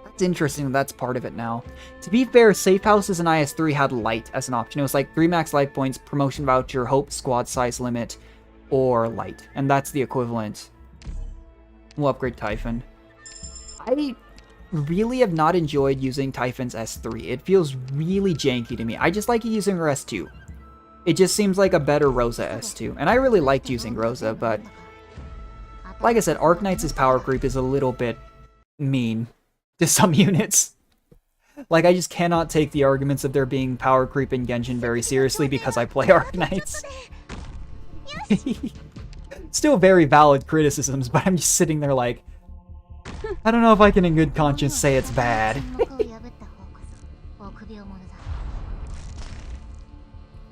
That's interesting. That's part of it now. To be fair, Safe Houses and IS3 had Light as an option. It was like 3 max life points, promotion voucher, hope, squad size limit, or Light. And that's the equivalent. We'll upgrade Typhon. I really have not enjoyed using Typhon's S3. It feels really janky to me. I just like using her S2. It just seems like a better Rosa S2. And I really liked using Rosa, but like I said, Arknights' power creep is a little bit mean to some units. Like, I just cannot take the arguments of there being power creep in Genshin very seriously because I play Arknights. Still very valid criticisms, but I'm just sitting there like, I don't know if I can in good conscience say it's bad.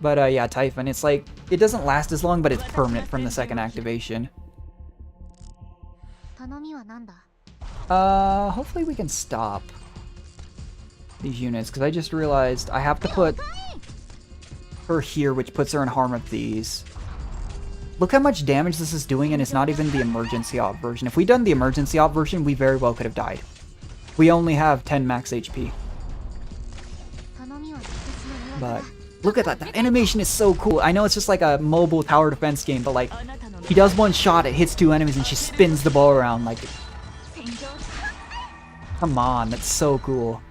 But yeah, Typhon, it's like, it doesn't last as long, but it's permanent from the second activation. Hopefully we can stop. these units, because I just realized I have to put her here, which puts her in harm of these. Look how much damage this is doing, and it's not even the emergency op version. If we'd done the emergency op version, we very well could have died. We only have 10 max HP. But look at that. That animation is so cool. I know it's just like a mobile tower defense game, but like, he does one shot, it hits 2 enemies, and she spins the ball around. Like, come on, that's so cool.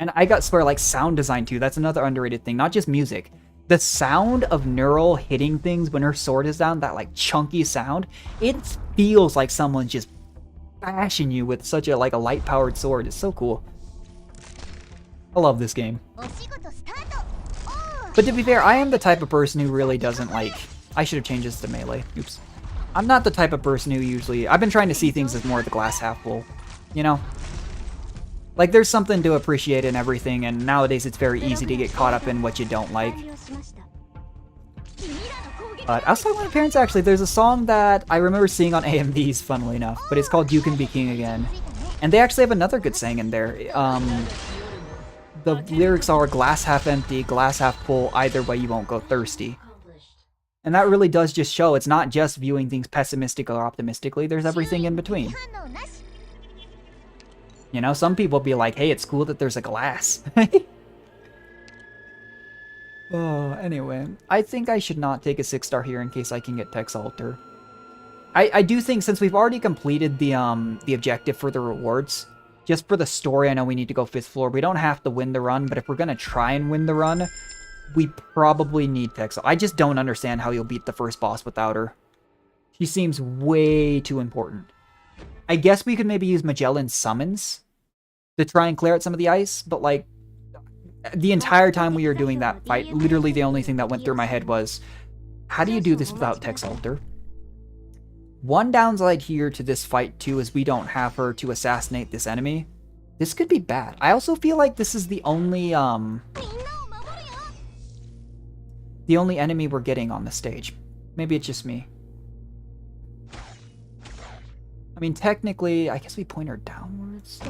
And I got swear, like, sound design too. That's another underrated thing. Not just music. The sound of Neural hitting things when her sword is down, that like chunky sound, it feels like someone's just bashing you with such a like a light powered sword. It's so cool. I love this game. But to be fair, I am the type of person who really doesn't like... I should have changed this to melee. Oops. I'm not the type of person who usually... I've been trying to see things as more the glass half full. You know? Like, there's something to appreciate in everything, and nowadays it's very easy to get caught up in what you don't like. But outside my parents, actually, there's a song that I remember seeing on AMVs, funnily enough, but it's called You Can Be King Again. And they actually have another good saying in there. The lyrics are glass half empty, glass half full, either way you won't go thirsty. And that really does just show it's not just viewing things pessimistic or optimistically, there's everything in between. You know, some people be like, hey, it's cool that there's a glass. Oh, anyway, I think I should not take a 6-star here in case I can get Tex Alter. I do think since we've already completed the objective for the rewards, just for the story, I know we need to go 5th floor. We don't have to win the run, but if we're gonna try and win the run, we probably need Tex. I just don't understand how you'll beat the first boss without her. She seems way too important. I guess we could maybe use Magellan's summons to try and clear out some of the ice, but like, the entire time we were doing that fight, literally the only thing that went through my head was, how do you do this without Tex Alter? One downside here to this fight too is we don't have her to assassinate this enemy. This could be bad. I also feel like this is the only enemy we're getting on the stage. Maybe it's just me. I mean, technically, I guess we point her downwards.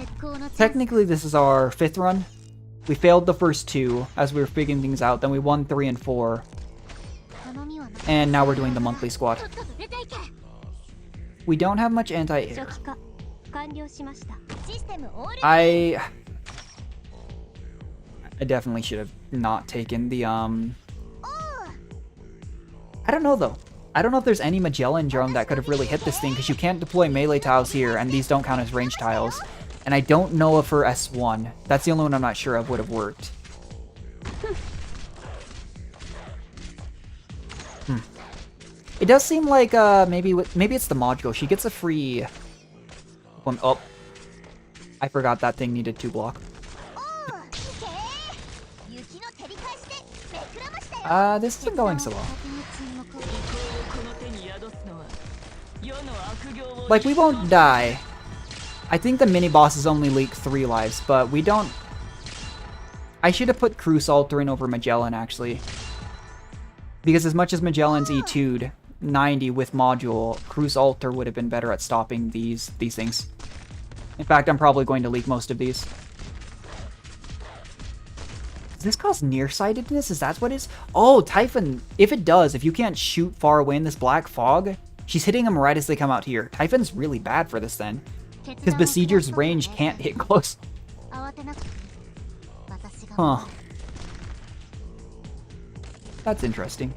Technically, this is our 5th run. We failed the first 2 as we were figuring things out. Then we won 3 and 4. And now we're doing the monthly squad. We don't have much anti-air. I definitely should have not taken the, I don't know, though. I don't know if there's any Magellan drone that could have really hit this thing, because you can't deploy melee tiles here, and these don't count as range tiles. And I don't know if her S1, that's the only one I'm not sure of, would have worked. It does seem like maybe it's the module. She gets a free one. Oh, I forgot that thing needed 2 block. This isn't going so well. Like, we won't die. I think the mini bosses only leak 3 lives, but we don't. I should have put Cruise Alter in over Magellan actually, because as much as Magellan's E2'd 90 with module, Cruise Alter would have been better at stopping these things. In fact, I'm probably going to leak most of these. Does this cause nearsightedness? Is that what it is? Oh, Typhon. If it does, if you can't shoot far away in this black fog, she's hitting them right as they come out here. Typhon's really bad for this then, because Besieger's range can't hit close. Huh. That's interesting.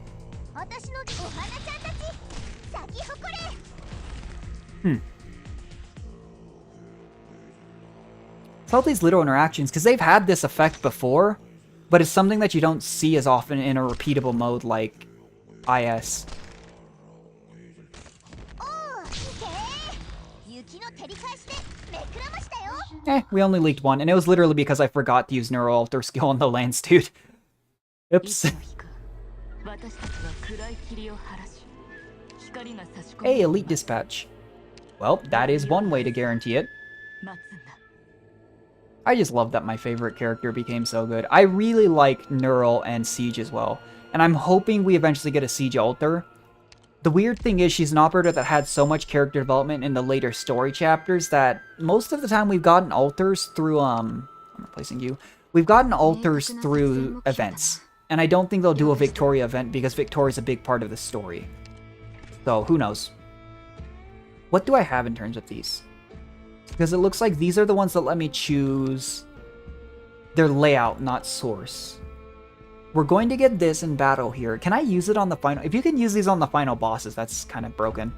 It's all these little interactions, because they've had this effect before, but it's something that you don't see as often in a repeatable mode like IS. We only leaked 1, and it was literally because I forgot to use Neural Alter skill on the Lance dude. Oops. Hey, Elite Dispatch. Well, that is one way to guarantee it. I just love that my favorite character became so good. I really like Neural and Siege as well. And I'm hoping we eventually get a Siege Alter. The weird thing is she's an operator that had so much character development in the later story chapters that most of the time we've gotten alters through, I'm replacing you. We've gotten alters through events. And I don't think they'll do a Victoria event because Victoria's a big part of the story. So, who knows? What do I have in terms of these? Because it looks like these are the ones that let me choose their layout, not source. We're going to get this in battle here. Can I use it on the final? If you can use these on the final bosses, that's kind of broken.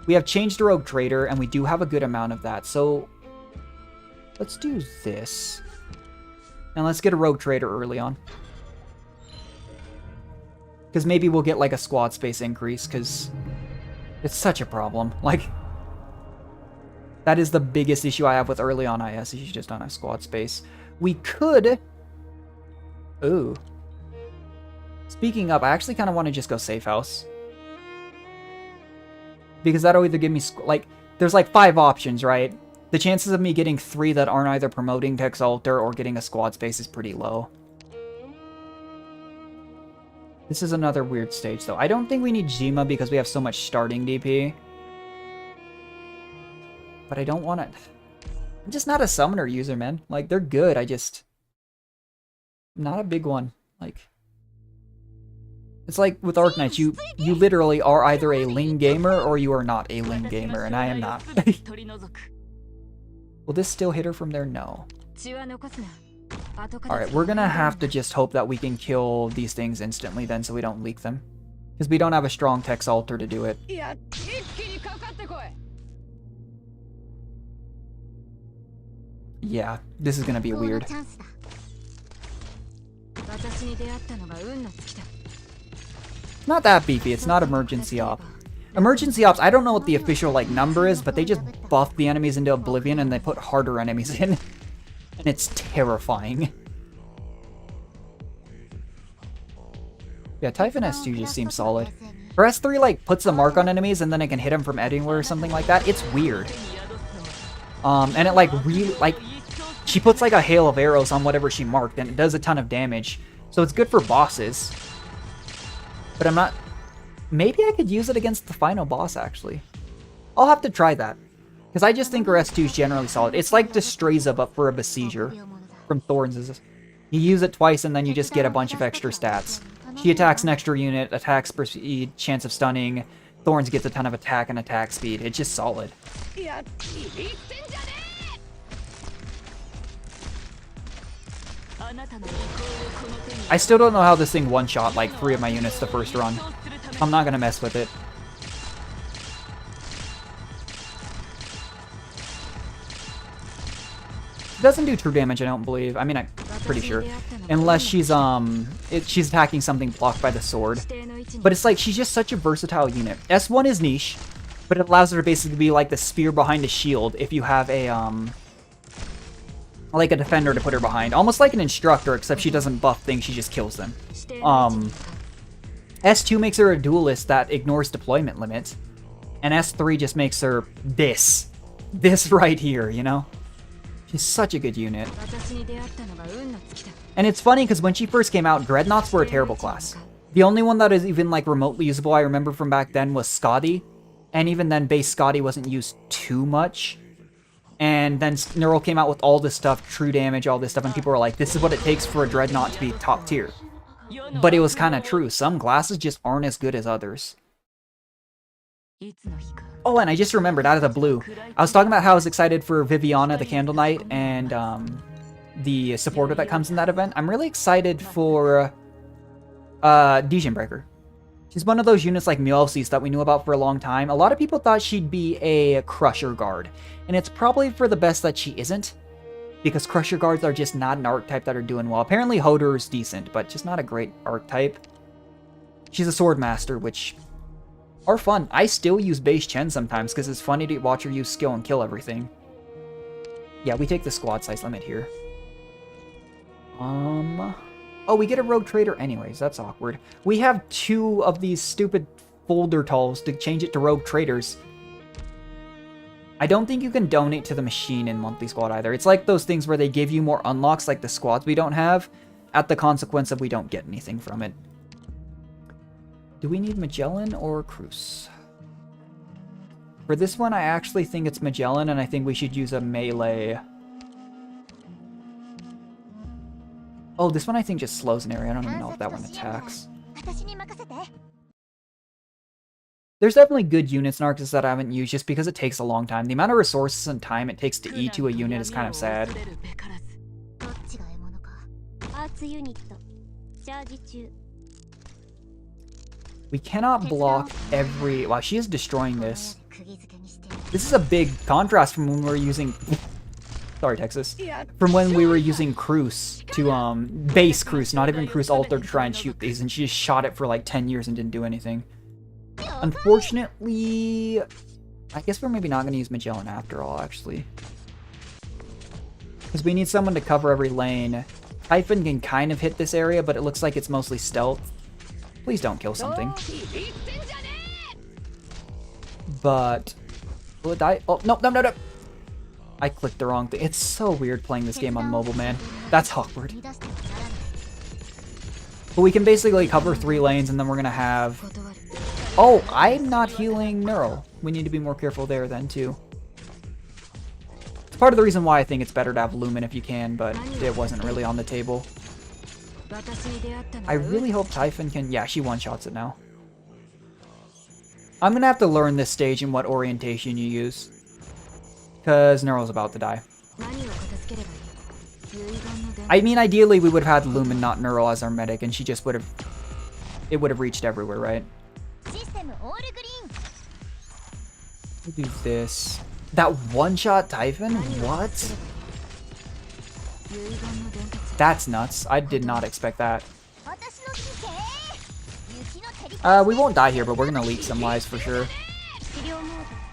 We have changed to Rogue Trader, and we do have a good amount of that. So, let's do this. And let's get a Rogue Trader early on. Because maybe we'll get like a squad space increase, because it's such a problem. Like, that is the biggest issue I have with early on IS, is you just don't have squad space. We could... Ooh. Speaking of, I actually kind of want to just go safe house. Because that'll either give me... Like, there's like 5 options, right? The chances of me getting 3 that aren't either promoting to Exalter or getting a squad space is pretty low. This is another weird stage, though. I don't think we need Jima because we have so much starting DP. But I don't want it. I'm just not a summoner user, man. Like, they're good. I'm not a big one. Like, it's like with Arknights, you literally are either a Ling gamer or you are not a Ling gamer, and I am not. Will this still hit her from there? No. Alright, we're gonna have to just hope that we can kill these things instantly then so we don't leak them. Because we don't have a strong Tex Alter to do it. Yeah, this is gonna be weird. Not that beefy, it's not emergency op. Emergency ops, I don't know what the official like number is, but they just buff the enemies into oblivion and they put harder enemies in. And it's terrifying. Yeah, Typhon S2 just seems solid. Her S3 like puts the mark on enemies and then it can hit them from anywhere or something like that. It's weird. And it like really like she puts like a hail of arrows on whatever she marked and it does a ton of damage. So it's good for bosses. But I'm not... Maybe I could use it against the final boss, actually. I'll have to try that. Because I just think her S2 is generally solid. It's like Destreza, but for a Besieger from Thorns. You use it twice, and then you just get a bunch of extra stats. She attacks an extra unit, attacks speed, chance of stunning. Thorns gets a ton of attack and attack speed. It's just solid. I still don't know how this thing one-shot like 3 of my units the first run. I'm not gonna mess with it. It doesn't do true damage, I don't believe. I mean, I'm pretty sure. Unless she's, she's attacking something blocked by the sword. But it's like, she's just such a versatile unit. S1 is niche, but it allows her to basically be like the spear behind a shield if you have a, like a defender to put her behind. Almost like an instructor, except she doesn't buff things, she just kills them. S2 makes her a duelist that ignores deployment limits. And S3 just makes her this. This right here, you know? She's such a good unit. And it's funny because when she first came out, Dreadnoughts were a terrible class. The only one that is even like remotely usable I remember from back then was Scotty. And even then, base Scotty wasn't used too much. And then Neural came out with all this stuff, true damage, all this stuff, and people were like, this is what it takes for a Dreadnought to be top tier. But it was kind of true. Some classes just aren't as good as others. Oh, and I just remembered, out of the blue, I was talking about how I was excited for Viviana the Candle Knight and the supporter that comes in that event. I'm really excited for Dijon Breaker. She's one of those units like Mjolnir that we knew about for a long time. A lot of people thought she'd be a Crusher Guard, and it's probably for the best that she isn't, because Crusher Guards are just not an archetype that are doing well. Apparently Hodor is decent, but just not a great archetype. She's a Sword Master, which are fun. I still use base Chen sometimes, because it's funny to watch her use skill and kill everything. Yeah, we take the squad size limit here. Oh, we get a Rogue Trader anyways. That's awkward. We have 2 of these stupid folder tools to change it to Rogue Traders. I don't think you can donate to the machine in Monthly Squad either. It's like those things where they give you more unlocks like the squads we don't have, at the consequence of we don't get anything from it. Do we need Magellan or Cruz? For this one, I actually think it's Magellan, and I think we should use a melee. Oh, this one I think just slows an area. I don't even know if that one attacks. There's definitely good units in Arctis that I haven't used just because it takes a long time. The amount of resources and time it takes to E2 a unit is kind of sad. We cannot block every... Wow, she is destroying this. This is a big contrast from when we were using... Sorry, Texas. From when we were using Cruz to, base Cruz, not even Cruz Alter to try and shoot these, and she just shot it for like 10 years and didn't do anything. Unfortunately, I guess we're maybe not going to use Magellan after all, actually. Because we need someone to cover every lane. Typhon can kind of hit this area, but it looks like it's mostly stealth. Please don't kill something. But... Will it die? Oh, no, no, no, no! I clicked the wrong thing. It's so weird playing this game on mobile, man. That's awkward. But we can basically cover 3 lanes, and then we're going to have... Oh, I'm not healing Neural. We need to be more careful there then, too. It's part of the reason why I think it's better to have Lumen if you can, but it wasn't really on the table. I really hope Typhon can... Yeah, she one-shots it now. I'm going to have to learn this stage and what orientation you use. Because Neural's about to die. I mean, ideally we would have had Lumen, not Neural, as our medic, and she just would have... It would have reached everywhere, right? We'll do this. That one-shot Typhon? What? That's nuts. I did not expect that. We won't die here, but we're gonna leak some lives for sure.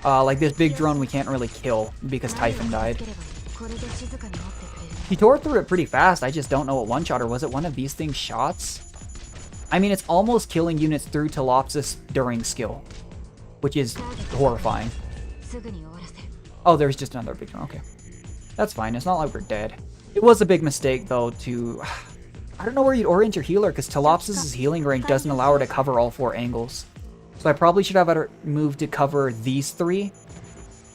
Like this big drone we can't really kill because Typhon died. He tore through it pretty fast. I just don't know what one-shot, or was it one of these things shots? I mean, it's almost killing units through Telopsis during skill, which is horrifying. Oh, there's just another big drone. Okay. That's fine. It's not like we're dead. It was a big mistake, though, to... I don't know where you'd orient your healer, because Telopsis' healing range doesn't allow her to cover all 4 angles. So I probably should have her move to cover these 3,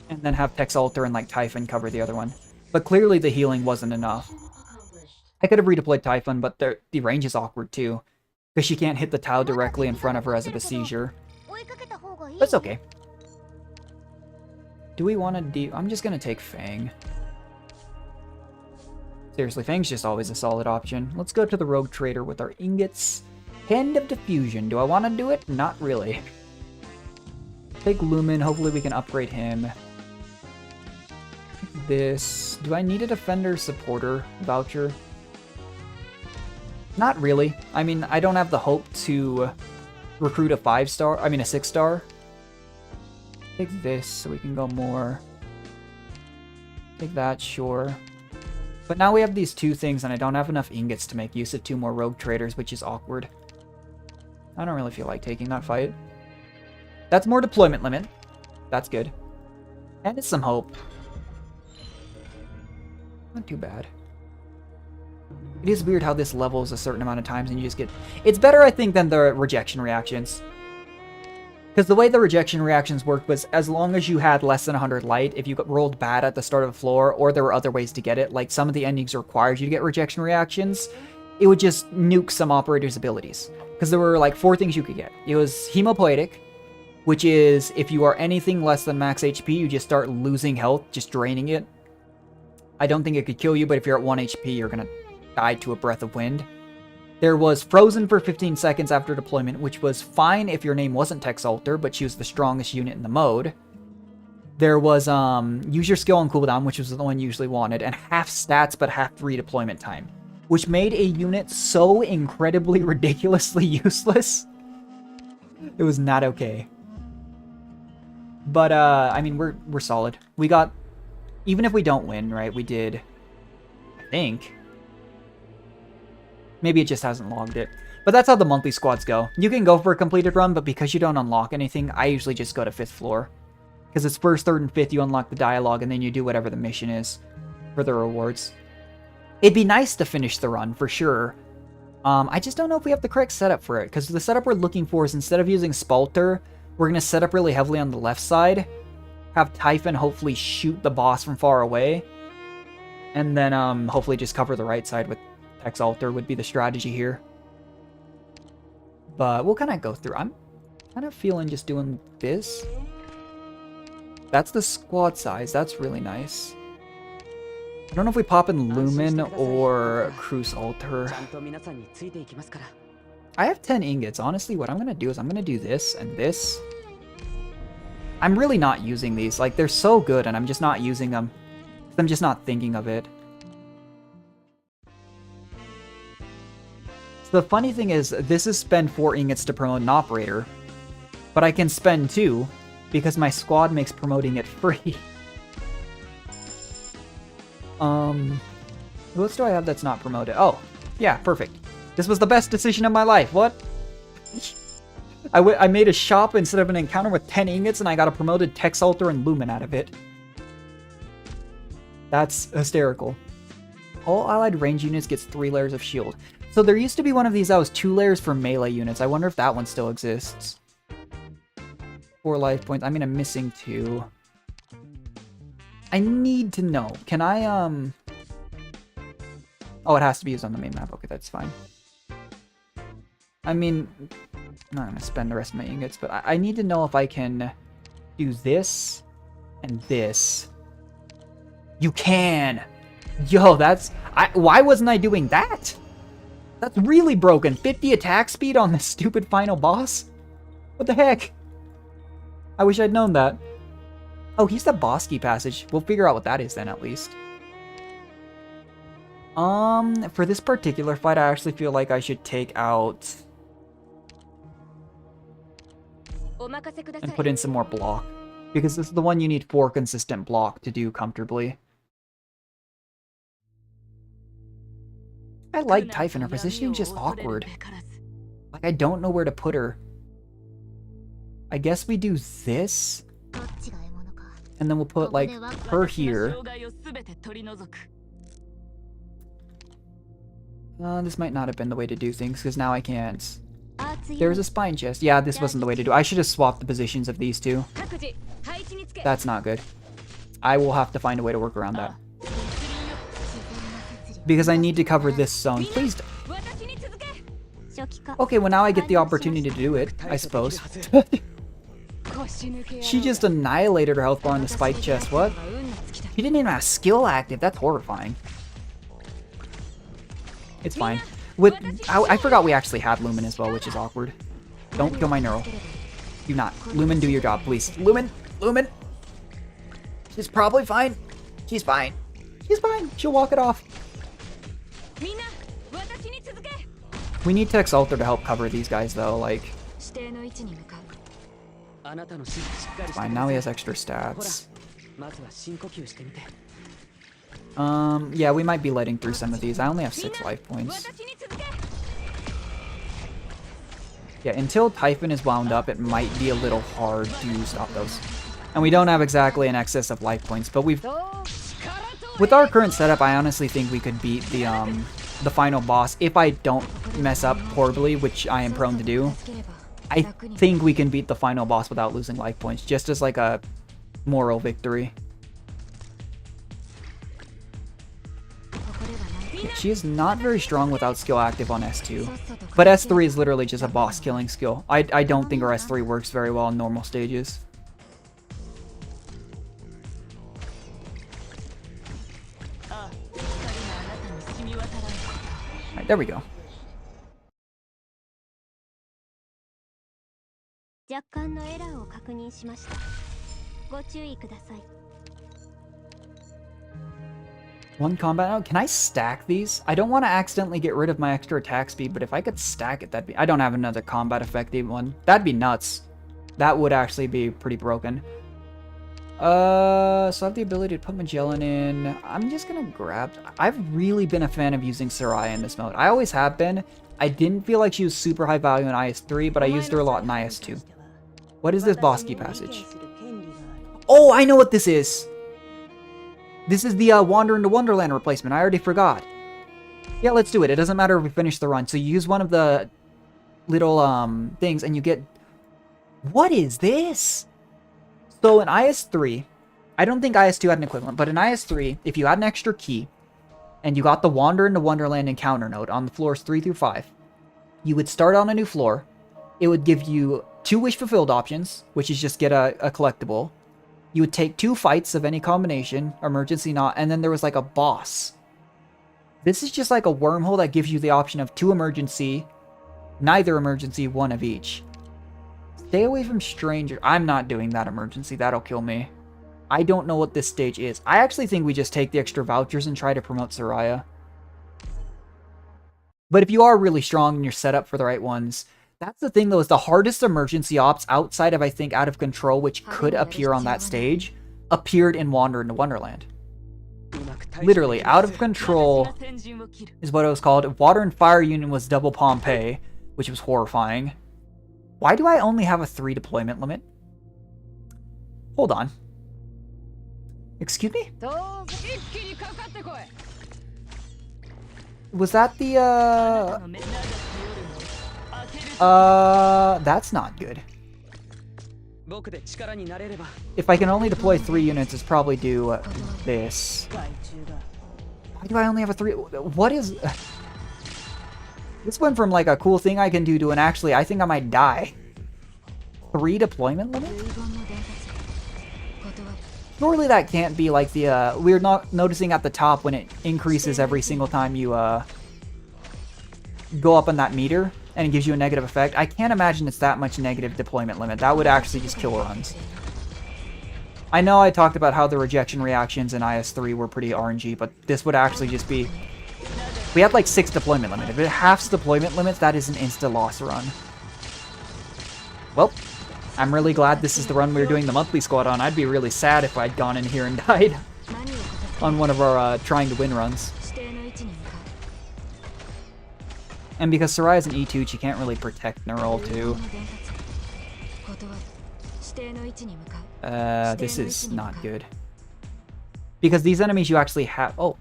and then have Tex Alter and, like, Typhon cover the other one. But clearly the healing wasn't enough. I could have redeployed Typhon, but the range is awkward, too. Because she can't hit the Tau directly in front of her as a besieger. That's okay. Do we want to I'm just going to take Fang. Seriously, Fang's just always a solid option. Let's go to the Rogue Trader with our ingots. Hand of Diffusion. Do I want to do it? Not really. Take Lumen. Hopefully we can upgrade him. This. Do I need a Defender Supporter voucher? Not really. I mean, I don't have the hope to recruit a 5-star. I mean, a 6-star. Take this so we can go more. Take that, sure. But now we have these 2 things, and I don't have enough ingots to make use of 2 more Rogue Traders, which is awkward. I don't really feel like taking that fight. That's more deployment limit. That's good. And it's some hope. Not too bad. It is weird how this levels a certain amount of times and you just get... It's better, I think, than the rejection reactions. Because the way the rejection reactions worked was as long as you had less than 100 light, if you got rolled bad at the start of the floor, or there were other ways to get it, like some of the endings required you to get rejection reactions, it would just nuke some operators' abilities. Because there were like 4 things you could get. It was Hemopoietic, which is if you are anything less than max HP, you just start losing health, just draining it. I don't think it could kill you, but if you're at 1 HP, you're going to die to a breath of wind. There was Frozen for 15 seconds after deployment, which was fine if your name wasn't Tex Alter, but she was the strongest unit in the mode. There was Use Your Skill on cooldown, which was the one you usually wanted, and half stats but half redeployment time, which made a unit so incredibly ridiculously useless. It was not okay. But I mean, we're solid. We got, even if we don't win, right? We did, I think. Maybe it just hasn't logged it. But that's how the monthly squads go. You can go for a completed run, but because you don't unlock anything, I usually just go to 5th floor. Because it's 1st, 3rd, and 5th, you unlock the dialogue, and then you do whatever the mission is for the rewards. It'd be nice to finish the run, for sure. I just don't know if we have the correct setup for it, because the setup we're looking for is instead of using Spalter, we're going to set up really heavily on the left side, have Typhon hopefully shoot the boss from far away, and then hopefully just cover the right side with Exalter would be the strategy here. But we'll kind of go through. I'm kind of feeling just doing this. That's the squad size. That's really nice. I don't know if we pop in Lumen or Cruise Altar. I have 10 ingots. Honestly, what I'm going to do is I'm going to do this and this. I'm really not using these. Like, they're so good, and I'm just not using them. I'm just not thinking of it. So the funny thing is, this is spend 4 ingots to promote an operator. But I can spend 2, because my squad makes promoting it free. Who else do I have that's not promoted? Oh, yeah, perfect. This was the best decision of my life. What? I made a shop instead of an encounter with 10 ingots, and I got a promoted Texalter and Lumen out of it. That's hysterical. All allied range units gets 3 layers of shield. So there used to be one of these that was 2 layers for melee units. I wonder if that one still exists. 4 life points. I mean, I'm missing 2. I need to know. Can I, Oh, it has to be used on the main map. Okay, that's fine. I mean, I'm not going to spend the rest of my ingots, but I need to know if I can do this and this. You can! Yo, that's... why wasn't I doing that? That's really broken. 50 attack speed on this stupid final boss? What the heck? I wish I'd known that. Oh, he's the Bosky passage. We'll figure out what that is then, at least. For this particular fight, I actually feel like I should take out... and put in some more block. Because this is the one you need 4 consistent block to do comfortably. I like Typhon. Her positioning's just awkward. Like, I don't know where to put her. I guess we do this. And then we'll put, like, her here. This might not have been the way to do things, because now I can't. There's a spine chest. Yeah, this wasn't the way to do it. I should have swapped the positions of these two. That's not good. I will have to find a way to work around that. Because I need to cover this zone. Please don't. Okay, well now I get the opportunity to do it, I suppose. She just annihilated her health bar on the spike chest. What? She didn't even have skill active. That's horrifying. It's fine. I forgot we actually had Lumen as well, which is awkward. Don't kill my neural. Do not. Lumen, do your job, please. Lumen! Lumen! She's probably fine. She's fine. She's fine. She'll walk it off. We need Texalter to help cover these guys, though, like... Fine, now he has extra stats. Yeah, we might be letting through some of these. I only have 6 life points. Yeah, until Typhon is wound up, it might be a little hard to stop those. And we don't have exactly an excess of life points, but we've... With our current setup, I honestly think we could beat the final boss if I don't mess up horribly, which I am prone to do. I think we can beat the final boss without losing life points, just as like a moral victory. She is not very strong without skill active on S2, but S3 is literally just a boss killing skill. I don't think our S3 works very well in normal stages. Alright, there we go. One combat now? Can I stack these? I don't want to accidentally get rid of my extra attack speed, but if I could stack it, that'd be... I don't have another combat effective one. That'd be nuts. That would actually be pretty broken. So I have the ability to put Magellan in. I'm just gonna grab... I've really been a fan of using Soraya in this mode. I always have been. I didn't feel like she was super high value in IS3, but I used her a lot in IS2. What is this Bosky passage? Oh, I know what this is! This is the Wander into Wonderland replacement. I already forgot. Yeah, let's do it. It doesn't matter if we finish the run. So you use one of the little things and you get... What is this? So in IS3, I don't think IS2 had an equivalent, but in IS3, if you had an extra key and you got the Wander into Wonderland encounter node on the floors 3 through 5, you would start on a new floor. It would give you 2 wish fulfilled options, which is just get a collectible. You would take 2 fights of any combination, emergency not, and then there was like a boss. This is just like a wormhole that gives you the option of 2 emergency, neither emergency, 1 of each. Stay away from stranger. I'm not doing that emergency. That'll kill me. I don't know what this stage is. I actually think we just take the extra vouchers and try to promote Soraya. But if you are really strong and you're set up for the right ones, that's the thing though, is the hardest emergency ops outside of, I think, Out of Control, which could appear on that stage, appeared in Wander into Wonderland. Literally, Out of Control is what it was called. Water and Fire Union was double Pompeii, which was horrifying. Why do I only have a 3 deployment limit? Hold on. Excuse me? Was that the, that's not good. If I can only deploy 3 units, it's probably do this. Why do I only have a 3? What is... This went from like a cool thing I can do to an actually, I think I might die. 3 deployment limit? Surely that can't be like the, we're not noticing at the top when it increases every single time you, go up on that meter and it gives you a negative effect. I can't imagine it's that much negative deployment limit. That would actually just kill runs. I know I talked about how the rejection reactions in IS3 were pretty RNG, but this would actually just be... We had like 6 deployment limit. If it halves deployment limits, that is an insta-loss run. Well, I'm really glad this is the run we were doing the monthly squad on. I'd be really sad if I'd gone in here and died on one of our trying to win runs. And because Soraya's an E2, she can't really protect Neural too. This is not good. Because these enemies you actually have... Oh.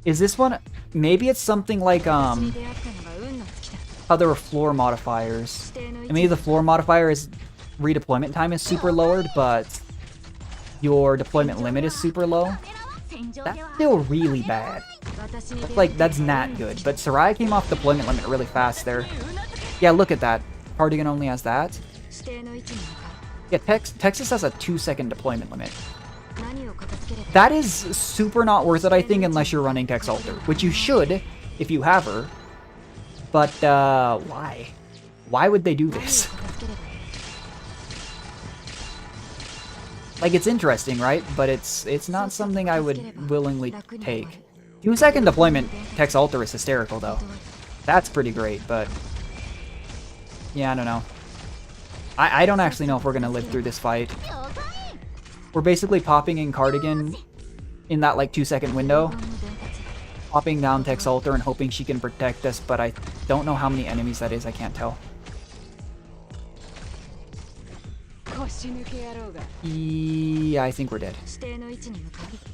Is this one... Maybe it's something like, how there were floor modifiers. And maybe the floor modifier is... Redeployment time is super lowered, but... Your deployment limit is super low. That's still really bad. That's not good. But Soraya came off deployment limit really fast there. Yeah, look at that. Cardigan only has that. Yeah, Texas has a 2-second deployment limit. That is super not worth it, I think, unless you're running Tex Alter, which you should if you have her. But, why? Why would they do this? Like, it's interesting, right? But it's not something I would willingly take. 2-second deployment Tex Alter is hysterical, though. That's pretty great, but... Yeah, I don't know. I don't actually know if we're gonna live through this fight. We're basically popping in Cardigan in that, like, 2-second window. Popping down Tex Alter and hoping she can protect us, but I don't know how many enemies that is, I can't tell. Yeah, I think we're dead.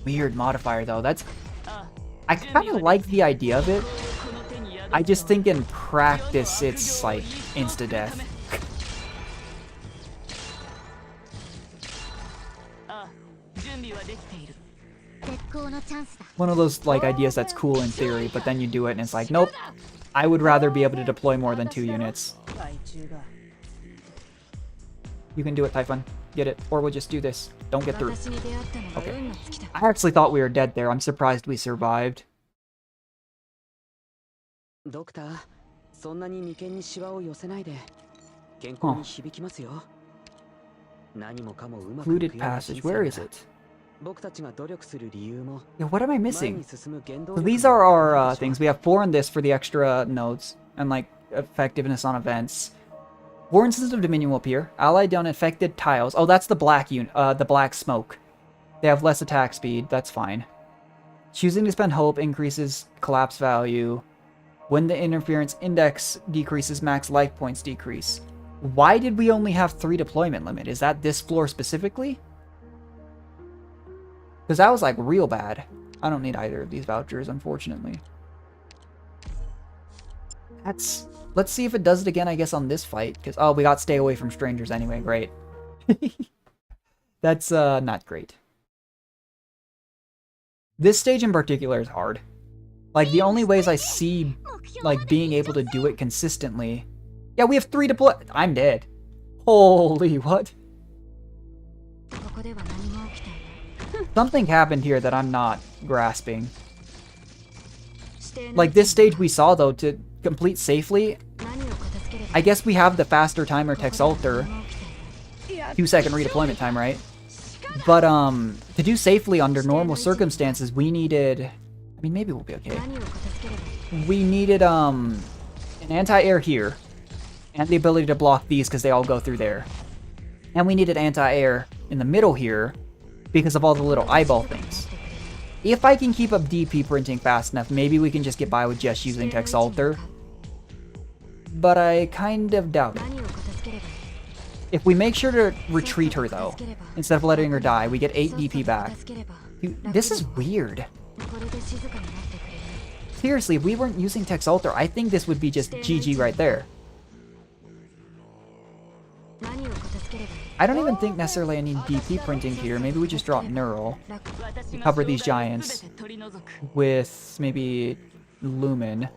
Weird modifier, though. That's... I kind of like the idea of it. I just think in practice, it's, like, insta-death. One of those, like, ideas that's cool in theory, but then you do it and it's like, nope. I would rather be able to deploy more than 2 units. You can do it, Typhon. Get it. Or we'll just do this. Don't get through. Okay. I actually thought we were dead there. I'm surprised we survived. Huh. Fluted passage. Where is it? Yeah, what am I missing? So these are our things. We have 4 in this for the extra nodes and, like, effectiveness on events. War instance of Dominion will appear. Allied on affected tiles. Oh, that's the black the black smoke. They have less attack speed. That's fine. Choosing to spend hope increases collapse value. When the interference index decreases, max life points decrease. Why did we only have 3 deployment limit? Is that this floor specifically? Because that was, like, real bad. I don't need either of these vouchers, unfortunately. Let's see if it does it again, I guess, on this fight. Because, oh, we got stay away from strangers anyway. Great. That's, not great. This stage in particular is hard. Like, the only ways I see, like, being able to do it consistently... Yeah, we have 3 deploy... I'm dead. Holy, what? Something happened here that I'm not grasping. Like, this stage we saw, though, to complete safely, I guess we have the faster timer Tex Alter. 2-second redeployment time, right? But, to do safely under normal circumstances, we needed... I mean, maybe we'll be okay. We needed, an anti-air here. And the ability to block these because they all go through there. And we needed anti-air in the middle here because of all the little eyeball things. If I can keep up DP printing fast enough, maybe we can just get by with just using Tex Alter. But I kind of doubt it. If we make sure to retreat her, though, instead of letting her die, we get 8 DP back. Dude, this is weird. Seriously, if we weren't using Tex Alter, I think this would be just GG right there. I don't even think necessarily I need DP printing here. Maybe we just drop Neural to cover these giants with maybe Lumen.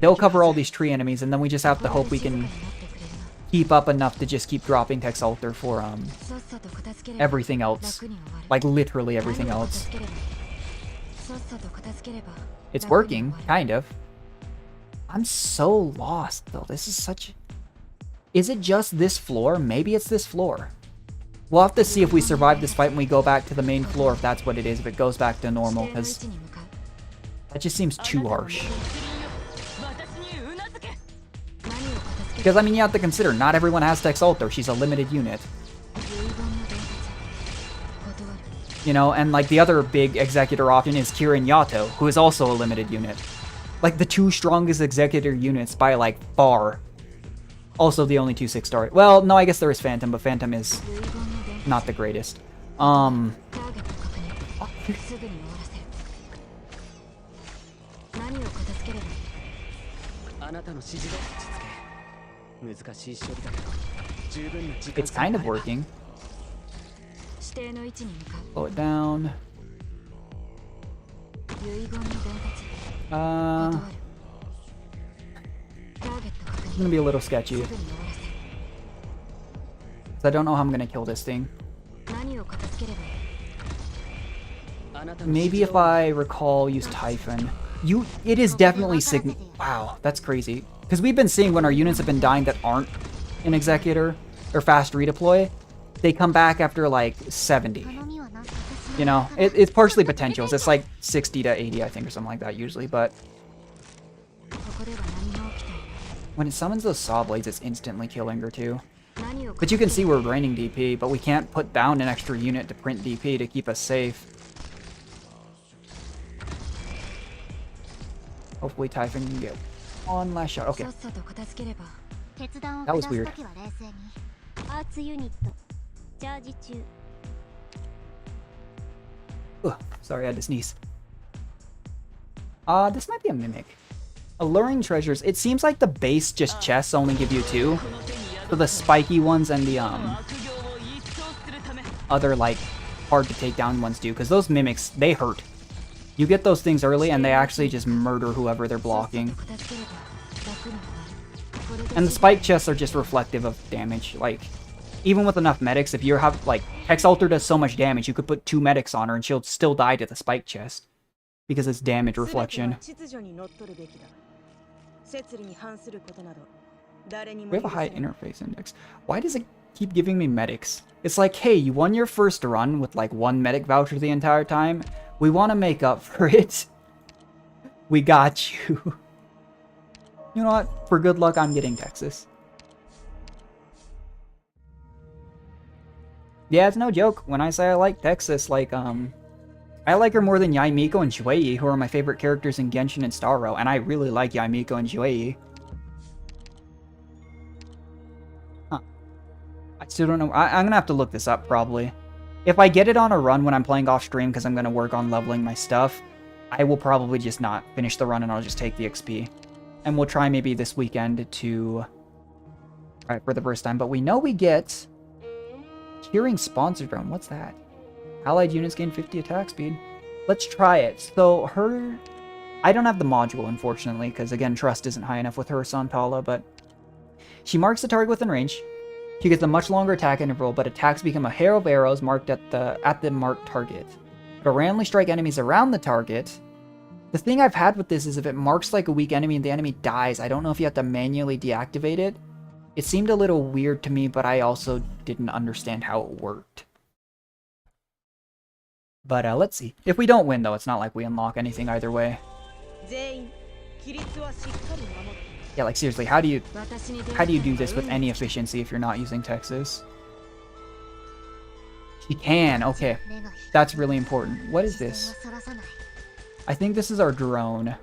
They'll cover all these tree enemies, and then we just have to hope we can keep up enough to just keep dropping Tex Alter for everything else. Like literally everything else. It's working, kind of. I'm so lost though. This is such... Is it just this floor? Maybe it's this floor. We'll have to see if we survive this fight when we go back to the main floor, if that's what it is, if it goes back to normal, because that just seems too harsh. Because, I mean, you have to consider, not everyone has Tex Alter. She's a limited unit. You know, and, like, the other big Executor option is Kirin Yato, who is also a limited unit. Like, the 2 strongest Executor units by, like, far. Also the only 2 6-star. Well, no, I guess there is Phantom, but Phantom is not the greatest. It's kind of working. Slow it down. It's gonna be a little sketchy. I don't know how I'm gonna kill this thing. Maybe if I recall, use Typhon. It is definitely wow, that's crazy. Because we've been seeing when our units have been dying that aren't an Executor or fast redeploy, they come back after like 70. You know, it's partially potentials. It's like 60 to 80, I think, or something like that usually, but when it summons those saw blades, it's instantly killing her too. But you can see we're draining DP, but we can't put down an extra unit to print DP to keep us safe. Hopefully Typhon can get one last shot. Okay. That was weird. Ugh, sorry, I had to sneeze. This might be a Mimic. Alluring treasures. It seems like the base just chests only give you 2. So the spiky ones and the other like hard to take down ones do, because those mimics, they hurt. You get those things early and they actually just murder whoever they're blocking. And the spike chests are just reflective of damage. Like, even with enough medics, if you have like Tex Alter does so much damage, you could put 2 medics on her and she'll still die to the spike chest because it's damage reflection. We have a high interface index. Why does it keep giving me medics? It's like, hey, you won your first run with like 1 medic voucher the entire time. We want to make up for it. We got you. You know what? For good luck, I'm getting Texas. Yeah, it's no joke when I say I like Texas. Like, I like her more than Yaimiko and Shuei, who are my favorite characters in Genshin and Starro, and I really like Yaimiko and Shuei. Huh. I still don't know. I'm gonna have to look this up, probably. If I get it on a run when I'm playing off stream because I'm going to work on leveling my stuff, I will probably just not finish the run and I'll just take the XP. And we'll try maybe this weekend to try it for the first time. But we know we get Hearing Sponsored Drone. What's that? Allied units gain 50 attack speed. Let's try it. So her... I don't have the module, unfortunately, because again, trust isn't high enough with her Santala, but she marks the target within range. She gets a much longer attack interval, but attacks become a hair of arrows marked at the marked target. It'll randomly strike enemies around the target. The thing I've had with this is if it marks like a weak enemy and the enemy dies, I don't know if you have to manually deactivate it. It seemed a little weird to me, but I also didn't understand how it worked. But let's see. If we don't win, though, it's not like we unlock anything either way. Yeah, like seriously, how do you do this with any efficiency if you're not using Texas? She can, okay. That's really important. What is this? I think this is our drone.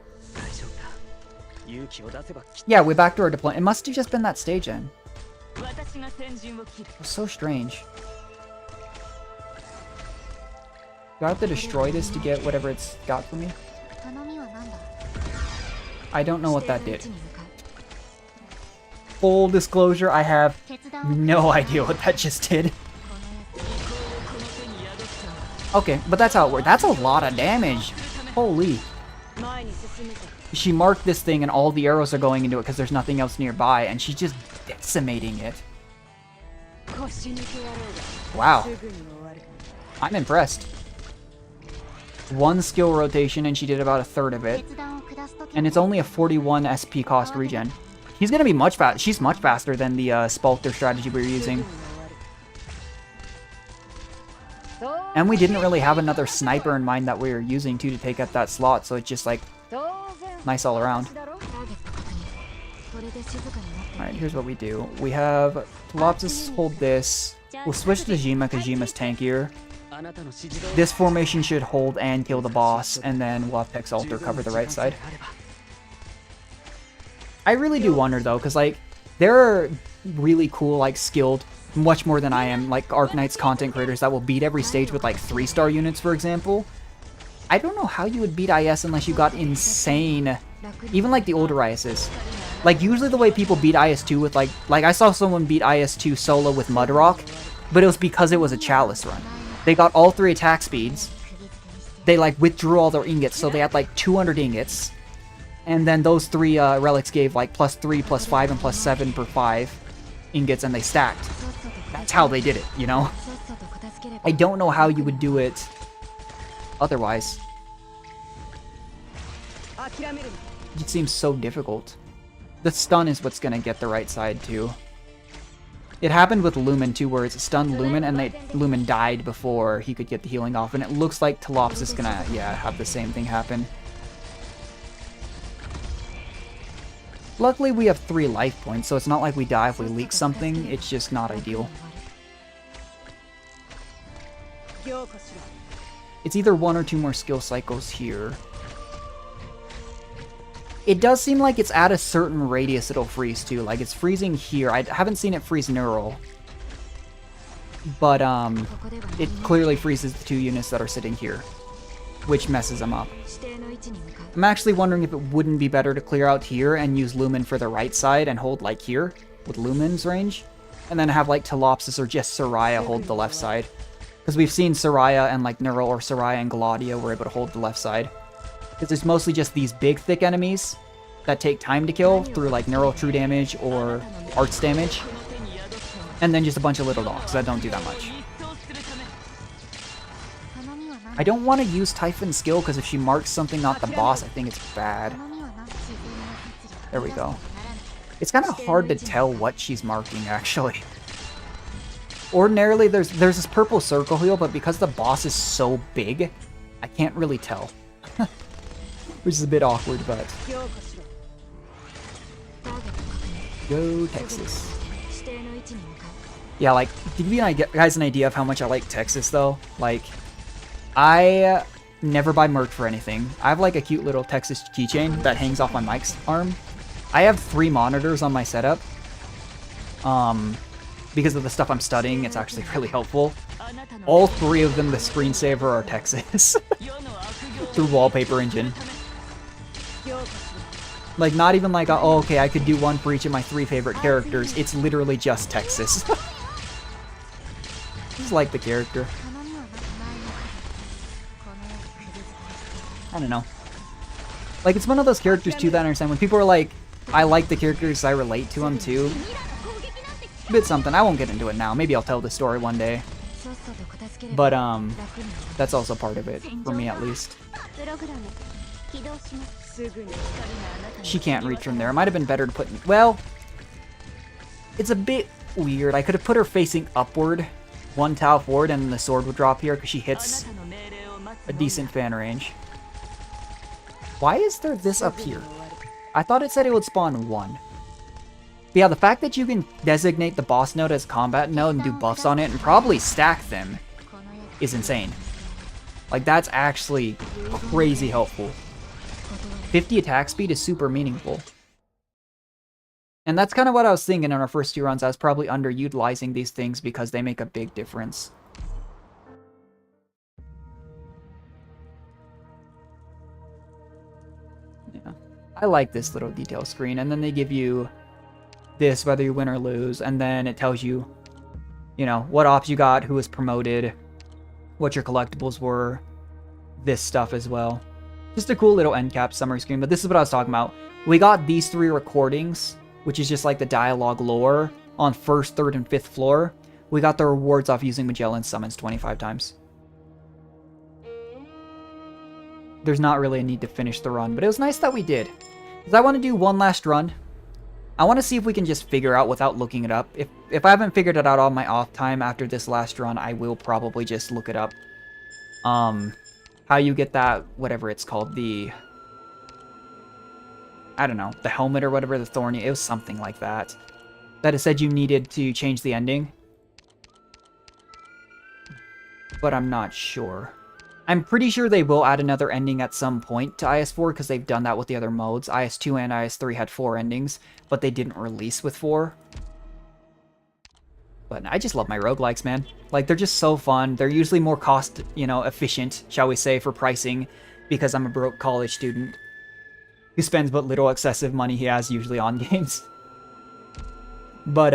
Yeah, we're back to our deployment. It must have just been that stage then. It's so strange. Do I have to destroy this to get whatever it's got for me? I don't know what that did. Full disclosure, I have no idea what that just did. Okay, but that's how it works. That's a lot of damage. Holy. She marked this thing and all the arrows are going into it because there's nothing else nearby, and she's just decimating it. Wow. I'm impressed. One skill rotation and she did about a third of it. And it's only a 41 SP cost regen. He's gonna be much fast. She's much faster than the Spalter strategy we were using. And we didn't really have another sniper in mind that we were using to take up that slot, so it's just like nice all around. Alright, here's what we do. We have Telopsis hold this. We'll switch to Jima because Jima's tankier. This formation should hold and kill the boss, and then we'll have Tex Alter cover the right side. I really do wonder though, because like there are really cool, like skilled, much more than I am, like Arknights content creators that will beat every stage with like 3-star units, for example. I don't know how you would beat IS unless you got insane, even like the older ISs. Like usually the way people beat IS2 with like I saw someone beat IS2 solo with Mudrock, but it was because it was a Chalice run. They got all 3 attack speeds. They like withdrew all their ingots, so they had like 200 ingots. And then those 3 relics gave like +3, +5, and +7 per 5 ingots, and they stacked. That's how they did it, you know? I don't know how you would do it otherwise. It seems so difficult. The stun is what's gonna get the right side too. It happened with Lumen too, where it's stunned Lumen and Lumen died before he could get the healing off, and it looks like Telopsis is gonna, yeah, have the same thing happen. Luckily we have 3 life points, so it's not like we die if we leak something, it's just not ideal. It's either 1 or 2 more skill cycles here. It does seem like it's at a certain radius it'll freeze too, like it's freezing here. I haven't seen it freeze Neural. But it clearly freezes the 2 units that are sitting here, which messes them up. I'm actually wondering if it wouldn't be better to clear out here and use Lumen for the right side and hold like here with Lumen's range, and then have like Telopsis or just Soraya hold the left side. Because we've seen Soraya and like Neural or Soraya and Gladia were able to hold the left side. Because it's mostly just these big, thick enemies that take time to kill through like Neural True Damage or Arts Damage. And then just a bunch of little dogs that don't do that much. I don't want to use Typhon's skill because if she marks something not the boss, I think it's bad. There we go. It's kind of hard to tell what she's marking, actually. Ordinarily, there's this purple circle wheel, but because the boss is so big, I can't really tell. Which is a bit awkward, but... Go Texas. Yeah, like, to give you guys an idea of how much I like Texas, though, like, I never buy merch for anything. I have, like, a cute little Texas keychain that hangs off my mic's arm. I have 3 monitors on my setup. because of the stuff I'm studying, it's actually really helpful. All three of them, the screensaver are Texas. Through Wallpaper Engine. Like, not even like, oh, okay, I could do one for each of my 3 favorite characters. It's literally just Texas. Just like the character. I don't know. Like, it's one of those characters, too, that I understand. When people are like, I like the characters, I relate to them, too. A bit something. I won't get into it now. Maybe I'll tell the story one day. But, that's also part of it. For me, at least. She can't reach from there. It might have been better to put... Well, it's a bit weird. I could have put her facing upward, 1 tile forward, and the sword would drop here because she hits a decent fan range. Why is there this up here? I thought it said it would spawn 1. But yeah, the fact that you can designate the boss node as combat node and do buffs on it and probably stack them is insane. Like, that's actually crazy helpful. 50 attack speed is super meaningful. And that's kind of what I was thinking in our first 2 runs. I was probably underutilizing these things because they make a big difference. Yeah. I like this little detail screen. And then they give you this, whether you win or lose. And then it tells you, you know, what ops you got, who was promoted, what your collectibles were, this stuff as well. Just a cool little end cap summary screen, but this is what I was talking about. We got these 3 recordings, which is just like the dialogue lore on 1st, 3rd, and 5th floor. We got the rewards off using Magellan summons 25 times. There's not really a need to finish the run, but it was nice that we did. Because I want to do one last run. I want to see if we can just figure out without looking it up. If I haven't figured it out on my off time after this last run, I will probably just look it up. How you get that, whatever it's called, the... I don't know, the helmet or whatever, the thorny, it was something like that. That it said you needed to change the ending. But I'm not sure. I'm pretty sure they will add another ending at some point to IS4 because they've done that with the other modes. IS2 and IS3 had 4 endings, but they didn't release with 4. But I just love my roguelikes, man. Like, they're just so fun. They're usually more cost, you know, efficient, shall we say, for pricing, because I'm a broke college student who spends but little excessive money he has usually on games. But,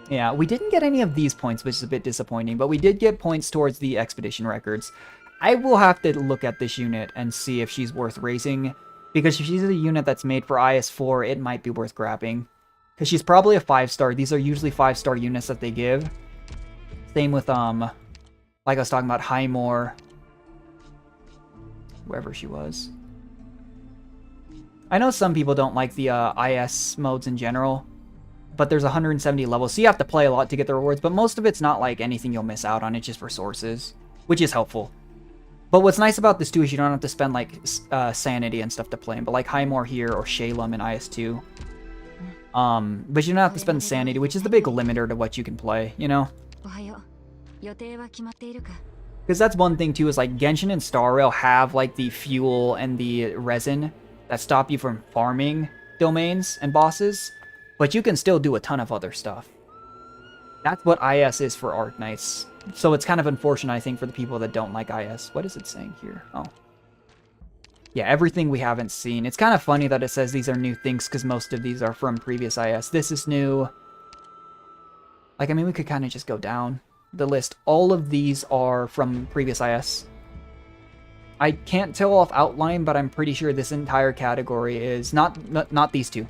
yeah, we didn't get any of these points, which is a bit disappointing, but we did get points towards the expedition records. I will have to look at this unit and see if she's worth raising, because if she's a unit that's made for IS4, it might be worth grabbing. Because she's probably a 5-star. These are usually 5-star units that they give. Same with, like I was talking about, Highmore. Wherever she was. I know some people don't like the IS modes in general. But there's 170 levels, so you have to play a lot to get the rewards. But most of it's not like anything you'll miss out on. It's just resources, which is helpful. But what's nice about this too is you don't have to spend like sanity and stuff to play them. But like Highmore here or Shalem in IS2. But you don't have to spend sanity, which is the big limiter to what you can play, you know? Because that's one thing too, is like Genshin and Star Rail have like the fuel and the resin that stop you from farming domains and bosses, but you can still do a ton of other stuff. That's what IS is for Arknights. So it's kind of unfortunate, I think, for the people that don't like IS. What is it saying here? Oh. Yeah, everything we haven't seen. It's kind of funny that it says these are new things, because most of these are from previous IS. This is new. Like, I mean, we could kind of just go down the list. All of these are from previous IS. I can't tell off outline, but I'm pretty sure this entire category is not these two.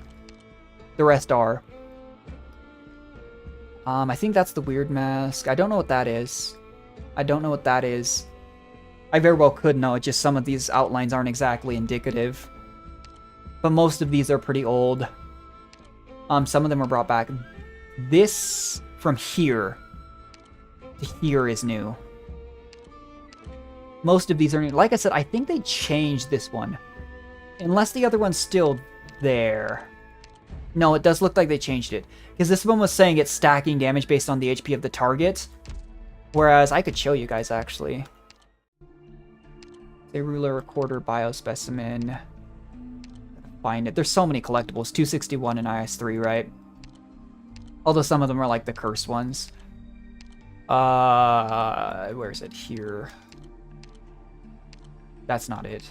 The rest are. I think that's the weird mask. I don't know what that is. I don't know what that is. I very well could know, just some of these outlines aren't exactly indicative. But most of these are pretty old. Some of them were brought back. This from here to here is new. Most of these are new. Like I said, I think they changed this one. Unless the other one's still there. No, it does look like they changed it. Because this one was saying it's stacking damage based on the HP of the target. Whereas, I could show you guys, actually. A ruler, recorder, biospecimen. Find it. There's so many collectibles. 261 in IS3, right? Although some of them are like the curse ones. Where is it? Here. That's not it.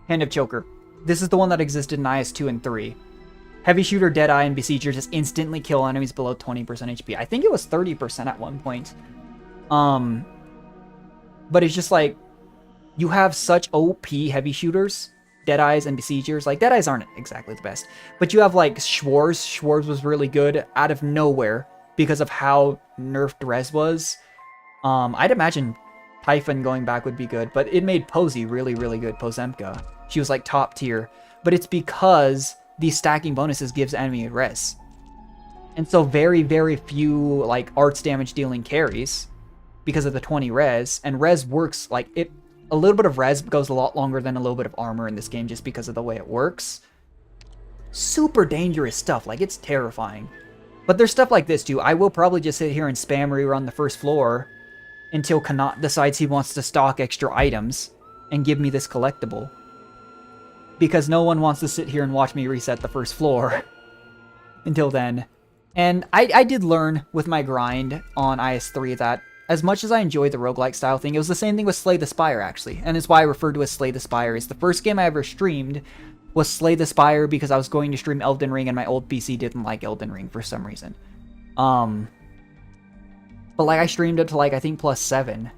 Hand of Choker. This is the one that existed in IS-2 and 3. Heavy Shooter, Deadeye, and Besieger just instantly kill enemies below 20% HP. I think it was 30% at one point. But it's just like, you have such OP Heavy Shooters, Deadeyes, and Besiegers. Like, Deadeyes aren't exactly the best. But you have, like, Schwarz. Schwarz was really good out of nowhere because of how nerfed Rez was. I'd imagine Typhon going back would be good, but it made Posey really, really good. Pozemka. She was, like, top tier. But it's because these stacking bonuses gives enemy res. And so very, very few, like, arts damage dealing carries because of the 20 res. And res works, like, it. A little bit of res goes a lot longer than a little bit of armor in this game just because of the way it works. Super dangerous stuff. Like, it's terrifying. But there's stuff like this, too. I will probably just sit here and spam rerun the first floor until Kanat decides he wants to stock extra items and give me this collectible. Because no one wants to sit here and watch me reset the first floor until then. And I did learn with my grind on IS-3 that as much as I enjoyed the roguelike style thing, it was the same thing with Slay the Spire, actually. And it's why I refer to it as Slay the Spire. Is the first game I ever streamed was Slay the Spire because I was going to stream Elden Ring and my old PC didn't like Elden Ring for some reason. But like I streamed it to like, I think +7.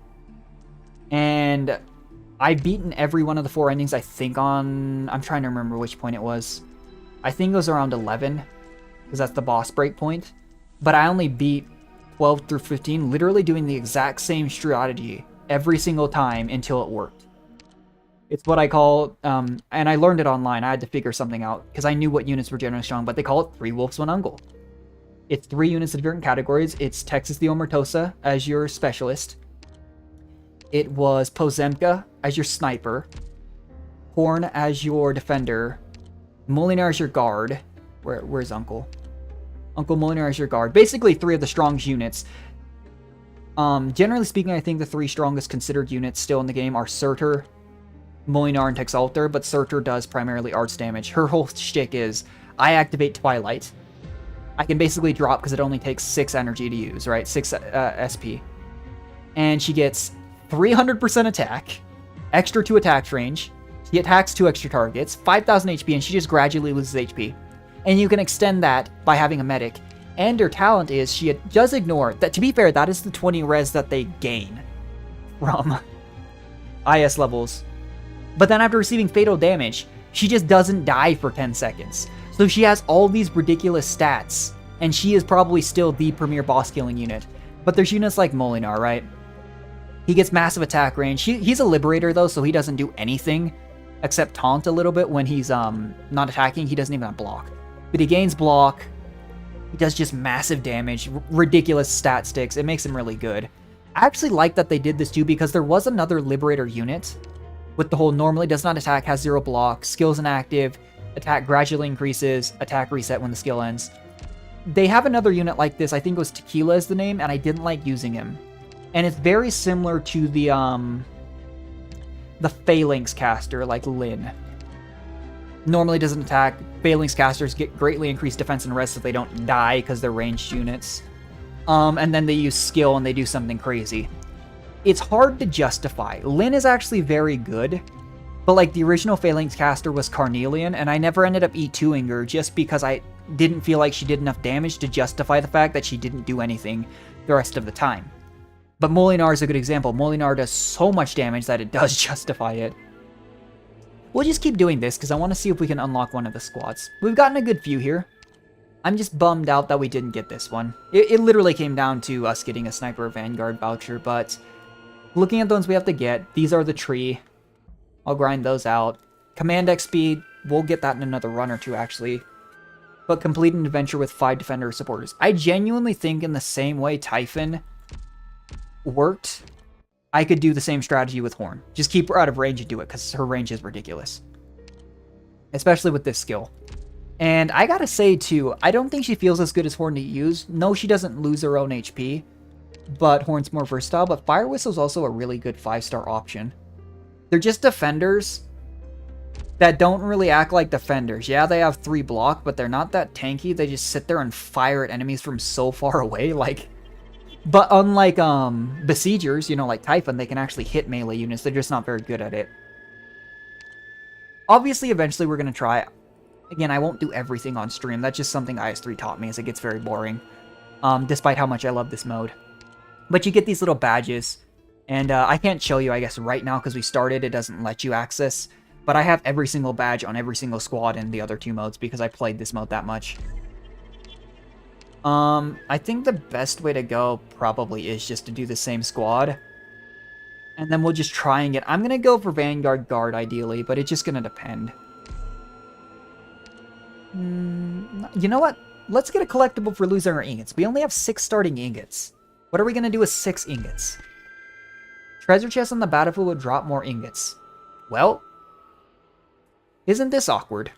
And I've beaten every one of the 4 endings, I think on... I'm trying to remember which point it was. I think it was around 11, because that's the boss break point. But I only beat 12 through 15, literally doing the exact same strategy every single time until it worked. It's what I call, and I learned it online, I had to figure something out, because I knew what units were generally strong, but they call it 3 Wolves, 1 Ungle. It's 3 units of different categories. It's Texas the Omertosa as your specialist. It was Pozemka as your sniper. Horn as your defender. Molinar as your guard. Where's Uncle? Uncle Molinar as your guard. Basically 3 of the strongest units. Generally speaking, I think the 3 strongest considered units still in the game are Surtur, Molinar, and Texalter, but Surtur does primarily arts damage. Her whole shtick is, I activate Twilight. I can basically drop because it only takes 6 energy to use, right? 6 SP. And she gets 300% attack, extra 2 attack range. She attacks 2 extra targets, 5,000 HP, and she just gradually loses HP. And you can extend that by having a medic. And her talent is, she does ignore, that. To be fair, that is the 20 res that they gain from IS levels. But then after receiving fatal damage, she just doesn't die for 10 seconds. So she has all these ridiculous stats, and she is probably still the premier boss killing unit. But there's units like Molinar, right? He gets massive attack range. He's a Liberator, though, so he doesn't do anything except taunt a little bit when he's not attacking. He doesn't even have block. But he gains block. He does just massive damage, ridiculous stat sticks. It makes him really good. I actually like that they did this, too, because there was another Liberator unit with the whole normally does not attack, has 0 block, skills inactive, attack gradually increases, attack reset when the skill ends. They have another unit like this, I think it was Tequila is the name, and I didn't like using him. And it's very similar to the Phalanx caster, like Lyn. Normally doesn't attack. Phalanx casters get greatly increased defense and res so they don't die because they're ranged units. And then they use skill and they do something crazy. It's hard to justify. Lyn is actually very good. But like the original Phalanx caster was Carnelian, and I never ended up E2ing her just because I didn't feel like she did enough damage to justify the fact that she didn't do anything the rest of the time. But Molinar is a good example. Molinar does so much damage that it does justify it. We'll just keep doing this because I want to see if we can unlock one of the squads. We've gotten a good few here. I'm just bummed out that we didn't get this one. It literally came down to us getting a Sniper Vanguard voucher, but looking at the ones we have to get, these are the tree. I'll grind those out. Command XP, we'll get that in another run or 2, actually. But complete an adventure with 5 defender supporters. I genuinely think in the same way Typhon worked, I could do the same strategy with Horn. Just keep her out of range and do it, because her range is ridiculous. Especially with this skill. And I gotta say, too, I don't think she feels as good as Horn to use. No, she doesn't lose her own HP, but Horn's more versatile. But Fire Whistle's also a really good 5-star option. They're just defenders, that don't really act like defenders. Yeah, they have 3 block, but they're not that tanky. They just sit there and fire at enemies from so far away. Like, but unlike besiegers, you know, like Typhon, they can actually hit melee units. They're just not very good at it. Obviously, eventually we're going to try. Again, I won't do everything on stream. That's just something IS3 taught me, as it gets very boring. Despite how much I love this mode. But you get these little badges. And I can't show you, I guess, right now because we started. It doesn't let you access. But I have every single badge on every single squad in the other 2 modes because I played this mode that much. I think the best way to go probably is just to do the same squad. And then we'll just try and get... I'm going to go for Vanguard Guard, ideally, but it's just going to depend. You know what? Let's get a collectible for losing our ingots. We only have 6 starting ingots. What are we going to do with 6 ingots? Treasure chests on the battlefield will drop more ingots. Well... Isn't this awkward?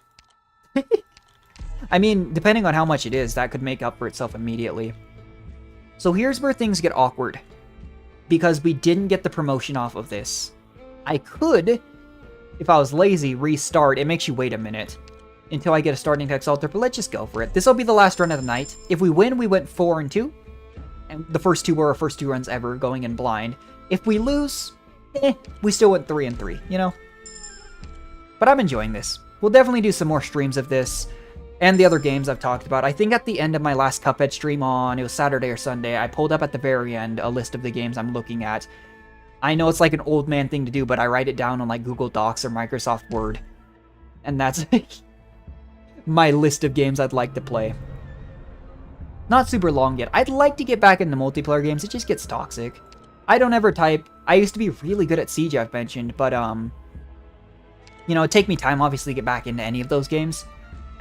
I mean, depending on how much it is, that could make up for itself immediately. So here's where things get awkward. Because we didn't get the promotion off of this. I could, if I was lazy, restart. It makes you wait a minute until I get a starting text altar, but let's just go for it. This will be the last run of the night. If we win, we went 4-2. And the first 2 were our first 2 runs ever, going in blind. If we lose, we still went 3-3, you know? But I'm enjoying this. We'll definitely do some more streams of this and the other games I've talked about. I think at the end of my last Cuphead stream it was Saturday or Sunday, I pulled up at the very end a list of the games I'm looking at. I know it's like an old man thing to do, but I write it down on like Google Docs or Microsoft Word. And that's my list of games I'd like to play. Not super long yet. I'd like to get back into multiplayer games. It just gets toxic. I don't ever type. I used to be really good at Siege, I've mentioned, but you know, it'd take me time, obviously, to get back into any of those games.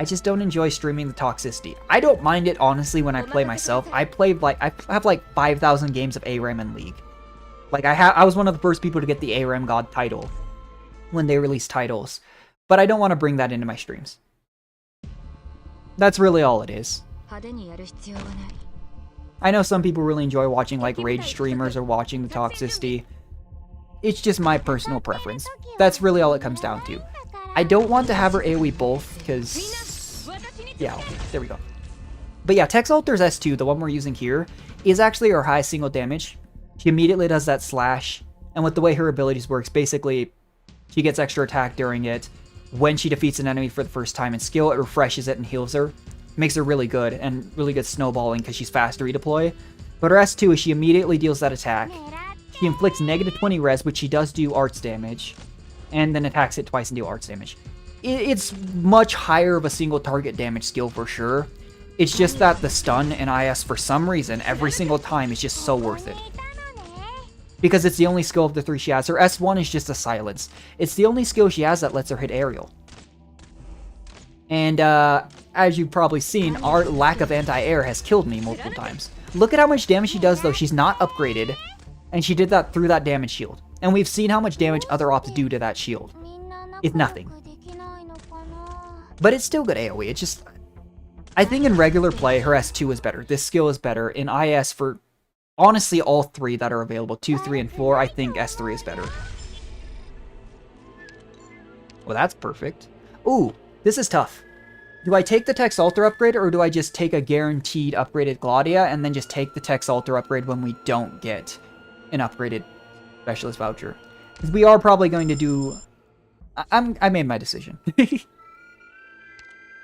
I just don't enjoy streaming the toxicity. I don't mind it, honestly, when I play myself. I have like 5,000 games of ARAM in League. Like, I was one of the first people to get the ARAM God title when they released titles. But I don't want to bring that into my streams. That's really all it is. I know some people really enjoy watching, like, rage streamers or watching the toxicity. It's just my personal preference. That's really all it comes down to. I don't want to have her AoE both, because... Yeah, okay, there we go. But yeah, Tex Alter's S2, the one we're using here, is actually her highest single damage. She immediately does that slash, and with the way her abilities works, basically, she gets extra attack during it. When she defeats an enemy for the first time in skill, it refreshes it and heals her. Makes her really good, and really good snowballing because she's fast to redeploy. But her S2 is she immediately deals that attack. She inflicts negative 20 res, which she does do arts damage, and then attacks it twice and do arts damage. It's much higher of a single target damage skill for sure. It's just that the stun in IS, for some reason, every single time is just so worth it. Because it's the only skill of the 3 she has. Her S1 is just a silence. It's the only skill she has that lets her hit aerial. And as you've probably seen, our lack of anti-air has killed me multiple times. Look at how much damage she does, though. She's not upgraded. And she did that through that damage shield. And we've seen how much damage other ops do to that shield. It's nothing. But it's still good AoE. It's just... I think in regular play, her S2 is better. This skill is better. In IS, for honestly all 3 that are available, 2, 3, and 4, I think S3 is better. Well, that's perfect. Ooh, this is tough. Do I take the Tex Altar upgrade, or do I just take a guaranteed upgraded Gladia, and then just take the Tex Altar upgrade when we don't get an upgraded specialist voucher? Because we are probably going to do... I made my decision.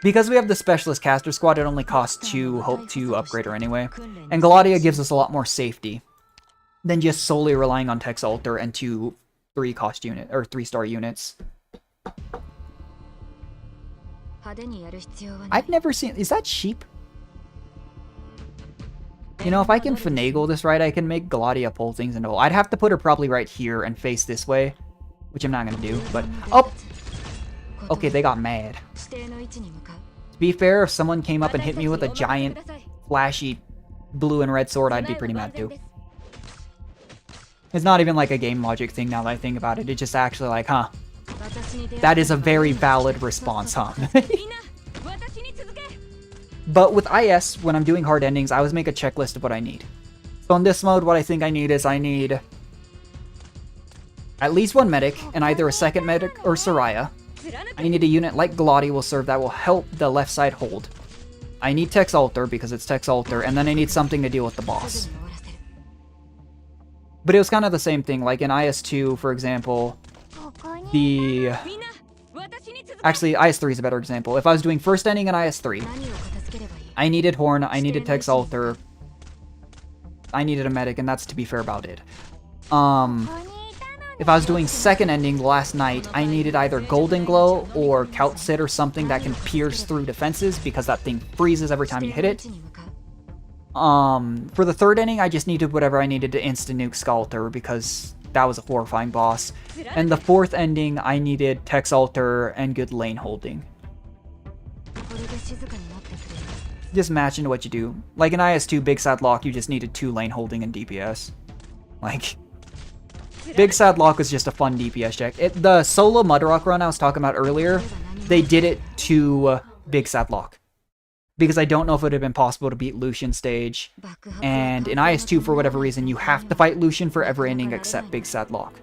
Because we have the specialist caster squad, it only costs 2 hope to upgrade her anyway. And Gladia gives us a lot more safety than just solely relying on Tex Altar and 2 3-cost unit or 3-star units. I've never seen... Is that sheep? You know, if I can finagle this right, I can make Gladia pull things into... I'd have to put her probably right here and face this way, which I'm not going to do, but... Oh! Okay, they got mad. To be fair, if someone came up and hit me with a giant, flashy blue and red sword, I'd be pretty mad too. It's not even like a game logic thing now that I think about it. It's just actually like, huh. That is a very valid response, huh? But with IS, when I'm doing hard endings, I always make a checklist of what I need. So in this mode, what I think I need is I need at least 1 medic, and either a second medic or Soraya. I need a unit like Gladi will serve that will help the left side hold. I need Tex Alter because it's Tex Alter, and then I need something to deal with the boss. But it was kind of the same thing, like in IS2, for example, Actually, IS3 is a better example. If I was doing first ending in IS3, I needed Horn, I needed Tex Alter, I needed a medic, and that's, to be fair, about it. If I was doing second ending last night, I needed either Golden Glow or Kaltsit or something that can pierce through defenses because that thing freezes every time you hit it. For the third ending, I just needed whatever I needed to insta-nuke Skalter because that was a horrifying boss. And the fourth ending, I needed Tex Alter and good lane holding. Just match into what you do. Like in IS2, Big Sad Lock, you just needed 2 lane holding and DPS. Like, Big Sad Lock was just a fun DPS check. The solo Mudrock run I was talking about earlier, they did it to Big Sad Lock. Because I don't know if it would have been possible to beat Lucian stage. And in IS2, for whatever reason, you have to fight Lucian for every ending except Big Sad Lock.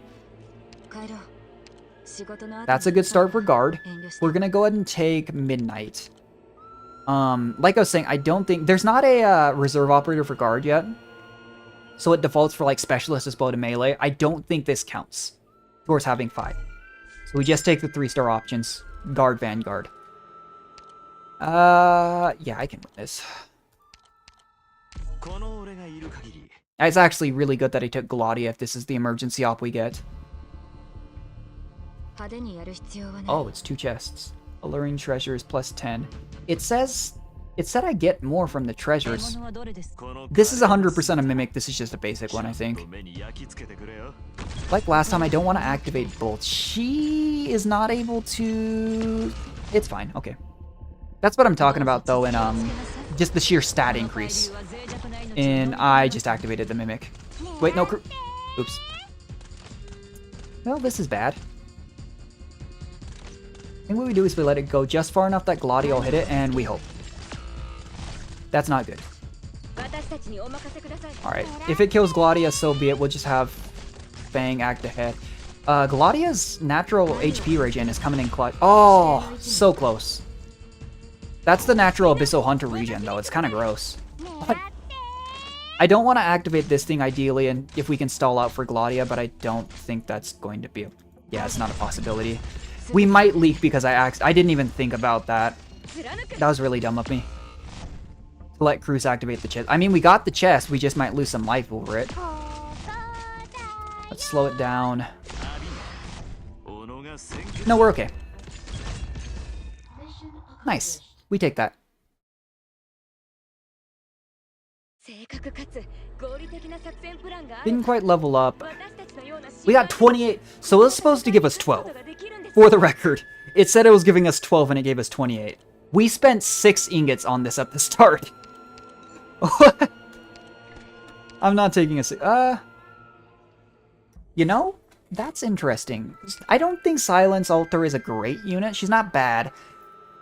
That's a good start for guard. We're gonna go ahead and take Midnight. Like I was saying, I don't think... There's not a reserve operator for guard yet. So it defaults for like specialist as well to melee. I don't think this counts towards having 5. So we just take the 3-star options. Guard, Vanguard. Yeah, I can win this. It's actually really good that I took Gladia if this is the emergency op we get. Oh, it's 2 chests. Alluring treasures plus 10. It said I get more from the treasures. This is 100% a mimic. This is just a basic one, I think. Like last time, I don't want to activate Bolt. She is not able to... It's fine. Okay. That's what I'm talking about, though, in just the sheer stat increase. And I just activated the mimic. Wait, no, oops. Well, this is bad. I think what we do is we let it go just far enough that Gladio will hit it, and we hope. That's not good. Alright, if it kills Gladia, so be it. We'll just have Fang act ahead. Gladia's natural HP regen is coming in clutch. Oh, so close. That's the natural Abyssal Hunter regen, though. It's kind of gross. I don't want to activate this thing, ideally, and if we can stall out for Gladia, but I don't think that's going to be a... Yeah, it's not a possibility. We might leak because I didn't even think about that. That was really dumb of me. To let Cruz activate the chest. I mean, we got the chest, we just might lose some life over it. Let's slow it down. No, we're okay. Nice. We take that. Didn't quite level up. We got 28. So it was supposed to give us 12. For the record, it said it was giving us 12 and it gave us 28. We spent 6 ingots on this at the start. I'm not taking a... You know, that's interesting. I don't think Silence Alter is a great unit. She's not bad.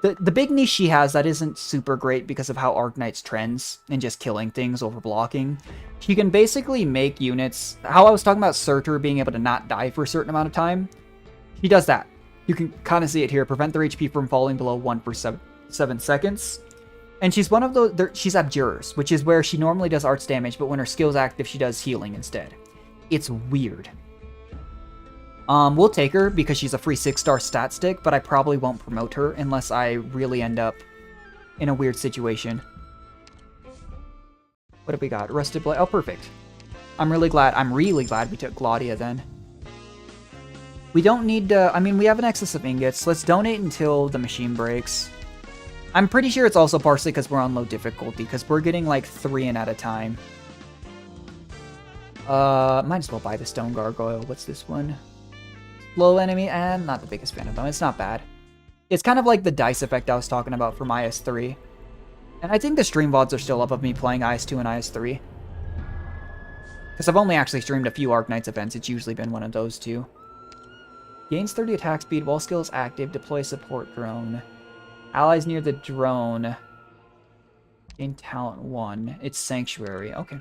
The big niche she has that isn't super great because of how Arknights trends and just killing things over blocking. She can basically make units... How I was talking about Surtur being able to not die for a certain amount of time. She does that. You can kind of see it here. Prevent their HP from falling below 1 for 7 seconds. And she's one of those... She's Abjurers, which is where she normally does arts damage, but when her skill's active, she does healing instead. It's weird. We'll take her because she's a free 6-star stat stick, but I probably won't promote her unless I really end up in a weird situation. What have we got? Rusted Blade. Oh, perfect. I'm really glad we took Gladia then. We don't need to... I mean, we have an excess of ingots. Let's donate until the machine breaks. I'm pretty sure it's also partially because we're on low difficulty, because we're getting like 3 in at a time. Might as well buy the Stone Gargoyle. What's this one? Low enemy, and not the biggest fan of them. It's not bad. It's kind of like the dice effect I was talking about from IS3. And I think the stream VODs are still up of me playing IS2 and IS3. Because I've only actually streamed a few Arknights events. It's usually been one of those two. Gains 30 attack speed while skill is active. Deploy support drone. Allies near the drone. Gain talent 1. It's Sanctuary. Okay.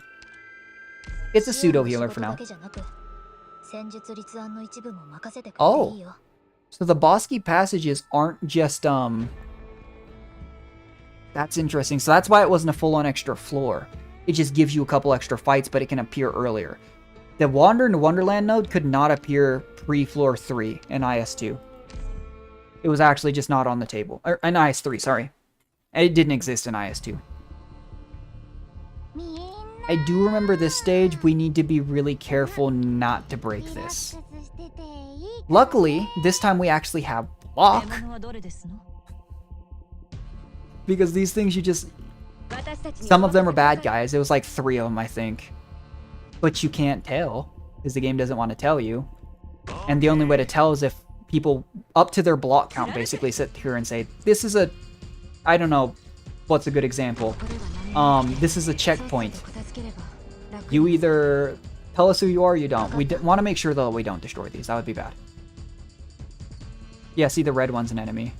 It's a pseudo healer for now. Oh. So the bosky passages aren't just, That's interesting. So that's why it wasn't a full-on extra floor. It just gives you a couple extra fights, but it can appear earlier. The Wander into Wonderland node could not appear pre-floor 3 in IS2. It was actually just not on the table. Or in IS3, sorry. It didn't exist in IS2. I do remember this stage. We need to be really careful not to break this. Luckily, this time we actually have block. Because these things you just... Some of them are bad guys. It was like 3 of them, I think. But you can't tell, because the game doesn't want to tell you. And the only way to tell is if people up to their block count basically sit here and say, this is a... I don't know what's a good example. This is a checkpoint. You either tell us who you are or you don't. We want to make sure, though, we don't destroy these. That would be bad. Yeah, see, the red one's an enemy.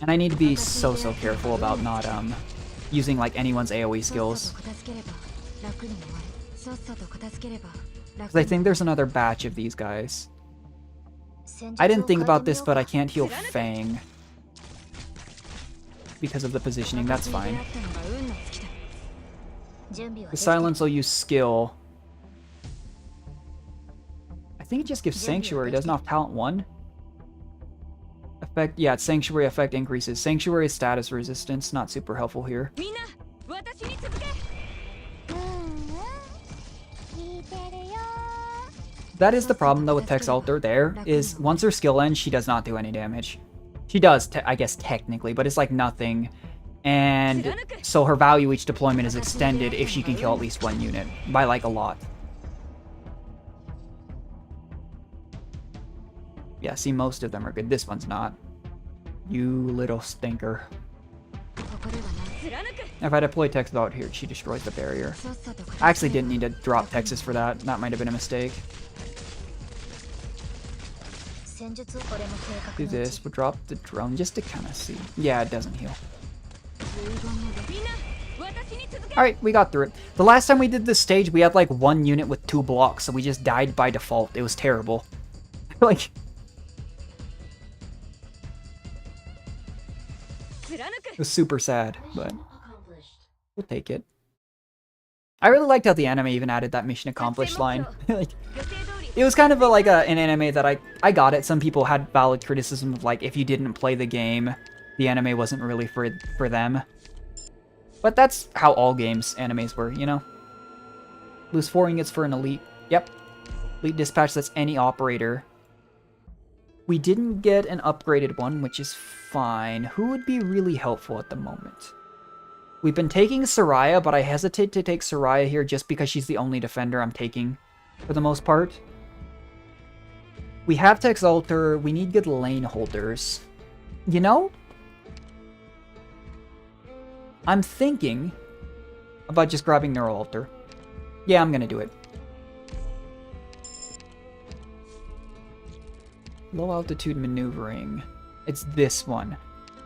And I need to be so careful about not using like anyone's AoE skills. Because I think there's another batch of these guys. I didn't think about this, but I can't heal Fang. Because of the positioning, that's fine. The silence will use skill. I think it just gives Sanctuary, doesn't it, off talent 1? Effect, yeah, Sanctuary effect increases. Sanctuary status resistance, not super helpful here. That is the problem though with Tex Alter there, is once her skill ends, she does not do any damage. She does, I guess technically, but it's like nothing. And so her value each deployment is extended if she can kill at least 1 unit, by like a lot. Yeah, see, most of them are good. This one's not. You little stinker. If I deploy Tex out here, she destroys the barrier. I actually didn't need to drop Texas for that. That might have been a mistake. Do this. We'll drop the drone just to kind of see. Yeah, it doesn't heal. Alright, we got through it. The last time we did this stage, we had like 1 unit with 2 blocks, so we just died by default. It was terrible. Like... It was super sad, but we'll take it. I really liked how the anime even added that mission accomplished line. Like, it was kind of like an anime that I got it. Some people had valid criticism of like, if you didn't play the game, the anime wasn't really for them. But that's how all animes were, you know? Lose 4 ingots for an elite. Yep. Elite dispatch, that's any operator. We didn't get an upgraded one, which is fine. Who would be really helpful at the moment? We've been taking Soraya, but I hesitate to take Soraya here just because she's the only defender I'm taking for the most part. We have Tex Alter. We need good lane holders. You know? I'm thinking about just grabbing Neural Alter. Yeah, I'm gonna do it. Low altitude maneuvering. It's this one.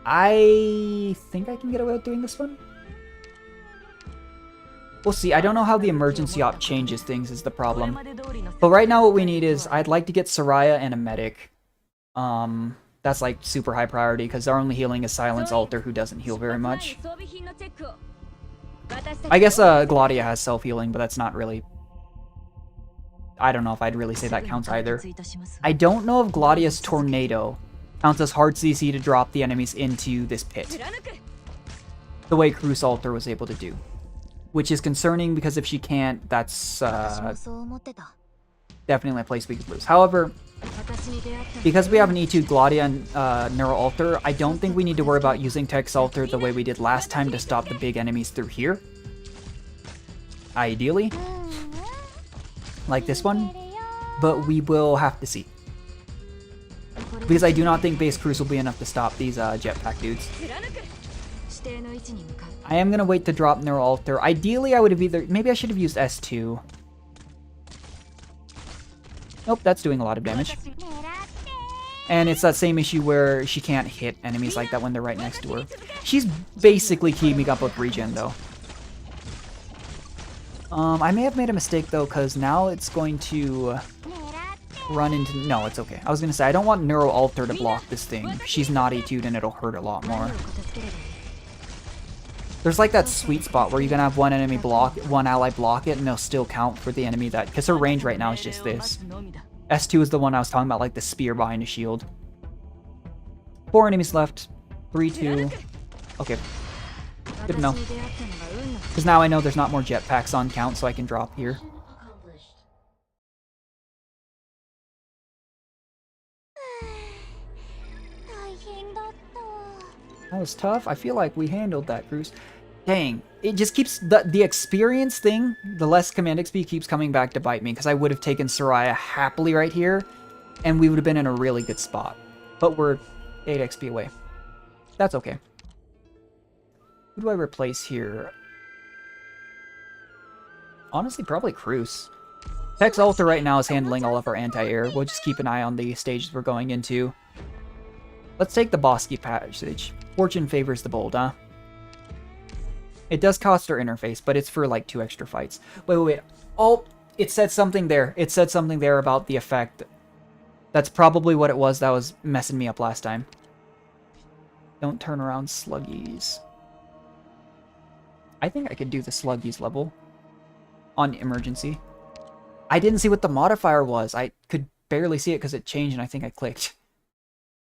I think I can get away with doing this one. We'll see. I don't know how the emergency op changes things is the problem. But right now what we need is, I'd like to get Soraya and a medic. That's like super high priority because our only healing is Silence Alter, who doesn't heal very much. I guess Gladia has self-healing, but that's not really... I don't know if I'd really say that counts either. I don't know if Gladia's Tornado counts as hard CC to drop the enemies into this pit. The way Cruise Alter was able to do. Which is concerning because if she can't, that's definitely a place we could lose. However, because we have an E2 Gladia and Neural Alter, I don't think we need to worry about using Tex Alter the way we did last time to stop the big enemies through here. Ideally. Like this one. But we will have to see. Because I do not think base cruise will be enough to stop these jetpack dudes. I am going to wait to drop Neural Alter. Ideally, I would have either... Maybe I should have used S2. Nope, that's doing a lot of damage. And it's that same issue where she can't hit enemies like that when they're right next to her. She's basically keeping up with regen, though. I may have made a mistake, though, because now it's going to... run into... No, it's okay. I was gonna say, I don't want Neuro Alter to block this thing. She's not ET'd and it'll hurt a lot more. There's like that sweet spot where you can have one enemy block, one ally block it, and they'll still count for the enemy that... Because her range right now is just this. S2 is the one I was talking about, like the spear behind a shield. 4 enemies left. 3, 2. Okay. Good to know. Because now I know there's not more jetpacks on count, so I can drop here. That was tough. I feel like we handled that, Cruz. Dang. It just keeps... The experience thing, the less command XP keeps coming back to bite me, because I would have taken Soraya happily right here, and we would have been in a really good spot. But we're 8 XP away. That's okay. Who do I replace here? Honestly, probably Cruz. Tex Alter right now is handling all of our anti-air. We'll just keep an eye on the stages we're going into. Let's take the Bosky passage. Fortune favors the bold, huh? It does cost our interface, but it's for like 2 extra fights. Wait. Oh, it said something there. It said something there about the effect. That's probably what it was that was messing me up last time. Don't turn around sluggies. I think I could do the sluggies level on emergency. I didn't see what the modifier was. I could barely see it because it changed and I think I clicked.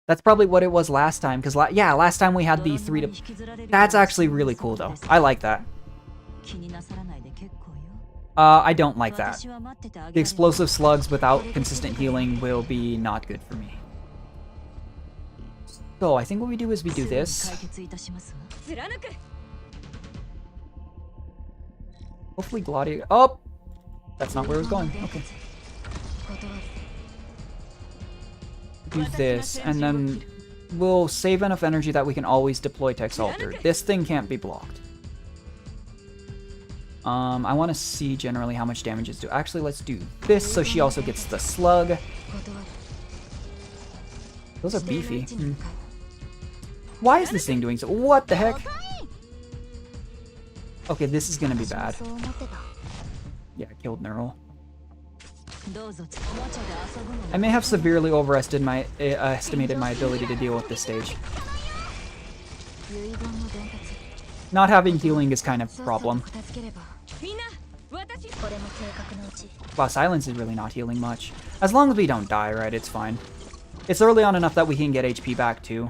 That's probably what it was last time, because yeah, last time we had the 3 to... That's actually really cool, though. I like that. I don't like that. The explosive slugs without consistent healing will be not good for me. So, I think what we do is we do this. Hopefully Gladiator... Oh! That's not where it was going. Okay. Do this, and then we'll save enough energy that we can always deploy Tex Alter. This thing can't be blocked. I want to see generally how much damage it's do. Actually, let's do this so she also gets the slug. Those are beefy. Why is this thing doing so? What the heck? Okay, this is gonna be bad. Yeah, I killed Neural. I may have severely overestimated my ability to deal with this stage. Not having healing is kind of a problem. Wow, silence is really not healing much. As long as we don't die, right, it's fine. It's early on enough that we can get HP back too.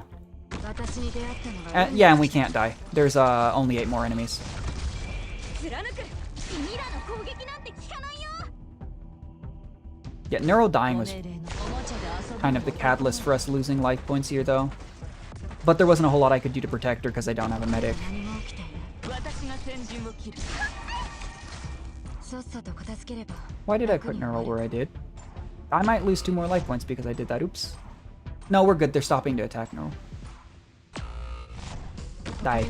Yeah, and we can't die. There's only 8 more enemies. Yeah, Neural dying was kind of the catalyst for us losing life points here, though. But there wasn't a whole lot I could do to protect her because I don't have a medic. Why did I put Neural where I did? I might lose 2 more life points because I did that. Oops. No, we're good. They're stopping to attack Neural. Die.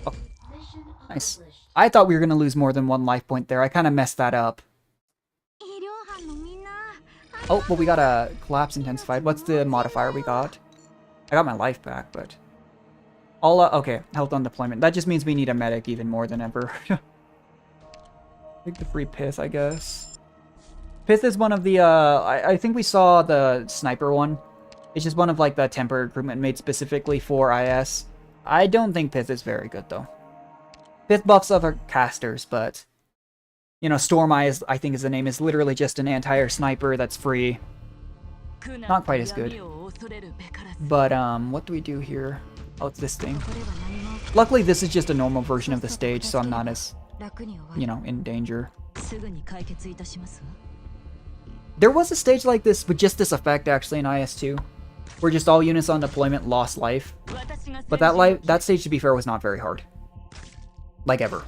Oh, nice. I thought we were going to lose more than 1 life point there. I kind of messed that up. Oh, well, we got a collapse intensified. What's the modifier we got? I got my life back, but... okay, health on deployment. That just means we need a medic even more than ever. Take the free Pith, I guess. Pith is one of the, I think we saw the sniper one. It's just one of, like, the temporary recruitment made specifically for IS. I don't think Pith is very good, though. Pith buffs other casters, but... You know, Storm Eye, I think is the name, is literally just an anti-air sniper that's free. Not quite as good. But, what do we do here? Oh, it's this thing. Luckily, this is just a normal version of the stage, so I'm not as, you know, in danger. There was a stage like this with just this effect, actually, in IS2. Where just all units on deployment lost life. But that stage, to be fair, was not very hard. Like, ever.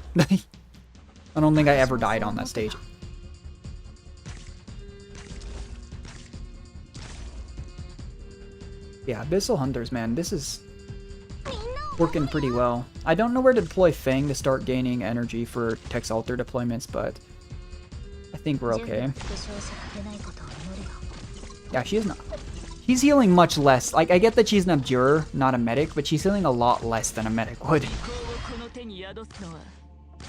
I don't think I ever died on that stage. Yeah, Abyssal Hunters, man, this is working pretty well. I don't know where to deploy Fang to start gaining energy for Tex Alter deployments, but I think we're okay. Yeah, she is not. She's healing much less. Like, I get that she's an Abjurer, not a medic, but she's healing a lot less than a medic would.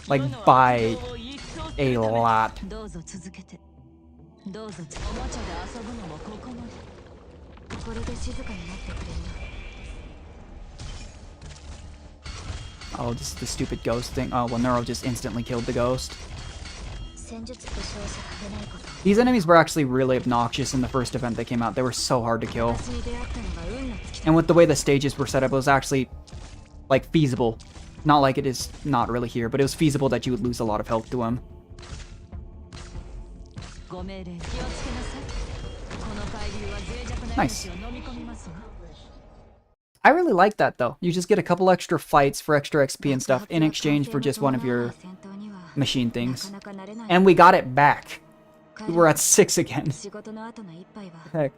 Like, by a lot. Oh, this is the stupid ghost thing. Oh, well, Neuro just instantly killed the ghost. These enemies were actually really obnoxious in the first event that came out. They were so hard to kill. And with the way the stages were set up, it was actually, like, feasible. Not like it is not really here, but it was feasible that you would lose a lot of health to him. Nice. I really like that, though. You just get a couple extra fights for extra XP and stuff in exchange for just one of your machine things. And we got it back. We're at 6 again. Heck.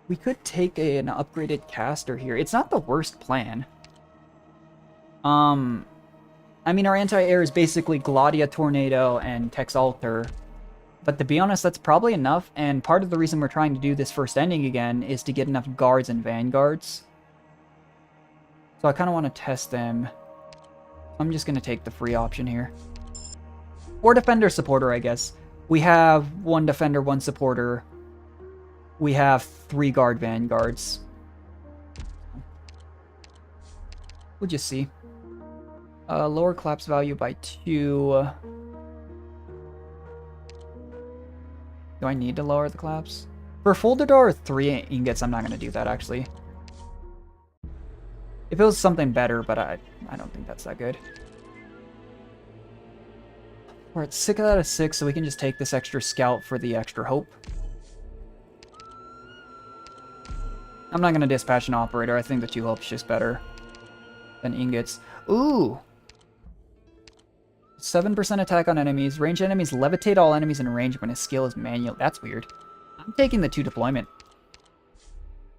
We could take an upgraded caster here. It's not the worst plan. I mean, our anti-air is basically Gladia, Tornado, and Tex Alter. But to be honest, that's probably enough, and part of the reason we're trying to do this first ending again is to get enough guards and vanguards. So I kind of want to test them. I'm just going to take the free option here. Or Defender Supporter, I guess. We have 1 Defender, 1 Supporter. We have 3 guard vanguards. We'll just see. Lower collapse value by 2. Do I need to lower the collapse? For folded or 3 ingots, I'm not going to do that, actually. If it was something better, but I don't think that's that good. We're at 6 out of 6, so we can just take this extra scout for the extra hope. I'm not going to dispatch an operator. I think the 2 hope's just better than ingots. Ooh! 7% attack on enemies. Range enemies levitate all enemies in range when his skill is manual. That's weird. I'm taking the 2 deployment.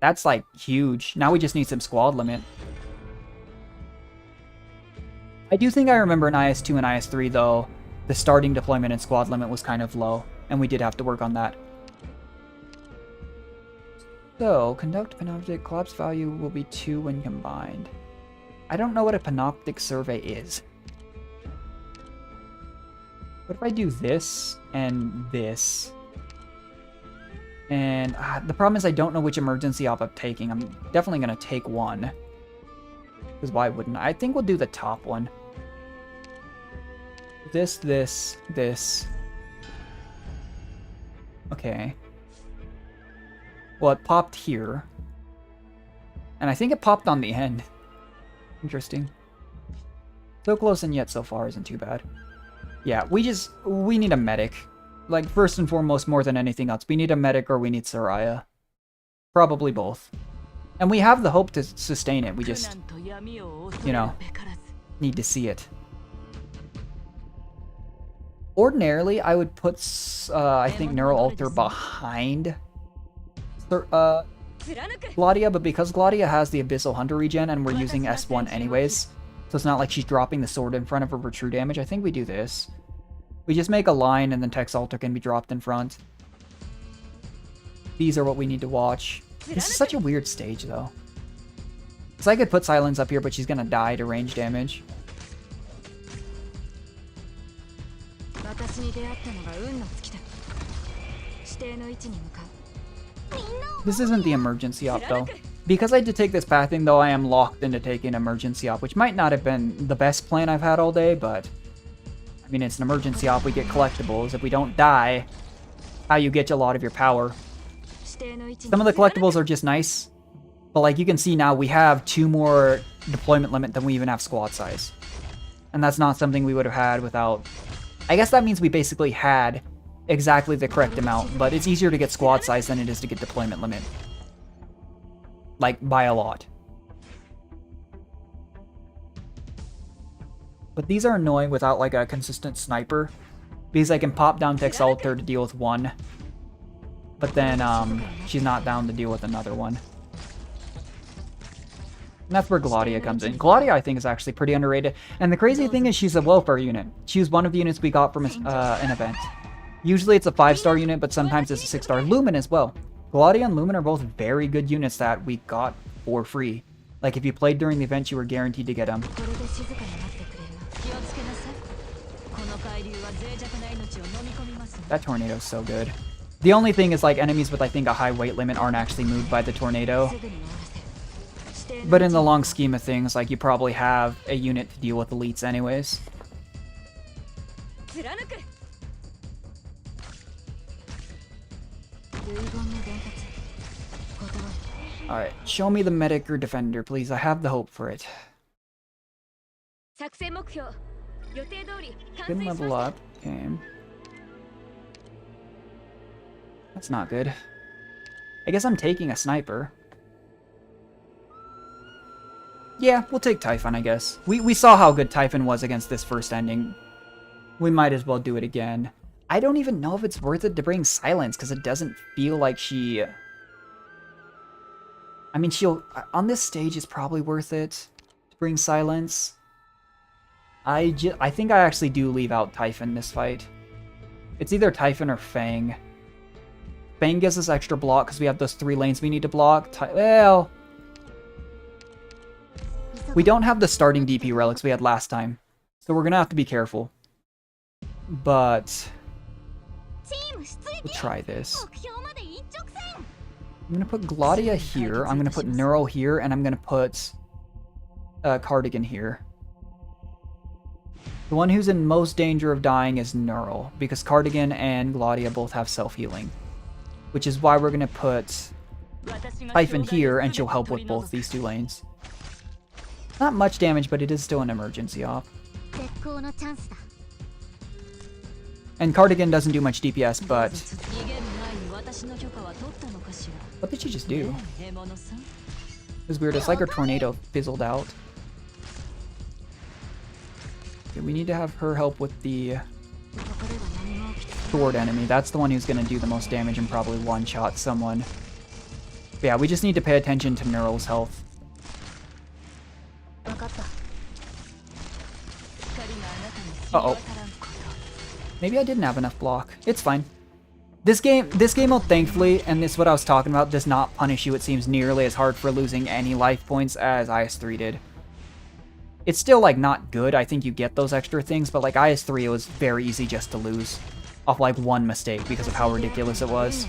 That's, like, huge. Now we just need some squad limit. I do think I remember in IS-2 and IS-3, though, the starting deployment and squad limit was kind of low, and we did have to work on that. So, conduct panoptic collapse value will be 2 when combined. I don't know what a panoptic survey is. What if I do this and this? And the problem is I don't know which emergency op I'm taking. I'm definitely going to take one. Because why wouldn't I? I think we'll do the top one. This. Okay. Well, it popped here. And I think it popped on the end. Interesting. So close and yet so far isn't too bad. Yeah, we need a medic. Like, first and foremost, more than anything else. We need a medic or we need Soraya. Probably both. And we have the hope to sustain it. We just, you know, need to see it. Ordinarily, I would put, I think, Neural Alter behind Gladia, but because Gladia has the Abyssal Hunter regen and we're using S1 anyways, so it's not like she's dropping the sword in front of her for true damage, I think we do this. We just make a line and then Tex Alter can be dropped in front. These are what we need to watch. This is such a weird stage, though. Because I could put Silence up here, but she's going to die to range damage. This isn't the emergency op, though. Because I did take this pathing, though, I am locked into taking emergency op, which might not have been the best plan I've had all day, but I mean, it's an emergency op, we get collectibles. If we don't die, how you get a lot of your power. Some of the collectibles are just nice, but like you can see now, we have 2 more deployment limit than we even have squad size. And that's not something we would have had without... I guess that means we basically had exactly the correct amount, but it's easier to get squad size than it is to get deployment limit. Like, by a lot. But these are annoying without, like, a consistent sniper. Because I can pop down Tex Alter to deal with one. But then, she's not down to deal with another one. And that's where Gladia comes in. Gladia, I think, is actually pretty underrated. And the crazy thing is she's a welfare unit. She was one of the units we got from an event. Usually it's a 5-star unit, but sometimes it's a 6-star. Lumen as well. Gladia and Lumen are both very good units that we got for free. Like, if you played during the event, you were guaranteed to get them. That tornado's so good. The only thing is, like, enemies with, I think, a high weight limit aren't actually moved by the tornado. But in the long scheme of things, like, you probably have a unit to deal with elites anyways. Alright, show me the medic or defender, please. I have the hope for it. Good level up. Okay. That's not good. I guess I'm taking a sniper. Yeah, we'll take Typhon, I guess. We saw how good Typhon was against this first ending. We might as well do it again. I don't even know if it's worth it to bring Silence, because it doesn't feel like she... I mean, she'll... On this stage, it's probably worth it to bring Silence. I think I actually do leave out Typhon this fight. It's either Typhon or Fang. Fang gives us extra block because we have those 3 lanes we need to block. Well... We don't have the starting DP relics we had last time, so we're going to have to be careful. But... we'll try this. I'm going to put Gladia here, I'm going to put Neural here, and I'm going to put Cardigan here. The one who's in most danger of dying is Neural, because Cardigan and Gladia both have self-healing. Which is why we're going to put Typhon here, and she'll help with both these 2 lanes. Not much damage, but it is still an emergency op. And Cardigan doesn't do much DPS, but... What did she just do? It was weird, it's like her tornado fizzled out. Okay, we need to have her help with the sword enemy. That's the one who's going to do the most damage and probably one-shot someone. But yeah, we just need to pay attention to Neural's health. Uh-oh. Maybe I didn't have enough block. It's fine. This game mode, thankfully, and this is what I was talking about, does not punish you, it seems, nearly as hard for losing any life points as IS3 did. It's still, like, not good. I think you get those extra things, but, like, IS3, it was very easy just to lose off, like, one mistake because of how ridiculous it was.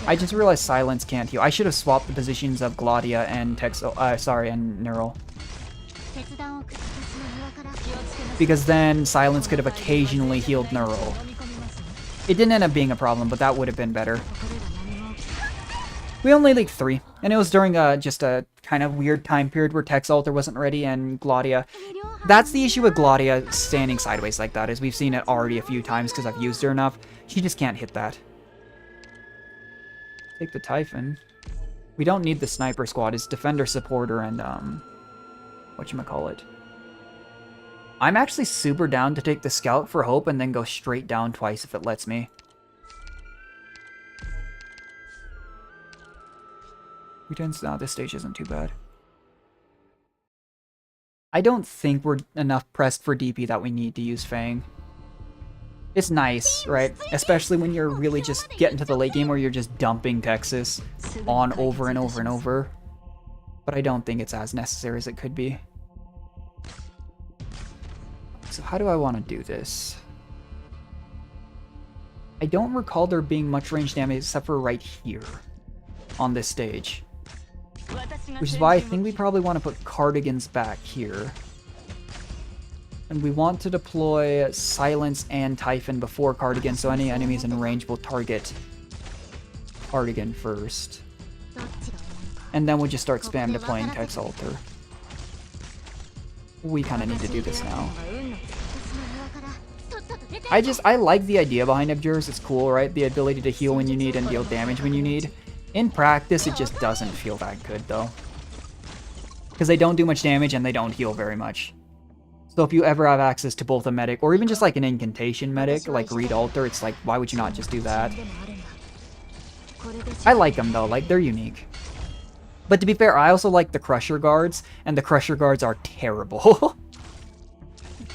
I just realized Silence can't heal. I should have swapped the positions of Gladia and and Neural. Because then Silence could have occasionally healed Neural. It didn't end up being a problem, but that would have been better. We only leaked 3, and it was during just a kind of weird time period where Texalter wasn't ready and Gladia... That's the issue with Gladia standing sideways like that, is we've seen it already a few times because I've used her enough. She just can't hit that. Take the Typhon. We don't need the sniper squad. It's defender, supporter, and whatchamacallit. I'm actually super down to take the scout for hope and then go straight down twice if it lets me. This stage isn't too bad. I don't think we're enough pressed for DP that we need to use Fang. It's nice, right? Especially when you're really just getting to the late game where you're just dumping Texas on over and over and over. But I don't think it's as necessary as it could be. So how do I want to do this? I don't recall there being much range damage except for right here on this stage. Which is why I think we probably want to put Cardigans back here. And we want to deploy Silence and Typhon before Cardigan, so any enemies in range will target Cardigan first. And then we'll just start spam deploying Texalter. We kind of need to do this now. I like the idea behind Abjurers. It's cool, right? The ability to heal when you need and deal damage when you need. In practice, it just doesn't feel that good, though. Because they don't do much damage and they don't heal very much. So if you ever have access to both a medic, or even just like an incantation medic, like Reed Alter, it's like, why would you not just do that? I like them, though. Like, they're unique. But to be fair, I also like the Crusher Guards, and the Crusher Guards are terrible.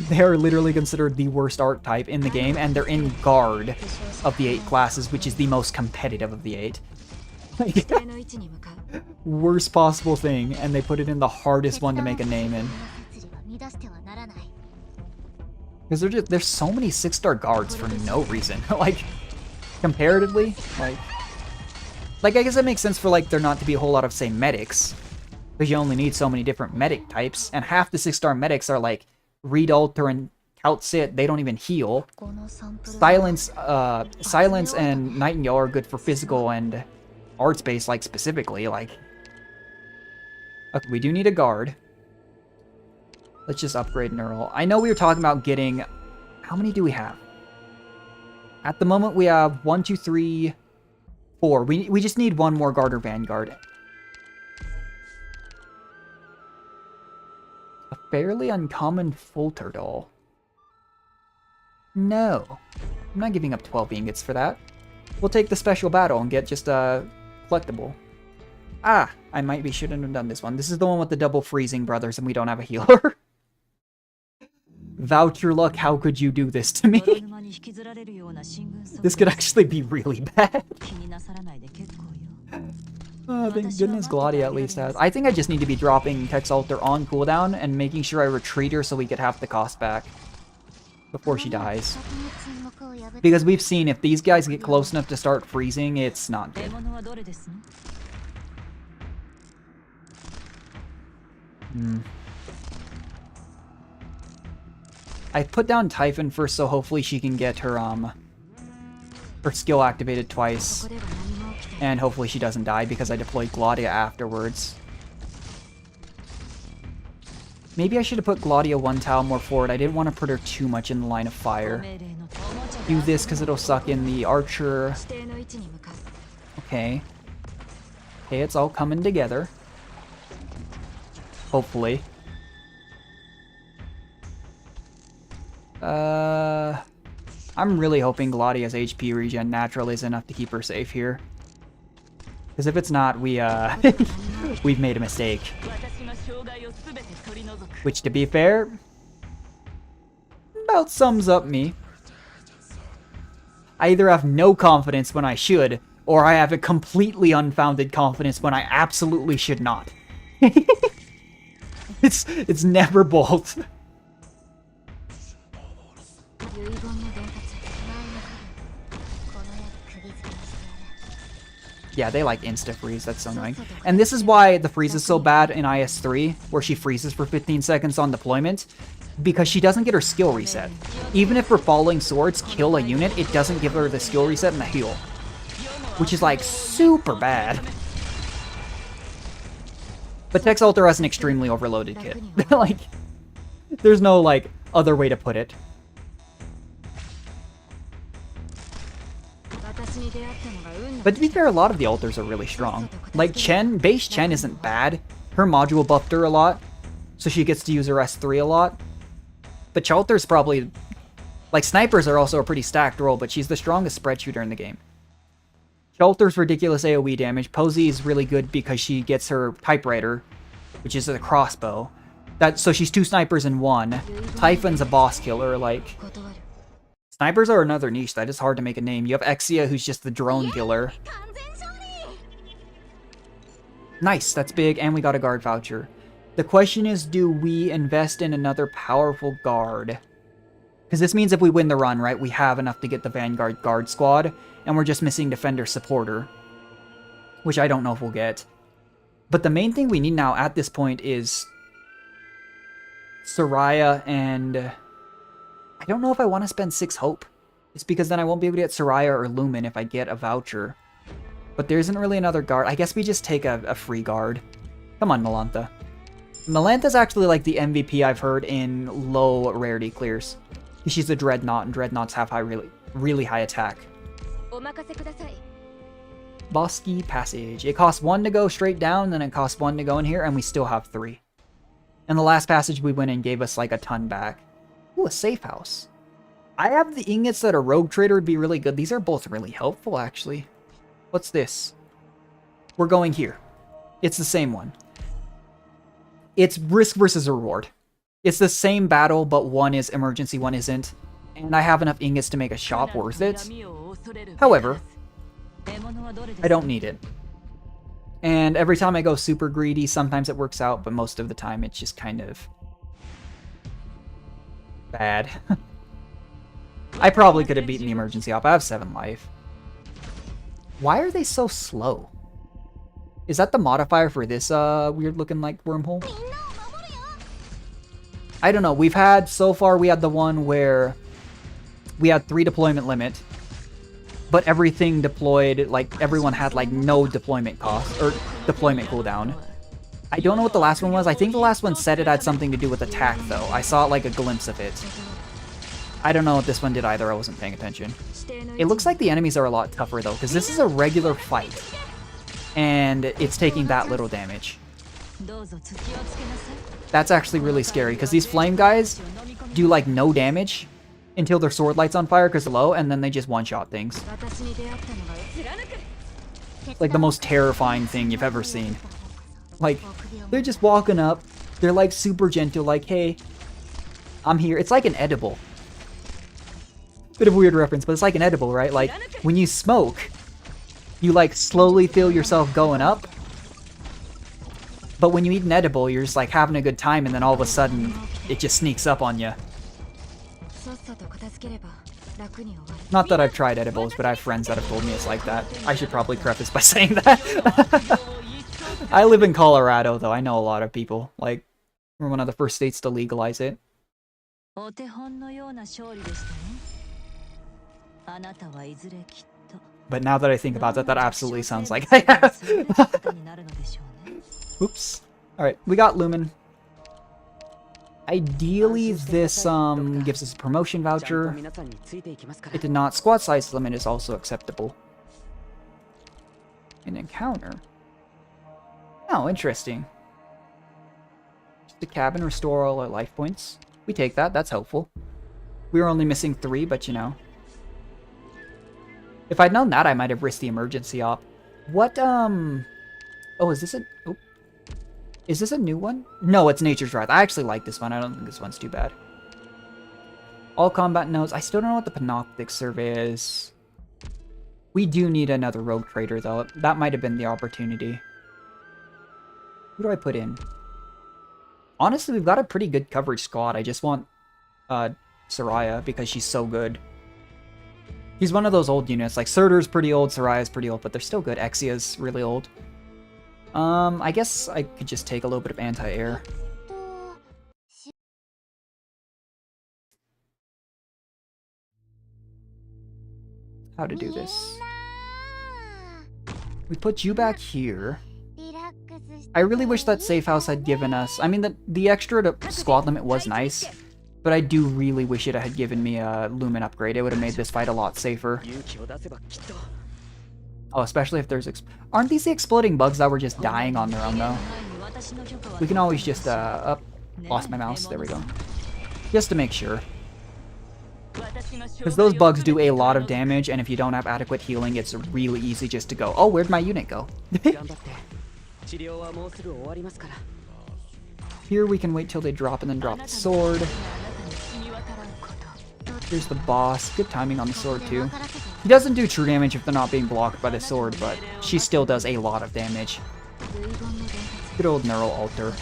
They are literally considered the worst archetype in the game, and they're in Guard of the 8 classes, which is the most competitive of the 8. Worst possible thing, and they put it in the hardest one to make a name in. Because there's so many 6-star guards for no reason. Like, comparatively, like I guess it makes sense for like there not to be a whole lot of, say, medics. Because you only need so many different medic types, and half the 6-star medics are like Reed Alter and Count Sit. They don't even heal. Silence and Nightingale are good for physical and arts base, like specifically. Like, okay, we do need a guard. Let's just upgrade Neural. I know we were talking about getting... How many do we have? At the moment, we have 1, 2, 3, 4. We just need one more guard or vanguard. A fairly uncommon Folter doll. No. I'm not giving up 12 ingots for that. We'll take the special battle and get just a collectible. Ah, I might be shouldn't have done this one. This is the one with the double freezing brothers and we don't have a healer. Voucher luck, how could you do this to me? This could actually be really bad. Oh, thank goodness Gladia at least has. I think I just need to be dropping Tex Alter on cooldown and making sure I retreat her so we get half the cost back before she dies. Because we've seen if these guys get close enough to start freezing, it's not good. I put down Typhon first, so hopefully she can get her skill activated twice. And hopefully she doesn't die because I deployed Gladia afterwards. Maybe I should have put Gladia 1 tile more forward. I didn't want to put her too much in the line of fire. Do this because it'll suck in the archer. Okay. Okay, it's all coming together. Hopefully. I'm really hoping Gladia's HP regen naturally is enough to keep her safe here. Because if it's not, we've made a mistake. Which, to be fair, about sums up me. I either have no confidence when I should, or I have a completely unfounded confidence when I absolutely should not. It's never both. Yeah, they like insta-freeze, that's so annoying. And this is why the freeze is so bad in IS3, where she freezes for 15 seconds on deployment, because she doesn't get her skill reset. Even if her falling swords kill a unit, it doesn't give her the skill reset and the heal. Which is, like, super bad. But Tex Alter has an extremely overloaded kit. Like, there's no, like, other way to put it. But to be fair, a lot of the altars are really strong. Like Chen, base Chen isn't bad. Her module buffed her a lot, so she gets to use her S3 a lot. But Chalter's probably... Like, snipers are also a pretty stacked role, but she's the strongest spread shooter in the game. Chalter's ridiculous AoE damage. Posey is really good because she gets her typewriter, which is a crossbow. So she's 2 snipers in 1. Typhon's a boss killer, like... Snipers are another niche that is hard to make a name. You have Exia, who's just the drone killer. Nice, that's big, and we got a guard voucher. The question is, do we invest in another powerful guard? Because this means if we win the run, right, we have enough to get the Vanguard guard squad, and we're just missing defender supporter, which I don't know if we'll get. But the main thing we need now at this point is Soraya and... I don't know if I want to spend 6 hope. It's because then I won't be able to get Soraya or Lumen if I get a voucher. But there isn't really another guard. I guess we just take a free guard. Come on, Melantha. Melantha's actually like the MVP I've heard in low rarity clears. She's a Dreadnought, and Dreadnoughts have really high attack. Bosky Passage. It costs 1 to go straight down, then it costs 1 to go in here, and we still have 3. And the last passage we went in gave us like a ton back. Ooh, a safe house. I have the ingots that a rogue trader would be really good. These are both really helpful, actually. What's this? We're going here. It's the same one. It's risk versus reward. It's the same battle, but one is emergency, one isn't. And I have enough ingots to make a shop worth it. However, I don't need it. And every time I go super greedy, sometimes it works out, but most of the time it's just kind of... bad. I probably could have beaten the emergency op. I have 7 life. Why are they so slow? Is that the modifier for this weird looking like wormhole? I don't know. We've had, so far we had the one where we had 3 deployment limit, but everything deployed, like everyone had like no deployment cost or deployment cooldown. I don't know what the last one was. I think the last one said it had something to do with attack though. I saw like a glimpse of it. I don't know what this one did either. I wasn't paying attention. It looks like the enemies are a lot tougher though, because this is a regular fight. And it's taking that little damage. That's actually really scary, because these flame guys do like no damage until their sword light's on fire because they're low, and then they just one-shot things. Like the most terrifying thing you've ever seen. Like, they're just walking up, they're like super gentle, like, hey, I'm here. It's like an edible. Bit of a weird reference, but it's like an edible, right? Like, when you smoke, you like slowly feel yourself going up. But when you eat an edible, you're just like having a good time, and then all of a sudden, it just sneaks up on you. Not that I've tried edibles, but I have friends that have told me it's like that. I should probably preface by saying that. I live in Colorado, though. I know a lot of people. Like, we're one of the first states to legalize it. But now that I think about that, that absolutely sounds like I have. Oops. Alright, we got Lumen. Ideally, this gives us a promotion voucher. It did not. Squad size limit is also acceptable. An encounter. Oh, interesting. Just a cabin, restore all our life points. We take that, that's helpful. We were only missing 3, but you know. If I'd known that, I might have risked the emergency op. What, oh, is this a... Oh. Is this a new one? No, it's Nature's Wrath. I actually like this one. I don't think this one's too bad. All combat nodes. I still don't know what the Panoptic survey is. We do need another rogue trader, though. That might have been the opportunity. Who do I put in? Honestly, we've got a pretty good coverage squad. I just want Soraya because she's so good. He's one of those old units. Like, Surtur's pretty old, Soraya's pretty old, but they're still good. Exia's really old. I guess I could just take a little bit of anti-air. How to do this. We put you back here. I really wish that safe house had given us... I mean, the extra to squad limit was nice, but I do really wish it had given me a Lumen upgrade. It would have made this fight a lot safer. Oh, especially if there's... Aren't these the exploding bugs that were just dying on their own, though? We can always just, lost my mouse. There we go. Just to make sure. Because those bugs do a lot of damage, and if you don't have adequate healing, it's really easy just to go, oh, where'd my unit go? Here we can wait till they drop and then drop the sword. Here's the boss. Good timing on the sword, too. He doesn't do true damage if they're not being blocked by the sword, but she still does a lot of damage. Good old neural altar.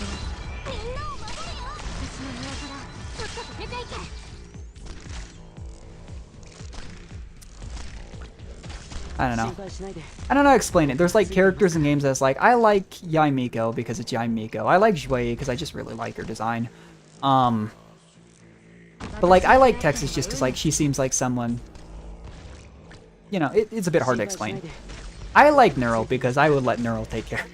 I don't know. I don't know how to explain it. There's like characters in games that's like, I like Yae Miko because it's Yae Miko. I like Jue because I just really like her design. But like, I like Texas just because like she seems like someone... You know, it's a bit hard to explain. I like Neural because I would let Neural take care.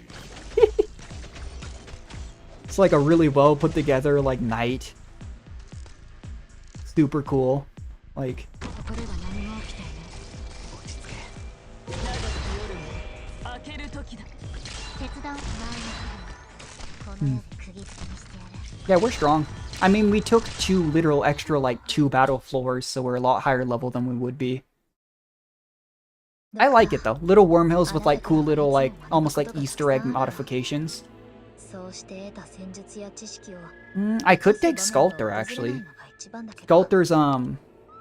It's like a really well put together like knight. Super cool. Like... Yeah, we're strong. I mean, we took 2 literal extra, like, 2 battle floors, so we're a lot higher level than we would be. I like it, though. Little wormholes with, like, cool little, like, almost like Easter egg modifications. I could take Sculptor, actually. Sculptor's,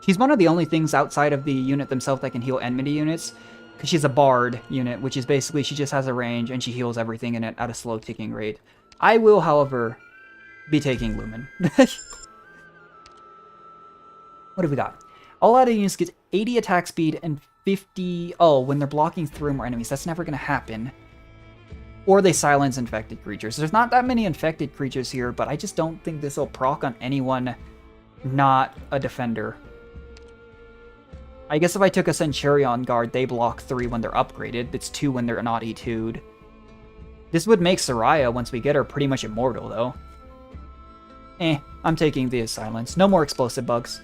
she's one of the only things outside of the unit themselves that can heal enmity units. Because she's a bard unit, which is basically she just has a range and she heals everything in it at a slow ticking rate. I will, however, be taking Lumen. What have we got? All out units get 80 attack speed and 50... Oh, when they're blocking through more enemies. That's never going to happen. Or they silence infected creatures. There's not that many infected creatures here, but I just don't think this will proc on anyone not a defender. I guess if I took a Centurion guard, they block 3 when they're upgraded. It's 2 when they're not E2'd. This would make Soraya, once we get her, pretty much immortal, though. I'm taking the silence. No more explosive bugs.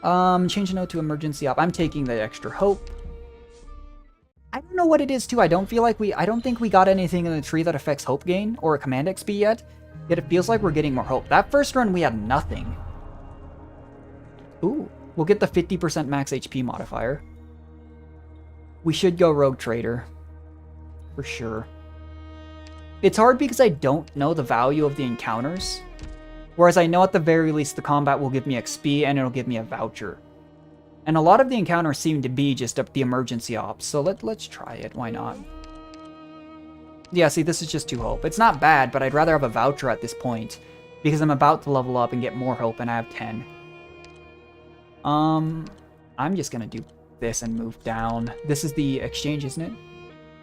Change a note to emergency op. I'm taking the extra hope. I don't know what it is, too. I don't think we got anything in the tree that affects hope gain or a command XP yet. Yet it feels like we're getting more hope. That first run, we had nothing. Ooh. We'll get the 50% max HP modifier. We should go Rogue Trader. For sure. It's hard because I don't know the value of the encounters. Whereas I know at the very least the combat will give me XP and it'll give me a voucher. And a lot of the encounters seem to be just the emergency ops, so let's try it, why not? Yeah, see, this is just 2 hope. It's not bad, but I'd rather have a voucher at this point, because I'm about to level up and get more hope and I have 10. I'm just gonna do this and move down. This is the exchange, isn't it?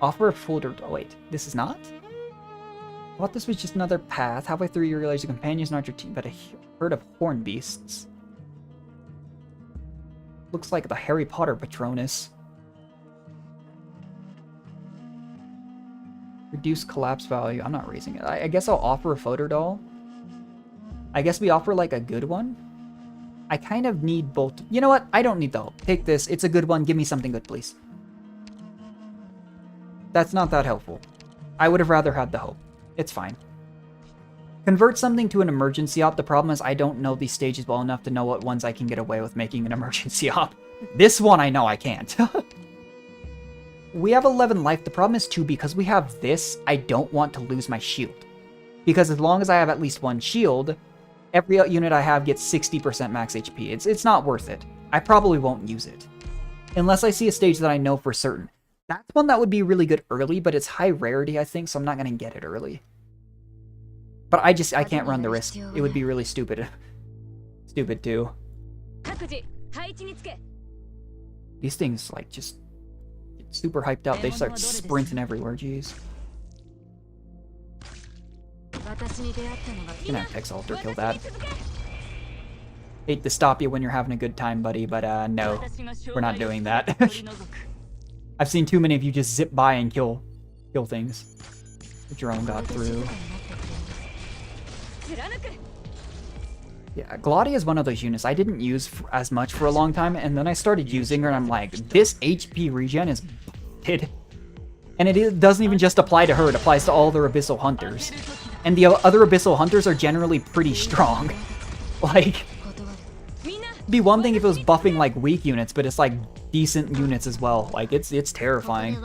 Offer a folder. Oh wait, this is not? I thought this was just another path. Halfway through you realize your companion's not your team, but a herd of horn beasts. Looks like the Harry Potter Patronus. Reduce collapse value. I'm not raising it. I guess I'll offer a photo doll. I guess we offer like a good one. I kind of need both. You know what? I don't need the hope. Take this. It's a good one. Give me something good, please. That's not that helpful. I would have rather had the hope. It's fine. Convert something to an emergency op. The problem is I don't know these stages well enough to know what ones I can get away with making an emergency op. This one I know I can't. We have 11 life. The problem is too, because we have this, I don't want to lose my shield. Because as long as I have at least 1 shield, every unit I have gets 60% max HP. It's not worth it. I probably won't use it. Unless I see a stage that I know for certain. That's one that would be really good early, but it's high rarity, I think, so I'm not going to get it early. But I can't run the risk. It would be really stupid. Stupid, too. These things, like, just get super hyped up. They start sprinting everywhere, jeez. Gonna have Tex Alter kill that. Hate to stop you when you're having a good time, buddy, but no. We're not doing that. I've seen too many of you just zip by and kill things. The drone got through. Yeah, Glaudia is one of those units I didn't use as much for a long time, and then I started using her and I'm like, this HP regen is b***ed. And it doesn't even just apply to her, it applies to all their Abyssal Hunters. And the other Abyssal Hunters are generally pretty strong. Like, it'd be one thing if it was buffing like weak units, but it's like decent units as well. Like, it's terrifying.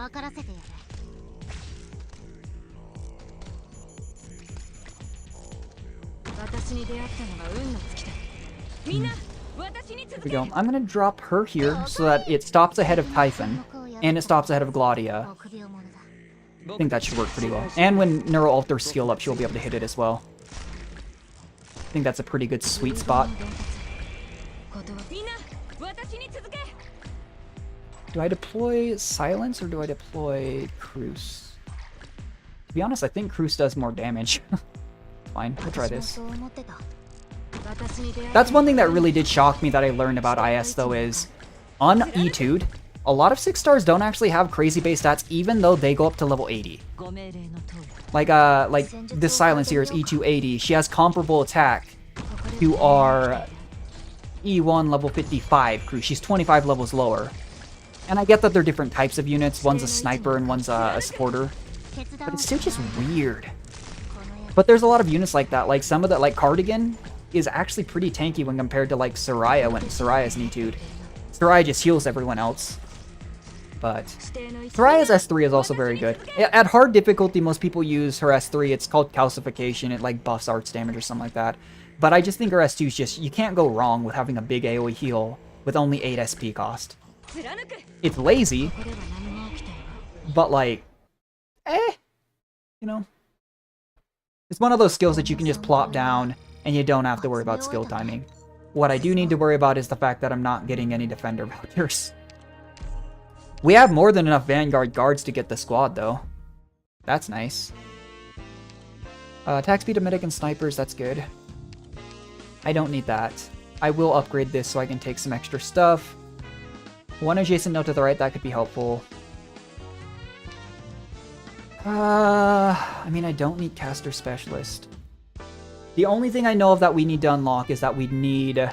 There we go. I'm gonna drop her here so that it stops ahead of Typhon, and it stops ahead of Glaudia. I think that should work pretty well. And when Neural Alter skill up, she'll be able to hit it as well. I think that's a pretty good sweet spot. Do I deploy Silence or do I deploy Cruise? To be honest, I think Cruise does more damage. Fine, we'll try this. That's one thing that really did shock me that I learned about IS though is, on E2'd, a lot of 6 stars don't actually have crazy base stats even though they go up to level 80. Like this Silence here is E2 80. She has comparable attack to our E1 level 55 crew. She's 25 levels lower. And I get that they're different types of units. One's a sniper and one's a supporter. But it's still just weird. But there's a lot of units like that. Like some of the, like Cardigan is actually pretty tanky when compared to like Soraya when Soraya's E2'd. Soraya just heals everyone else. But Soraya's S3 is also very good. At hard difficulty, most people use her S3. It's called Calcification. It like buffs arts damage or something like that. But I just think her S2 is just, you can't go wrong with having a big AoE heal with only 8 SP cost. It's lazy, but like, you know. It's one of those skills that you can just plop down and you don't have to worry about skill timing. What I do need to worry about is the fact that I'm not getting any defender vouchers. We have more than enough Vanguard guards to get the squad, though. That's nice. Attack speed of medic and snipers, that's good. I don't need that. I will upgrade this so I can take some extra stuff. One adjacent note to the right, that could be helpful. I mean, I don't need caster specialist. The only thing I know of that we need to unlock is that we need...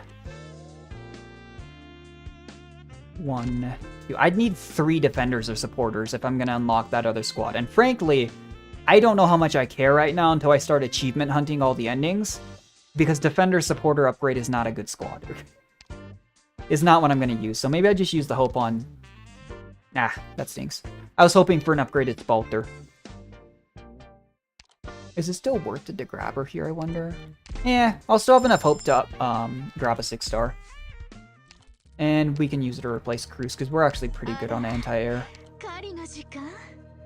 1, 2... I'd need 3 defenders or supporters if I'm going to unlock that other squad. And frankly, I don't know how much I care right now until I start achievement hunting all the endings. Because defender supporter upgrade is not a good squad. Is not what I'm going to use. So maybe I just use the hope on... Nah, that stinks. I was hoping for an upgraded Spalter. Is it still worth it to grab her here, I wonder? Yeah, I'll still have enough hope to grab a 6-star. And we can use it to replace Cruise, because we're actually pretty good on anti-air.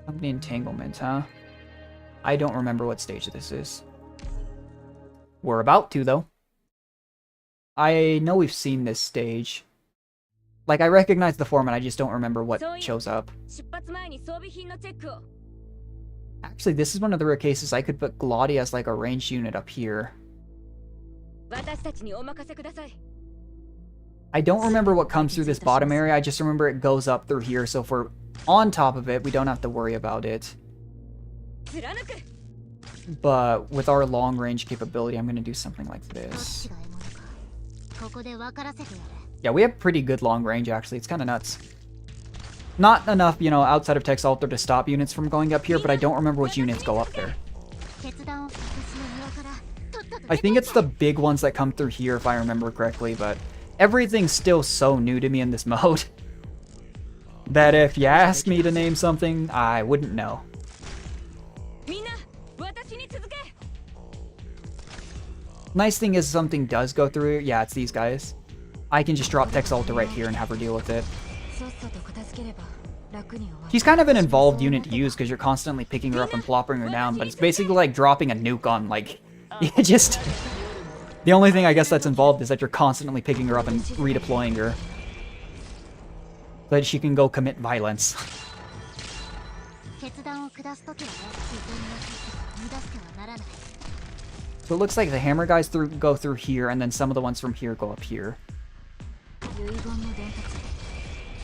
Company entanglement, huh? I don't remember what stage this is. We're about to, though. I know we've seen this stage. Like, I recognize the format, I just don't remember what shows up. Actually, this is one of the rare cases I could put Glotty as like a ranged unit up here. I don't remember what comes through this bottom area, I just remember it goes up through here, so if we're on top of it, we don't have to worry about it. But with our long range capability, I'm going to do something like this. Yeah, we have pretty good long range, actually. It's kind of nuts. Not enough, you know, outside of Text Alter to stop units from going up here, but I don't remember which units go up there. I think it's the big ones that come through here, if I remember correctly, but everything's still so new to me in this mode that if you asked me to name something, I wouldn't know. Nice thing is something does go through. Yeah, it's these guys. I can just drop Text Alter right here and have her deal with it. She's kind of an involved unit to use because you're constantly picking her up and plopping her down, but it's basically like dropping a nuke on, like, just... The only thing I guess that's involved is that you're constantly picking her up and redeploying her. So that she can go commit violence. So it looks like the hammer guys go through here, and then some of the ones from here go up here.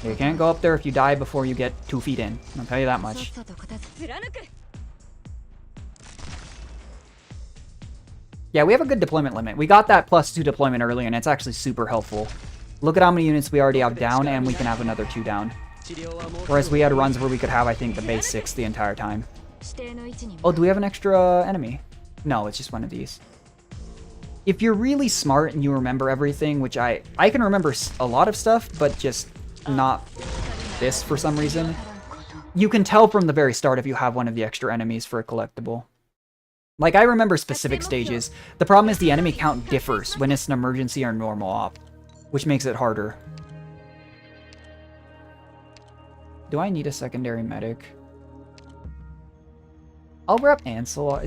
You can't go up there if you die before you get 2 feet in. I'll tell you that much. Yeah, we have a good deployment limit. We got that +2 deployment earlier, and it's actually super helpful. Look at how many units we already have down, and we can have another 2 down. Whereas we had runs where we could have, I think, the base 6 the entire time. Oh, do we have an extra enemy? No, it's just one of these. If you're really smart and you remember everything, which I can remember a lot of stuff, but just not this for some reason, you can tell from the very start if you have one of the extra enemies for a collectible. Like, I remember specific stages. The problem is the enemy count differs when it's an emergency or normal op, which makes it harder. Do I need a secondary medic? I'll grab Ansel.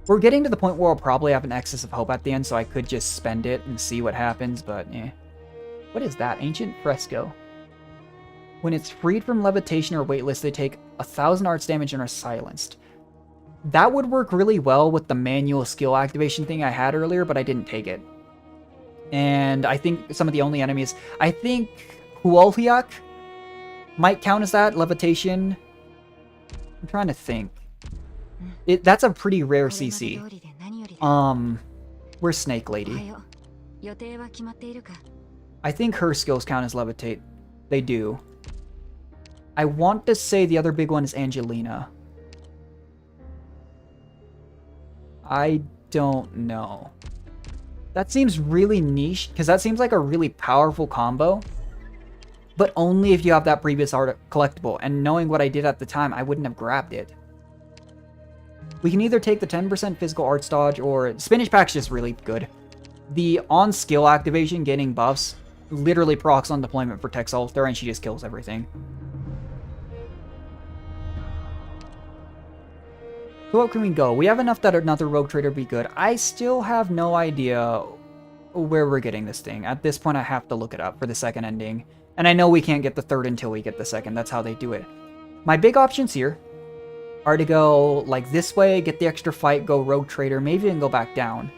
We're getting to the point where I'll probably have an excess of hope at the end, so I could just spend it and see what happens, but eh. What is that? Ancient Fresco. When it's freed from levitation or weightless, they take 1,000 arts damage and are silenced. That would work really well with the manual skill activation thing I had earlier, but I didn't take it. And I think some of the only enemies... I think Huolhiak might count as that, levitation. I'm trying to think. That's a pretty rare CC. Where's Snake Lady? I think her skills count as levitate. They do. I want to say the other big one is Angelina. I don't know. That seems really niche, because that seems like a really powerful combo. But only if you have that previous art collectible, and knowing what I did at the time, I wouldn't have grabbed it. We can either take the 10% physical arts dodge, or Spinach Pack's just really good. The on-skill activation, getting buffs, literally procs on deployment for Tex Alter, and she just kills everything. So what can we go? We have enough that another rogue trader would be good. I still have no idea where we're getting this thing. At this point, I have to look it up for the second ending. And I know we can't get the third until we get the second. That's how they do it. My big options here are to go like this way, get the extra fight, go Rogue Trader, maybe even go back down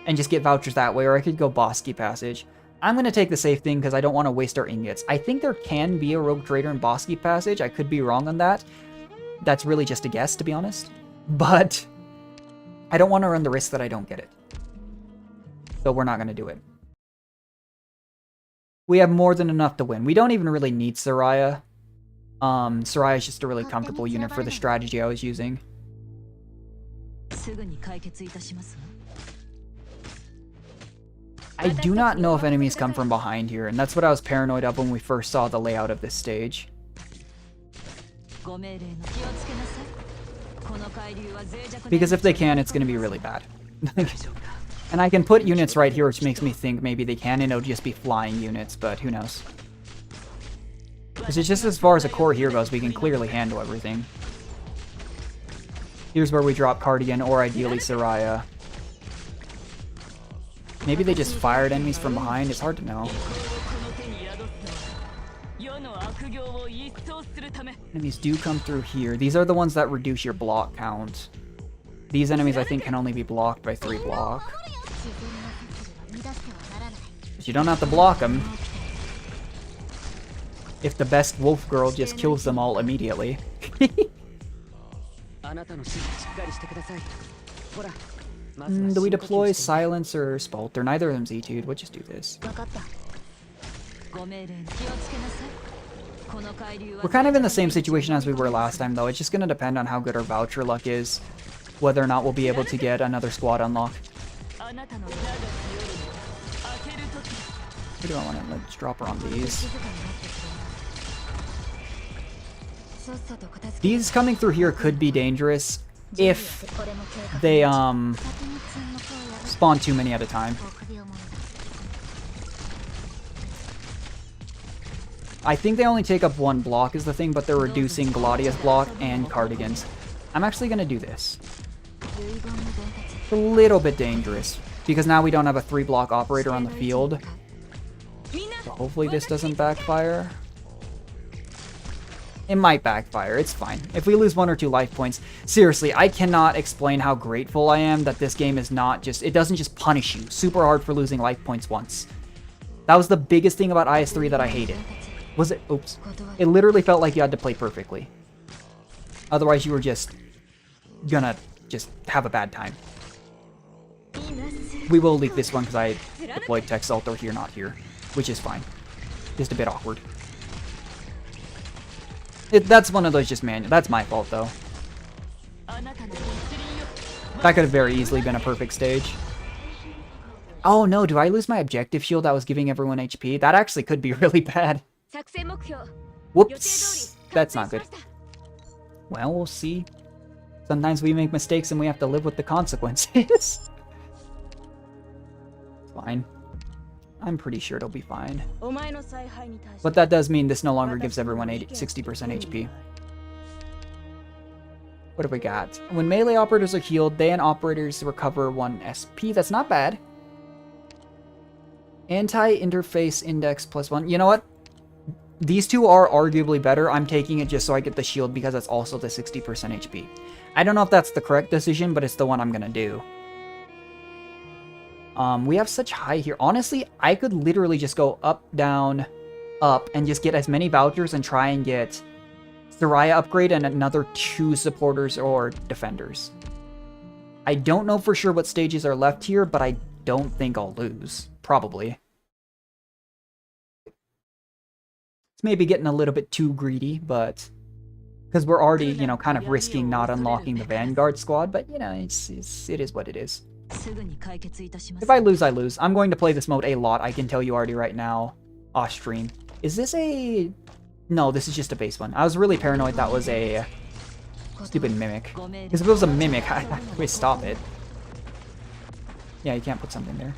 and just get vouchers that way, or I could go Bosky Passage. I'm going to take the safe thing because I don't want to waste our ingots. I think there can be a Rogue Trader in Bosky Passage. I could be wrong on that. That's really just a guess, to be honest. But I don't want to run the risk that I don't get it. So we're not going to do it. We have more than enough to win. We don't even really need Soraya. Soraya is just a really comfortable unit for the strategy I was using. I do not know if enemies come from behind here, and that's what I was paranoid of when we first saw the layout of this stage. Because if they can, it's going to be really bad. And I can put units right here, which makes me think maybe they can, and it'll just be flying units, but who knows. Because it's just as far as the core here goes, we can clearly handle everything. Here's where we drop Cardigan, or ideally Soraya. Maybe they just fired enemies from behind, it's hard to know. Enemies do come through here. These are the ones that reduce your block count. These enemies, I think, can only be blocked by 3 block. But you don't have to block them. If the best wolf girl just kills them all immediately. Do we deploy Silence or Spalter? Neither of them's E2'd. We'll just do this. We're kind of in the same situation as we were last time, though. It's just going to depend on how good our voucher luck is. Whether or not we'll be able to get another squad unlock. What do I want to let's drop her on these? These coming through here could be dangerous if they spawn too many at a time. I think they only take up 1 block is the thing, but they're reducing Gladia's block and Cardigan's. I'm actually going to do this. It's a little bit dangerous, because now we don't have a 3-block operator on the field. So hopefully this doesn't backfire. It might backfire, it's fine. If we lose 1 or 2 life points, seriously, I cannot explain how grateful I am that this game is not just, it doesn't just punish you super hard for losing life points once. That was the biggest thing about IS3 that I hated. Was it? Oops. It literally felt like you had to play perfectly. Otherwise you were just gonna just have a bad time. We will leak this one because I deployed Tech Salto here, not here, which is fine. Just a bit awkward. That's one of those just manual. That's my fault, though. That could have very easily been a perfect stage. Oh no, do I lose my objective shield that was giving everyone HP? That actually could be really bad. Whoops. That's not good. Well, we'll see. Sometimes we make mistakes and we have to live with the consequences. Fine. I'm pretty sure it'll be fine. But that does mean this no longer gives everyone 60% HP. What have we got? When melee operators are healed, they and operators recover 1 SP. That's not bad. Anti-interface index +1. You know what? These two are arguably better. I'm taking it just so I get the shield because that's also the 60% HP. I don't know if that's the correct decision, but it's the one I'm gonna do. We have such high here. Honestly, I could literally just go up, down, up, and just get as many vouchers and try and get Soraya upgrade and another 2 supporters or defenders. I don't know for sure what stages are left here, but I don't think I'll lose. Probably. It's maybe getting a little bit too greedy, but... because we're already, you know, kind of risking not unlocking the Vanguard squad, but, you know, it is what it is. If I lose, I lose. I'm going to play this mode a lot, I can tell you already right now, off stream. Is this a... no, this is just a base one. I was really paranoid that was a stupid mimic. Because if it was a mimic, I'd actually stop it. Yeah, you can't put something there.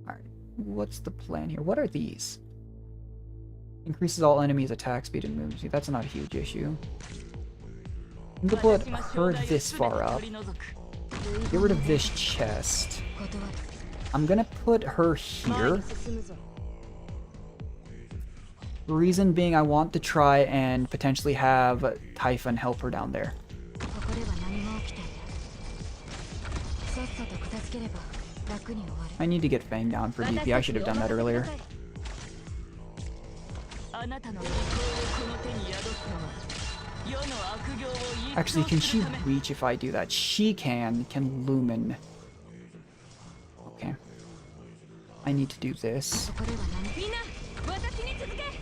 Alright, what's the plan here? What are these? Increases all enemies' attack speed and movement speed. That's not a huge issue. I'm gonna put her this far up. Get rid of this chest. I'm gonna put her here. The reason being I want to try and potentially have Typhon help her down there. I need to get Fang down for DP. I should have done that earlier. Actually, can she reach if I do that? She can. Can Lumen. Okay. I need to do this.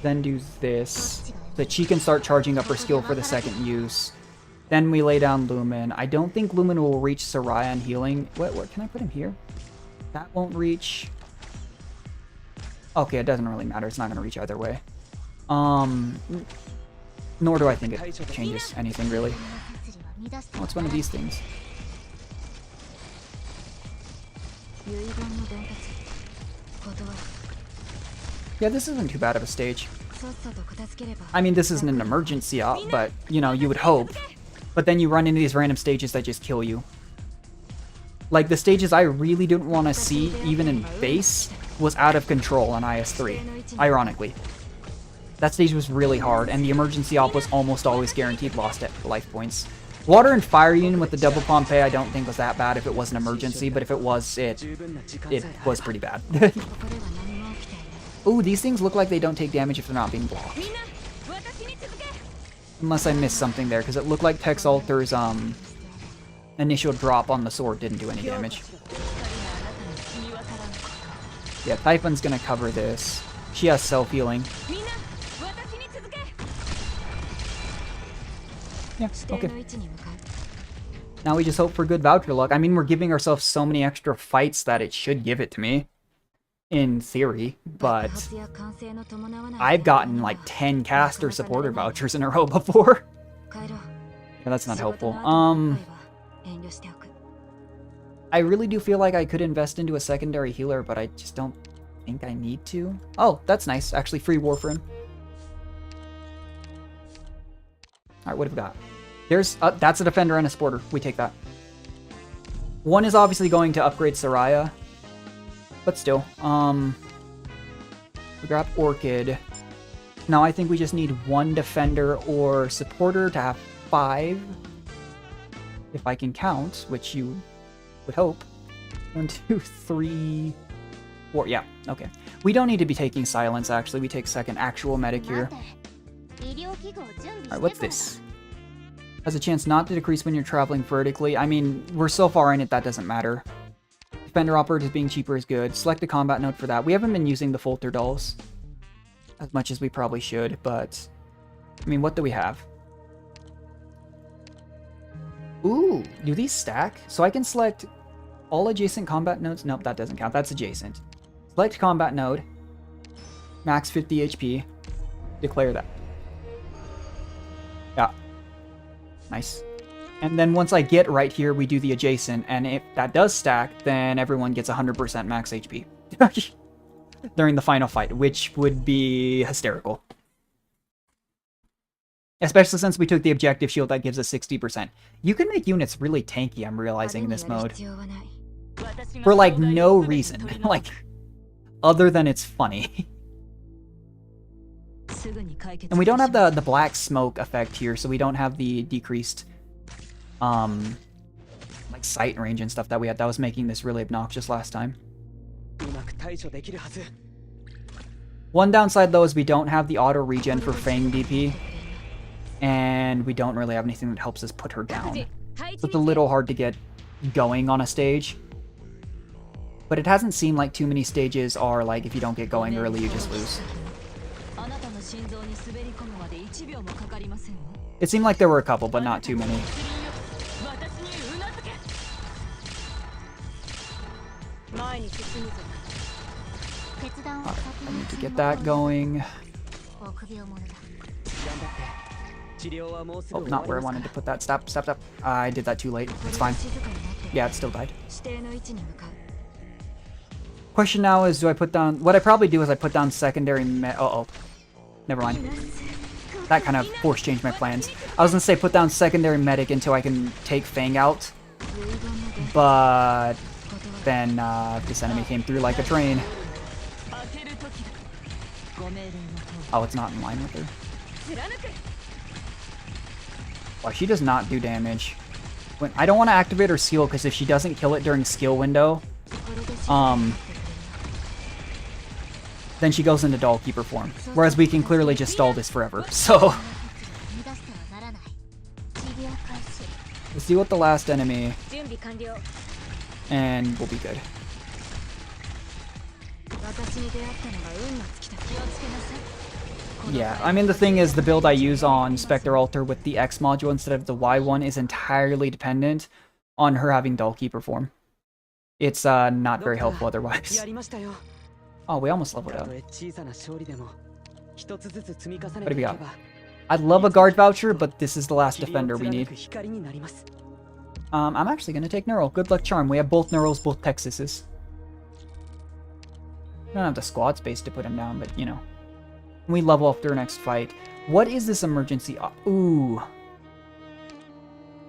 Then do this. So that she can start charging up her skill for the second use. Then we lay down Lumen. I don't think Lumen will reach Soraya and healing. What? Can I put him here? That won't reach. Okay, it doesn't really matter. It's not going to reach either way. Nor do I think it changes anything, really. What's one of these things? Yeah, this isn't too bad of a stage. I mean, this isn't an emergency op, but, you know, you would hope. But then you run into these random stages that just kill you. Like, the stages I really didn't want to see, even in base, was out of control on IS3, ironically. That stage was really hard, and the emergency op was almost always guaranteed lost at life points. Water and Fire Union with the double Pompeii I don't think was that bad if it was an emergency, but if it was, it was pretty bad. Ooh, these things look like they don't take damage if they're not being blocked. Unless I missed something there, because it looked like Tex Alter's initial drop on the sword didn't do any damage. Yeah, Typhon's gonna cover this. She has self-healing. Yeah, okay. Now we just hope for good voucher luck. I mean, we're giving ourselves so many extra fights that it should give it to me. In theory, but I've gotten like 10 caster supporter vouchers in a row before. Yeah, that's not helpful. I really do feel like I could invest into a secondary healer, but I just don't think I need to. Oh, that's nice. Actually, free Warfarin. Alright, what have we got? There's that's a defender and a supporter. We take that. One is obviously going to upgrade Soraya. But still, we grab Orchid. Now I think we just need one defender or supporter to have 5. If I can count, which you would hope. 1, 2, 3, 4. Yeah, okay. We don't need to be taking silence, actually. We take second actual medic here. Alright, what's this? Has a chance not to decrease when you're traveling vertically. I mean, we're so far in it, that doesn't matter. Defender operators being cheaper is good. Select a combat node for that. We haven't been using the Folter dolls as much as we probably should, but I mean, what do we have? Ooh, do these stack? So I can select all adjacent combat nodes. Nope, that doesn't count. That's adjacent. Select combat node. Max 50 HP. Declare that. Yeah. Nice. And then once I get right here, we do the adjacent, and if that does stack, then everyone gets 100% max HP during the final fight, which would be hysterical. Especially since we took the objective shield that gives us 60%. You can make units really tanky, I'm realizing, in this mode. For, like, no reason. Like, other than it's funny. And we don't have the black smoke effect here, so we don't have the decreased like sight range and stuff that we had. That was making this really obnoxious last time. One downside though is we don't have the auto regen for Fang DP, and we don't really have anything that helps us put her down. So it's a little hard to get going on a stage. But it hasn't seemed like too many stages are like if you don't get going early you just lose. It seemed like there were a couple, but not too many. Alright, I need to get that going. Oh, not where I wanted to put that. Stop. I did that too late. It's fine. Yeah, it still died. Question now is, do I put down... What I probably do is I put down secondary uh-oh. Never mind. That kind of force changed my plans. I was gonna say put down secondary medic until I can take Fang out. But then this enemy came through like a train. Oh, it's not in line with her. Wow, she does not do damage. I don't want to activate her skill because if she doesn't kill it during skill window, then she goes into Dollkeeper form. Whereas we can clearly just stall this forever. So let's deal with the last enemy, and we'll be good. Yeah, I mean, the thing is, the build I use on Spectre Altar with the X module instead of the Y one is entirely dependent on her having Dollkeeper form. It's not very helpful otherwise. Oh, we almost leveled up. What do we got? I'd love a guard voucher, but this is the last defender we need. I'm actually going to take Neural. Good luck charm. We have both Neurals, both Texases. I don't have the squad space to put him down, but, you know. We level up their next fight. What is this emergency? Ooh.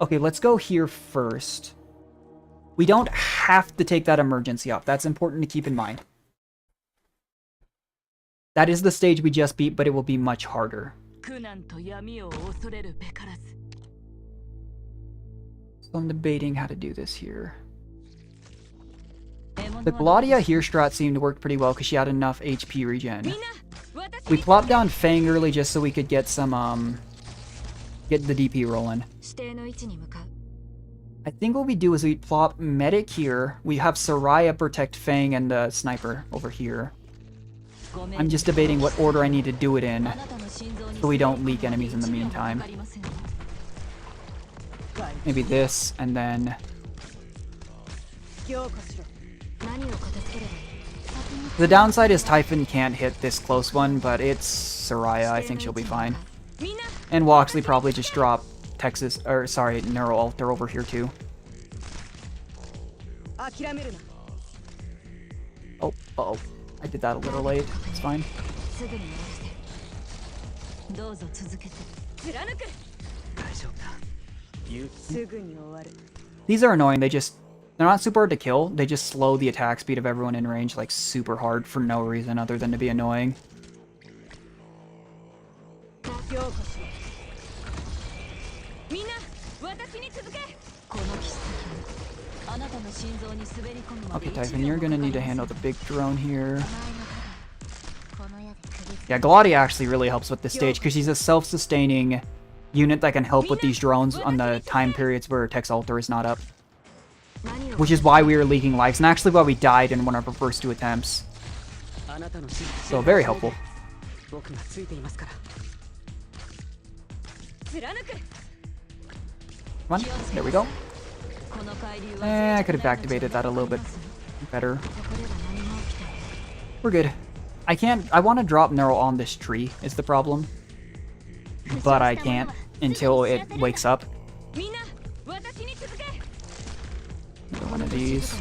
Okay, let's go here first. We don't have to take that emergency off. That's important to keep in mind. That is the stage we just beat, but it will be much harder. So I'm debating how to do this here. The Gladia here strat seemed to work pretty well because she had enough HP regen. We plopped down Fang early just so we could get some, get the DP rolling. I think what we do is we plop Medic here. We have Soraya protect Fang and the Sniper over here. I'm just debating what order I need to do it in so we don't leak enemies in the meantime. Maybe this, and then... The downside is Typhon can't hit this close one, but it's Soraya. I think she'll be fine. And we'll actually probably just drop Texas, or sorry, Neural Altar over here too. Oh, uh-oh. I did that a little late. It's fine. These are annoying. They're not super hard to kill. They just slow the attack speed of everyone in range like super hard for no reason other than to be annoying. Okay, Typhon, you're gonna need to handle the big drone here. Yeah, Gladia actually really helps with this stage because she's a self-sustaining unit that can help with these drones on the time periods where Tex Altar is not up. Which is why we were leaking lives, and actually why we died in one of our first 2 attempts. So, very helpful. Come on, there we go. I could have activated that a little bit better. We're good. I want to drop Neural on this tree, is the problem. But I can't until it wakes up. Another one of these.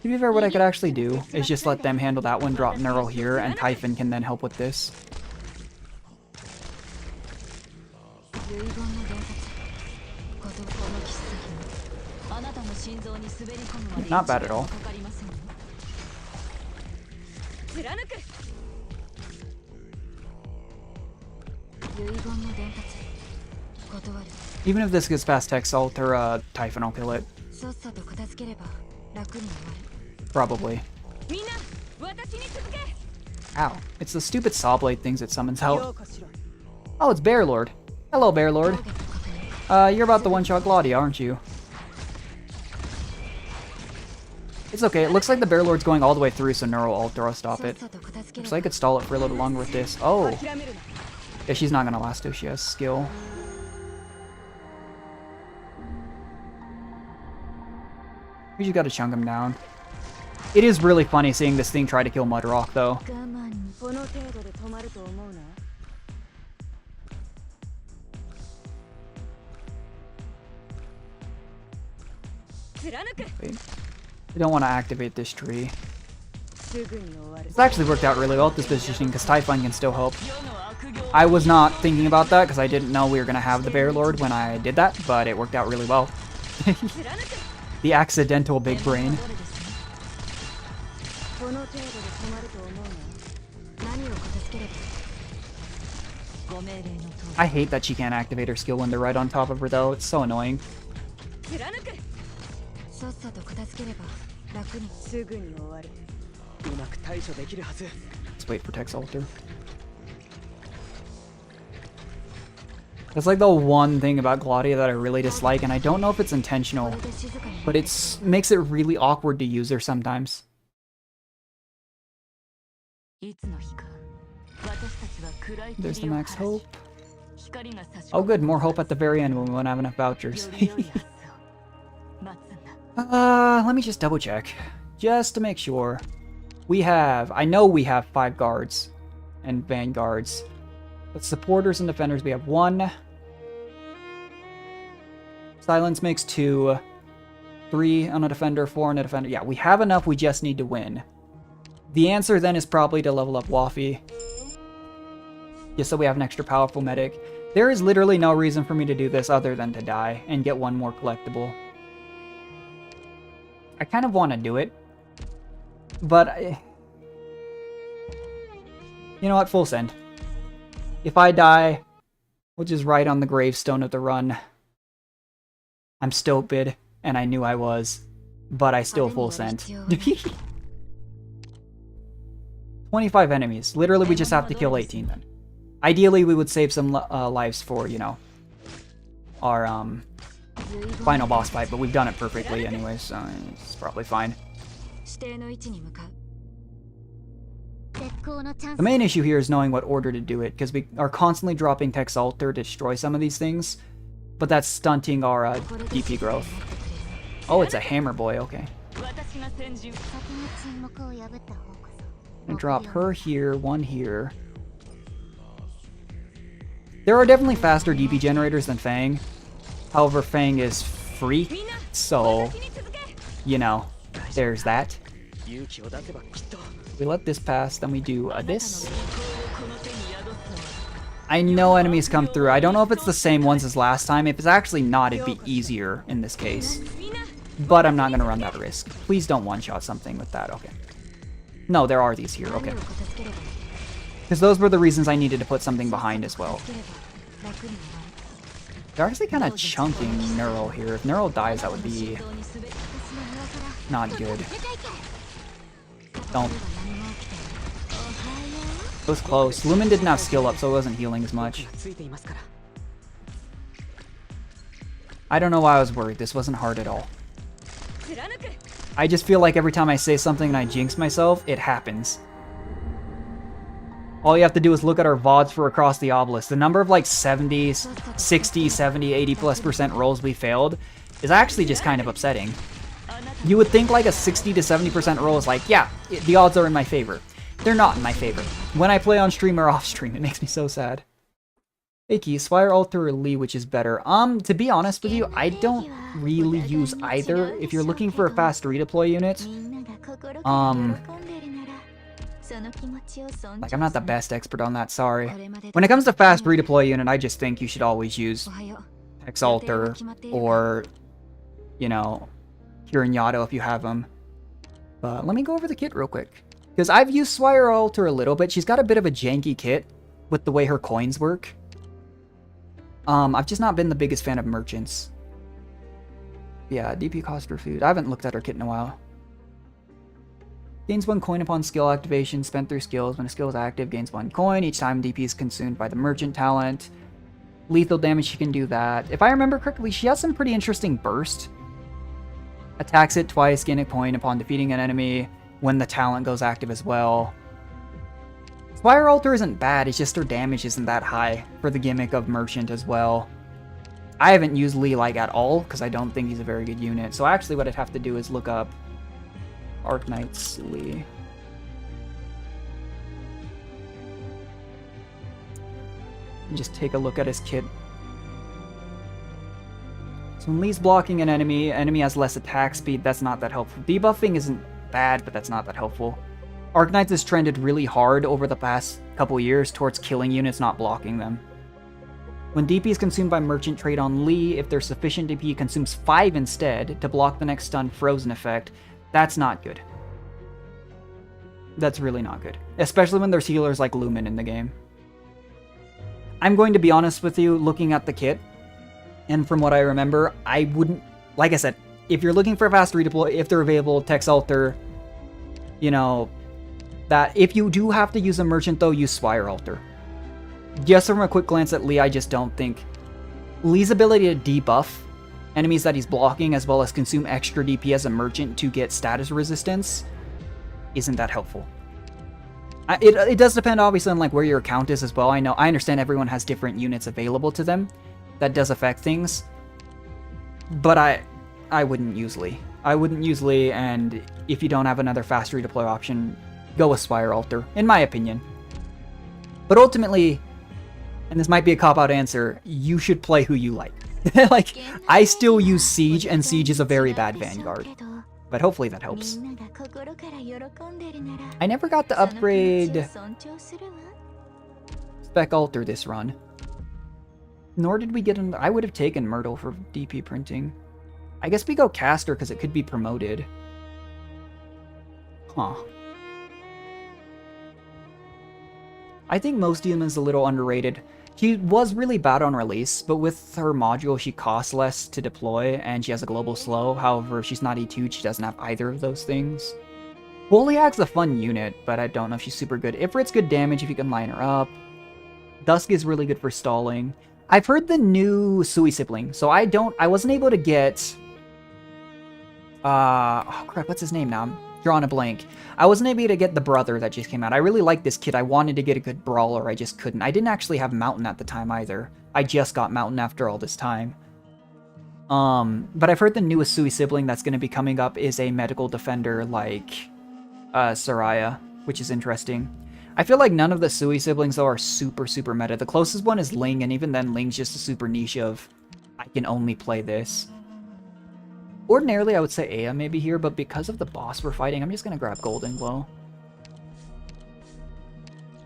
To be fair, what I could actually do is just let them handle that one, drop Neural here, and Typhon can then help with this. Not bad at all. Even if this gets past Tex Altar, Typhon will kill it. Probably. Ow. It's the stupid saw blade things that summons out. Oh, it's Bear Lord. Hello, Bear Lord. You're about the one-shot Gladia, aren't you? It's okay. It looks like the Bear Lord's going all the way through, so Neural Altar will stop it. Looks like I could stall it for a little longer with this. Oh. Yeah, she's not gonna last if she has skill. We just gotta chunk him down. It is really funny seeing this thing try to kill Mudrock, though. Wait. I don't want to activate this tree. It's actually worked out really well with this positioning because Typhon can still help. I was not thinking about that because I didn't know we were going to have the Bear Lord when I did that, but it worked out really well. The accidental big brain. I hate that she can't activate her skill when they're right on top of her, though. It's so annoying. Let's wait for Tex Alter. That's like the one thing about Claudia that I really dislike, and I don't know if it's intentional, but it makes it really awkward to use her sometimes. There's the max hope. Oh good, more hope at the very end when we won't have enough vouchers. Let me just double check. Just to make sure. I know we have 5 guards and vanguards. But supporters and defenders, we have 1. Silence makes 2. 3 on a defender, 4 on a defender. Yeah, we have enough, we just need to win. The answer then is probably to level up Waffy. Just so we have an extra powerful medic. There is literally no reason for me to do this other than to die and get 1 more collectible. I kind of want to do it. But you know what? Full send. If I die, which is right on the gravestone of the run, I'm stupid, and I knew I was, but I still full send. 25 enemies. Literally, we just have to kill 18 then. Ideally, we would save some lives for, you know, our final boss fight, but we've done it perfectly anyway, so it's probably fine. The main issue here is knowing what order to do it, because we are constantly dropping Tex Alter to destroy some of these things, but that's stunting our DP growth. Oh, it's a hammer boy, okay. And drop her here, 1 here. There are definitely faster DP generators than Fang. However, Fang is free, so, you know, there's that. We let this pass, then we do this. I know enemies come through. I don't know if it's the same ones as last time. If it's actually not, it'd be easier in this case. But I'm not going to run that risk. Please don't one-shot something with that. Okay. No, there are these here. Okay. Because those were the reasons I needed to put something behind as well. They're actually kind of chunking Neural here. If Neural dies, that would be not good. Don't. It was close. Lumen didn't have skill up, so it wasn't healing as much. I don't know why I was worried. This wasn't hard at all. I just feel like every time I say something and I jinx myself, it happens. All you have to do is look at our VODs for Across the Obelisk. The number of like 70, 60, 70, 80+% rolls we failed is actually just kind of upsetting. You would think like a 60 to 70% roll is like, yeah, the odds are in my favor. They're not in my favor. When I play on stream or off stream, it makes me so sad. Hey Keys, Fire Alter or Lee, which is better? To be honest with you, I don't really use either. If you're looking for a fast redeploy unit, like, I'm not the best expert on that, sorry. When it comes to fast redeploy unit, I just think you should always use Tex Alter or, you know, Kirin Yato if you have them. But let me go over the kit real quick. Because I've used Swire Alter a little bit. She's got a bit of a janky kit with the way her coins work. I've just not been the biggest fan of merchants. Yeah, DP cost for food. I haven't looked at her kit in a while. Gains 1 coin upon skill activation, spent through skills. When a skill is active, gains 1 coin. Each time DP is consumed by the merchant talent. Lethal damage, she can do that. If I remember correctly, she has some pretty interesting burst. Attacks it twice, gain a coin upon defeating an enemy when the talent goes active as well. Spire Alter isn't bad, it's just her damage isn't that high for the gimmick of Merchant as well. I haven't used Lee like at all, because I don't think he's a very good unit. So actually what I'd have to do is look up Arknights Lee. And just take a look at his kit. So when Lee's blocking an enemy has less attack speed, that's not that helpful. Debuffing isn't bad, but that's not that helpful. Arknights has trended really hard over the past couple years towards killing units, not blocking them. When DP is consumed by Merchant Trade on Lee, if there's sufficient DP, it consumes 5 instead to block the next stun frozen effect. That's not good. That's really not good. Especially when there's healers like Lumen in the game. I'm going to be honest with you, looking at the kit, and from what I remember, I wouldn't... Like I said, if you're looking for a fast redeploy, if they're available, Tex Alter, you know, that if you do have to use a Merchant though, use Swire Alter. Just from a quick glance at Lee, I just don't think... Lee's ability to debuff enemies that he's blocking as well as consume extra DP as a Merchant to get status resistance isn't that helpful. It does depend obviously on like where your account is as well. I understand everyone has different units available to them. That does affect things. But I wouldn't use Lee. I wouldn't use Lee, and if you don't have another fast redeploy option, go with Swire Alter, in my opinion. But ultimately, and this might be a cop-out answer, you should play who you like. Like, I still use Siege, and Siege is a very bad Vanguard. But hopefully that helps. I never got to upgrade Spec Alter this run. Nor did we get an... I would have taken Myrtle for DP printing. I guess we go Caster because it could be promoted. Huh. I think Mostium is a little underrated. She was really bad on release, but with her module she costs less to deploy and she has a global slow. However, if she's not E2'd, she doesn't have either of those things. Woliak's a fun unit, but I don't know if she's super good. Ifrit's good damage if you can line her up. Dusk is really good for stalling. I've heard the new Sui sibling, so I wasn't able to get... oh crap, what's his name now? I'm drawing a blank. I wasn't able to get the brother that just came out. I really like this kid. I wanted to get a good brawler, I just couldn't. I didn't actually have Mountain at the time either. I just got Mountain after all this time. But I've heard the newest Sui sibling that's going to be coming up is a medical defender like Soraya, which is interesting. I feel like none of the Sui siblings though are super meta. The closest one is Ling, and even then Ling's just a super niche of I can only play this. Ordinarily, I would say Aya maybe here, but because of the boss we're fighting, I'm just going to grab Golden Glow.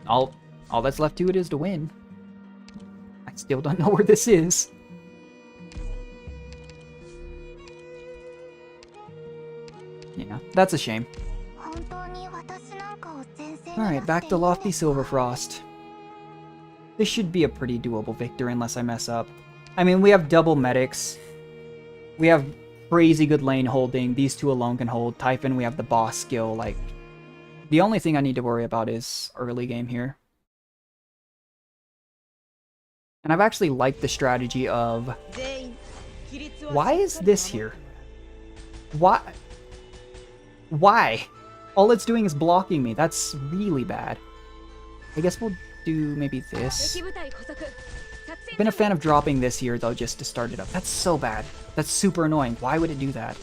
All that's left to it is to win. I still don't know where this is. Yeah, that's a shame. Alright, back to Lofty Silverfrost. This should be a pretty doable victory unless I mess up. I mean, we have double medics. We have crazy good lane holding. These two alone can hold. Typhon, we have the boss skill. Like, the only thing I need to worry about is early game here. And I've actually liked the strategy of... Why is this here? Why? Why? All it's doing is blocking me. That's really bad. I guess we'll do maybe this. I've been a fan of dropping this here, though, just to start it up. That's so bad. That's super annoying. Why would it do that?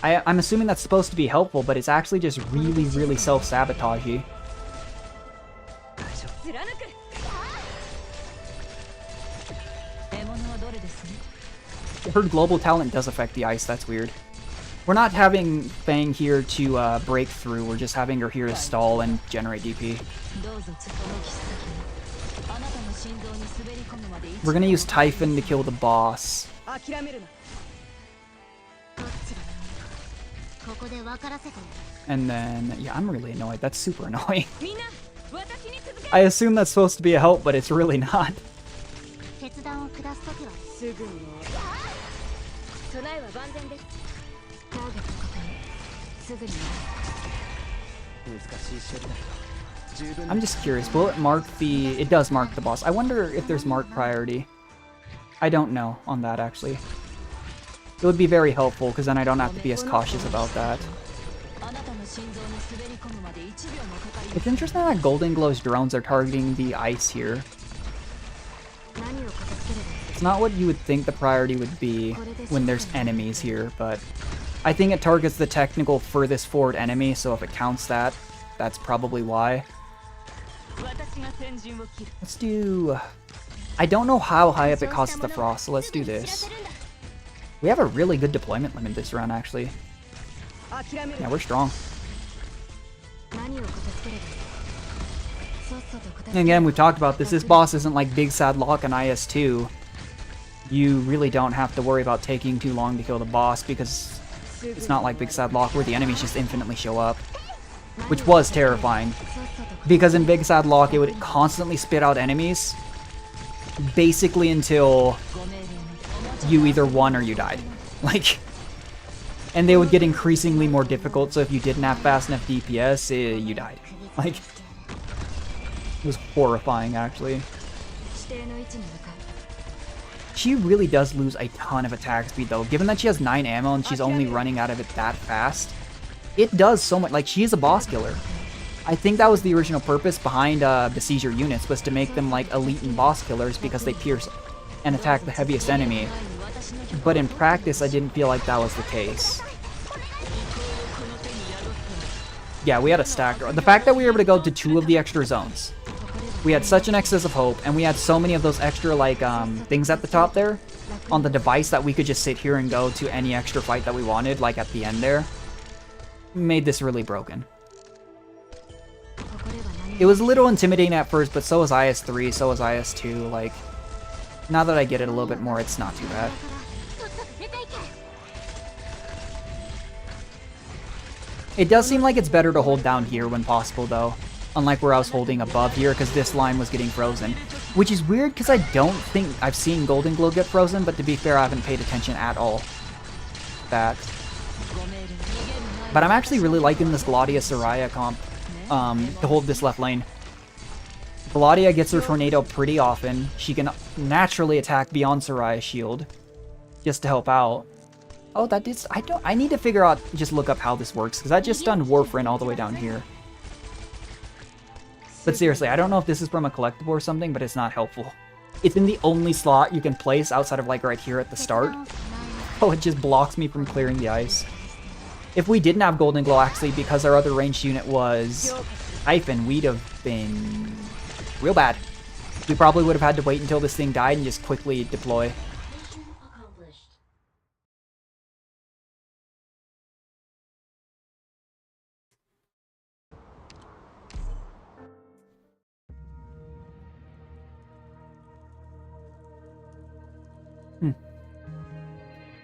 I'm assuming that's supposed to be helpful, but it's actually just really self-sabotagey. I heard global talent does affect the ice. That's weird. We're not having Fang here to break through. We're just having her here to stall and generate DP. We're gonna use Typhon to kill the boss. And then, yeah, I'm really annoyed. That's super annoying. I assume that's supposed to be a help, but it's really not. I'm just curious, will it mark the... It does mark the boss. I wonder if there's mark priority. I don't know on that, actually. It would be very helpful, because then I don't have to be as cautious about that. It's interesting that Golden Glow's drones are targeting the ice here. It's not what you would think the priority would be when there's enemies here, but I think it targets the technical furthest forward enemy, so if it counts that, that's probably why. Let's do... I don't know how high up it costs the frost, so let's do this. We have a really good deployment limit this round, actually. Yeah, we're strong. And again, we've talked about this. This boss isn't like Big Sad Lock in IS2. You really don't have to worry about taking too long to kill the boss because it's not like Big Sad Lock where the enemies just infinitely show up. Which was terrifying. Because in Big Sad Lock, it would constantly spit out enemies. Basically until you either won or you died. Like... And they would get increasingly more difficult, so if you didn't have fast enough DPS, you died. Like, it was horrifying, actually. She really does lose a ton of attack speed, though. Given that she has 9 ammo and she's only running out of it that fast, it does so much. Like, she is a boss killer. I think that was the original purpose behind Besieger units, was to make them, like, elite and boss killers because they pierce and attack the heaviest enemy. But in practice, I didn't feel like that was the case. Yeah, we had a stack. The fact that we were able to go to 2 of the extra zones. We had such an excess of hope, and we had so many of those extra, like, things at the top there on the device that we could just sit here and go to any extra fight that we wanted, like at the end there. Made this really broken. It was a little intimidating at first, but so was IS3, so was IS2, like... Now that I get it a little bit more, it's not too bad. It does seem like it's better to hold down here when possible, though. Unlike where I was holding above here, because this line was getting frozen. Which is weird, because I don't think I've seen Golden Glow get frozen, but to be fair, I haven't paid attention at all. That. But I'm actually really liking this Gladia Soraya comp, to hold this left lane. Gladia gets her Tornado pretty often. She can naturally attack beyond Soraya's shield, just to help out. Oh, that is... I need to figure out... Just look up how this works, because I just stunned Warfrin all the way down here. But seriously, I don't know if this is from a collectible or something, but it's not helpful. It's in the only slot you can place outside of, like, right here at the start. Oh, it just blocks me from clearing the ice. If we didn't have Golden Glow, actually, because our other ranged unit was Hyphen, we'd have been real bad. We probably would have had to wait until this thing died and just quickly deploy.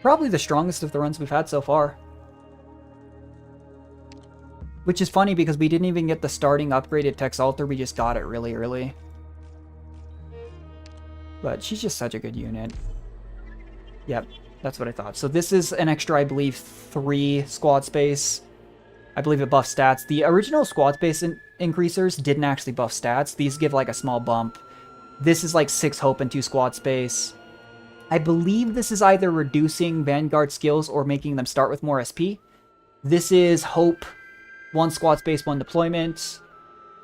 Probably the strongest of the runs we've had so far. Which is funny because we didn't even get the starting upgraded Tex Alter, we just got it really early. But she's just such a good unit. Yep, that's what I thought. So this is an extra, I believe, 3 squad space. I believe it buffs stats. The original squad space increasers didn't actually buff stats. These give like a small bump. This is like 6 hope and 2 squad space. I believe this is either reducing Vanguard skills or making them start with more SP. This is hope, 1 squad space, 1 deployment.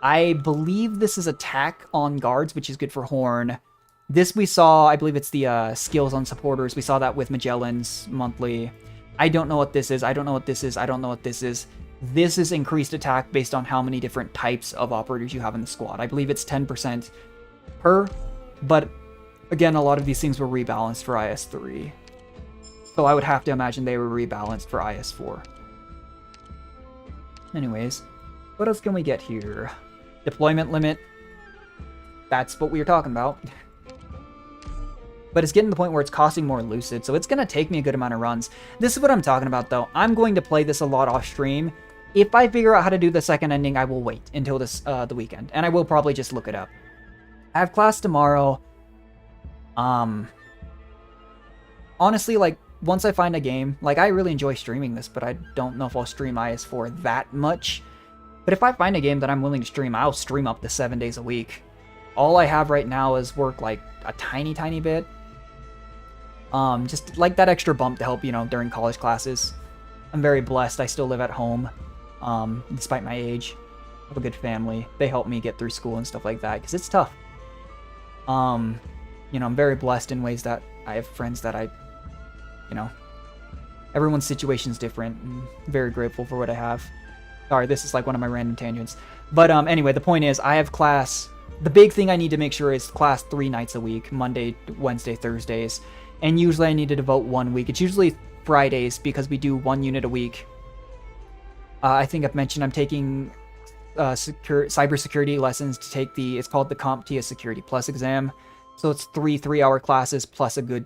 I believe this is attack on guards, which is good for Horn. This we saw, I believe it's the skills on supporters. We saw that with Magellan's monthly. I don't know what this is. I don't know what this is. I don't know what this is. This is increased attack based on how many different types of operators you have in the squad. I believe it's 10% per, but again, a lot of these things were rebalanced for IS3. So I would have to imagine they were rebalanced for IS4. Anyways, what else can we get here? Deployment limit. That's what we were talking about. But it's getting to the point where it's costing more Lucid, so it's going to take me a good amount of runs. This is what I'm talking about, though. I'm going to play this a lot off stream. If I figure out how to do the second ending, I will wait until this the weekend. And I will probably just look it up. I have class tomorrow. Honestly, like, once I find a game, like, I really enjoy streaming this, but I don't know if I'll stream IS4 that much. But if I find a game that I'm willing to stream, I'll stream up to 7 days a week. All I have right now is work, like, a tiny bit. Just, like, that extra bump to help, you know, during college classes. I'm very blessed. I still live at home, despite my age. I have a good family. They help me get through school and stuff like that, because it's tough. You know, I'm very blessed in ways that I have friends that you know, everyone's situation's different. I'm very grateful for what I have. Sorry, this is like one of my random tangents. But anyway, the point is, I have class. The big thing I need to make sure is class 3 nights a week, Monday, Wednesday, Thursdays. And usually I need to devote 1 week. It's usually Fridays because we do 1 unit a week. I think I've mentioned I'm taking cybersecurity lessons to take it's called the CompTIA Security Plus exam. So it's 3 3-hour classes plus a good,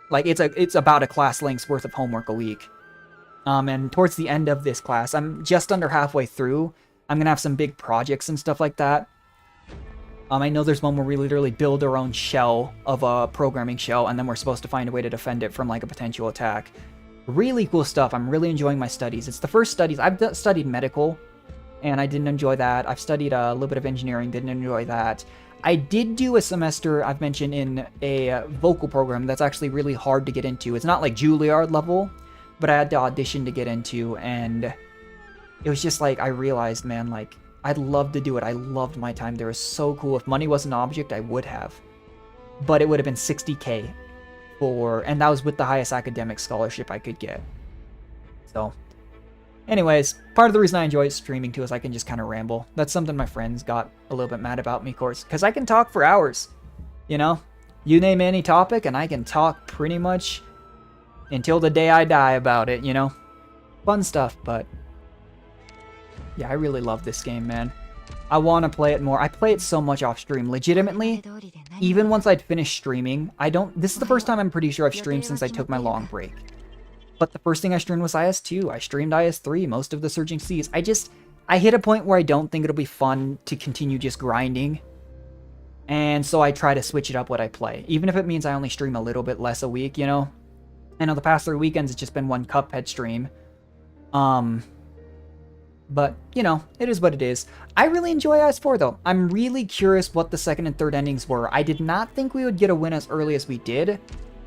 like it's about a class length's worth of homework a week. And towards the end of this class, I'm just under halfway through. I'm gonna have some big projects and stuff like that. I know there's one where we literally build our own shell of a programming shell, and then we're supposed to find a way to defend it from like a potential attack. Really cool stuff. I'm really enjoying my studies. It's the first studies. I've studied medical, and I didn't enjoy that. I've studied a little bit of engineering, didn't enjoy that. I did do a semester, I've mentioned, in a vocal program that's actually really hard to get into. It's not like Juilliard level, but I had to audition to get into, and it was just like, I realized, man, like, I'd love to do it. I loved my time there. It was so cool. If money was an object, I would have. But it would have been $60K and that was with the highest academic scholarship I could get. So, anyways, part of the reason I enjoy streaming too is I can just kind of ramble. That's something my friends got a little bit mad about me, of course, because I can talk for hours. You know, you name any topic and I can talk pretty much until the day I die about it, you know? Fun stuff, but yeah, I really love this game, man. I want to play it more. I play it so much off stream. Legitimately, even once I'd finished streaming, this is the first time I'm pretty sure I've streamed since I took my long break. But the first thing I streamed was IS-2. I streamed IS-3, most of the Surging Seas. I hit a point where I don't think it'll be fun to continue just grinding. And so I try to switch it up what I play. Even if it means I only stream a little bit less a week, you know? I know the past 3 weekends it's just been one Cuphead stream. But, you know, it is what it is. I really enjoy IS-4 though. I'm really curious what the second and third endings were. I did not think we would get a win as early as we did,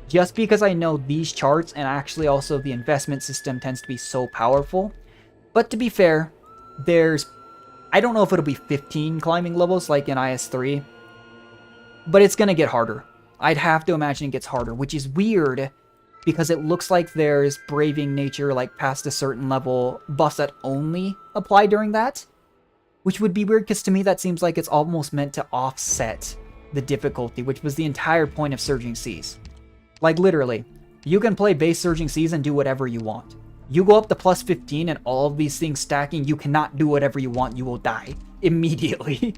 just because I know these charts and actually also the investment system tends to be so powerful. But to be fair, I don't know if it'll be 15 climbing levels like in IS-3, but it's going to get harder. I'd have to imagine it gets harder, which is weird because it looks like there's braving nature, like past a certain level, buffs that only apply during that, which would be weird because to me that seems like it's almost meant to offset the difficulty, which was the entire point of Surging Seas. Like literally, you can play base Surging Seas and do whatever you want. You go up to plus 15 and all of these things stacking, you cannot do whatever you want, you will die immediately.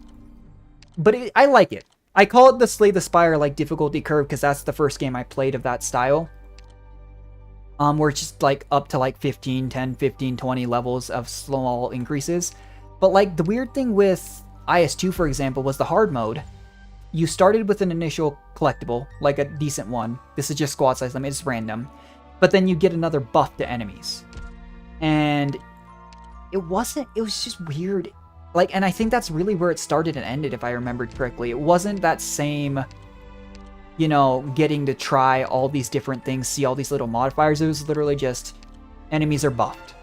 But I like it. I call it the Slay the Spire like difficulty curve because that's the first game I played of that style. Where it's just like up to like 15, 10, 15, 20 levels of small increases. But like the weird thing with IS-2, for example, was the hard mode. You started with an initial collectible, like a decent one. This is just squad size limit, it's random. But then you get another buff to enemies. And it was just weird. Like, and I think that's really where it started and ended, if I remembered correctly. It wasn't that same, you know, getting to try all these different things, see all these little modifiers. It was literally just enemies are buffed.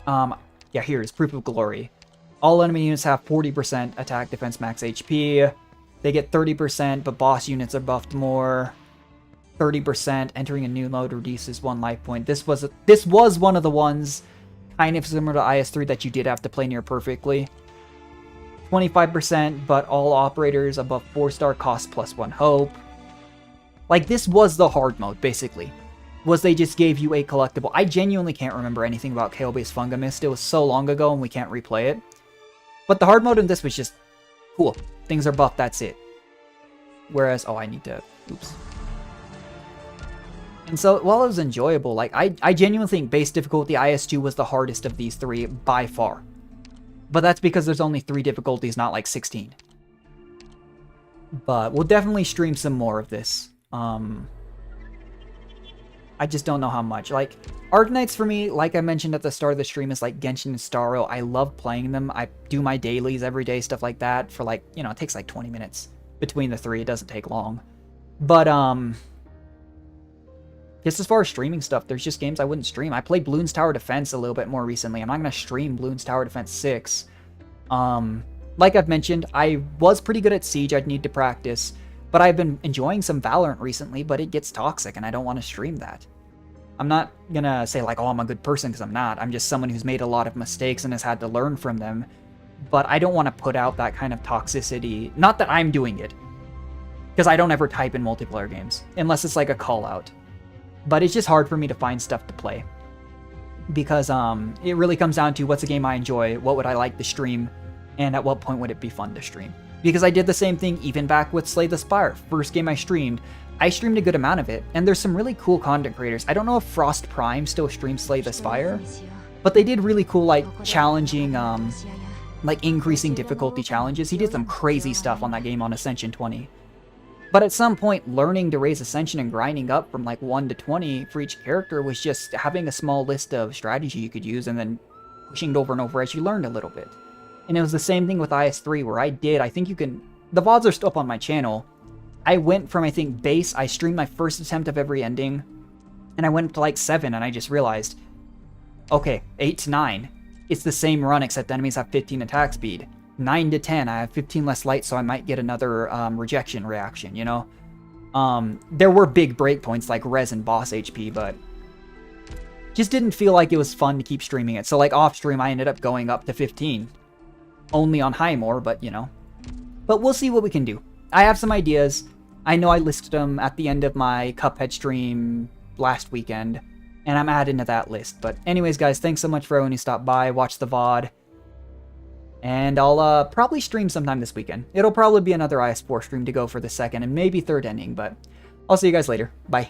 Yeah, here's proof of glory. All enemy units have 40% attack, defense, max HP. They get 30%, but boss units are buffed more. 30%. Entering a new mode reduces 1 life point. This was one of the ones kind of similar to IS-3 that you did have to play near perfectly. 25%, but all operators above 4-star cost plus 1 hope. Like, this was the hard mode, basically. Was they just gave you a collectible. I genuinely can't remember anything about KO-based Fungamist. It was so long ago and we can't replay it. But the hard mode in this was just cool. Things are buffed, that's it. Whereas, oh, I need to, oops. And so, while it was enjoyable, like, I genuinely think base difficulty IS-2 was the hardest of these 3 by far. But that's because there's only 3 difficulties, not like 16. But we'll definitely stream some more of this. I just don't know how much. Like, Arknights for me, like I mentioned at the start of the stream, is like Genshin and Starro. I love playing them. I do my dailies every day, stuff like that, for like, you know, it takes like 20 minutes between the 3. It doesn't take long. But, just as far as streaming stuff, there's just games I wouldn't stream. I played Bloons Tower Defense a little bit more recently. I'm not going to stream Bloons Tower Defense 6. Like I've mentioned, I was pretty good at Siege. I'd need to practice. But I've been enjoying some Valorant recently, but it gets toxic, and I don't want to stream that. I'm not going to say, like, oh, I'm a good person, because I'm not. I'm just someone who's made a lot of mistakes and has had to learn from them. But I don't want to put out that kind of toxicity. Not that I'm doing it. Because I don't ever type in multiplayer games, unless it's like a call-out. But it's just hard for me to find stuff to play. because it really comes down to what's a game I enjoy, what would I like to stream, and at what point would it be fun to stream. Because I did the same thing even back with Slay the Spire. First game I streamed a good amount of it, and there's some really cool content creators. I don't know if Frost Prime still streams Slay the Spire, but they did really cool, like, challenging, like, increasing difficulty challenges. He did some crazy stuff on that game on Ascension 20. But at some point, learning to raise Ascension and grinding up from, like, 1 to 20 for each character was just having a small list of strategy you could use and then pushing it over and over as you learned a little bit. And it was the same thing with IS3, where I think you can... The VODs are still up on my channel. I went from, I think, base, I streamed my first attempt of every ending, and I went up to, like, 7, and I just realized, okay, 8 to 9, it's the same run, except enemies have 15 attack speed. 9 to 10, I have 15 less light, so I might get another rejection reaction, you know? There were big breakpoints, like res and boss HP, but just didn't feel like it was fun to keep streaming it. So, like, off-stream, I ended up going up to 15. Only on Highmore, but, you know. But we'll see what we can do. I have some ideas. I know I listed them at the end of my Cuphead stream last weekend, and I'm adding to that list. But anyways, guys, thanks so much for everyone who stopped by, watched the VOD, and I'll probably stream sometime this weekend. It'll probably be another IS4 stream to go for the second and maybe third ending, but I'll see you guys later. Bye.